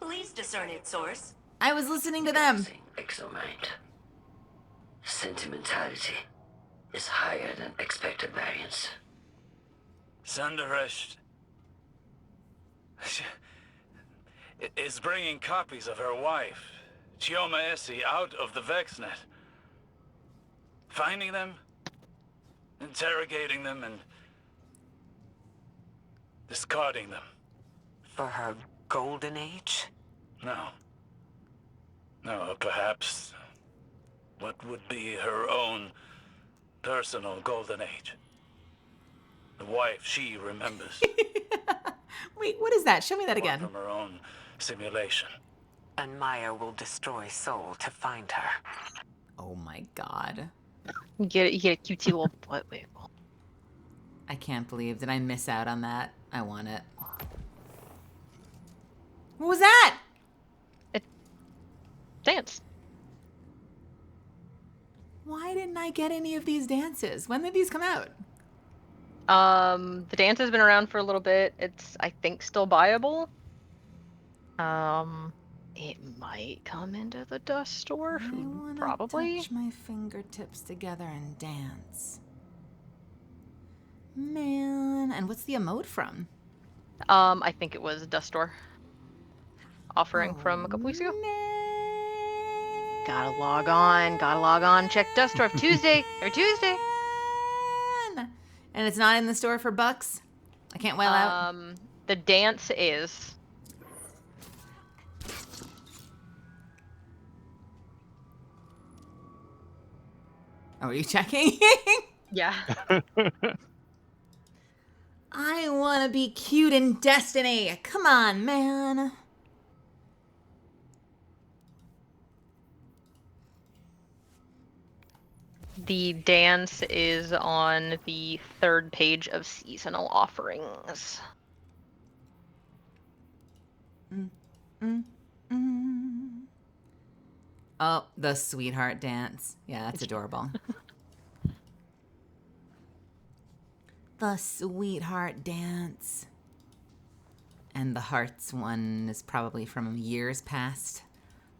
Please discern its source. I was listening to them. Exomind. Sentimentality is higher than expected variance. Sunderesh is bringing copies of her wife, Chioma Essie, out of the VexNet. Finding them, interrogating them, and discarding them. For her golden age? No. No, perhaps what would be her own personal golden age. The wife she remembers. Wait, what is that? Show me that again. From her own simulation. And Maya will destroy Soul to find her. Oh my god. You get a cutesy little butt wiggle. I can't believe. Did I miss out on that? I want it. What was that? Dance. Why didn't I get any of these dances? When did these come out? The dance has been around for a little bit. It's, I think, still buyable. It might come into the dust store. I wanna Probably. touch my fingertips together and dance. Man, and what's the emote from? I think it was dust store offering from a couple weeks ago. Gotta log on. Check dust store Tuesday. And it's not in the store for bucks? I can't wail out? The dance is. Oh, are you checking? Yeah. I want to be cute in Destiny. Come on, man. The dance is on the 3rd page of seasonal offerings. Oh, the sweetheart dance. Yeah, that's adorable. The sweetheart dance. And the hearts one is probably from years past.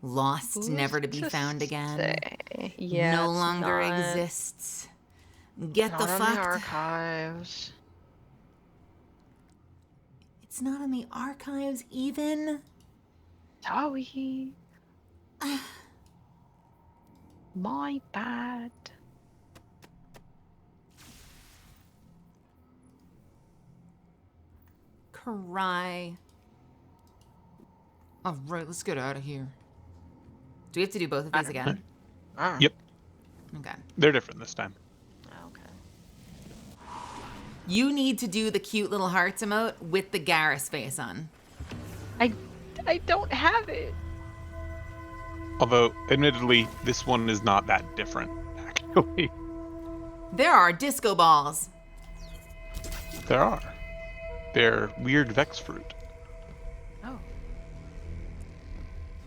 Lost, Who's never to be to found again. say? Yeah, no it's longer not- exists. Get Not the on fuck. the archives. It's not in the archives even. Sorry. My bad. Cry. All right, let's get out of here. Do we have to do both of these again? Yep. Okay. They're different this time. You need to do the cute little hearts emote with the Garrus face on. I don't have it. Although, admittedly, this one is not that different, actually. There are disco balls. There are. They're weird Vex fruit.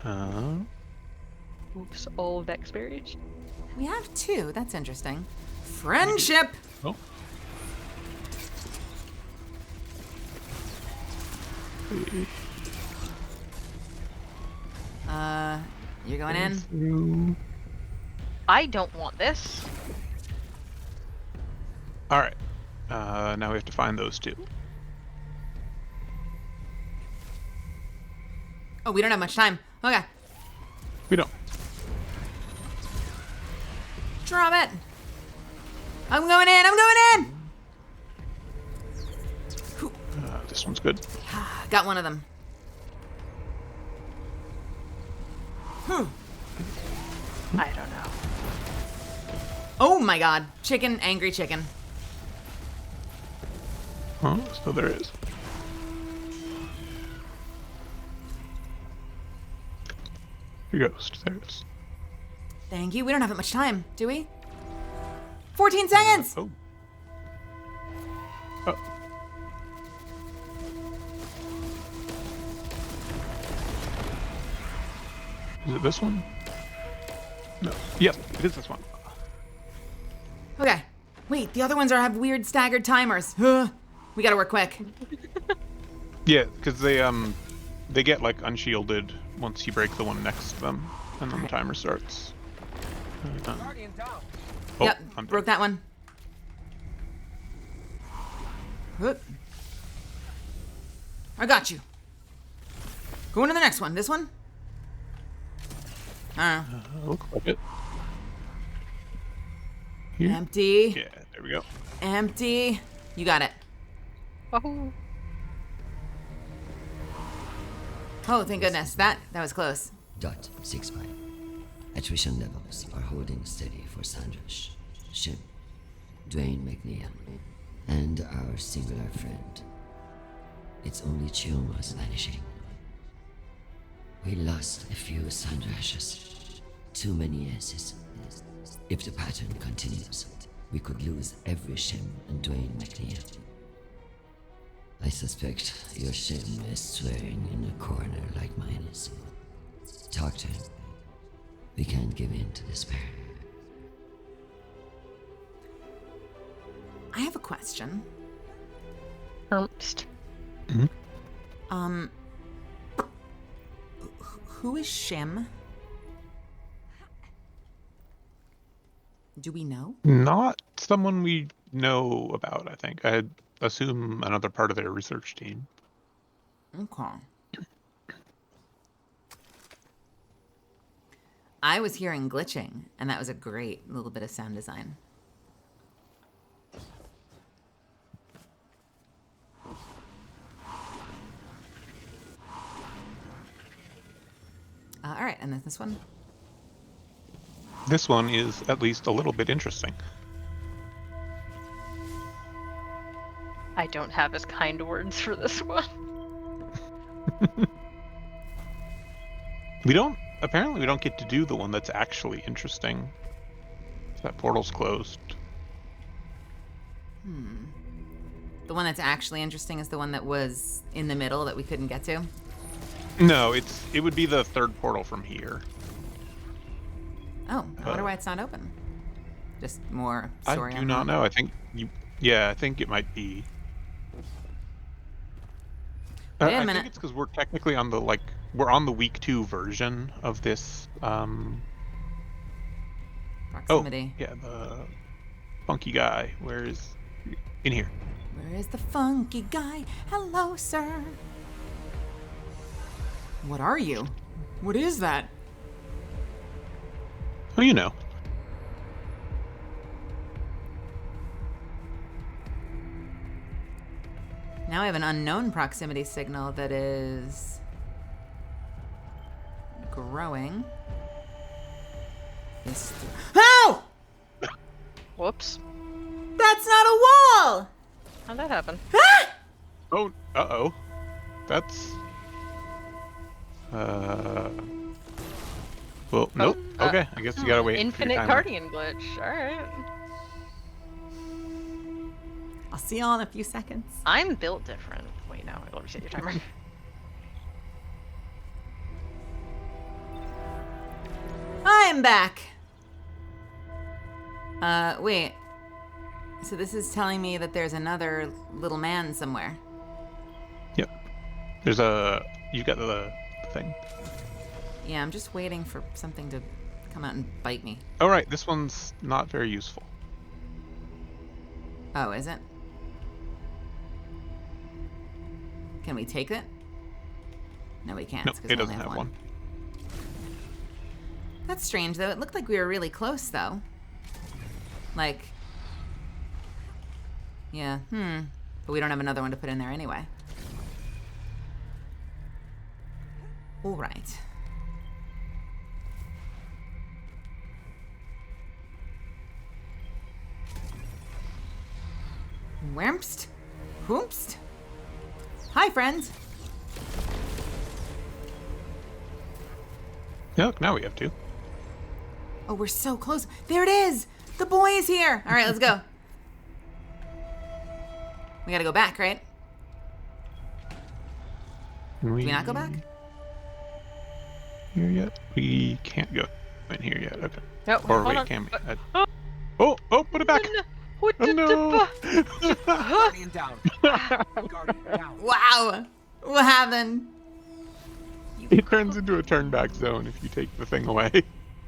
Oh. Oops, all Vex berries. We have 2. That's interesting. Friendship. Oh. You're going in? I don't want this. All right. Now we have to find those two. Oh, we don't have much time. Okay. We don't. Drop it. I'm going in. I'm going in. This one's good. Got one of them. I don't know. Oh my god. Chicken, angry chicken. Oh, so there is. Your ghost. There it is. Thank you. We don't have that much time, do we? 14 seconds! Oh. Is it this one? No. Yes, it is this one. Okay. Wait, the other ones have weird staggered timers. We gotta work quick. Yeah, because they get like unshielded once you break the one next to them, and then the timer starts. Oh, Yep, I'm broke that one. I got you. Going to the next one. This one? Look like it. Here? Empty. Yeah, there we go. Empty. You got it. Wahoo. Oh, thank goodness. That was close. Dot 65. Attrition levels are holding steady for Sandrash, Shim, Dwayne McNeil, and our singular friend. It's only Chioma's vanishing. We lost a few Sandrashes. Too many S's. If the pattern continues, we could lose every Shim and Dwayne McNeil. I suspect your Shim is swearing in a corner like mine is. Talk to him. We can't give in to despair. I have a question. Ernst. Who is Shim? Do we know? Not someone we know about, I think. I assume another part of their research team. Okay. I was hearing glitching, and that was a great little bit of sound design. All right, and then this one? This one is at least a little bit interesting. I don't have as kind words for this one. Apparently we don't get to do the one that's actually interesting. That portal's closed. The one that's actually interesting is the one that was in the middle that we couldn't get to? No, it would be the third portal from here. Oh, I wonder why it's not open. Just more story. I do not know. I think I think it might be. Wait a I minute. think it's because we're technically on we're on the week 2 version of this. Proximity. Oh, yeah, the funky guy. Where is in here? Where is the funky guy? Hello, sir. What are you? What is that? Oh, you know. Now I have an unknown proximity signal that is growing. Oh! Whoops. That's not a wall! How'd that happen? Ah! Oh, uh-oh. That's... Well, nope. Okay, I guess you gotta wait. Infinite guardian glitch. Alright. I'll see y'all in a few seconds. I'm built different. Wait, no, I'll reset your timer. I'm back. Wait. So this is telling me that there's another little man somewhere. Yep. You got the thing. Yeah, I'm just waiting for something to come out and bite me. Oh, right. This one's not very useful. Oh, is it? Can we take it? No, we can't. No, 'cause it we only doesn't have one. That's strange, though. It looked like we were really close, though. Like... Yeah, But we don't have another one to put in there anyway. All right. Whermst? Whoomst? Hi, friends. Yeah, look, now we have two. Oh, we're so close. There it is. The boy is here. All right, let's go. We gotta go back, right? Can Do we not go back? Here yet? We can't go in here yet. Okay. No, Or hold wait, on. can we? Oh, put it back. What Oh, no. Guardian down. Guardian down. Wow. What happened? It turns into a turn back zone if you take the thing away.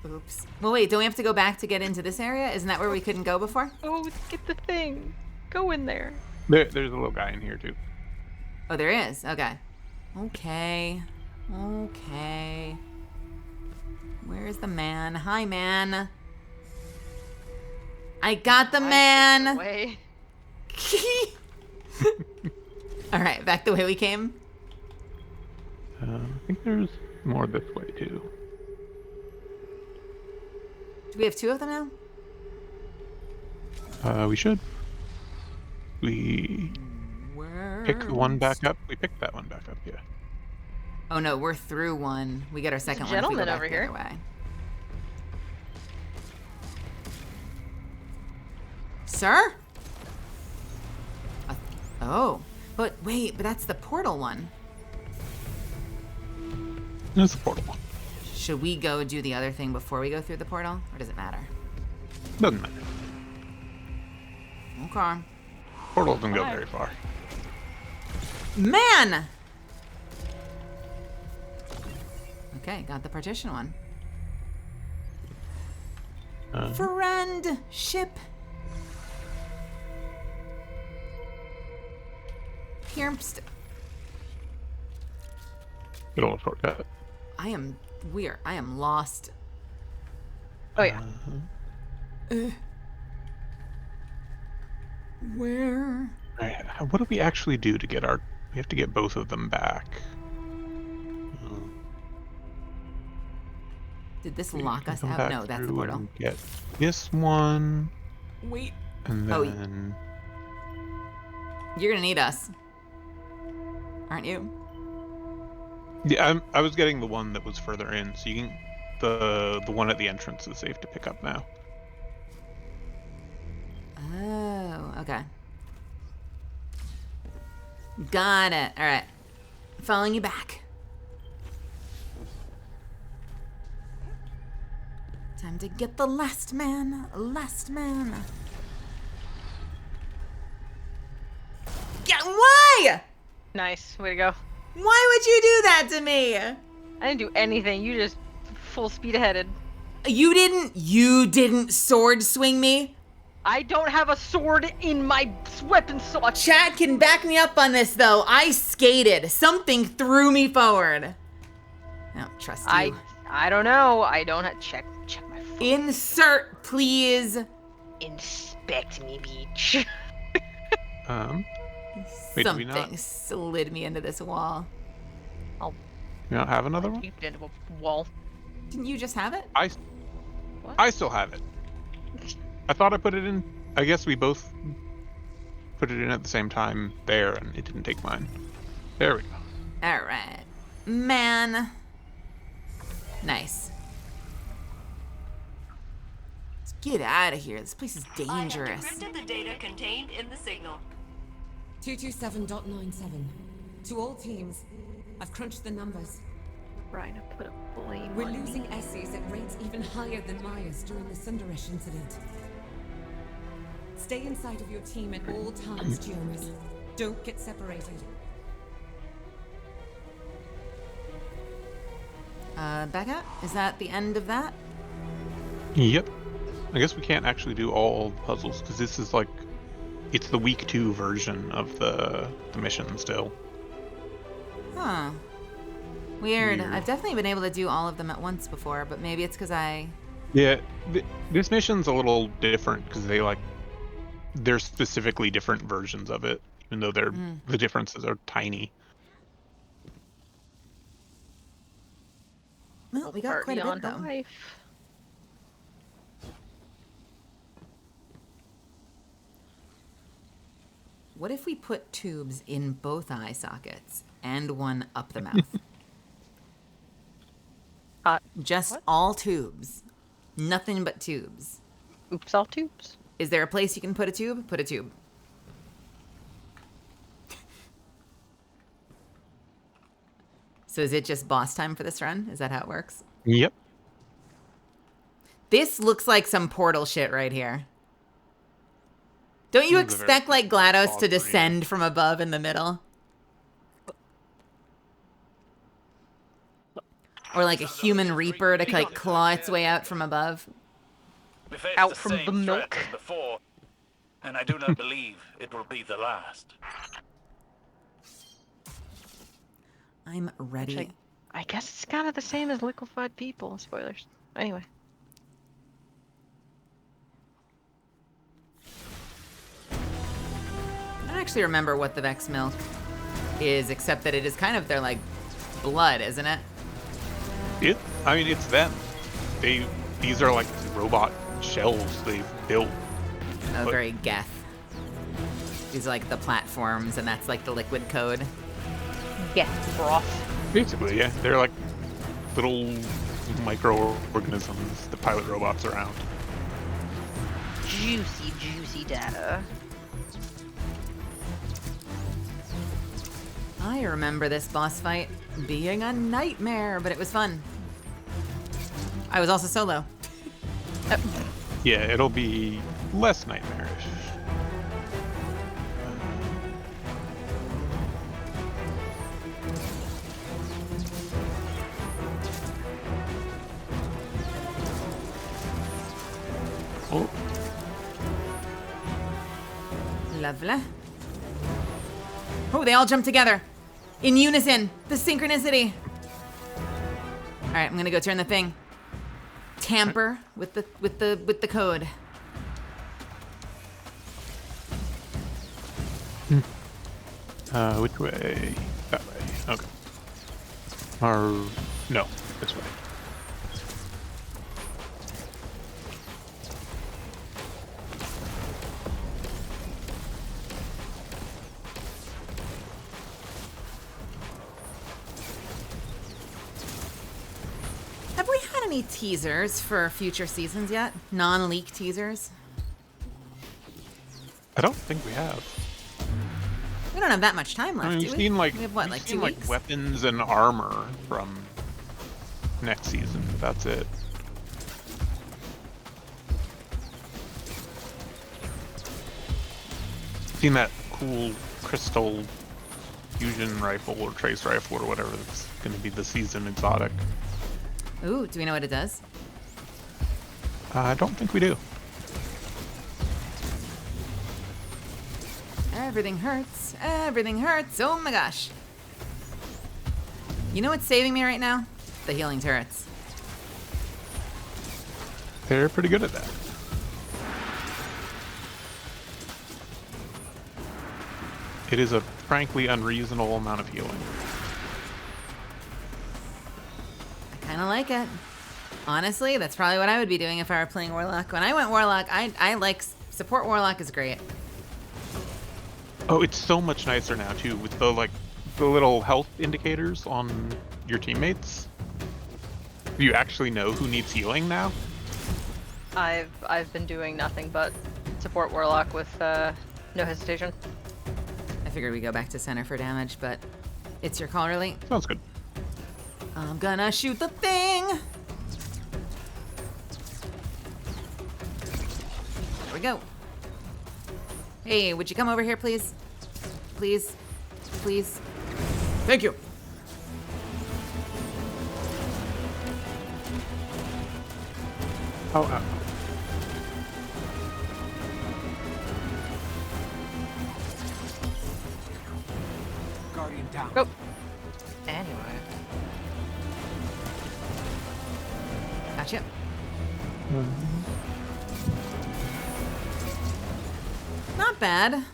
Oops. Well, wait, don't we have to go back to get into this area? Isn't that where we couldn't go before? Oh, get the thing. Go in there. There's a little guy in here too. Oh, there is. Okay. Okay. Okay. Where's the man? Hi, man. I got the man. Way. All right, back the way we came. I think there's more this way too. Do we have two of them now? We should. We pick one back up. We picked that one back up, yeah. Oh no, we're through one. We get our second one. Gentleman if we go over back the here. other way. Sir? Oh, but wait, but that's the portal one. That's the portal one. Should we go do the other thing before we go through the portal, or does it matter? Doesn't matter. Okay. Portal doesn't go very far. Man! Okay, got the partition one. Friend ship. Piermst. Good old shortcut. I am weird. I am lost. Oh yeah. Where? Alright, what do we actually do to get our... We have to get both of them back. Did this We lock can us come out? back No, that's the through portal. and get this one. Wait. And Oh, then... You're gonna need us. Aren't you? Yeah, I was getting the one that was further in, so you can... The one at the entrance is safe to pick up now. Oh, okay. Got it. All right. Following you back. Time to get the last man. Last man. Yeah, why? Nice. Way to go. Why would you do that to me? I didn't do anything. You just full speed aheaded. You didn't sword swing me? I don't have a sword in my weapon slot. Chat can back me up on this, though. I skated. Something threw me forward. I don't trust you. I don't know. I don't have... Check my phone. Insert, please. Inspect me, beach. Wait, do we Something not? slid me into this wall. I'll You don't have another one? keep it into a wall. Didn't you just have it? I still have it. I thought I put it in. I guess we both put it in at the same time there, and it didn't take mine. There we go. All right. Man. Nice. Let's get out of here. This place is dangerous. I have decrypted the data contained in the signal. 227.97. To all teams, I've crunched the numbers. Ryan, I put a blame We're on losing me. Essies at rates even higher than Maya's during the Sundaresh incident. Stay inside of your team at all times, Jonas. Don't get separated. Back out? Is that the end of that? Yep. I guess we can't actually do all the puzzles because this is like, it's the week 2 version of the mission still. Huh. Weird. Weird. I've definitely been able to do all of them at once before, but maybe it's because I... Yeah, this mission's a little different because they're specifically different versions of it, even though the differences are tiny. Well, we got quite a bit, though. Life. What if we put tubes in both eye sockets and one up the mouth? Just what? all tubes. Nothing but tubes. Oops, all tubes. Is there a place you can put a tube? Put a tube. So is it just boss time for this run? Is that how it works? Yep. This looks like some Portal shit right here. Don't you expect, like, GLaDOS to descend from above in the middle? Or, like, a human reaper to, like, claw its way out from above? Out from the milk. Before, and I do not believe it will be the last. I'm ready. I guess it's kind of the same as liquefied people. Spoilers. Anyway. I don't actually remember what the Vex milk is, except that it is kind of their, like, blood, isn't it? I mean, it's them. These are like robot shells they've built. Oh, very Geth. These are like the platforms, and that's like the liquid code. Geth broth. Basically, yeah. They're like little microorganisms, the pilot robots around. Juicy, juicy data. I remember this boss fight being a nightmare, but it was fun. I was also solo. Yeah, it'll be less nightmarish. Oh. Lovely. Oh, they all jump together. In unison. The synchronicity. Alright, I'm gonna go turn the thing. Tamper with the code. Which way? That way. Okay. Or no, this way. Have we had any teasers for future seasons yet? Non-leak teasers? I don't think we have. We don't have that much time left, I mean, do we've we? seen like We have what, like 2 like weeks? weapons and armor from next season, but that's it. Seen that cool crystal fusion rifle or trace rifle or whatever that's going to be the season exotic. Ooh, do we know what it does? I don't think we do. Everything hurts. Everything hurts. Oh my gosh. You know what's saving me right now? The healing turrets. They're pretty good at that. It is a frankly unreasonable amount of healing. I kind of like it. Honestly, that's probably what I would be doing if I were playing Warlock. When I went Warlock, I like support Warlock is great. Oh, it's so much nicer now too, with the little health indicators on your teammates. You actually know who needs healing now. I've been doing nothing but support Warlock with no hesitation. I figured we go back to center for damage, but it's your call, really. Sounds good. I'm gonna shoot the thing. There we go. Hey, would you come over here, please? Please? Please? Thank you. Oh, Guardian down. Oh. Anyway. Gotcha. Not bad.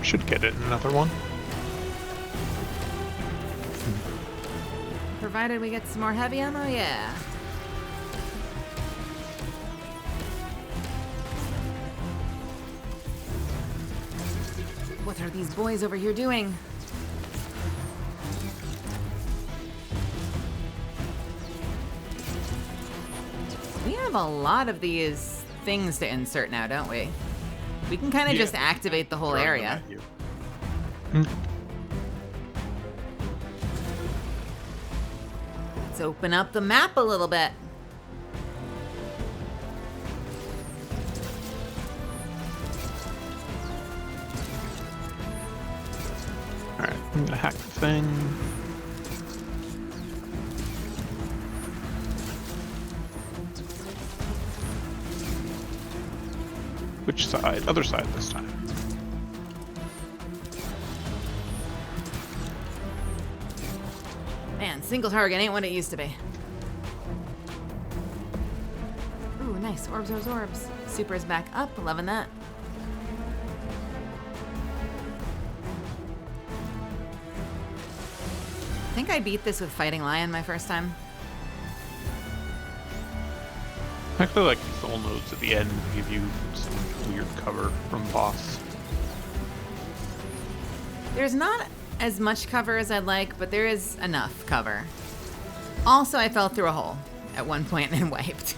should get it in another one. Provided we get some more heavy ammo, yeah. What are these boys over here doing? We have a lot of these things to insert now, don't we? We can kind of just activate the whole area. Let's open up the map a little bit. Alright, I'm gonna hack the thing. Which side? Other side this time. Man, single target ain't what it used to be. Ooh, nice. Orbs, orbs, orbs. Super's back up. Loving that. I think I beat this with Fighting Lion my first time. I actually like soul nodes at the end give you some weird cover from boss. There's not as much cover as I'd like, but there is enough cover. Also, I fell through a hole at one point and wiped.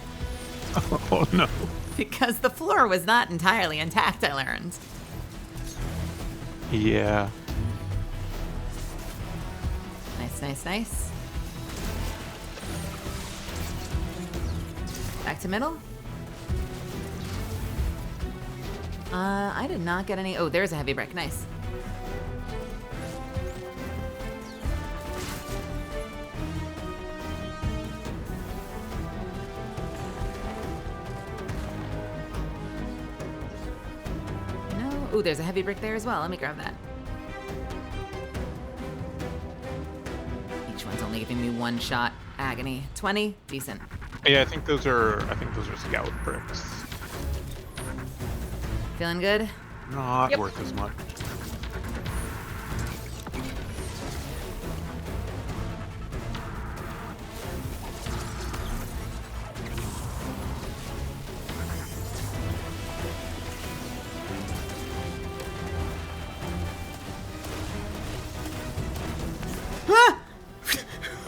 Oh no. Because the floor was not entirely intact, I learned. Yeah. Nice, nice, nice. Back to middle. I did not get any. Oh, there's a heavy brick. Nice. No. Oh, there's a heavy brick there as well. Let me grab that. Each one's only giving me one shot. Agony. 20. Decent. Yeah, I think those are scout bricks. Feeling good? Not worth as much.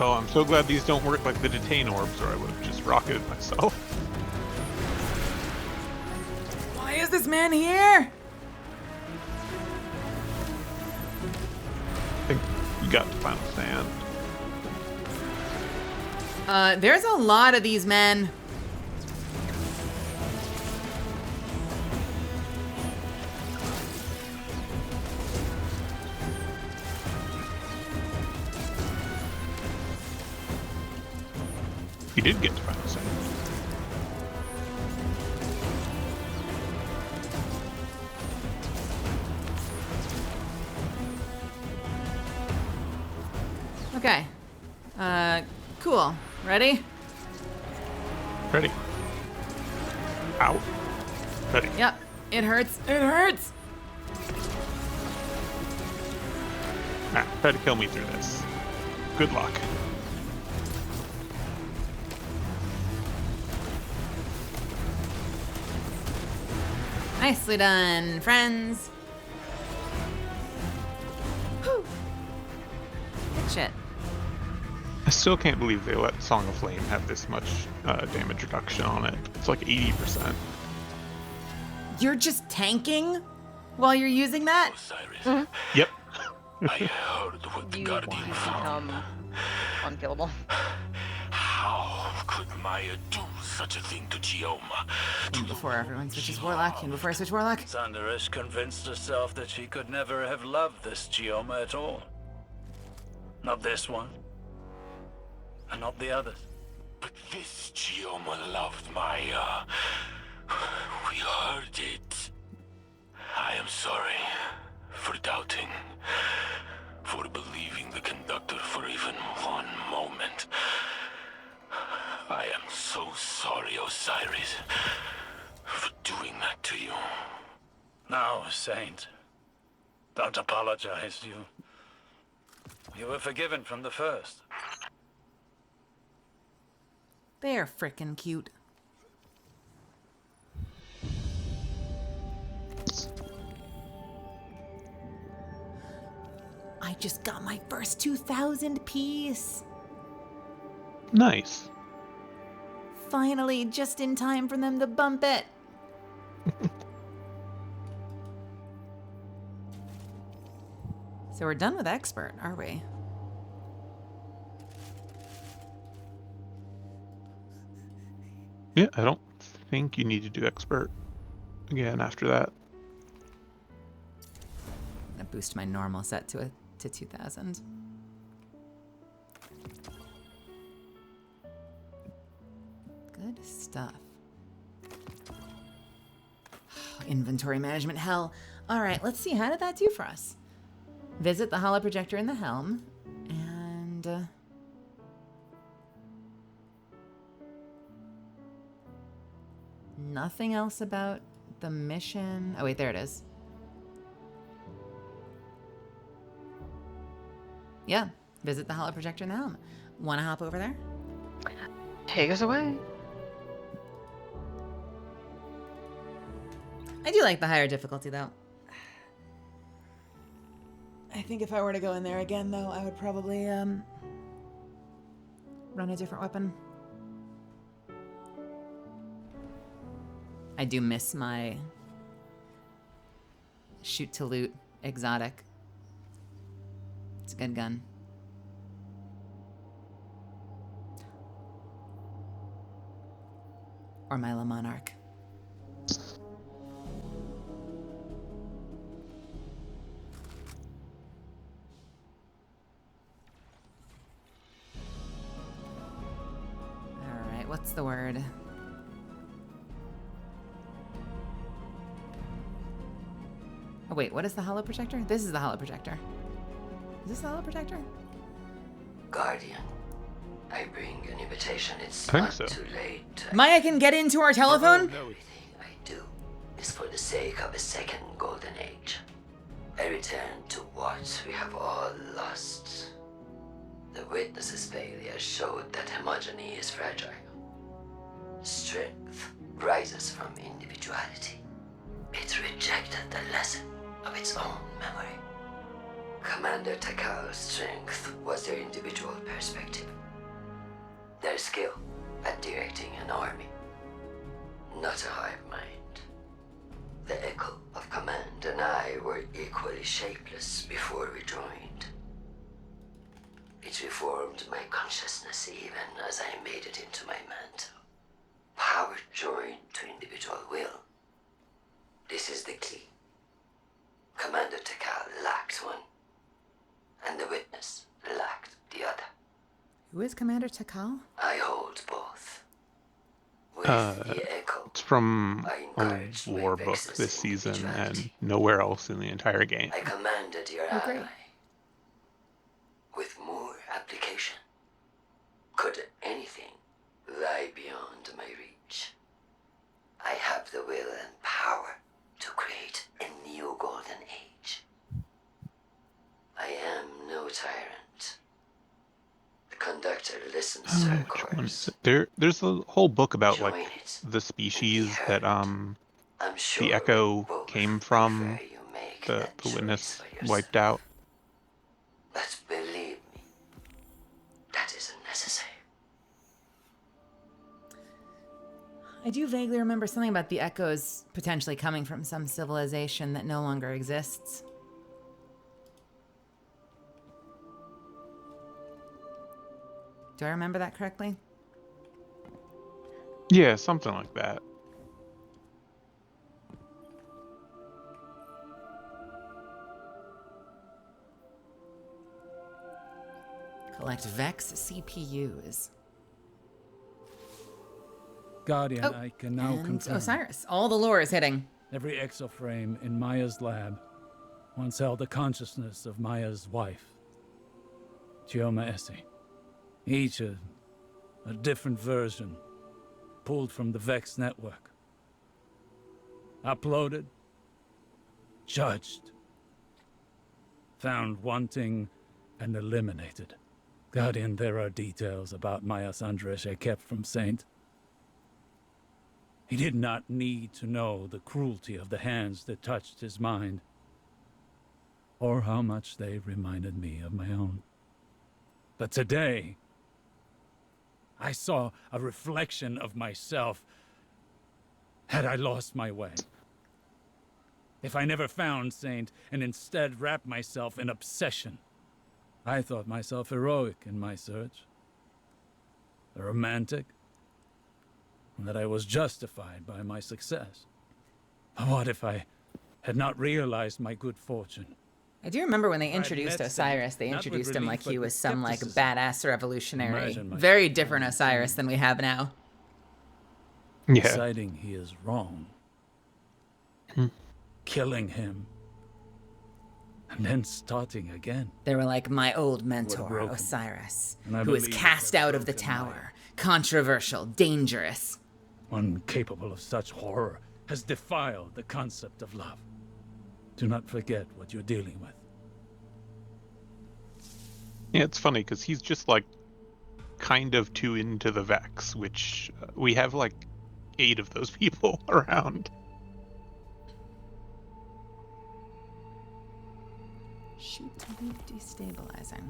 Oh, I'm so glad these don't work like the detain orbs, or I would have just rocketed myself. Why is this man here? I think you got to final stand. There's a lot of these men. You did get to final stand. Okay. Cool. Ready? Ready. Out. Ready. Yep. It hurts. It hurts. Now, try to kill me through this. Good luck. Nicely done, friends. Whew. Good shit. I still can't believe they let Song of Flame have this much damage reduction on it. It's like 80%. You're just tanking while you're using that? Osiris. Yep. I heard what the Guardian found. Unkillable. How could Maya do such a thing to Chioma? Before everyone switches Warlock, and before I switch Warlock. Sandarish convinced herself that she could never have loved this Chioma at all. Not this one. And not the others. But this Gioma loved Maya. We heard it. I am sorry for doubting, for believing the conductor for even one moment. I am so sorry, Osiris, for doing that to you. No, Saint. Don't apologize. You were forgiven from the first. They're frickin' cute. I just got my first 2,000 piece. Nice. Finally, just in time for them to bump it. So we're done with expert, are we? Yeah, I don't think you need to do expert again after that. I'm gonna boost my normal set to 2,000. Good stuff. Inventory management hell. All right, let's see. How did that do for us? Visit the holo projector in the helm, and nothing else about the mission. Oh wait, there it is. Yeah, visit the holo projector in the helm. Want to hop over there? Take us away. I do like the higher difficulty, though. I think if I were to go in there again, though, I would probably run a different weapon. I do miss my shoot to loot exotic. It's a good gun. Or my La Monarch. Alright, what's the word? Oh wait, what is the holo projector? This is the holo projector. Is this the holo projector? Guardian, I bring an invitation. It's I think not so. too late. Maya can get into our telephone? Everything I do is for the sake of a second golden age. A return to what we have all lost. The witness's failure showed that homogeny is fragile. Strength rises from individuality. It rejected the lesson of its own memory. Commander Takal's strength was their individual perspective. Their skill at directing an army. Not a hive mind. The echo of command and I were equally shapeless before we joined. It reformed my consciousness even as I made it into my mantle. Power joined to individual will. This is the key. Commander Takal lacked one, and the witness lacked the other. Who is Commander Takal? I hold both. With the echo, It's from I a encouraged my lore book vex's this season and individuality. nowhere else in the entire game. I commanded your Oh, great. ally. With more application, could anything lie beyond my reach? I have the will and power to create a new golden age. I am no tyrant. The conductor listens to her Which one is chorus. it? There's a whole book about Join like it the species that I'm sure the we Echo both came from, prefer you make the that choice witness for yourself. wiped out. But believe me, that isn't necessary. I do vaguely remember something about the echoes potentially coming from some civilization that no longer exists. Do I remember that correctly? Yeah, something like that. Collect Vex CPUs. Guardian, I can now and confirm. Osiris. All the lore is hitting. Every exoframe in Maya's lab once held the consciousness of Maya's wife, Chioma Essie. Each a different version, pulled from the Vex network. Uploaded, judged, found wanting, and eliminated. Guardian, there are details about Maya Sandrash I kept from Saint. He did not need to know the cruelty of the hands that touched his mind, or how much they reminded me of my own. But today, I saw a reflection of myself had I lost my way. If I never found Saint and instead wrapped myself in obsession, I thought myself heroic in my search, a romantic, and that I was justified by my success. But what if I had not realized my good fortune? I do remember when they I'd introduced met Osiris, they Saint, not with introduced him like relief, he but was with some like skepticism. badass revolutionary. Imagine myself Very different finding Osiris Saint, than we have now. Yeah. deciding he is wrong, killing him, and then starting again. They were like my old mentor, broken. Osiris, And I who was believe cast it has out of the broken tower. Controversial, dangerous. One capable of such horror has defiled the concept of love. Do not forget what you're dealing with. Yeah, it's funny because he's just like kind of too into the Vex, which we have like 8 of those people around. Shoot to be destabilizing.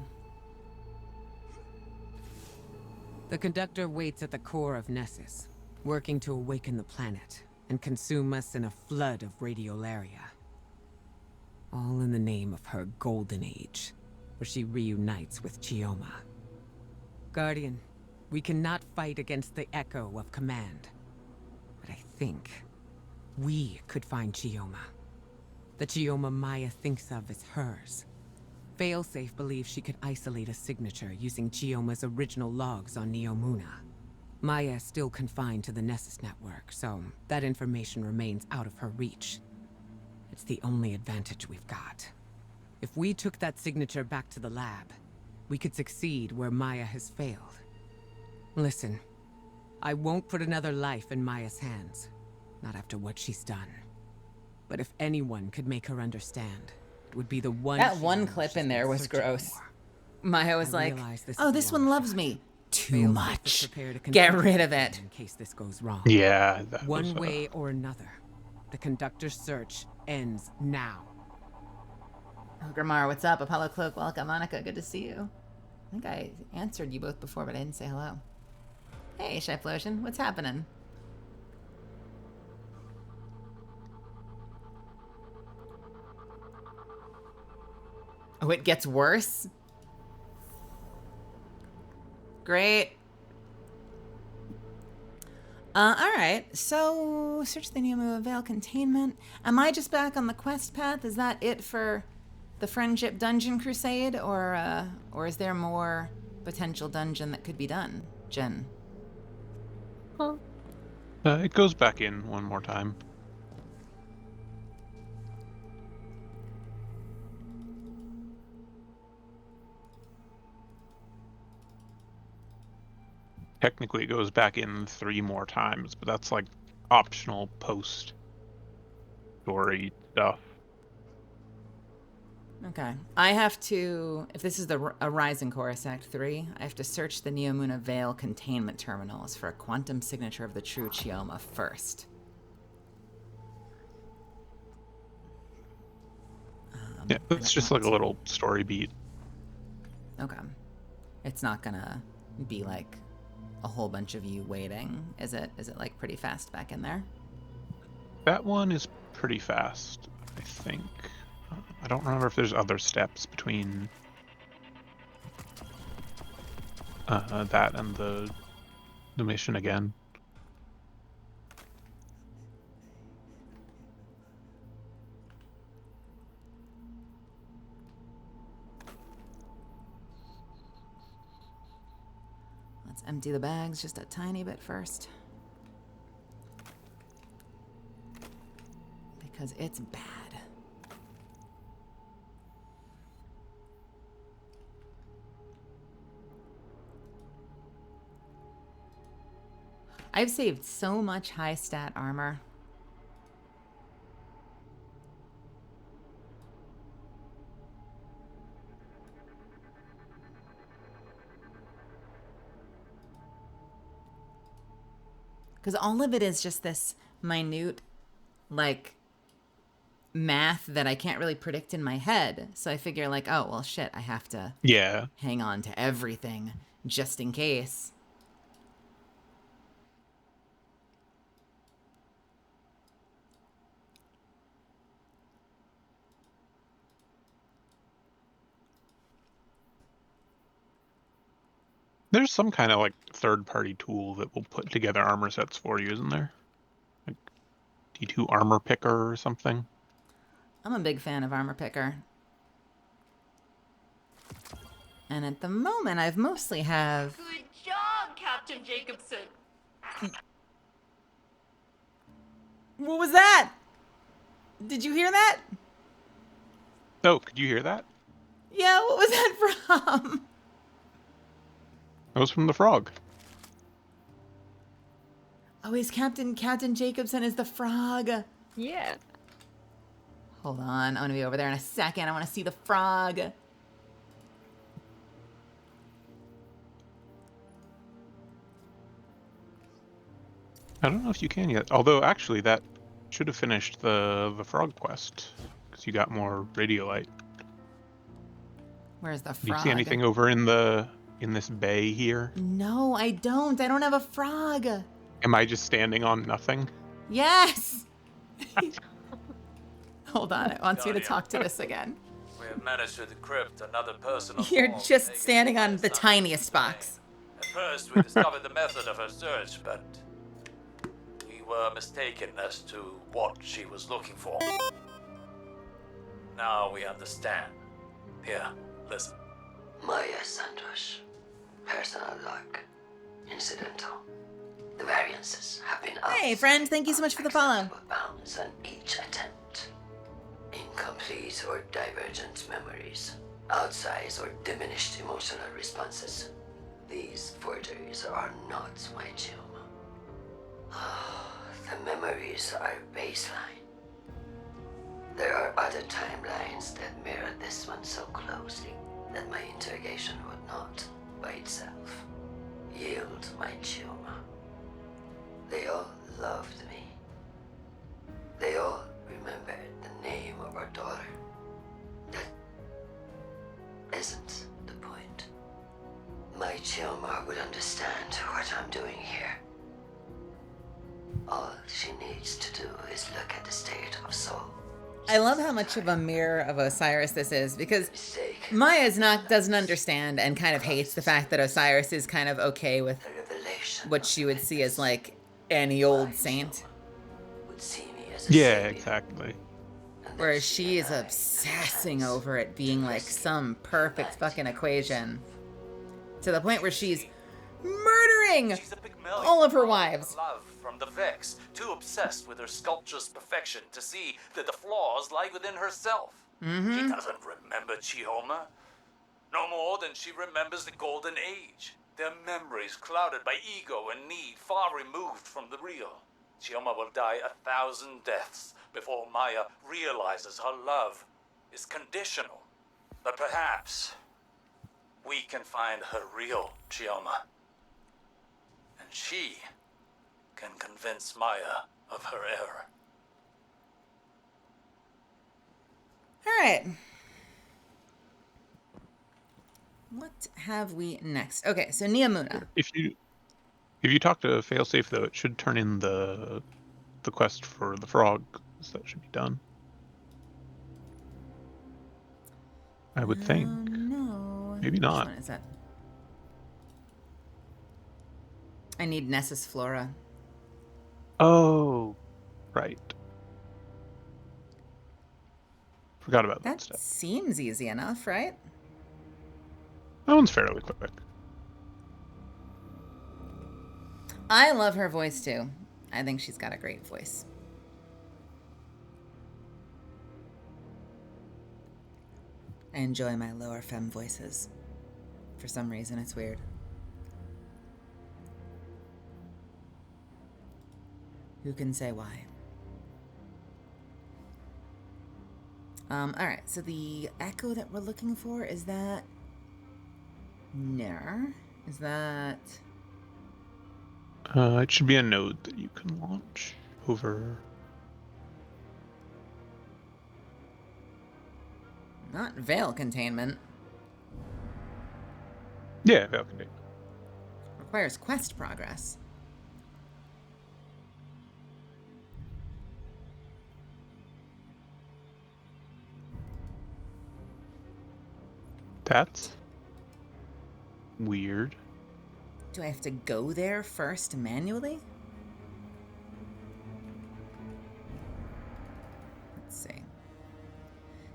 The conductor waits at the core of Nessus, working to awaken the planet and consume us in a flood of radiolaria. All in the name of her golden age, where she reunites with Chioma. Guardian, we cannot fight against the echo of command. But I think we could find Chioma. The Chioma Maya thinks of as hers. Failsafe believes she could isolate a signature using Chioma's original logs on Neomuna. Maya is still confined to the Nessus network, so that information remains out of her reach. It's the only advantage we've got. If we took that signature back to the lab, we could succeed where Maya has failed. Listen, I won't put another life in Maya's hands, not after what she's done. But if anyone could make her understand, it would be the one. That one clip in there was gross. Maya was like, "Oh, this one loves me too much. Get rid of it." In case this goes wrong. Yeah, that One was, way or another, the conductor's search ends now. Oh, Grimar, what's up? Apollo Cloak, welcome. Monica, good to see you. I think I answered you both before, but I didn't say hello. Hey, Chef Lotion, what's happening? Oh, it gets worse? Great. Alright, so search the Neomuna Veil containment. Am I just back on the quest path? Is that it for the Friendship Dungeon Crusade? Or is there more potential dungeon that could be done, Jen? it goes back in one more time. Technically, it goes back in 3 more times, but that's like optional post story stuff. Okay. I have to, if this is a Rising Chorus Act 3, I have to search the Neomuna Veil containment terminals for a quantum signature of the true Chioma first. Yeah, it's just like a little story beat. Okay. It's not gonna be like a whole bunch of you waiting, is it? Is it like pretty fast back in there? That one is pretty fast, I think. I don't remember if there's other steps between that and the mission again. Let's empty the bags just a tiny bit first. Because it's bad. I've saved so much high stat armor. Because all of it is just this minute, like, math that I can't really predict in my head. So I figure, like, oh, well, shit, I have to hang on to everything just in case. There's some kind of like third-party tool that will put together armor sets for you, isn't there? Like D2 Armor Picker or something. I'm a big fan of Armor Picker. And at the moment, I've mostly have... Good job, Captain Jacobson. What was that? Did you hear that? Oh, could you hear that? Yeah, what was that from? That was from the frog. Oh, he's Captain Jacobson is the frog. Yeah. Hold on, I'm gonna be over there in a second. I want to see the frog. I don't know if you can yet. Although, actually, that should have finished the frog quest. Because you got more radiolite. Where's the frog? Do you see anything over in this bay here? No, I don't. I don't have a frog. Am I just standing on nothing? Yes! Hold on, it wants me to talk to this again. We have managed to decrypt another personal You're form just taken standing from on the tiniest box. At first, we discovered the method of her search, but we were mistaken as to what she was looking for. Now we understand. Here, listen. Maya Sandrash. Personal luck. Incidental. The variances have been Hey, friend, thank you so much for the follow. bounds on each attempt. Incomplete or divergent memories. Outsized or diminished emotional responses. These forgeries are not my tumor. The memories are baseline. There are other timelines that mirror this one so closely that my interrogation would not, by itself, yield my tumor. They all loved me. They all remembered the name of our daughter. That isn't the point. My tumor would understand what I'm doing here. All she needs to do is look at the state of soul. I love how much of a mirror of Osiris this is, because Maya doesn't understand and kind of hates the fact that Osiris is kind of okay with what she would see as like any old saint. Yeah, exactly. Whereas she is obsessing over it being like some perfect fucking equation. To the point where she's murdering all of her wives. Love from the Vex, too obsessed with her sculpture's perfection to see that the flaws lie within herself. Mm-hmm. She doesn't remember Chioma, no more than she remembers the Golden Age. Their memories clouded by ego and need far removed from the real. Chioma will die 1,000 deaths before Maya realizes her love is conditional. But perhaps we can find her real Chioma. And she can convince Maya of her error. All right. What have we next? Okay, so Niamuna. If you talk to Failsafe, though, it should turn in the quest for the frog, so that should be done. I would think. No. Maybe not. Which one is that? I need Nessus Flora. Oh, right. Forgot about that That stuff. seems easy enough, right? That one's fairly quick. I love her voice too. I think she's got a great voice. I enjoy my lower femme voices. For some reason, it's weird. Who can say why? Alright, so the echo that we're looking for, is that... Ner? Is that... It should be a node that you can launch over... Not veil containment. Yeah, veil containment. Requires quest progress. That's weird. Do I have to go there first manually? Let's see.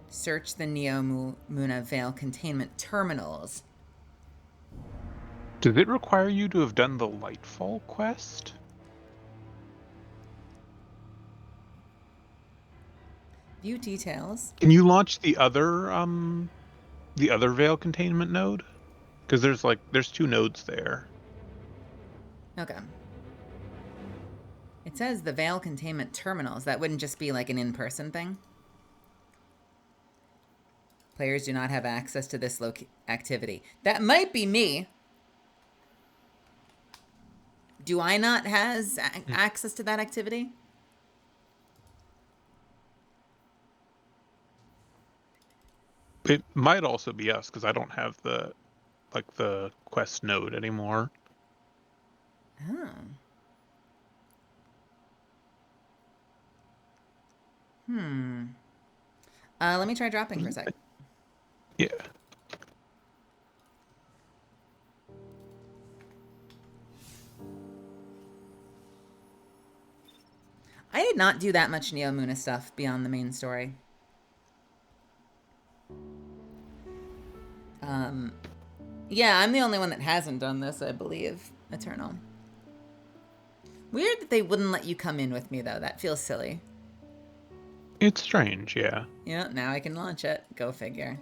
Search the Neomuna Veil containment terminals. Does it require you to have done the Lightfall quest? View details. Can you launch the other veil containment node? Because there's 2 nodes there. Okay. It says the veil containment terminals. That wouldn't just be like an in-person thing? Players do not have access to this activity. That might be me. Do I not has access to that activity? It might also be us, because I don't have the quest node anymore. Oh. Let me try dropping for a sec. Yeah. I did not do that much Neomuna stuff beyond the main story. Yeah, I'm the only one that hasn't done this, I believe. Eternal. Weird that they wouldn't let you come in with me, though. That feels silly. It's strange, yeah. Yeah, now I can launch it. Go figure.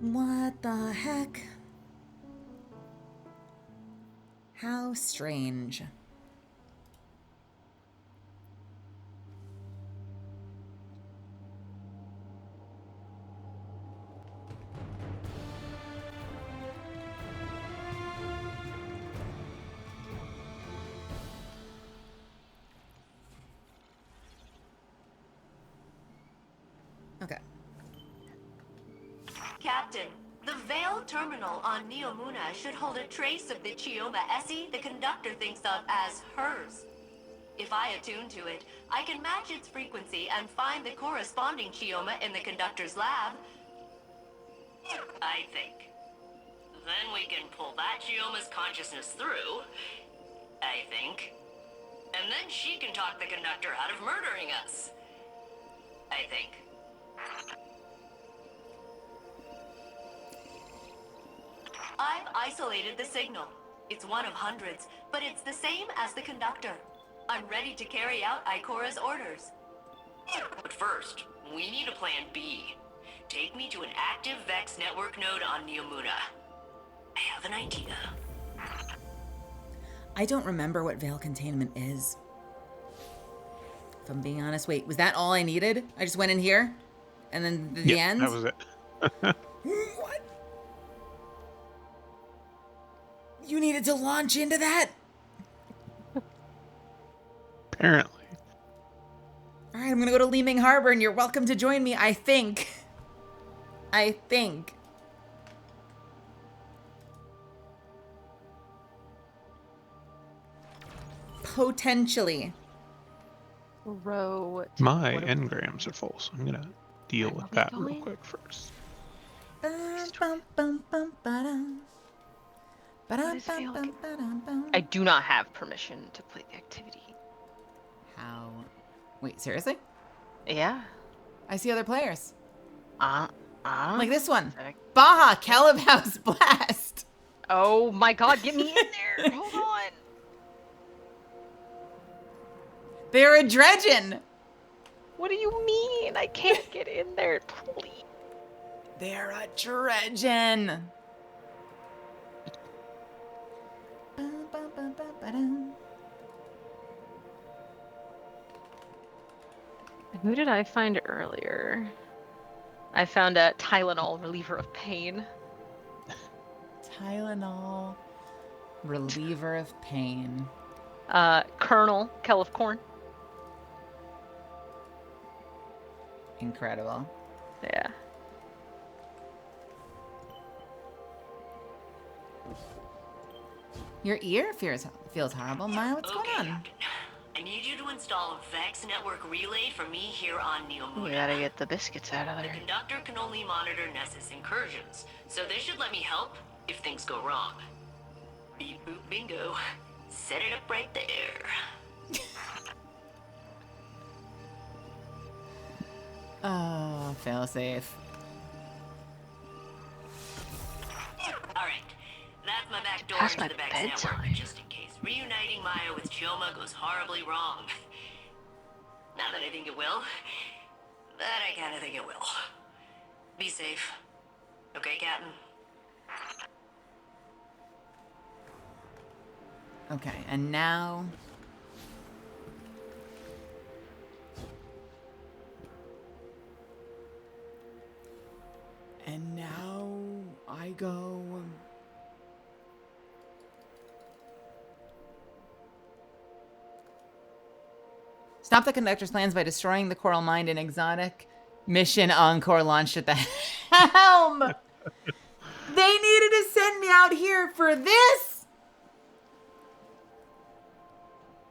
What the heck? How strange. Okay. Captain, the Veil terminal on Neomuna should hold a trace of the Chioma Essie the conductor thinks of as hers. If I attune to it, I can match its frequency and find the corresponding Chioma in the conductor's lab. I think. Then we can pull that Chioma's consciousness through, I think. And then she can talk the conductor out of murdering us. I think. I've isolated the signal. It's one of hundreds, but it's the same as the conductor. I'm ready to carry out Ikora's orders. But first, we need a plan B. Take me to an active Vex network node on Neomuna. I have an idea. I don't remember what veil containment is. If I'm being honest. Wait, was that all I needed? I just went in here? And then the end? That was it. What? You needed to launch into that? Apparently. All right, I'm going to go to Leeming Harbor and you're welcome to join me, I think. I think. Potentially. Row. My engrams are full, so I'm going to deal with that real quick first. I do not have permission to play the activity. How? Wait, seriously? Yeah. I see other players. I Like this one. Baja Calabash Blast. Oh my god, get me in there. Hold on. They're a dredgin'. What do you mean? I can't get in there, please. They're a dredgin'. Who did I find earlier? I found a Tylenol reliever of pain. Tylenol reliever of pain. Colonel Kell of Corn. Incredible. Yeah. Your ear feels horrible. Maya, what's going on? Captain. I need you to install a Vex network relay for me here on Neomuna. We gotta get the biscuits out of The there. conductor can only monitor Nessus incursions, so they should let me help if things go wrong. Beep boop bingo. Set it up right there. Oh, fail safe. Alright. That's my back door Past into my the Vex bedtime. network, just in case reuniting Maya with Chioma goes horribly wrong. Not that I think it will. But I kinda think it will. Be safe. Okay, Captain? Okay, and now... And now I go... Stop the conductor's plans by destroying the coral mine in exotic mission encore launched at the helm. They needed to send me out here for this.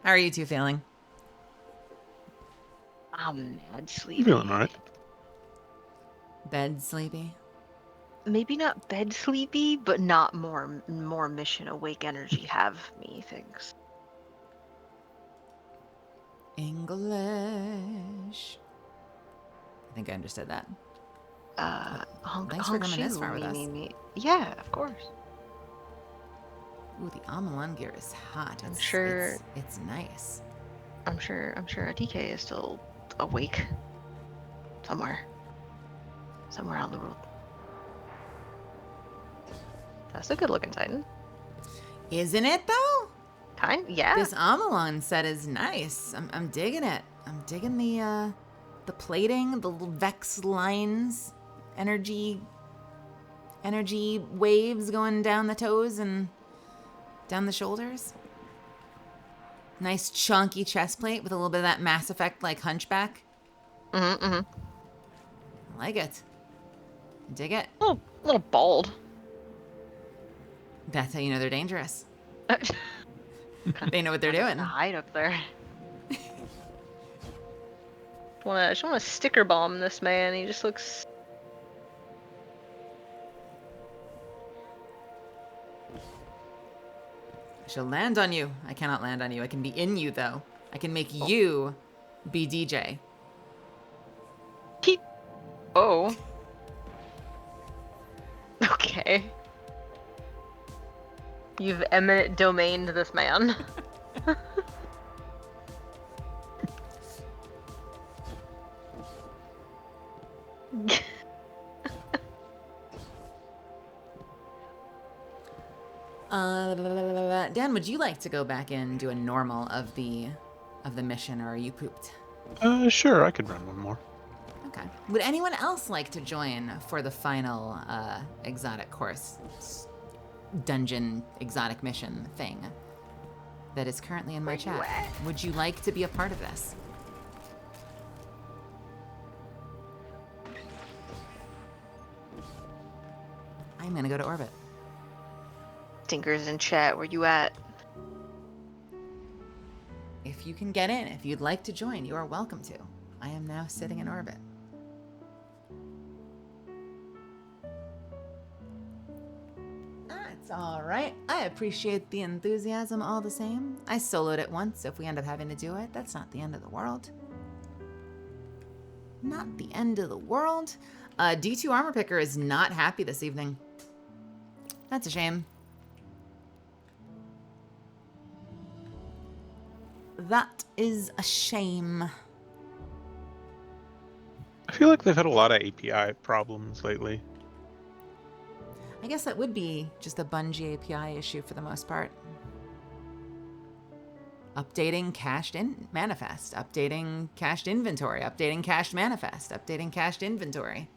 How are you two feeling? I'm mad sleepy. You feeling alright? Bed sleepy? Maybe not bed sleepy, but not more mission awake energy have me things. English. I think I understood that. Thanks for coming this far with us. Yeah, of course. Ooh, the Amalan gear is hot. I'm sure it's nice. I'm sure ADVgg is still awake somewhere on the world. That's a good looking Titan. Isn't it though? Yeah. This Amalan set is nice. I'm digging it. I'm digging the plating, the little Vex lines, energy waves going down the toes and down the shoulders. Nice chunky chest plate with a little bit of that Mass Effect like hunchback. I like it. Dig it. A little bald. That's how you know they're dangerous. They know what they're doing. Hide up there. I just want to sticker bomb this man. He just looks. I shall land on you. I cannot land on you. I can be in you though. I can make you be DJ. Oh. Okay. You've eminent domained this man. Dan, would you like to go back in and do a normal of the mission, or are you pooped? Sure, I could run one more. Okay. Would anyone else like to join for the final exotic course, dungeon exotic mission thing that is currently in my chat? Would you like to be a part of this? I'm gonna go to orbit. Stinkers in chat, where you at? If you can get in, if you'd like to join, you are welcome to. I am now sitting in orbit. That's all right. I appreciate the enthusiasm all the same. I soloed it once. If we end up having to do it, that's not the end of the world. Not the end of the world. D2 Armor Picker is not happy this evening. That's a shame. That is a shame. I feel like they've had a lot of API problems lately. I guess that would be just a Bungie API issue for the most part. Updating cached manifest, updating cached inventory, updating cached manifest, updating cached inventory.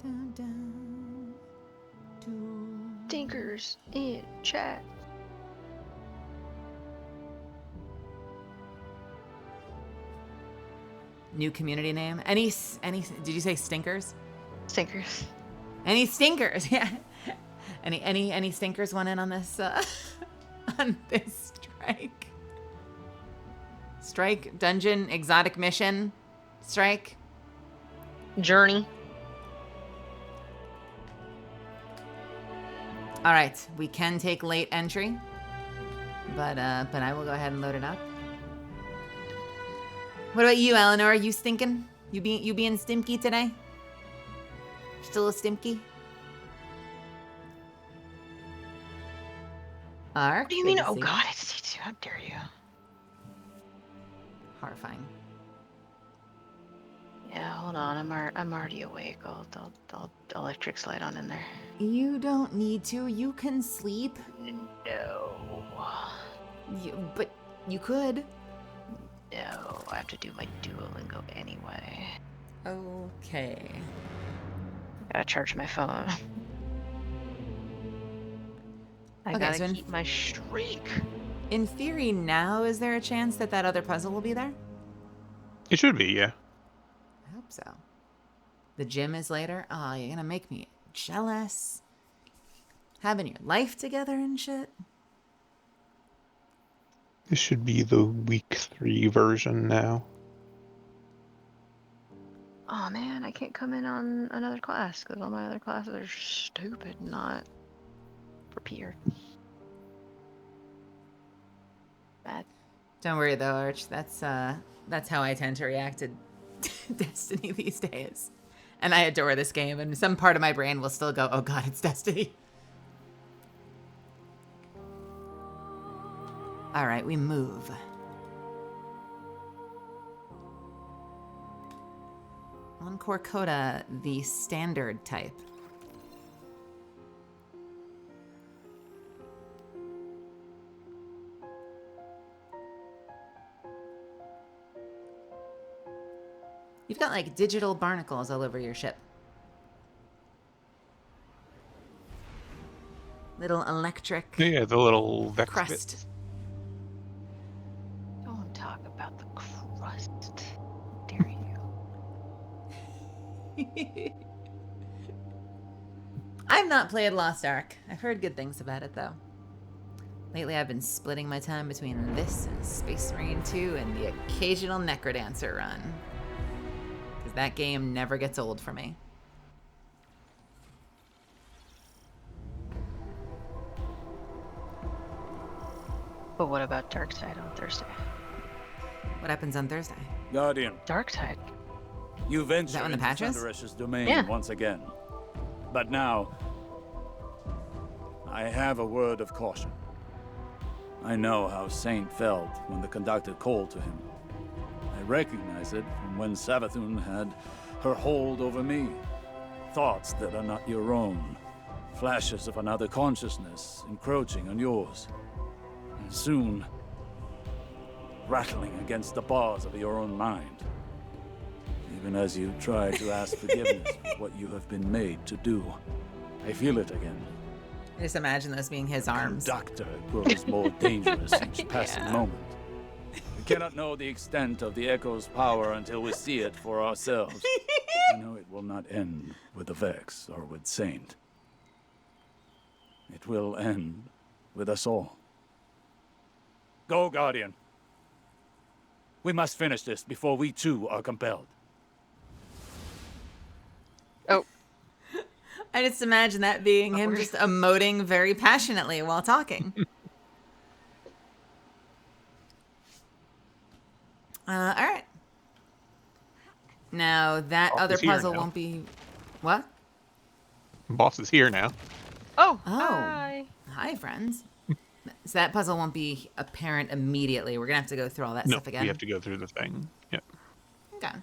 Dun, dun, Stinkers in chat. New community name. Any? Did you say stinkers? Stinkers. Any stinkers? Yeah. Any stinkers want in on this? On this strike. Strike, dungeon, exotic mission, strike, journey. All right, we can take late entry, but I will go ahead and load it up. What about you, Eleanor? You stinking? You being stimky today? Still a stimky? Ark, What do you mean? Oh God, it's D2. How dare you? Horrifying. Yeah, hold on. I'm already awake. I'll electric slide on in there. You don't need to. You can sleep. No. But you could. No, I have to do my Duolingo anyway. Okay. Gotta charge my phone. I gotta keep my streak. In theory, now is there a chance that other puzzle will be there? It should be, yeah. I hope so. The gym is later. Oh, you're gonna make me jealous. Having your life together and shit. This should be the week 3 version now. Oh man, I can't come in on another class because all my other classes are stupid, not prepared. Bad. Don't worry though, Arch. That's how I tend to react to Destiny these days. And I adore this game, and some part of my brain will still go, "Oh God, it's Destiny." All right, we move. Encore Coda, the standard type. You've got like digital barnacles all over your ship. Little electric. Yeah, the little Vex crust. bits. Don't talk about the crust. How dare you? I've not played Lost Ark. I've heard good things about it though. Lately I've been splitting my time between this and Space Marine 2 and the occasional Necrodancer run. Because that game never gets old for me. But what about Darkside on Thursday? What happens on Thursday? Guardian. Darkside. You venture when the into patches? Thunderesh's domain Yeah. once again. But now, I have a word of caution. I know how Saint felt when the conductor called to him. I recognize it from when Savathun had her hold over me. Thoughts that are not your own. Flashes of another consciousness encroaching on yours. And soon, rattling against the bars of your own mind. Even as you try to ask forgiveness for what you have been made to do. I feel it again. I just imagine this being his arms. Conductor grows more dangerous each passing moment. We cannot know the extent of the Echo's power until we see it for ourselves. I know it will not end with the Vex or with Saint. It will end with us all. Go, Guardian. We must finish this before we too are compelled. Oh. I just imagine that being him just emoting very passionately while talking. All right. Now that Boss other is here puzzle now. won't be. What? Boss is here now. Oh. Oh. Hi. Hi, friends. So that puzzle won't be apparent immediately. We're gonna have to go through all that No, stuff again. we have to go through the thing. Yep. Okay.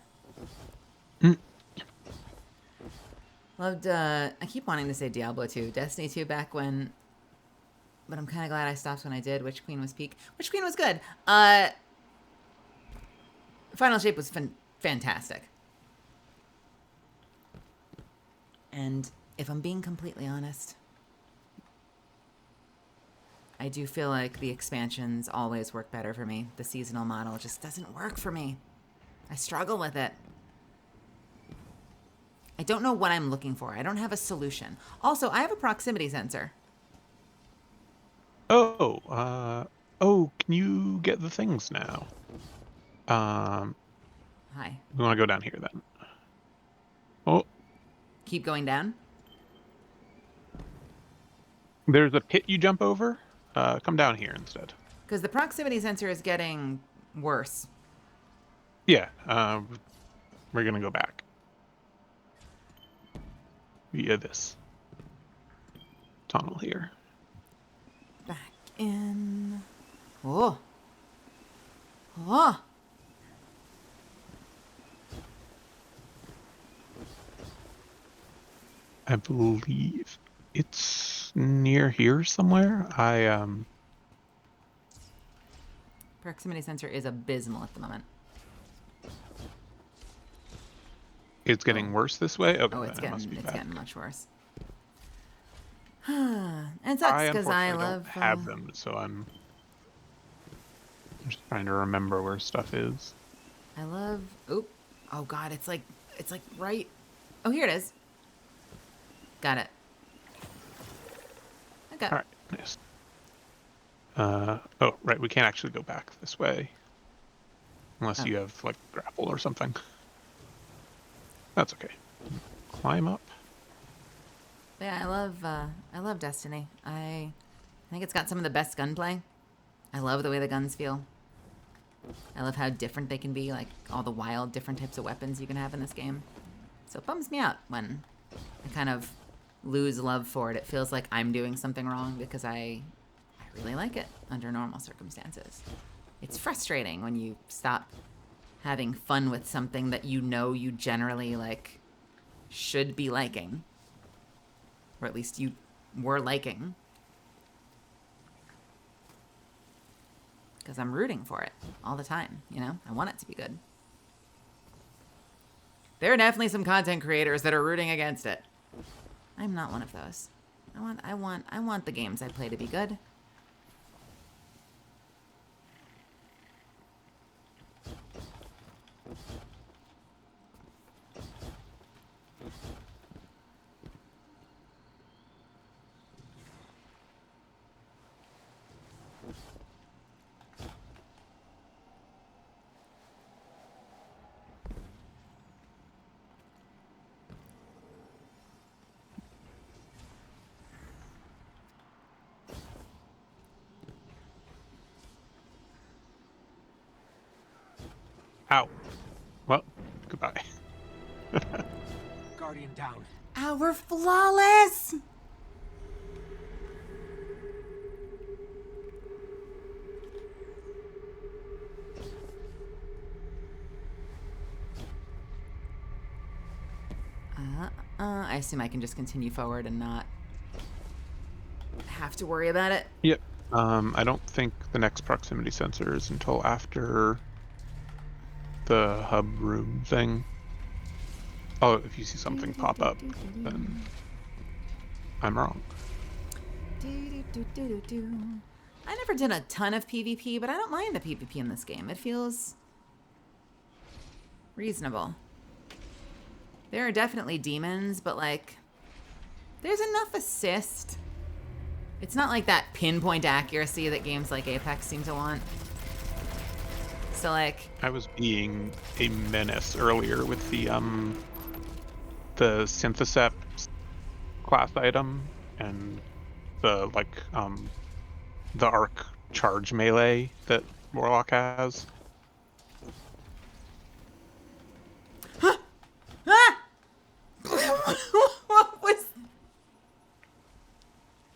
Mm. Loved. I keep wanting to say Diablo 2, Destiny 2 back when, but I'm kind of glad I stopped when I did. Witch Queen was peak. Witch Queen was good. Final Shape was fantastic. And if I'm being completely honest, I do feel like the expansions always work better for me. The seasonal model just doesn't work for me. I struggle with it. I don't know what I'm looking for. I don't have a solution. Also, I have a proximity sensor. Oh, can you get the things now? Hi. We want to go down here then. Oh. Keep going down? There's a pit you jump over. Come down here instead. Because the proximity sensor is getting worse. Yeah, we're gonna go back. Via this tunnel here. Back in. Oh. Oh. I believe it's near here somewhere. Proximity sensor is abysmal at the moment. It's getting worse this way? Okay, oh, it's then it must be it's back. getting much worse. And it sucks because I love. Don't have them, so I'm just trying to remember where stuff is. I love. Oop. Oh God, it's like right. Oh, here it is. Got it. Okay. All right, nice. Oh, right, we can't actually go back this way. Unless you have, like, grapple or something. That's okay. Climb up. Yeah, I love Destiny. I think it's got some of the best gunplay. I love the way the guns feel. I love how different they can be, like all the wild different types of weapons you can have in this game. So it bums me out when I kind of lose love for it. It feels like I'm doing something wrong because I really like it under normal circumstances. It's frustrating when you stop having fun with something that you know you generally like should be liking, or at least you were liking, because I'm rooting for it all the time. You know, I want it to be good. There are definitely some content creators that are rooting against it. I'm not one of those. I want the games I play to be good. Ow. Well, goodbye. Guardian down. Ow, we're flawless! I assume I can just continue forward and not have to worry about it. Yep. I don't think the next proximity sensor is until after the hub room thing. Oh, if you see something pop up, then I'm wrong. I never did a ton of PvP, but I don't mind the PvP in this game. It feels reasonable. There are definitely demons, but like, there's enough assist. It's not like that pinpoint accuracy that games like Apex seem to want. So like, I was being a menace earlier with the Synthesept class item and the the arc charge melee that Warlock has.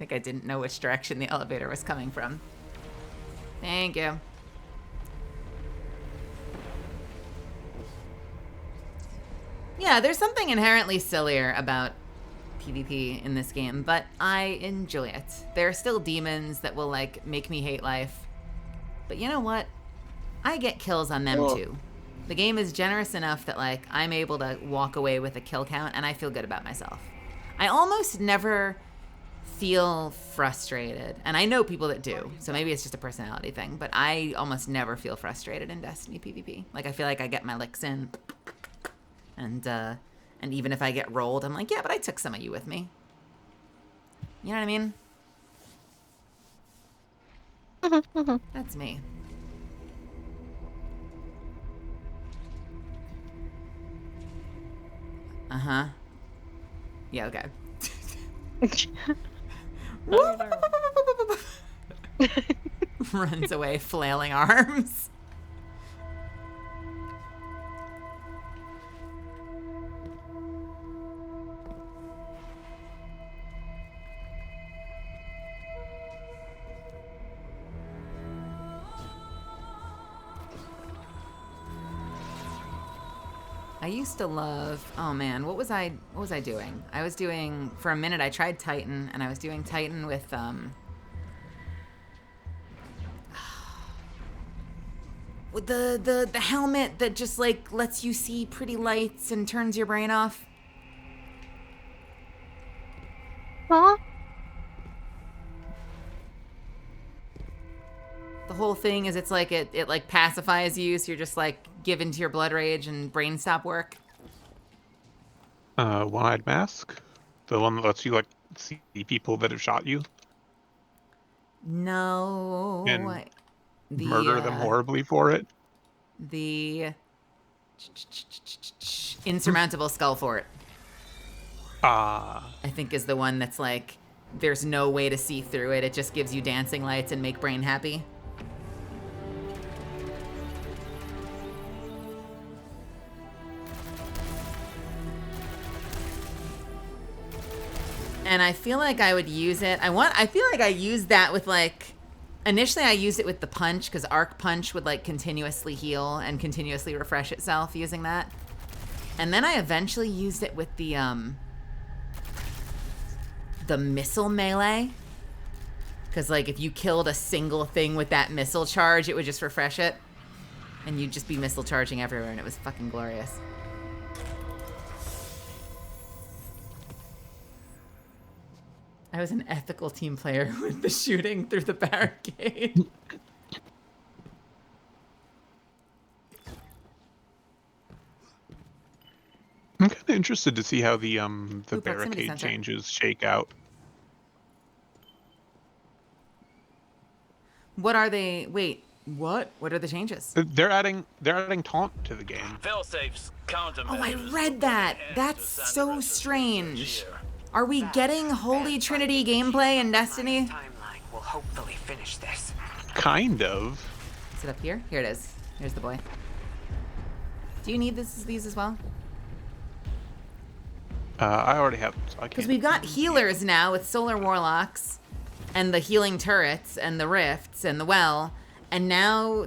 think I didn't know which direction the elevator was coming from. Thank you. Yeah, there's something inherently sillier about PvP in this game, but I enjoy it. There are still demons that will, like, make me hate life. But you know what? I get kills on them too. The game is generous enough that, like, I'm able to walk away with a kill count, and I feel good about myself. I almost never feel frustrated, and I know people that do, so maybe it's just a personality thing, but I almost never feel frustrated in Destiny PvP. Like, I feel like I get my licks in, and even if I get rolled, I'm like, yeah, but I took some of you with me. You know what I mean? That's me. Uh-huh. Yeah, okay. Runs away, flailing arms. I used to love, oh man, what was I doing? I was doing, for a minute I tried Titan, and I was doing Titan with with the helmet that just, like, lets you see pretty lights and turns your brain off. Huh? The whole thing is, it's like it like pacifies you, so you're just like given to your blood rage and brain stop work. One-eyed mask, the one that lets you like see people that have shot you No, and murder them horribly for it. The insurmountable skull fort. I think is the one that's like, there's no way to see through it. It just gives you dancing lights and make brain happy. And I feel like I would use it. I feel like I used that with, like, initially I used it with the punch, because arc punch would, like, continuously heal and continuously refresh itself using that. And then I eventually used it with the missile melee. Because, like, if you killed a single thing with that missile charge, it would just refresh it. And you'd just be missile charging everywhere, and it was fucking glorious. I was an ethical team player with the shooting through the barricade. I'm kind of interested to see how the barricade sensor. changes shake out. What are they? Wait, what? What are the changes? They're adding taunt to the game. Failsafe's countermeasures. Oh, I read that. That's so strange. Are we getting Holy Trinity gameplay in Destiny? Timeline will hopefully finish this. Kind of. Is it up here? Here it is. Here's the boy. Do you need these as well? I already have them, so I can't. Because we've got healers now with Solar Warlocks, and the healing turrets, and the rifts, and the well, and now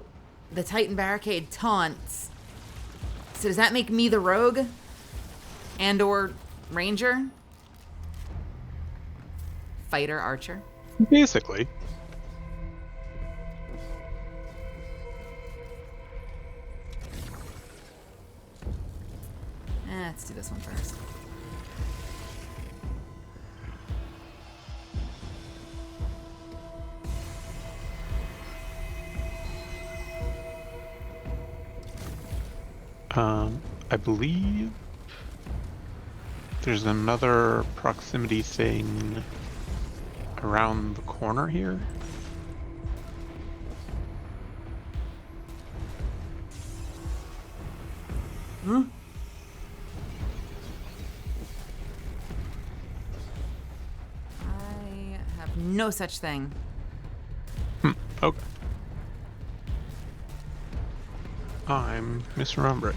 the Titan Barricade taunts. So does that make me the rogue? And or ranger? Fighter, archer? Basically. Let's do this one first. I believe there's another proximity thing around the corner here. Huh? I have no such thing. Okay. I'm misremembering.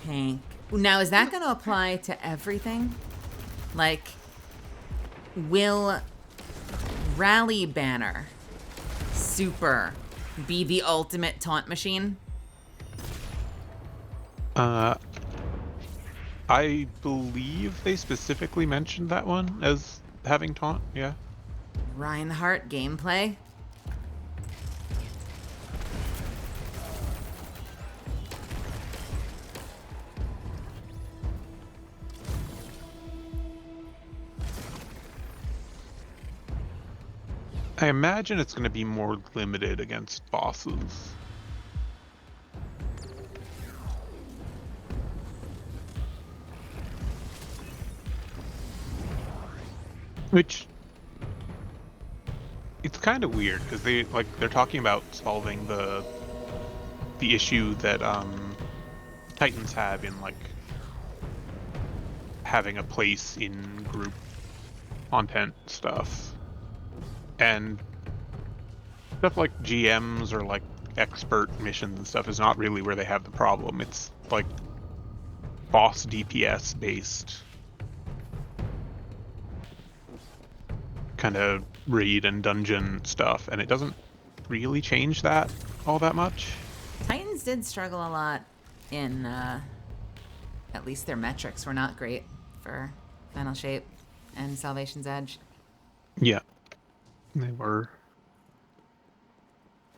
tank. Now, is that going to apply to everything? Like, will Rally Banner Super be the ultimate taunt machine? I believe they specifically mentioned that one as having taunt, yeah. Reinhardt gameplay? I imagine it's going to be more limited against bosses. Which, it's kind of weird because they're talking about solving the issue that Titans have in like having a place in group content stuff, and stuff like GMs or like expert missions and stuff is not really where they have the problem. It's like boss DPS based kind of raid and dungeon stuff, and it doesn't really change that all that much. Titans did struggle a lot in, at least their metrics were not great for Final Shape and Salvation's Edge. Yeah, they were.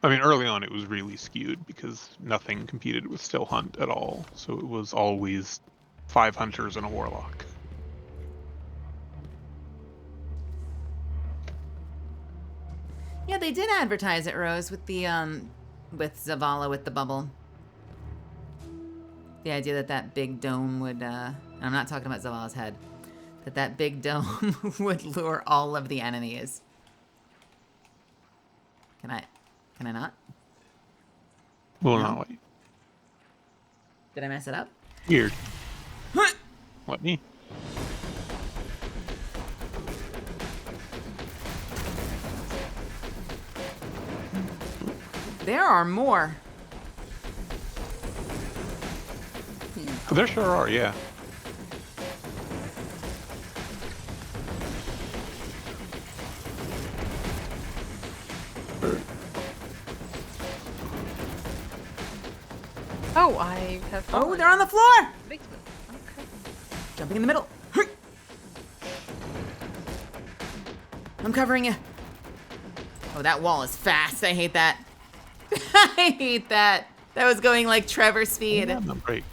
I mean, early on it was really skewed because nothing competed with Still Hunt at all, so it was always 5 hunters and a warlock. Yeah, they did advertise it, Rose, with the, with Zavala with the bubble. The idea that that big dome would, and I'm not talking about Zavala's head, that big dome would lure all of the enemies. Can I not? Well, No? no. Did I mess it up? Weird. What, me? There are more. There sure are, yeah. Oh, I have fallen. Oh, they're on the floor! Basement. Okay. Jumping in the middle. I'm covering you. Oh, that wall is fast. I hate that. I hate that. That was going like Trevor speed. Yeah, no, great.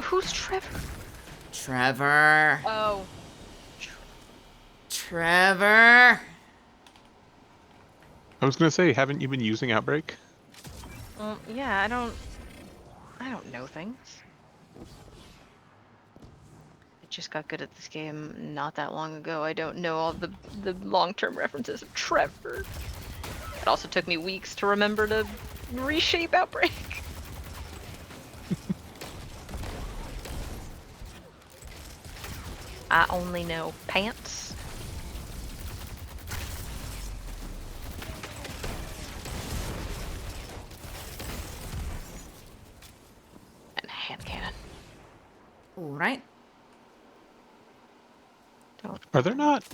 Who's Trevor? Trevor. Oh. Trevor. I was gonna say, haven't you been using Outbreak? Yeah, I don't know things. I just got good at this game not that long ago. I don't know all the long-term references of Trevor. It also took me weeks to remember to reshape Outbreak. I only know pants. And hand cannon. All right. Are there not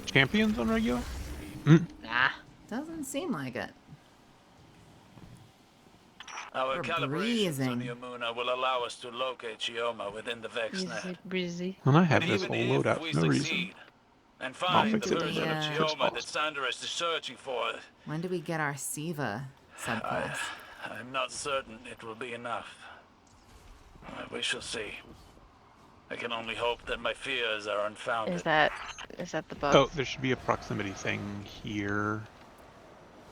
champions on regular? Nah. Doesn't seem like it. Our We're calibrations breezing. on Yamuna will allow us to locate Chioma within the VexNet. Breezy. And I have But this even whole if loadout we for no reason. succeed and I'll find fix the it version of Yeah. Chioma that Sanderus is searching for, When do we get our Siva subclass? I'm not certain it will be enough. We shall see. I can only hope that my fears are unfounded. Is that the bug? Oh, there should be a proximity thing here.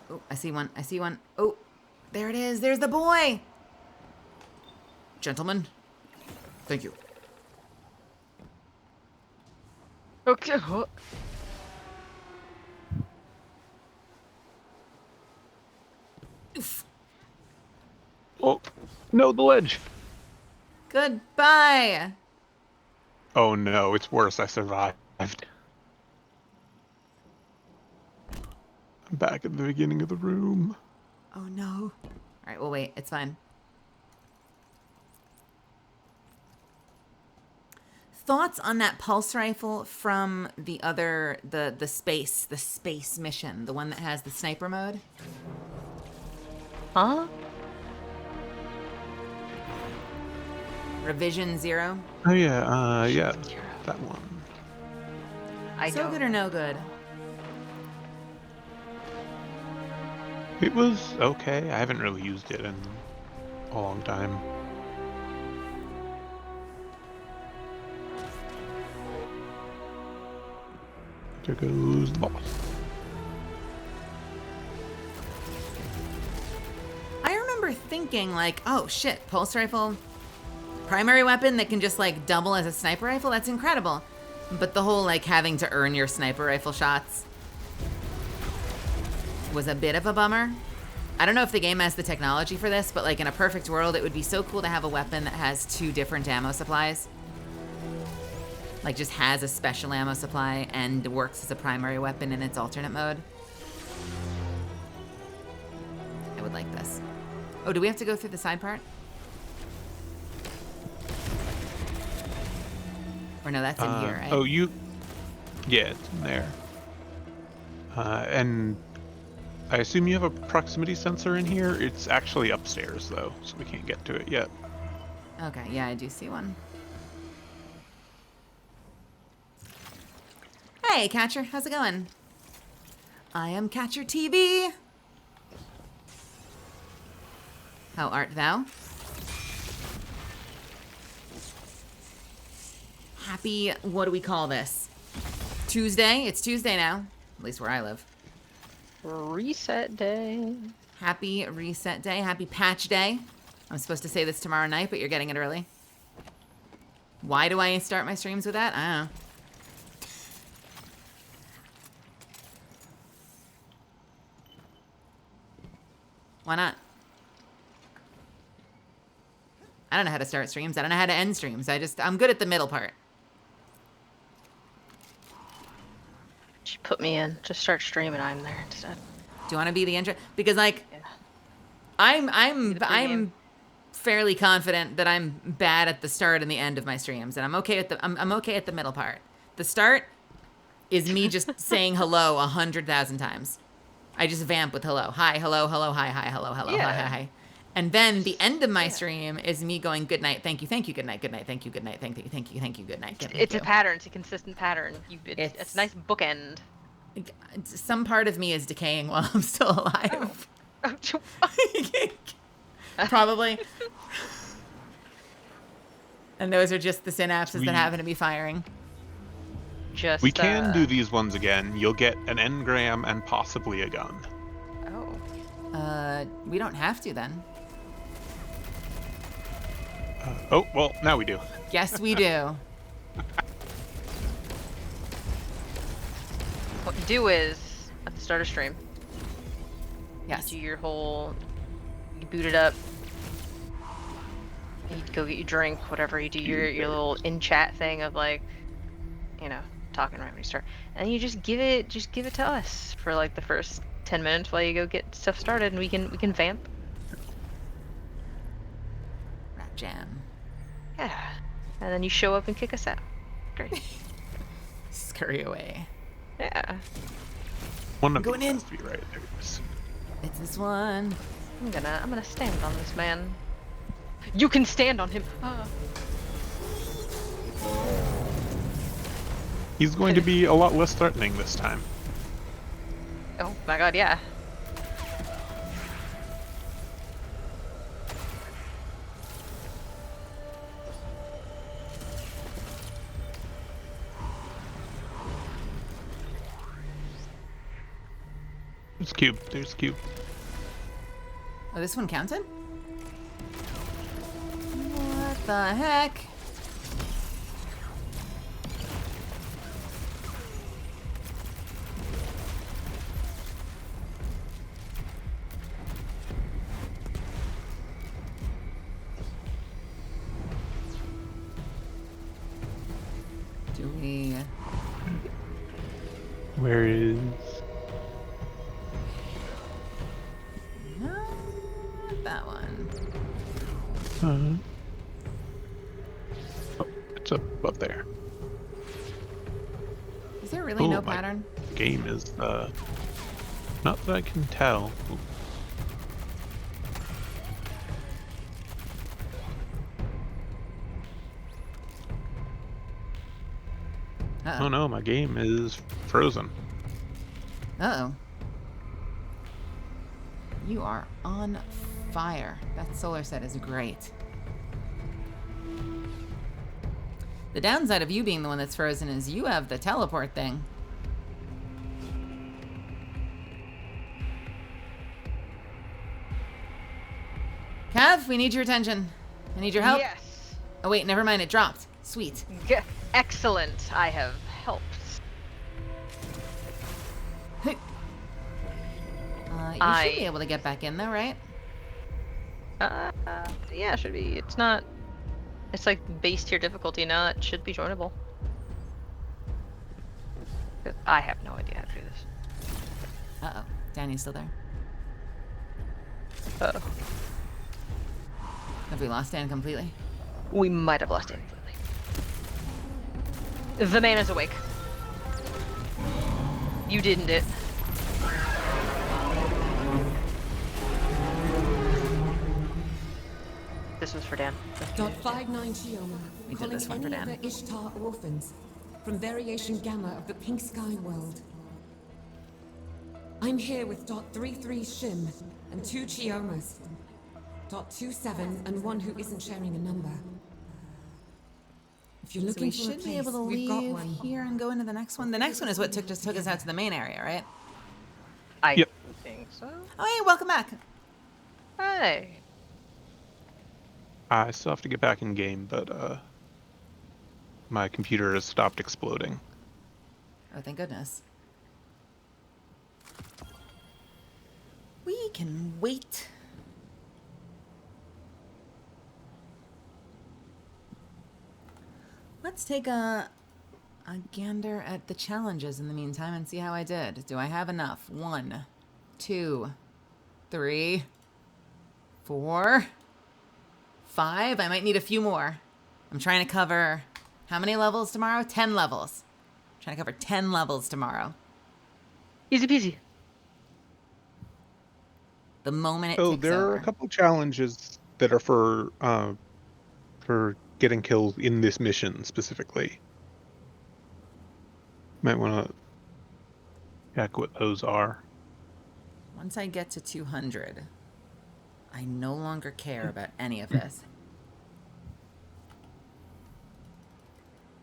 Oh, I see one. I see one. Oh, there it is. There's the boy. Gentlemen, thank you. Okay. Oof. Oh, no, the ledge. Goodbye. Oh no, it's worse. I survived. I'm back at the beginning of the room. Oh no. All right, we'll wait. It's fine. Thoughts on that pulse rifle from the other, the space mission, the one that has the sniper mode? Huh? Revision 0? Oh yeah, that one. So good or no good? It was okay. I haven't really used it in a long time. There goes the boss. I remember thinking like, oh shit, pulse rifle, primary weapon that can just like double as a sniper rifle, that's incredible. But the whole like having to earn your sniper rifle shots was a bit of a bummer. I don't know if the game has the technology for this, but like in a perfect world, it would be so cool to have a weapon that has 2 different ammo supplies. Like just has a special ammo supply and works as a primary weapon in its alternate mode. I would like this. Oh, do we have to go through the side part? Or no, that's in here, right? Oh, yeah, it's in there. And I assume you have a proximity sensor in here? It's actually upstairs, though, so we can't get to it yet. Okay, yeah, I do see one. Hey, Catcher, how's it going? I am Catcher TV. How art thou? Happy, what do we call this? Tuesday? It's Tuesday now, at least where I live. Reset day. Happy reset day. Happy patch day. I'm supposed to say this tomorrow night, but you're getting it early. Why do I start my streams with that? I don't know. Why not? I don't know how to start streams. I don't know how to end streams. I'm good at the middle part. She put me in. Just start streaming. I'm there instead. Do you want to be the intro? Because like, yeah. I'm fairly confident that I'm bad at the start and the end of my streams, and I'm okay at I'm okay at the middle part. The start is me just saying hello 100,000 times. I just vamp with hello, hi, hello, hello, hi, hi, hello, hello, hi, hi, hi. And then the end of my stream is me going good night, thank you, good night, thank you, good night, thank you, good night. It's a pattern. It's a consistent pattern. It's a nice bookend. Some part of me is decaying while I'm still alive. Oh. Probably. And those are just the synapses that happen to be firing. We can do these ones again. You'll get an engram and possibly a gun. Oh. We don't have to then. Oh, well, now we do. Yes, we do. What you do is, at the start of stream, yes, you do your whole, you boot it up, you go get your drink, whatever, you do your little in-chat thing of like, you know, talking right when you start, and you just give it to us for like the first 10 minutes while you go get stuff started, and we can vamp. Rap jam. Yeah. And then you show up and kick us out. Great. Scurry away. Yeah. One of going these in. has to be right there. It's this one. I'm gonna stand on this man. You can stand on him. He's going to be a lot less threatening this time. Oh my god, yeah. There's cube. There's cube. Oh, this one counted? What the heck? Do we... Where is... Not that one. Oh, it's up there. Is there really no pattern? Game is not that I can tell. Ooh. Uh-oh. Oh no, my game is frozen. Uh-oh. You are on fire. That solar set is great. The downside of you being the one that's frozen is you have the teleport thing. Cav, we need your attention. I need your help. Yes. Oh wait, never mind, it dropped. Sweet. Excellent. I have helped. You should be able to get back in though, right? Yeah, it should be. It's not. It's like base tier difficulty now. It should be joinable. I have no idea how to do this. Uh-oh. Danny's still there. Uh-oh. Have we lost Dan completely? We might have lost Dan completely. The man is awake. You didn't it. This was for Dan. .59 Chioma. We did this one for Dan. Other Ishtar orphans from Variation Gamma of the Pink Sky world. I'm here with .33 Shim and 2 Chiomas. .27 and one who isn't sharing a number. If you're So looking we for a should place, be able to we've got leave one. here and go into the next one. The next one is what took us out to the main area, right? I think so. Oh, hey, welcome back. Hi. I still have to get back in game, but my computer has stopped exploding. Oh, thank goodness. We can wait. Let's take a gander at the challenges in the meantime and see how I did. Do I have enough? 1, 2, 3, 4, 5. I might need a few more. I'm trying to cover how many levels tomorrow? 10 levels. I'm trying to cover 10 levels tomorrow. Easy peasy. The moment it Oh, ticks there over. are a couple challenges that are for getting kills in this mission specifically. Might want to check what those are. Once I get to 200, I no longer care about any of this.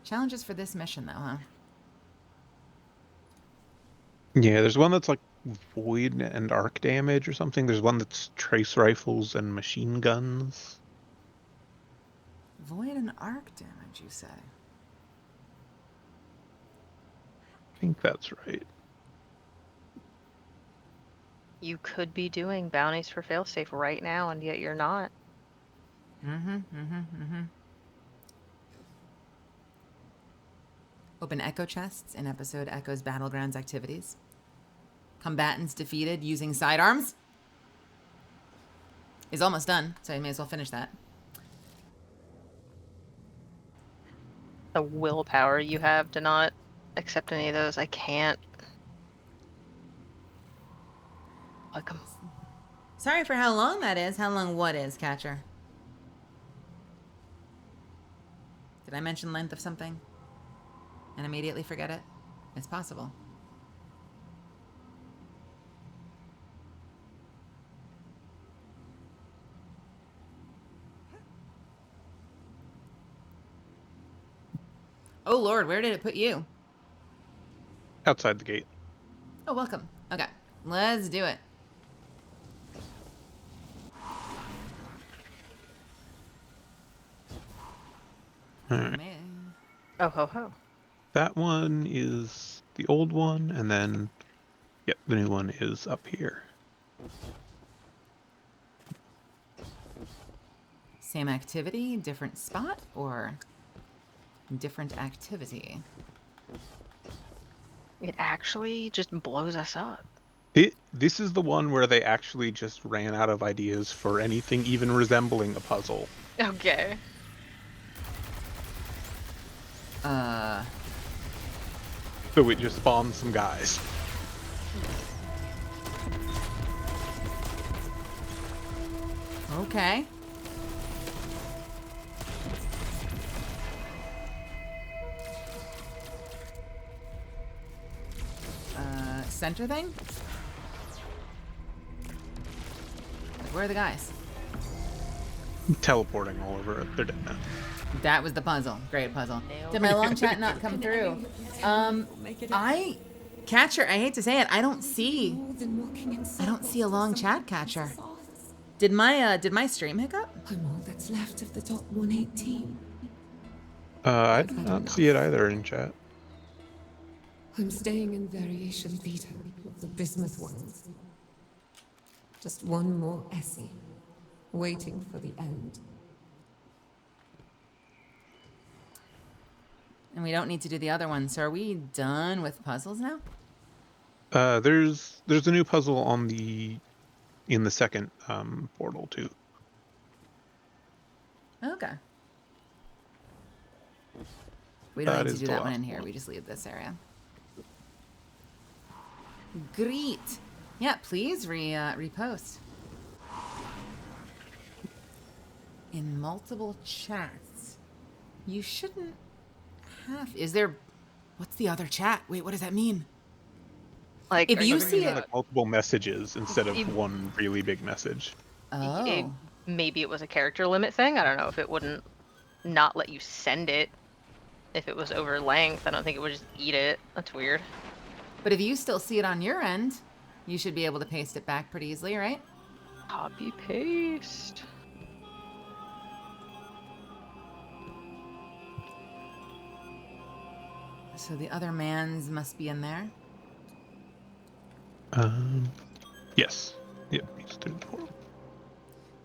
Challenges for this mission, though, huh? Yeah, there's one that's like void and arc damage or something. There's one that's trace rifles and machine guns. Void and arc damage, you say? I think that's right. You could be doing bounties for failsafe right now, and yet you're not. Open echo chests in episode Echo's Battlegrounds activities. Combatants defeated using sidearms. Is almost done, so I may as well finish that. The willpower you have to not accept any of those, I can't. Like, Sorry for how long that is. How long what is, Catcher? Did I mention length of something and immediately forget it? It's possible. Oh Lord, where did it put you? Outside the gate. Oh, welcome. Okay, let's do it. Alright. oh ho ho. That one is the old one, and then, yep, the new one is up here. Same activity, different spot, or different activity? It actually just blows us up. This is the one where they actually just ran out of ideas for anything even resembling a puzzle. Okay. So it just spawns some guys. Okay. Center thing? Where are the guys? Teleporting all over it. They're dead now. That was the puzzle. Great puzzle. Did my long chat not come through? Catcher, I hate to say it, I don't see a long chat, Catcher. Did my stream hiccup? I'm all that's left of the top 118. I did not see it either in chat. I'm staying in Variation Theta of the Bismuth ones. Just one more Essie, waiting for the end. And we don't need to do the other one, so are we done with puzzles now? There's a new puzzle on in the second portal too. Okay. We don't That need to is do the that one last in here. one. We just leave this area. Great. Yeah, please repost. In multiple chats. You shouldn't have. Is there? What's the other chat? Wait, what does that mean? Like, if you I think see you it, have, like, multiple messages instead of one really big message. oh, Maybe it was a character limit thing. I don't know if it wouldn't not let you send it if it was over length. I don't think it would just eat it. That's weird. but if you still see it on your end, you should be able to paste it back pretty easily, right? Copy paste. So the other man's must be in there. Yes. Yep. He's through the portal.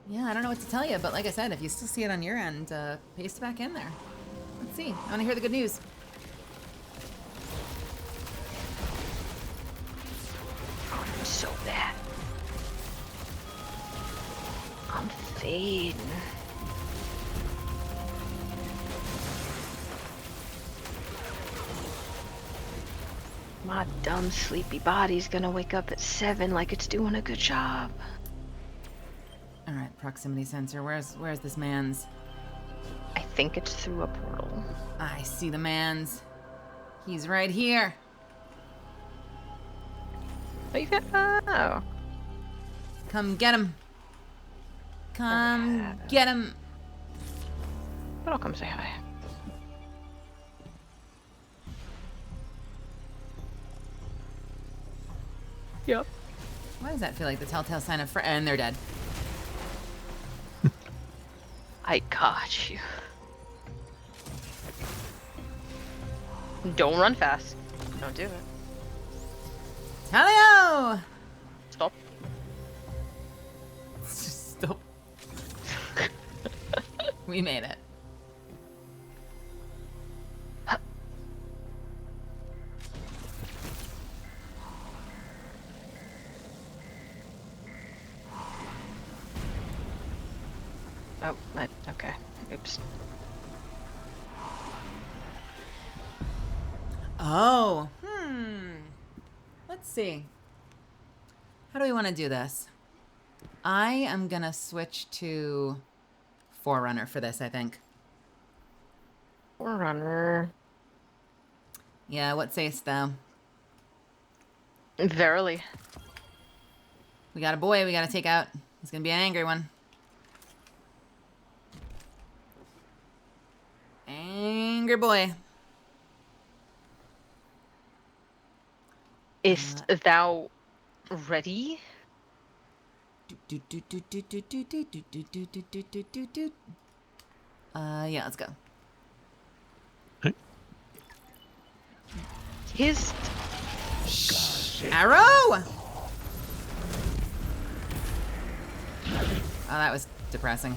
Yeah, I don't know what to tell you, but like I said, if you still see it on your end, paste it back in there. Let's see. I want to hear the good news. I'm so bad. I'm fading. My dumb sleepy body's gonna wake up at 7 like it's doing a good job. All right, proximity sensor. Where's this man's? I think it's through a portal. I see the man's. He's right here. Oh, you got. Oh. Come get him. Come get him. But I'll come say hi. Yep. Why does that feel like the telltale sign of and they're dead? I got you. Don't run fast. Don't do it. Hello! Stop. Stop. We made it. Oh, okay. Oops. Oh, let's see. How do we want to do this? I am gonna switch to Forerunner for this, I think. Forerunner. Yeah, what sayest thou? Verily. We got a boy we gotta take out. He's gonna be an angry one. Angry boy. Is thou ready? Yeah, let's go. His arrow! Oh, that was depressing.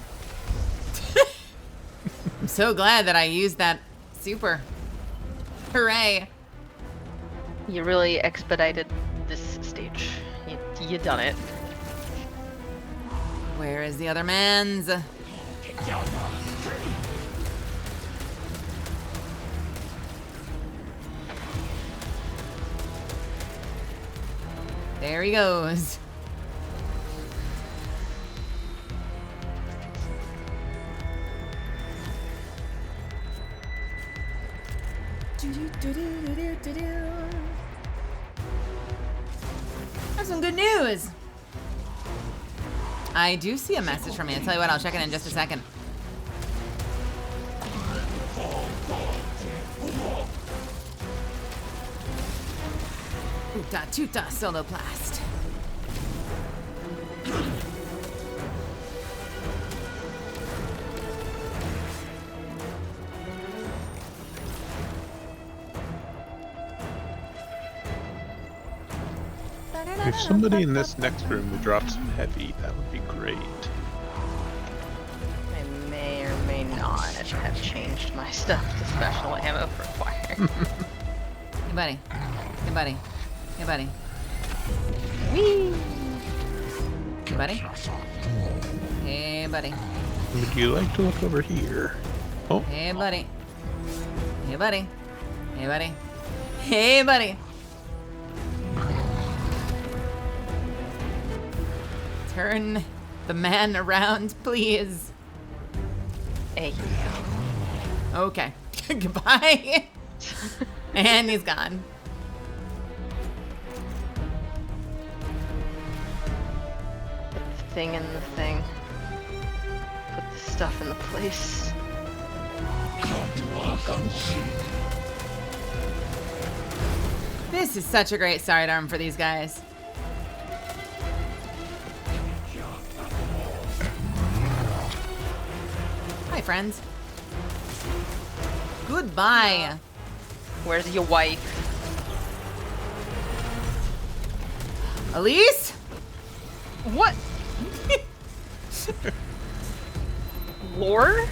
I'm so glad that I used that super. Hooray. You really expedited this stage. You done it. Where is the other man's? There he goes. I have some good news. I do see a message from me. I'll tell you what, I'll check it in just a second. Oota toota soloplast. If somebody in this next room would drop some heavy, that would be great. I may or may not have changed my stuff to special ammo for fire. Hey, buddy. Hey, buddy. Hey, buddy. Whee! Hey, buddy. Hey, buddy. Would you like to look over here? Oh. Hey, buddy. Hey, buddy. Hey, buddy. Hey, buddy. Turn the man around, please. Hey. Okay. Goodbye. And he's gone. Put the thing in the thing. Put the stuff in the place. This is such a great sidearm for these guys. Hi, friends. Goodbye. Where's your wife? Elise? What? Lore?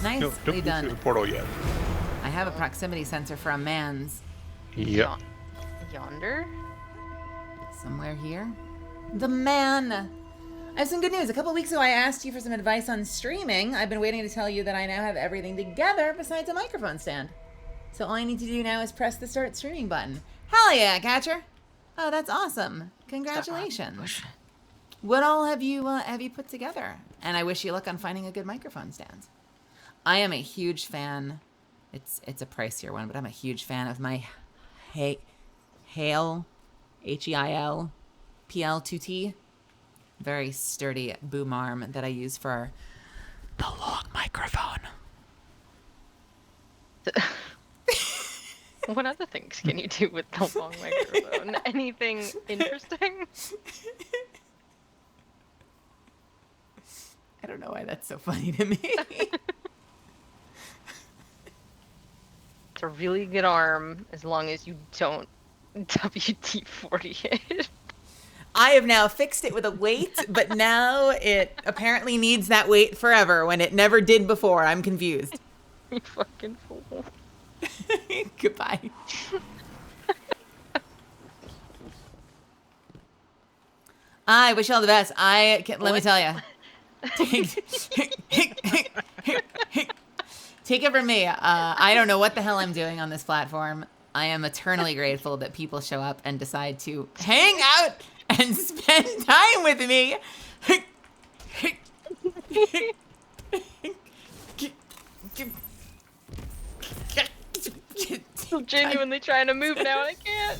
Nicely No, don't go done. through the portal yet. I have a proximity sensor for a man's. Yep. Yonder? Somewhere here. The man. I have some good news. A couple weeks ago, I asked you for some advice on streaming. I've been waiting to tell you that I now have everything together besides a microphone stand. So all I need to do now is press the start streaming button. Hell yeah, Catcher. Oh, that's awesome. Congratulations. What all have you put together? And I wish you luck on finding a good microphone stand. I am a huge fan. It's a pricier one, but I'm a huge fan of my Heil, Heil, PL2T. Very sturdy boom arm that I use for the long microphone. What other things can you do with the long microphone? Anything interesting? I don't know why that's so funny to me. It's a really good arm as long as you don't WD-40 it. I have now fixed it with a weight, but now it apparently needs that weight forever when it never did before. I'm confused. You fucking fool. Goodbye. I wish you all the best. Let me tell you. Take it from me. I don't know what the hell I'm doing on this platform. I am eternally grateful that people show up and decide to hang out and spend time with me. I'm genuinely trying to move now and I can't.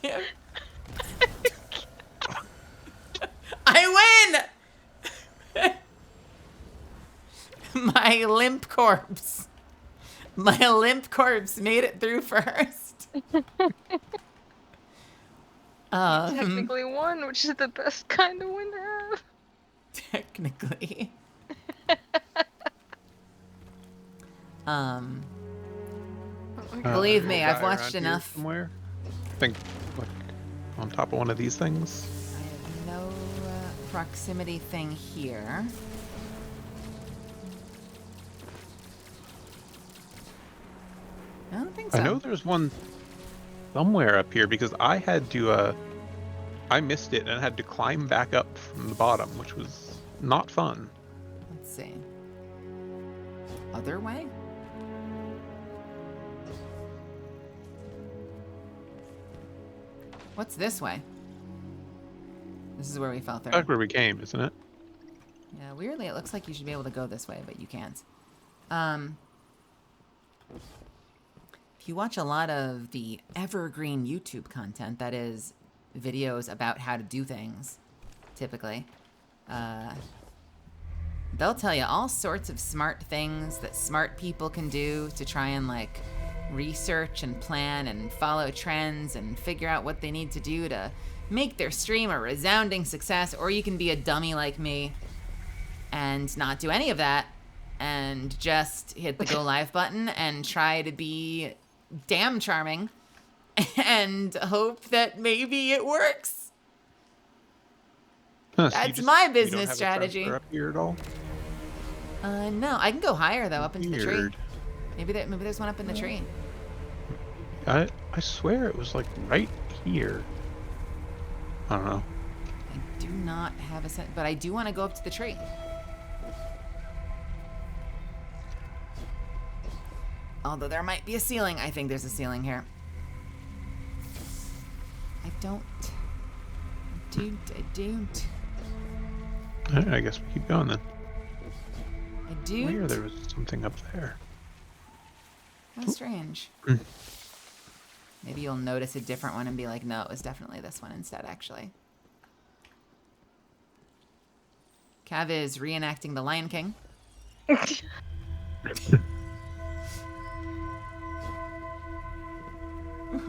Damn. I win! My limp corpse. My limp corpse made it through first. Technically won, which is the best kind of win to have. Technically. Believe me, I've watched enough. Somewhere. I think, like, on top of one of these things. I have no proximity thing here. I don't think so. I know there's one somewhere up here because I had to, I missed it and had to climb back up from the bottom, which was not fun. Let's see. Other way? What's this way? This is where we fell through. Back where we came, isn't it? Yeah, weirdly, it looks like you should be able to go this way, but you can't. If you watch a lot of the evergreen YouTube content, that is videos about how to do things, typically, they'll tell you all sorts of smart things that smart people can do to try and, like, research and plan and follow trends and figure out what they need to do to make their stream a resounding success. Or you can be a dummy like me and not do any of that and just hit the go live button and try to be damn charming and hope that maybe it works. Huh, so That's my you don't business have a strategy. transfer up here at all? No, I can go higher though, up into the tree. Weird. Maybe there's one up in the tree. I swear it was like right here. I don't know. I do not have a sense, but I do want to go up to the tree. Although there might be a ceiling. I think there's a ceiling here. I don't. Alright, I guess we keep going then. I do. Where there was something up there. How strange. Maybe you'll notice a different one and be like, no, it was definitely this one instead, actually. Cav is reenacting The Lion King.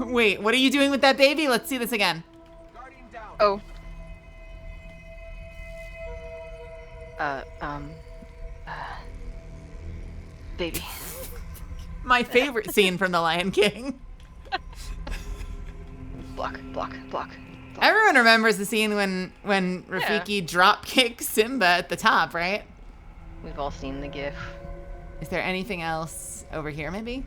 Wait, what are you doing with that baby? Let's see this again. Oh. Baby. My favorite scene from The Lion King. Block. Everyone remembers the scene when Rafiki drop kicks Simba at the top, right? We've all seen the GIF. Is there anything else over here, maybe?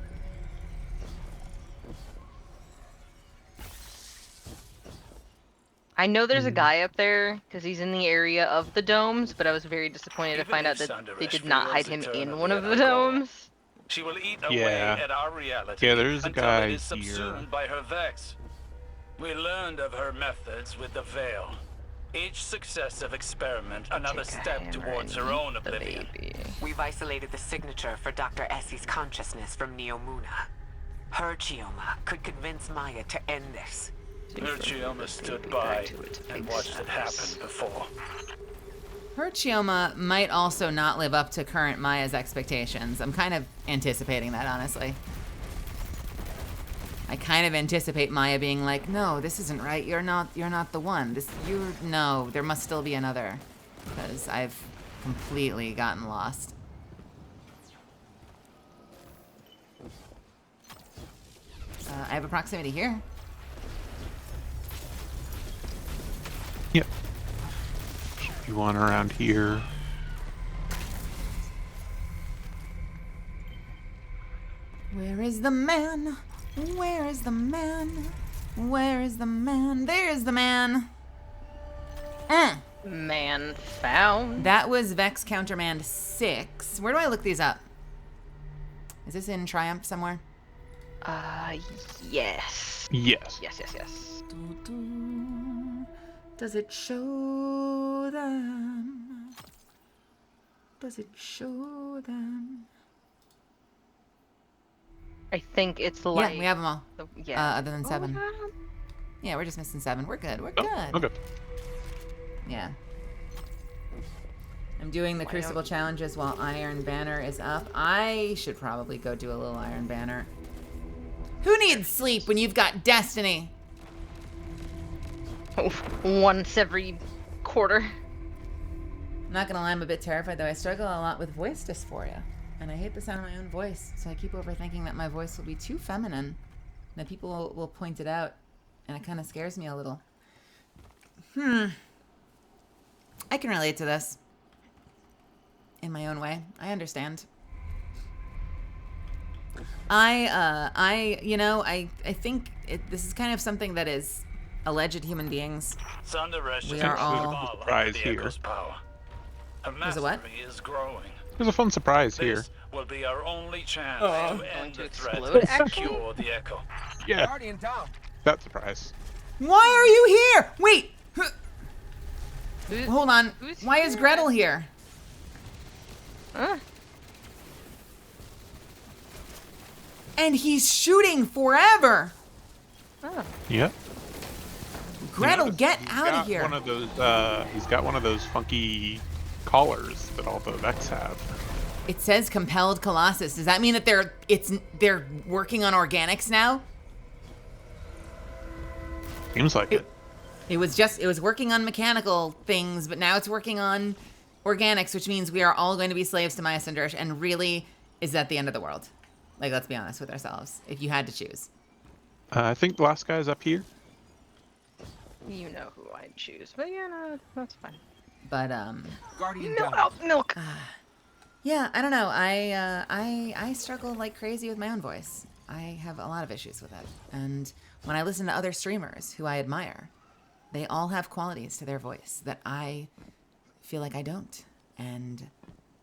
I know there's a guy up there because he's in the area of the domes, but I was very disappointed to find out that they did not hide him in one of the domes. She will eat away at our reality there's a until guy it is here. subsumed by her vex. We learned of her methods with the Veil. Each successive experiment, another step towards her own oblivion. We've isolated the signature for Dr. Essie's consciousness from Neomuna. Her Chioma could convince Maya to end this. Her Chioma stood by and watched it happen before. Her Chioma might also not live up to current Maya's expectations. I'm kind of anticipating that, honestly. I kind of anticipate Maya being like, no, this isn't right. You're not the one. No, there must still be another. Because I've completely gotten lost. I have a proximity here. Yep. If you want around here. Where is the man? Where is the man? Where is the man? There's the man. Man found. That was Vex Countermand 6. Where do I look these up? Is this in Triumph somewhere? Yes. Yes. Yes. Does it show them? Does it show them? I think it's like... Yeah, we have them all. Yeah. Other than 7. Yeah, we're just missing 7. We're good. We're good. Okay. Yeah. I'm doing the Crucible challenges while Iron Banner is up. I should probably go do a little Iron Banner. Who needs sleep when you've got Destiny? Once every quarter. I'm not gonna lie, I'm a bit terrified though. I struggle a lot with voice dysphoria. And I hate the sound of my own voice, so I keep overthinking that my voice will be too feminine. And that people will point it out. And it kind of scares me a little. I can relate to this. In my own way. I understand. I think this is kind of something that is alleged human beings. We are all... Surprise here. There's a what? Is growing. There's a fun surprise here. This will be our only chance to end the threat explode, and secure the Echo. Yeah. That surprise. Why are you here? Wait. Hold on. Why is Gretel here? And he's shooting forever. Yep. Gretel, get out of here. He's got one of those funky collars that all the Vex have. It says compelled Colossus. Does that mean that they're working on organics now? Seems like it. It was working on mechanical things, but now it's working on organics, which means we are all going to be slaves to Maya Sundaresh, and really, is that the end of the world? Like, let's be honest with ourselves. If you had to choose. I think the last guy's up here. You know who I'd choose, but yeah, no, that's fine. But Guardian milk. Yeah, I don't know. I struggle like crazy with my own voice. I have a lot of issues with it. And when I listen to other streamers who I admire, they all have qualities to their voice that I feel like I don't. And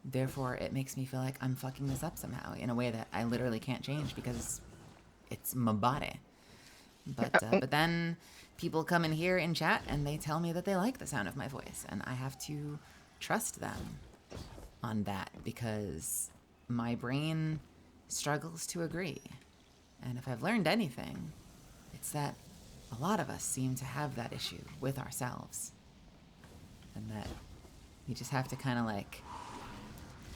therefore, it makes me feel like I'm fucking this up somehow in a way that I literally can't change because it's my body. But then people come in here in chat and they tell me that they like the sound of my voice, and I have to trust them on that because my brain struggles to agree. And if I've learned anything, it's that a lot of us seem to have that issue with ourselves. And that you just have to kind of like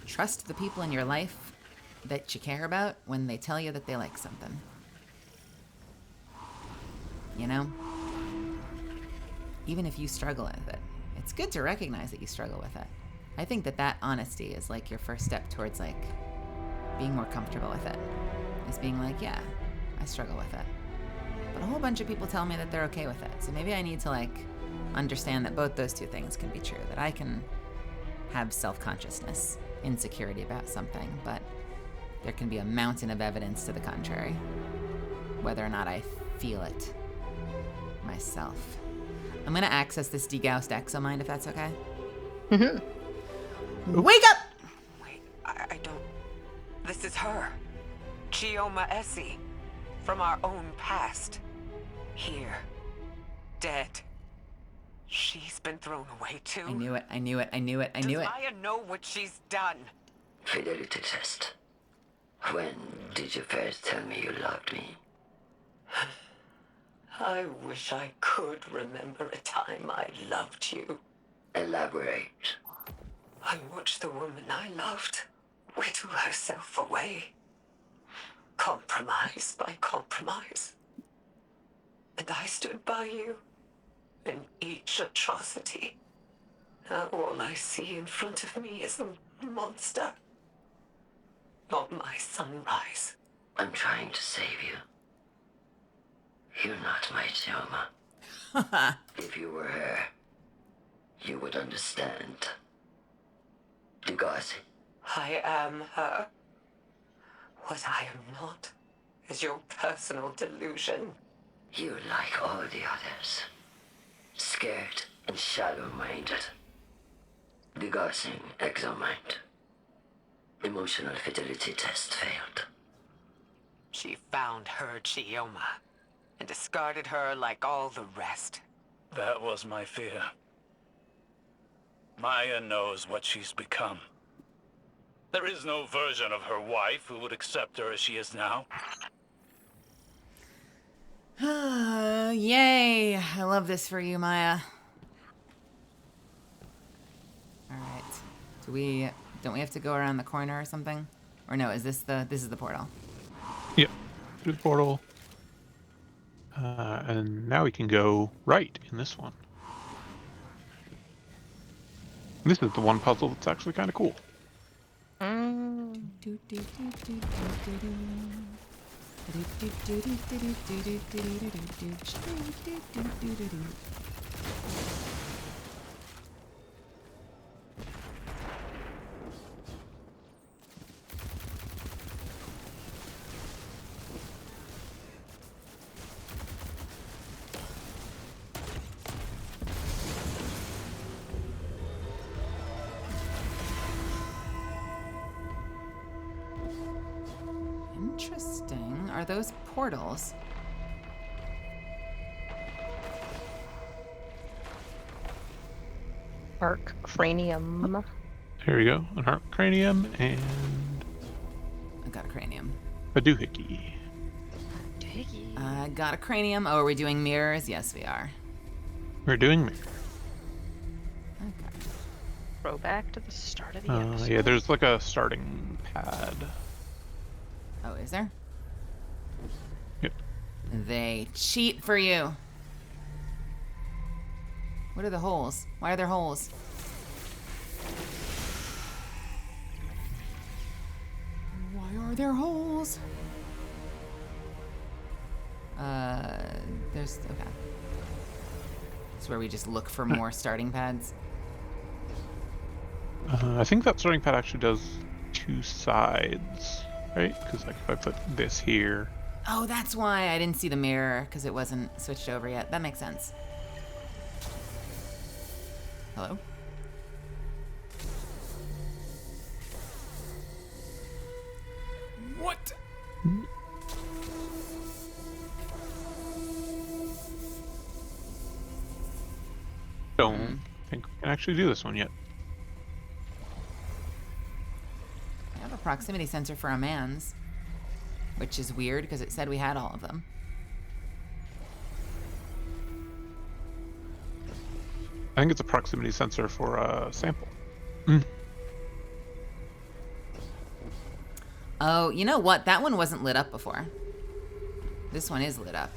trust the people in your life that you care about when they tell you that they like something. You know? Even if you struggle with it, it's good to recognize that you struggle with it. I think that honesty is like your first step towards like being more comfortable with it. Is being like, yeah, I struggle with it. But a whole bunch of people tell me that they're okay with it. So maybe I need to like understand that both those two things can be true. That I can have self-consciousness, insecurity about something, but there can be a mountain of evidence to the contrary. Whether or not I feel it myself. I'm gonna access this degaused exomind if that's okay. Wake up! Wait, I don't... This is her. Chioma Essie. From our own past. Here. Dead. She's been thrown away too. I knew it. Does Maya know what she's done? Fidelity test. When did you first tell me you loved me? I wish I could remember a time I loved you. Elaborate. I watched the woman I loved whittle herself away. Compromise by compromise. And I stood by you in each atrocity. Now all I see in front of me is a monster. Not my sunrise. I'm trying to save you. You're not my Chioma. If you were her, you would understand. Degazi. I am her. What I am not is your personal delusion. You're like all the others. Scared and shallow-minded. Degassing exomind. Emotional fidelity test failed. She found her Chioma and discarded her like all the rest. That was my fear. Maya knows what she's become. There is no version of her wife who would accept her as she is now. Yay! I love this for you, Maya. All right. Don't we have to go around the corner or something? Or no? This is the portal? Yep. Through the portal. And now we can go right in this one. This is the one puzzle that's actually kind of cool. Interesting. Are those portals? Arc cranium. Here we go. An arc cranium and I got a cranium. a doohickey. I got a cranium. Oh, are we doing mirrors? Yes, we are. We're doing mirror. Okay. Throwback to the start of the episode. Yeah, there's like a starting pad. Oh, is there? Yep. They cheat for you. What are the holes? Why are there holes? Why are there holes? There's, okay. It's where we just look for more starting pads. I think that starting pad actually does 2 sides, right? Because like if I put this here. Oh, that's why I didn't see the mirror, because it wasn't switched over yet. That makes sense. Hello? What? Don't think we can actually do this one yet. I have a proximity sensor for a man's, which is weird because it said we had all of them. I think it's a proximity sensor for a sample. Oh, you know what? That one wasn't lit up before. This one is lit up.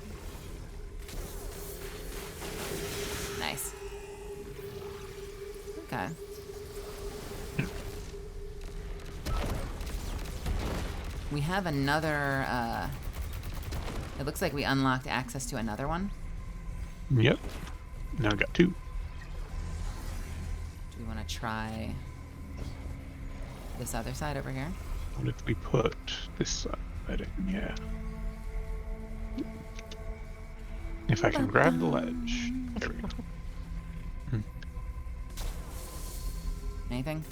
Nice. Okay. We have another, it looks like we unlocked access to another one. Yep. Now I got 2. Do we want to try this other side over here? What if we put this side in? Yeah. If I can grab the ledge. There we go. Anything?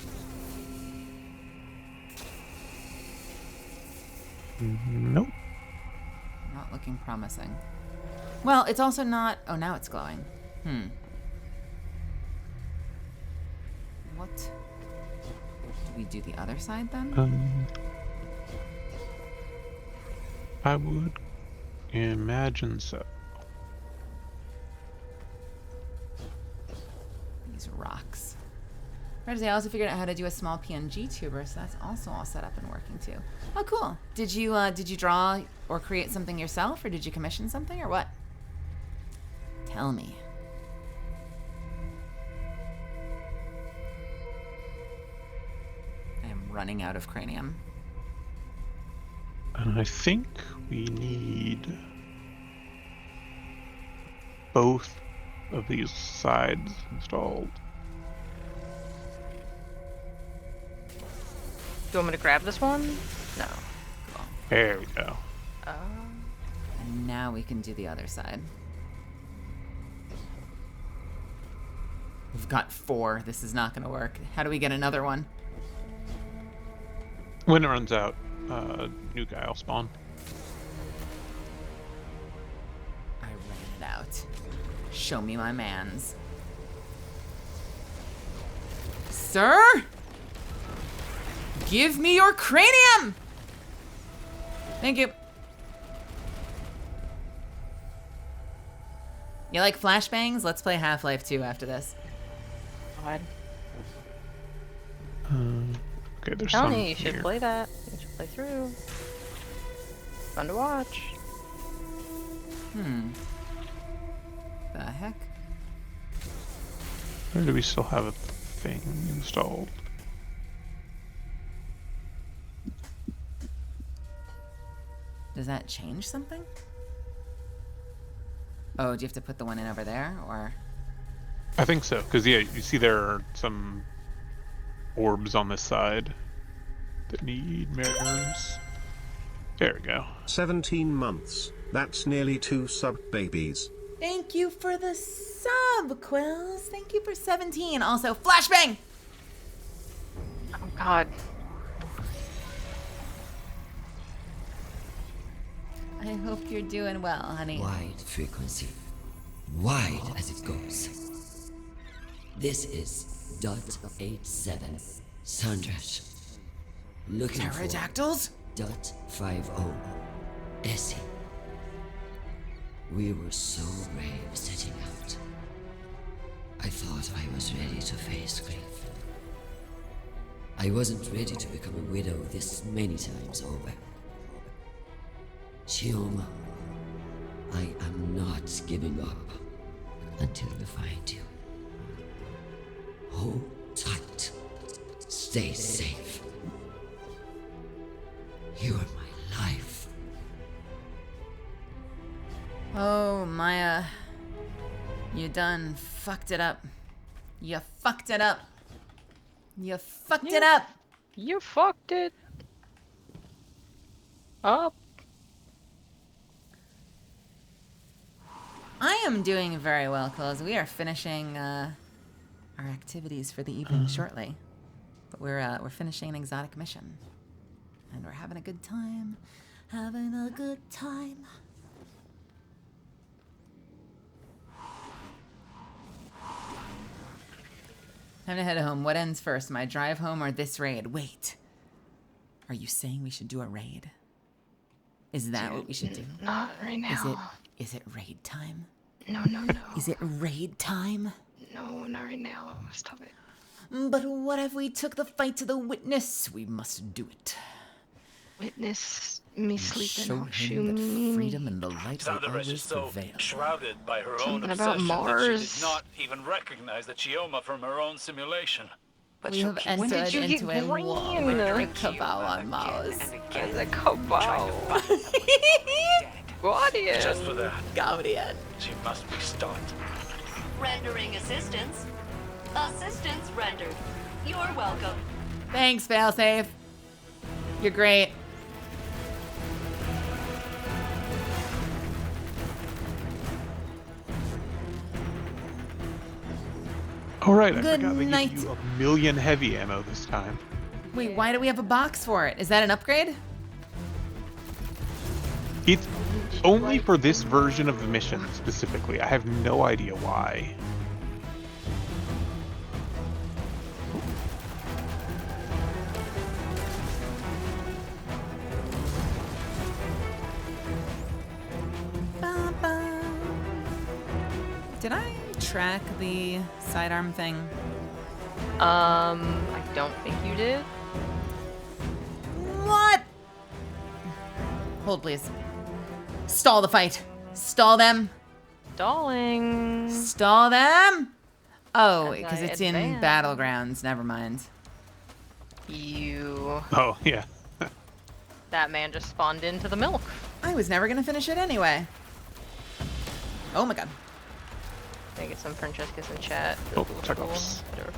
Nope. Not looking promising. Well, it's also not... Oh, now it's glowing. What? Do we do the other side then? I would imagine so. These rocks. Right, I also figured out how to do a small PNG tuber, so that's also all set up and working too. Oh, cool. Did you draw or create something yourself, or did you commission something, or what? Tell me. I am running out of cranium. And I think we need both of these sides installed. Do you want me to grab this one? No. Cool. There we go. And now we can do the other side. We've got 4. This is not going to work. How do we get another one? When it runs out, new guy will spawn. I ran it out. Show me my mans. Sir? Give me your cranium! Thank you. You like flashbangs? Let's play Half-Life 2 after this. God. Okay, there's Telling some you, you should here. play that. You should play through. Fun to watch. The heck? Or do we still have a thing installed? Does that change something? Oh, do you have to put the one in over there, or? I think so, because yeah, you see there are some orbs on this side that need mirrors. There we go. 17 months. That's nearly 2 sub babies. Thank you for the sub, Quills. Thank you for 17. Also, flashbang! Oh, God. I hope you're doing well, honey. Wide frequency. Wide as it goes. This is .87 Sandrash. Looking for Pterodactyls? .50 Essie. We were so brave setting out. I thought I was ready to face grief. I wasn't ready to become a widow this many times over. Chioma, I am not giving up until we find you. Hold tight. Stay safe. You're my life. Oh, Maya. You done fucked it up. You fucked it up. You fucked it up. You fucked it up. I am doing very well, cause we are finishing our activities for the evening shortly. But we're finishing an exotic mission. And we're having a good time. Having a good time. Time to head home. What ends first, my drive home or this raid? Wait. Are you saying we should do a raid? Is that what we should do? Not right now. Is it raid time? No. Is it raid time? No, not right now. Stop it. But what if we took the fight to the witness? We must do it. Witness me sleeping. Show him that freedom and the light will Sandrash is always so prevail. shrouded by her Something own about obsession that Mars. she did not even recognize the Chioma from her own simulation. We have entered into a war with the cabal on Mars. The cabal. Guardian. Just for that, Guardian. she must be stopped. Rendering assistance. Assistance rendered. You're welcome. Thanks, Failsafe. You're great. All right, I Good forgot they night. give you a million heavy ammo this time. Wait, why do we have a box for it? Is that an upgrade? It's only for this version of the mission specifically. I have no idea why. Did I track the sidearm thing? I don't think you did. What? Hold, please. Stall the fight. Stall them. Stalling. Stall them? Oh, As because I it's in advance. Battlegrounds. Never mind. You. Oh, yeah. That man just spawned into the milk. I was never going to finish it anyway. Oh my god. Can I get some Francescas in chat? Oh, Chekhov's. Whatever.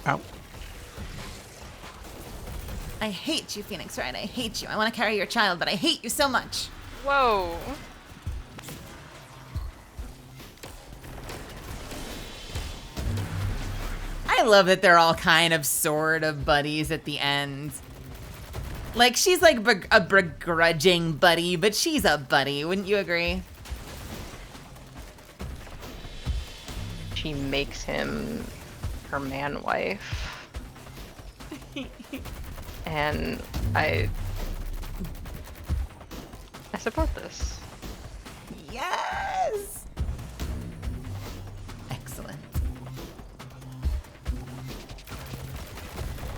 Ow. I hate you, Phoenix Wright. I hate you. I want to carry your child, but I hate you so much. Whoa. I love that they're all kind of sort of buddies at the end. Like, she's like a begrudging buddy, but she's a buddy. Wouldn't you agree? She makes him her man wife. And I support this. Yes! Excellent.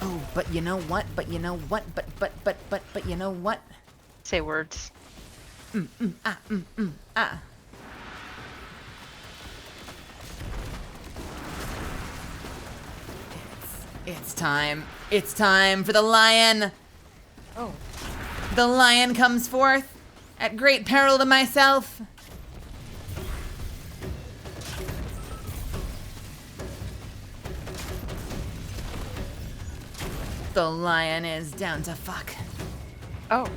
Oh, but you know what? But you know what? But you know what? Say words. Ah. It's time. It's time for the lion. Oh. The lion comes forth at great peril to myself. The lion is down to fuck. Oh.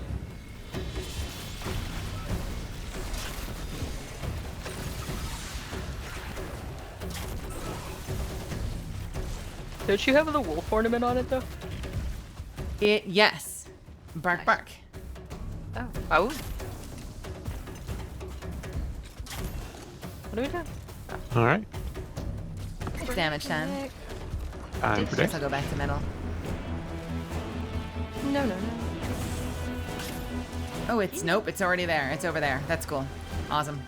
Don't you have the wolf ornament on it though? Yes. Bark, bark. Oh. Oh. What do we do? All right. It's damage time. Time for Guess day. I'll go back to middle. No. Oh, nope, it's already there. It's over there. That's cool. Awesome.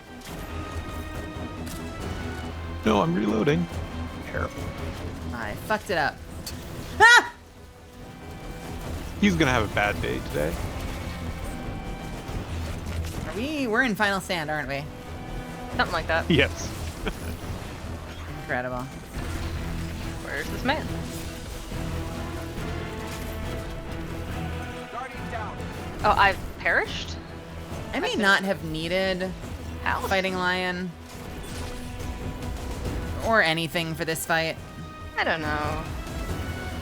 No, I'm reloading. Careful. I fucked it up. Ah! He's gonna have a bad day today. We're in final stand, aren't we? Something like that. Yes. Incredible. Where's this man? Oh, I've perished? I may not have needed Fighting Lion or anything for this fight. I don't know.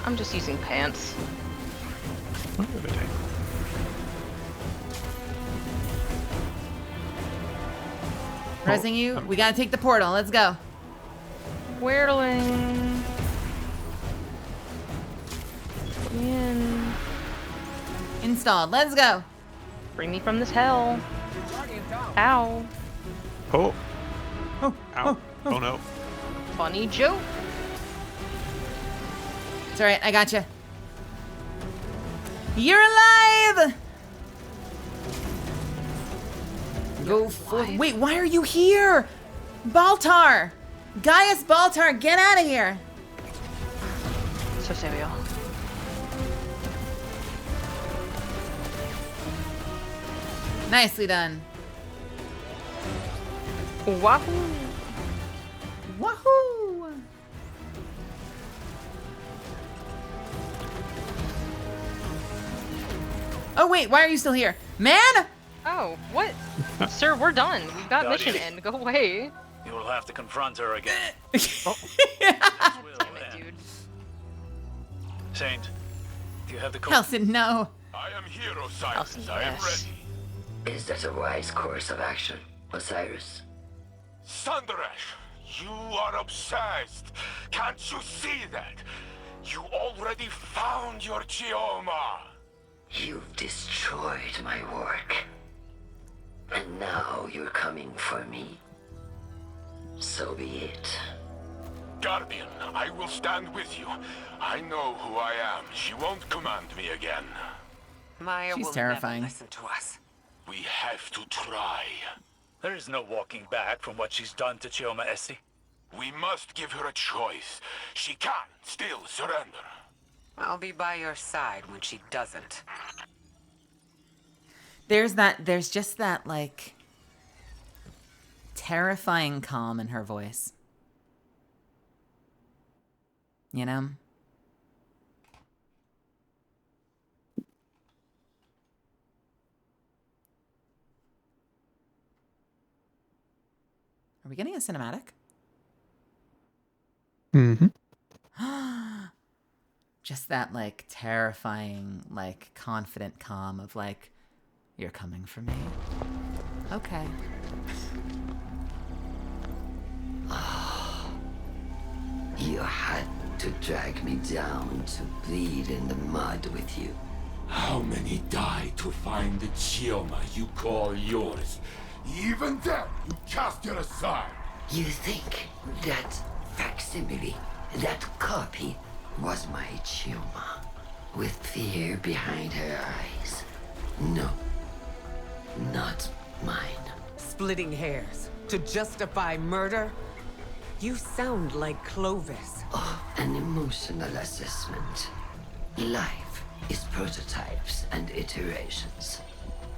I'm just using pants. Resing you. We gotta take the portal. Let's go. Whirling. In. Installed. Let's go. Bring me from this hell. Ow. Oh. Ow. Oh no. Funny joke. It's alright. I got you. You're alive! Go forth. Wait, why are you here? Baltar! Gaius Baltar, get out of here! So say we all. Nicely done. Wahoo! Wahoo! Oh wait, why are you still here? Man! Oh, what? Sir, we're done. We've got mission end. Go away. You will have to confront her again. Damn it, dude. Saint, do you have the code? Kelson, no. I am here, Osiris. I am ready. Is that a wise course of action, Osiris? Sandrash, you are obsessed. Can't you see that? You already found your Chioma. You've destroyed my work. And now you're coming for me. So be it. Guardian, I will stand with you. I know who I am. She won't command me again. Maya She's will terrifying. never listen to us. We have to try. There is no walking back from what she's done to Chioma Essie. We must give her a choice. She can still surrender. I'll be by your side when she doesn't. There's just that, like, terrifying calm in her voice. You know? Are we getting a cinematic? Mm-hmm. Just that, like, terrifying, like, confident calm of, like, you're coming for me. Okay. You had to drag me down to bleed in the mud with you. How many died to find the Chioma you call yours? Even then, you cast her aside. You think that facsimile, that copy, was my Chioma, with fear behind her eyes? No, not mine. Splitting hairs to justify murder? You sound like Clovis. Oh, an emotional assessment. Life is prototypes and iterations.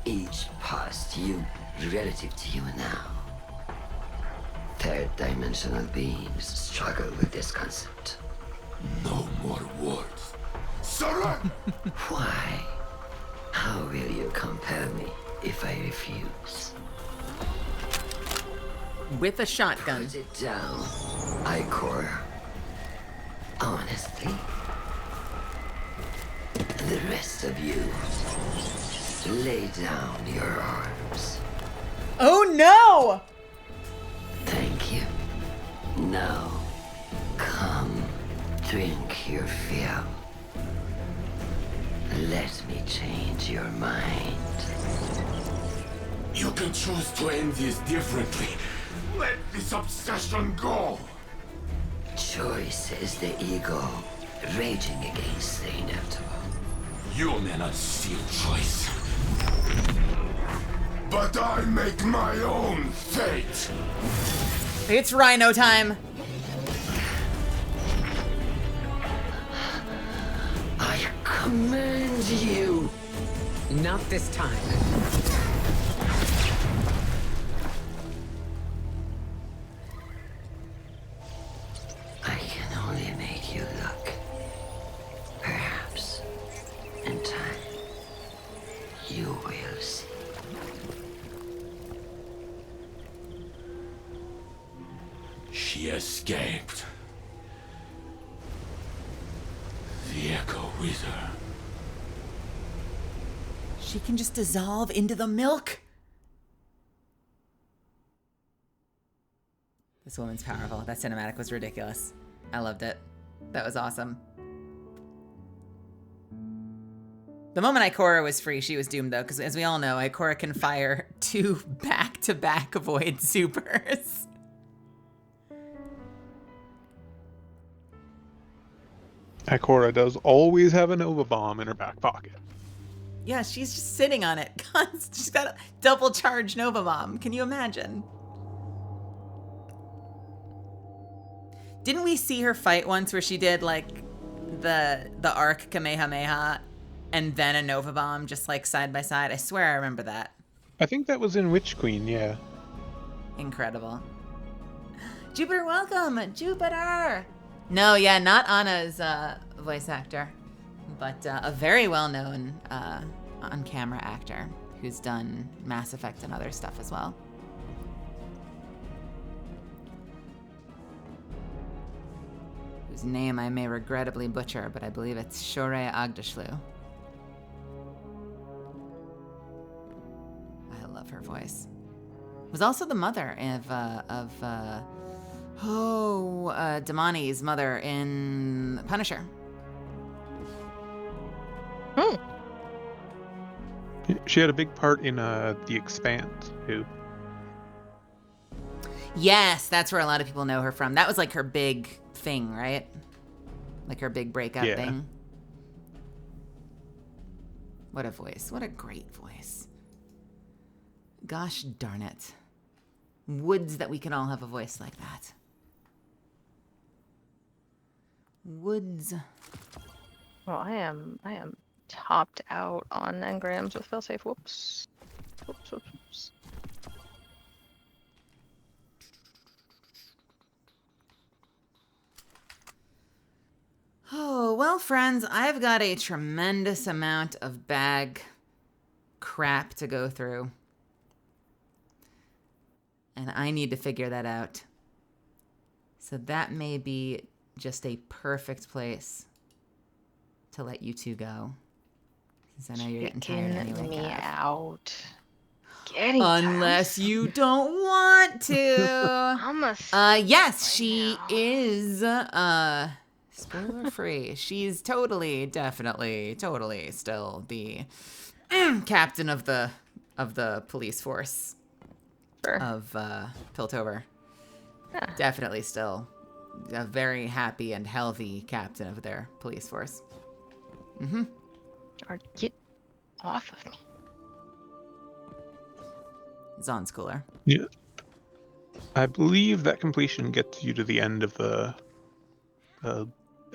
Each past you relative to you now. Third-dimensional beings struggle with this concept. No more words. Surrender! Why? How will you compel me if I refuse? With a shotgun. Put it down, Icor. Honestly. The rest of you, lay down your arms. Oh no! Thank you. Now, come, drink your fill. Let me change your mind. You can choose to end this differently, Let this obsession go! Choice is the ego, raging against the inevitable. You may not see a choice. But I make my own fate! It's Rhino time! I command you! Not this time. I can only make you look. Perhaps, in time, you will see. She escaped. The echo with her. She can just dissolve into the milk? This woman's powerful. That cinematic was ridiculous. I loved it. That was awesome. The moment Ikora was free, she was doomed, though, because as we all know, Ikora can fire 2 back-to-back Void Supers. Ikora does always have a Nova Bomb in her back pocket. Yeah, she's just sitting on it. She's got a double charge Nova Bomb. Can you imagine? Didn't we see her fight once where she did like the arc Kamehameha and then a Nova Bomb just like side by side? I swear I remember that. I think that was in Witch Queen, yeah. Incredible. Jupiter, welcome! Jupiter! No, yeah, not Anna's voice actor, but a very well-known on-camera actor who's done Mass Effect and other stuff as well. Whose name I may regrettably butcher, but I believe it's Shore Agdashlu. I love her voice. Was also the mother of Damani's mother in Punisher. Hmm. She had a big part in The Expanse, too. Yes, that's where a lot of people know her from. That was like her big thing, right? Like her big breakout thing. What a voice. What a great voice. Gosh darn it. Woods that we can all have a voice like that. Woods. Well, I am topped out on engrams with failsafe. Whoops. Whoops. Oh, well, friends, I've got a tremendous amount of bag crap to go through. And I need to figure that out. So that may be just a perfect place to let you two go. Since I know you're getting tired anyway. Me Cav. out. Unless you don't want to. I'm a yes, she is spoiler free. She's totally, definitely, totally still the captain of the police force of Piltover. Yeah. Definitely still a very happy and healthy captain of their police force. Mm-hmm. Or get off of me. Zon's cooler. Yeah. I believe that completion gets you to the end of the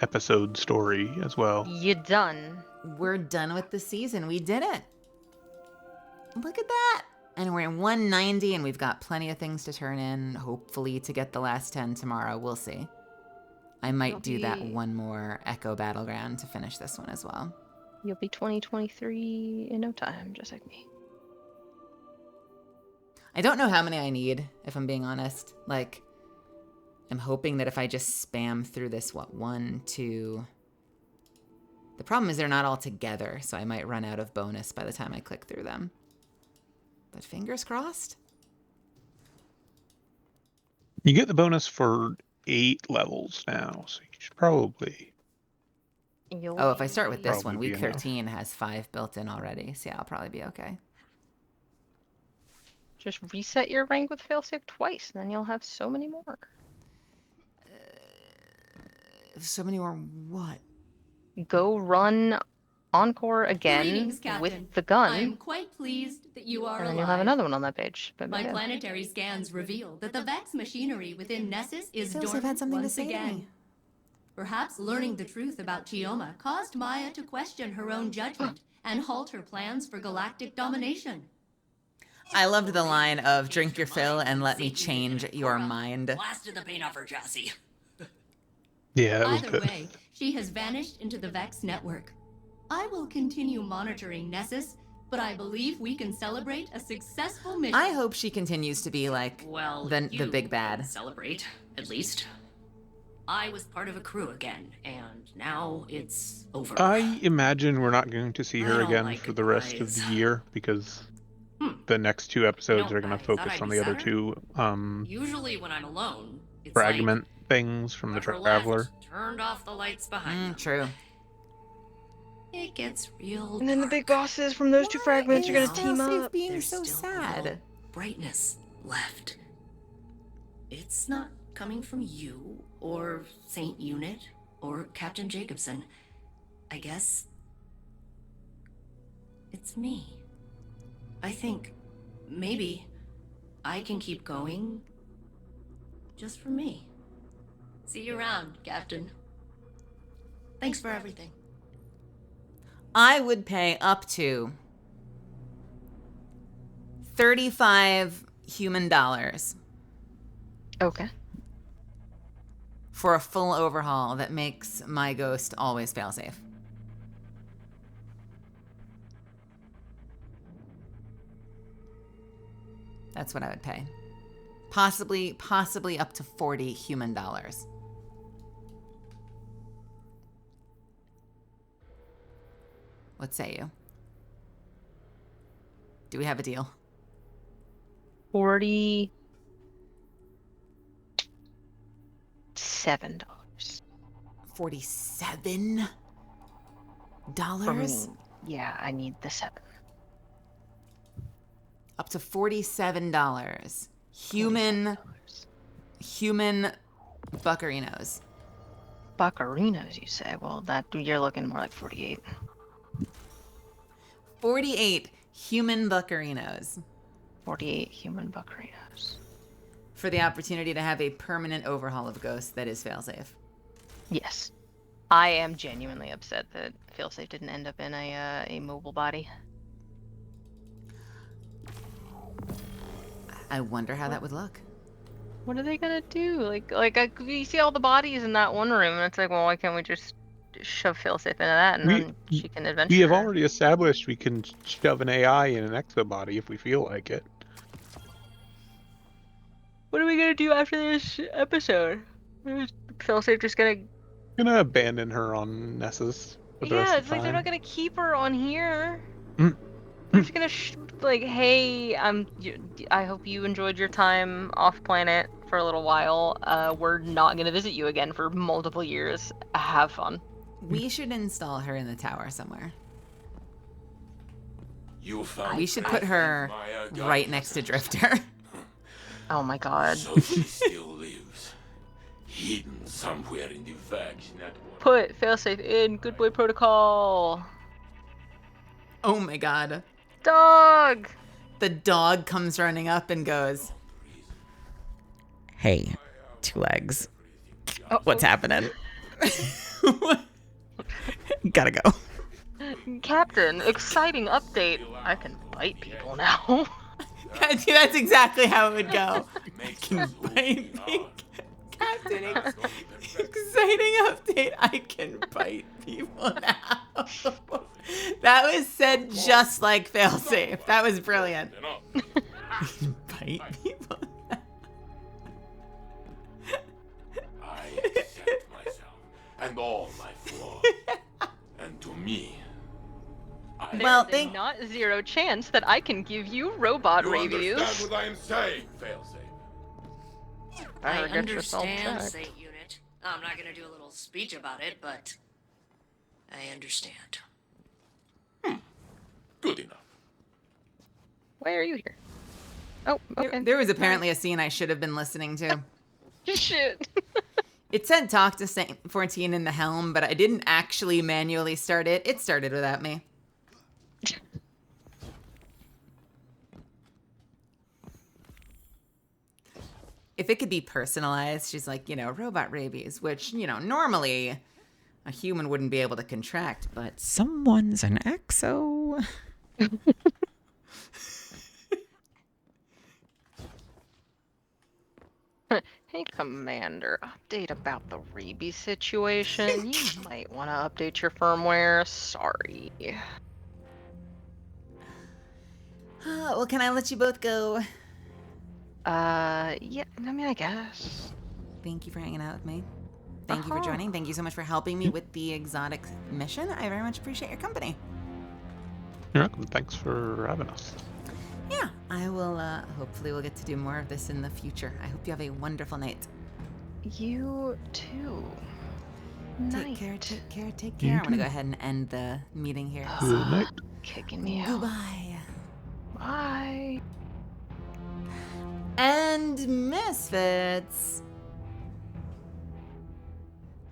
episode story as well. You done. We're done with the season. We did it. Look at that. And we're in 190 and we've got plenty of things to turn in, hopefully to get the last 10 tomorrow. We'll see. I might do that one more Echo Battleground to finish this one as well. You'll be 2023 in no time, just like me. I don't know how many I need, if I'm being honest. Like, I'm hoping that if I just spam through this, 1, 2... The problem is they're not all together, so I might run out of bonus by the time I click through them. But fingers crossed. You get the bonus for 8 levels now, so you should probably... Oh, if I start with this one, Probably week be enough. 13 has 5 built in already, so yeah, I'll probably be okay. Just reset your rank with failsafe twice, and then you'll have so many more. So many more what? Go run Encore again Greetings, Captain. with the gun. I am quite pleased that you are And then alive. you'll have another one on that page. But My yeah. planetary scans reveal that the Vex machinery within Nessus is Phil's dormant had something to once say to again. me. Perhaps learning the truth about Chioma caused Maya to question her own judgment and halt her plans for galactic domination. I loved the line of drink your fill and let me change your mind. Blasted the paint off her chassis. Yeah, that was Either good. way, she has vanished into the Vex network. I will continue monitoring Nessus, but I believe we can celebrate a successful mission. I hope she continues to be like the big bad. Celebrate, at least. I was part of a crew again, and now it's over. I imagine we're not going to see I her don't again like for it, the rest of guys. the year because the next two episodes are going to I thought focus I'd on be the other sadder. two Usually when I'm alone, it's fragment things from the whoever Traveler. left turned off the lights behind them. True. It gets real And then the big bosses from those two fragments are gonna team up. being There's so still sad. a little brightness left. It's not coming from you, or Saint Unit, or Captain Jacobson. I guess it's me. I think maybe I can keep going just for me. See you around, Captain. Thanks for everything. I would pay up to 35 human dollars. Okay. For a full overhaul that makes my ghost always failsafe. That's what I would pay. Possibly up to 40 human dollars. What say you? Do we have a deal? $47. $47? Yeah, I need the 7. Up to $47. Human buccarinos. Buccarinos, you say? Well, that you're looking more like 48. 48 human buccarinos. 48 human buccarinos. For the opportunity to have a permanent overhaul of Ghost that is failsafe. Yes. I am genuinely upset that failsafe didn't end up in a mobile body. I wonder how that would look. What are they gonna do? You see all the bodies in that one room, and it's like, well, why can't we just shove failsafe into that, and then she can adventure? We have already established we can shove an AI in an exobody if we feel like it. What are we gonna do after this episode? Failsafe just gonna abandon her on Nessus for the rest Yeah, of it's the like they're time. not gonna keep her on here. They're just gonna hey, I hope you enjoyed your time off planet for a little while. We're not gonna visit you again for multiple years. Have fun. We should install her in the tower somewhere. We should put her right next to Drifter. Oh my god. So she still lives, hidden somewhere in the Vex network. Put failsafe in Good Boy Protocol. Oh my god. Dog! The dog comes running up and goes, "Hey, 2 legs. What's happening?" Gotta go. Captain, exciting update. I can bite people now. That's exactly how it would go. I can bite people. Captain, exciting update. I can bite people now. That was said just like failsafe. That was brilliant. I can bite people now. I accept myself and all my flaws. And to me, There's not zero chance that I can give you robot you reviews. understand what I am saying, failsafe? I get yourself understand, checked. Saint Unit. I'm not gonna do a little speech about it, but I understand. Good enough. Why are you here? Oh, okay. There was apparently a scene I should have been listening to. Shit. It said talk to Saint 14 in the helm, but I didn't actually manually start it. It started without me. If it could be personalized, she's like, robot rabies, which, normally a human wouldn't be able to contract, but someone's an exo. Hey, Commander, update about the rabies situation. You might want to update your firmware. Sorry. Well, can I let you both go? Yeah, I mean, I guess. Thank you for hanging out with me. Thank you for joining. Thank you so much for helping me with the exotic mission. I very much appreciate your company. You're welcome. Thanks for having us. Yeah, I will, hopefully we'll get to do more of this in the future. I hope you have a wonderful night. You too. Take care. I'm gonna go ahead and end the meeting here. Good night. Kicking me out. Goodbye. Bye. And Misfits.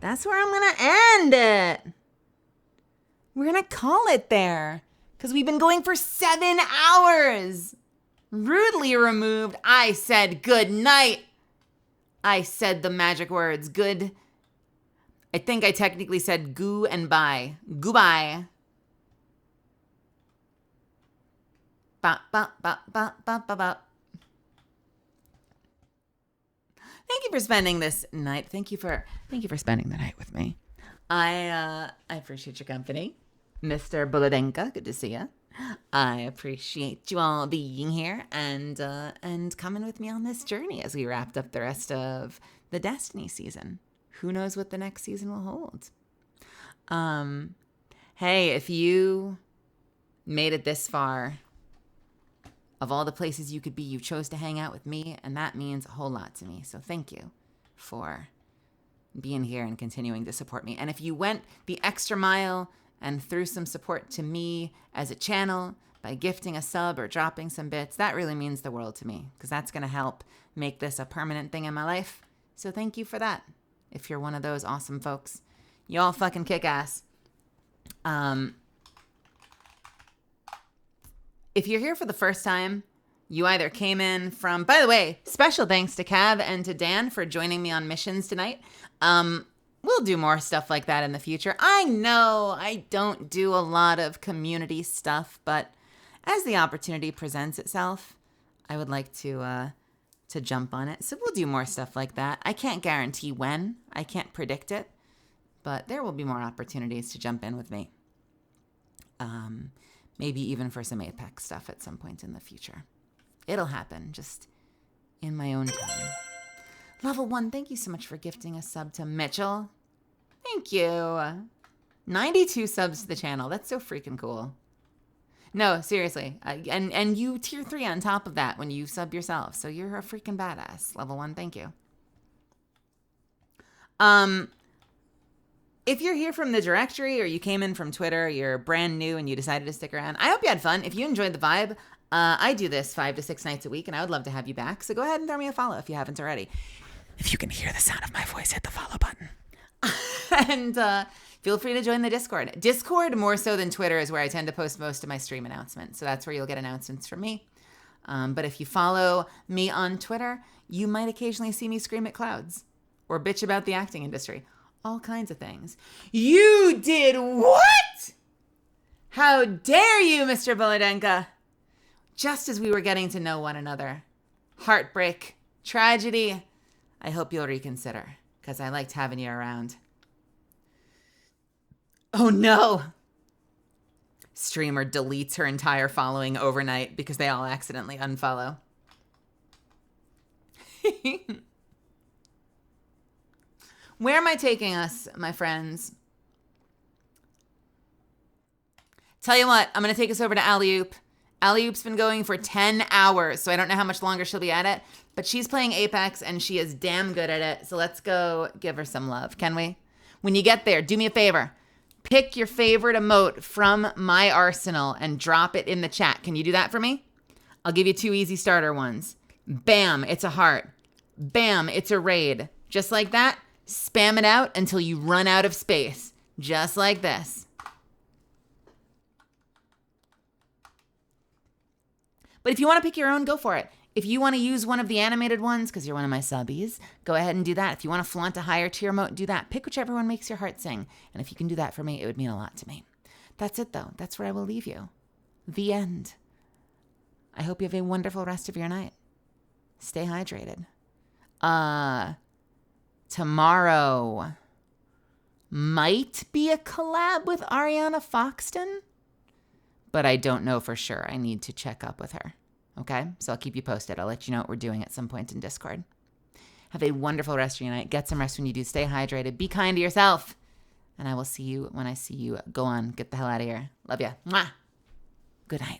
That's where I'm gonna end it. We're gonna call it there. Because we've been going for 7 hours. Rudely removed. I said good night. I said the magic words. Good. I think I technically said goo and bye. Goodbye. Ba ba ba ba ba ba ba. Thank you for spending this night. Thank you for spending the night with me. I appreciate your company. Mr. Bolodenka, good to see you. I appreciate you all being here and coming with me on this journey as we wrapped up the rest of the Destiny season. Who knows what the next season will hold? Hey, if you made it this far, of all the places you could be, you chose to hang out with me, and that means a whole lot to me. So thank you for being here and continuing to support me. And if you went the extra mile and threw some support to me as a channel by gifting a sub or dropping some bits, that really means the world to me, because that's going to help make this a permanent thing in my life. So thank you for that. If you're one of those awesome folks, you all fucking kick ass. If you're here for the first time, you either came in from, by the way, special thanks to Cav and to Dan for joining me on missions tonight. We'll do more stuff like that in the future. I know I don't do a lot of community stuff, but as the opportunity presents itself, I would like to jump on it. So we'll do more stuff like that. I can't guarantee when. I can't predict it, but there will be more opportunities to jump in with me. Maybe even for some Apex stuff at some point in the future. It'll happen, just in my own time. Level 1, thank you so much for gifting a sub to Mitchell. Thank you. 92 subs to the channel. That's so freaking cool. No, seriously. And you tier 3 on top of that when you sub yourself. So you're a freaking badass. Level 1, thank you. If you're here from the directory or you came in from Twitter, you're brand new and you decided to stick around, I hope you had fun. If you enjoyed the vibe, I do this 5 to 6 nights a week and I would love to have you back. So go ahead and throw me a follow if you haven't already. If you can hear the sound of my voice, hit the follow button. And feel free to join the Discord. Discord, more so than Twitter, is where I tend to post most of my stream announcements. So that's where you'll get announcements from me. But if you follow me on Twitter, you might occasionally see me scream at clouds or bitch about the acting industry. All kinds of things. You did what? How dare you, Mr. Bolodenka? Just as we were getting to know one another. Heartbreak, tragedy. I hope you'll reconsider, because I liked having you around. Oh no! Streamer deletes her entire following overnight because they all accidentally unfollow. Where am I taking us, my friends? Tell you what, I'm going to take us over to Alley-Oop. Alley-Oop's been going for 10 hours, so I don't know how much longer she'll be at it. But she's playing Apex, and she is damn good at it. So let's go give her some love, can we? When you get there, do me a favor. Pick your favorite emote from my arsenal and drop it in the chat. Can you do that for me? I'll give you 2 easy starter ones. Bam, it's a heart. Bam, it's a raid. Just like that, spam it out until you run out of space. Just like this. But if you want to pick your own, go for it. If you want to use one of the animated ones, because you're one of my subbies, go ahead and do that. If you want to flaunt a higher tier emote, do that. Pick whichever one makes your heart sing. And if you can do that for me, it would mean a lot to me. That's it, though. That's where I will leave you. The end. I hope you have a wonderful rest of your night. Stay hydrated. Tomorrow might be a collab with Ariana Foxton, but I don't know for sure. I need to check up with her. Okay? So I'll keep you posted. I'll let you know what we're doing at some point in Discord. Have a wonderful rest of your night. Get some rest when you do. Stay hydrated. Be kind to yourself. And I will see you when I see you. Go on. Get the hell out of here. Love ya. Mwah. Good night.